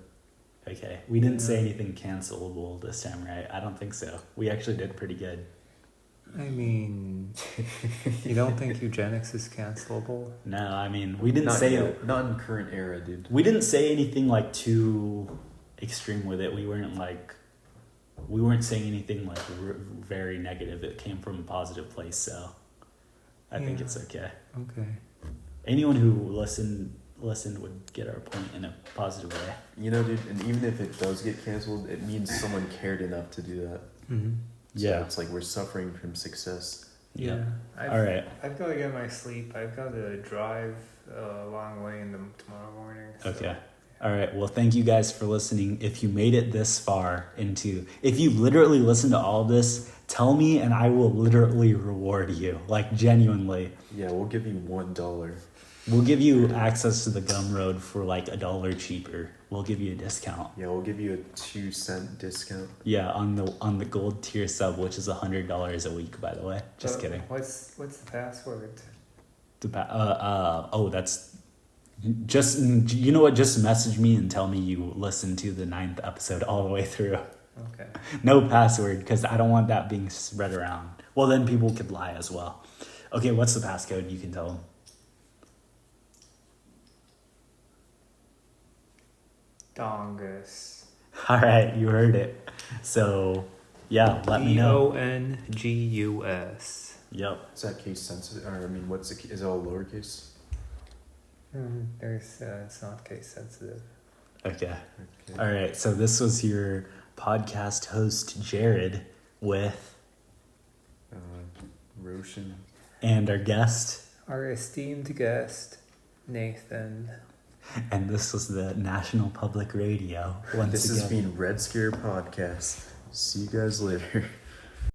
Speaker 2: Okay. We didn't say anything cancelable this time, right? I don't think so. We actually did pretty good.
Speaker 3: I mean, you don't think eugenics is cancelable?
Speaker 2: No, I mean, we didn't
Speaker 1: Not
Speaker 2: say
Speaker 1: yet. Not in current era, dude.
Speaker 2: we didn't say anything like too extreme with it. We weren't saying anything like very negative. It came from a positive place, so I think
Speaker 3: Yeah.
Speaker 2: it's okay.
Speaker 3: Okay.
Speaker 2: Anyone who listened would get our point in a positive way.
Speaker 1: Dude, and even if it does get canceled, it means someone cared enough to do that.
Speaker 3: Mm-hmm.
Speaker 1: So
Speaker 2: Yeah.
Speaker 1: it's like we're suffering from success.
Speaker 2: Yeah.
Speaker 3: I've,
Speaker 2: All right.
Speaker 3: I've got to get my sleep. I've got to drive a long way tomorrow morning. So.
Speaker 2: Okay. All right. Well, thank you guys for listening. If you made it this far if you literally listened to all of this, tell me and I will literally reward you. Like, genuinely.
Speaker 1: Yeah, we'll give you $1.
Speaker 2: We'll give you access to the Gumroad for like $1 cheaper. We'll give you a discount.
Speaker 1: Yeah, we'll give you a 2-cent discount.
Speaker 2: Yeah, on the gold tier sub, which is $100 a week, by the way. Just kidding.
Speaker 3: What's the password?
Speaker 2: That's just, you know what? Just message me and tell me you listened to the 9th episode all the way through.
Speaker 3: Okay.
Speaker 2: No password, because I don't want that being spread around. Well, then people could lie as well. Okay, what's the passcode? You can tell them.
Speaker 3: Dongus.
Speaker 2: All right, you heard it. So, yeah, let me know.
Speaker 3: Dongus.
Speaker 2: Yep.
Speaker 1: Is that case sensitive? Or, is it all lowercase?
Speaker 3: It's not case sensitive.
Speaker 2: Okay.
Speaker 1: Okay.
Speaker 2: All right, so this was your podcast host, Jared, with
Speaker 1: Roshan.
Speaker 2: and our guest.
Speaker 3: Our esteemed guest, Nathan.
Speaker 2: And this was the National Public Radio. Once
Speaker 1: This
Speaker 2: again.
Speaker 1: has been Red Scare Podcast. See you guys later.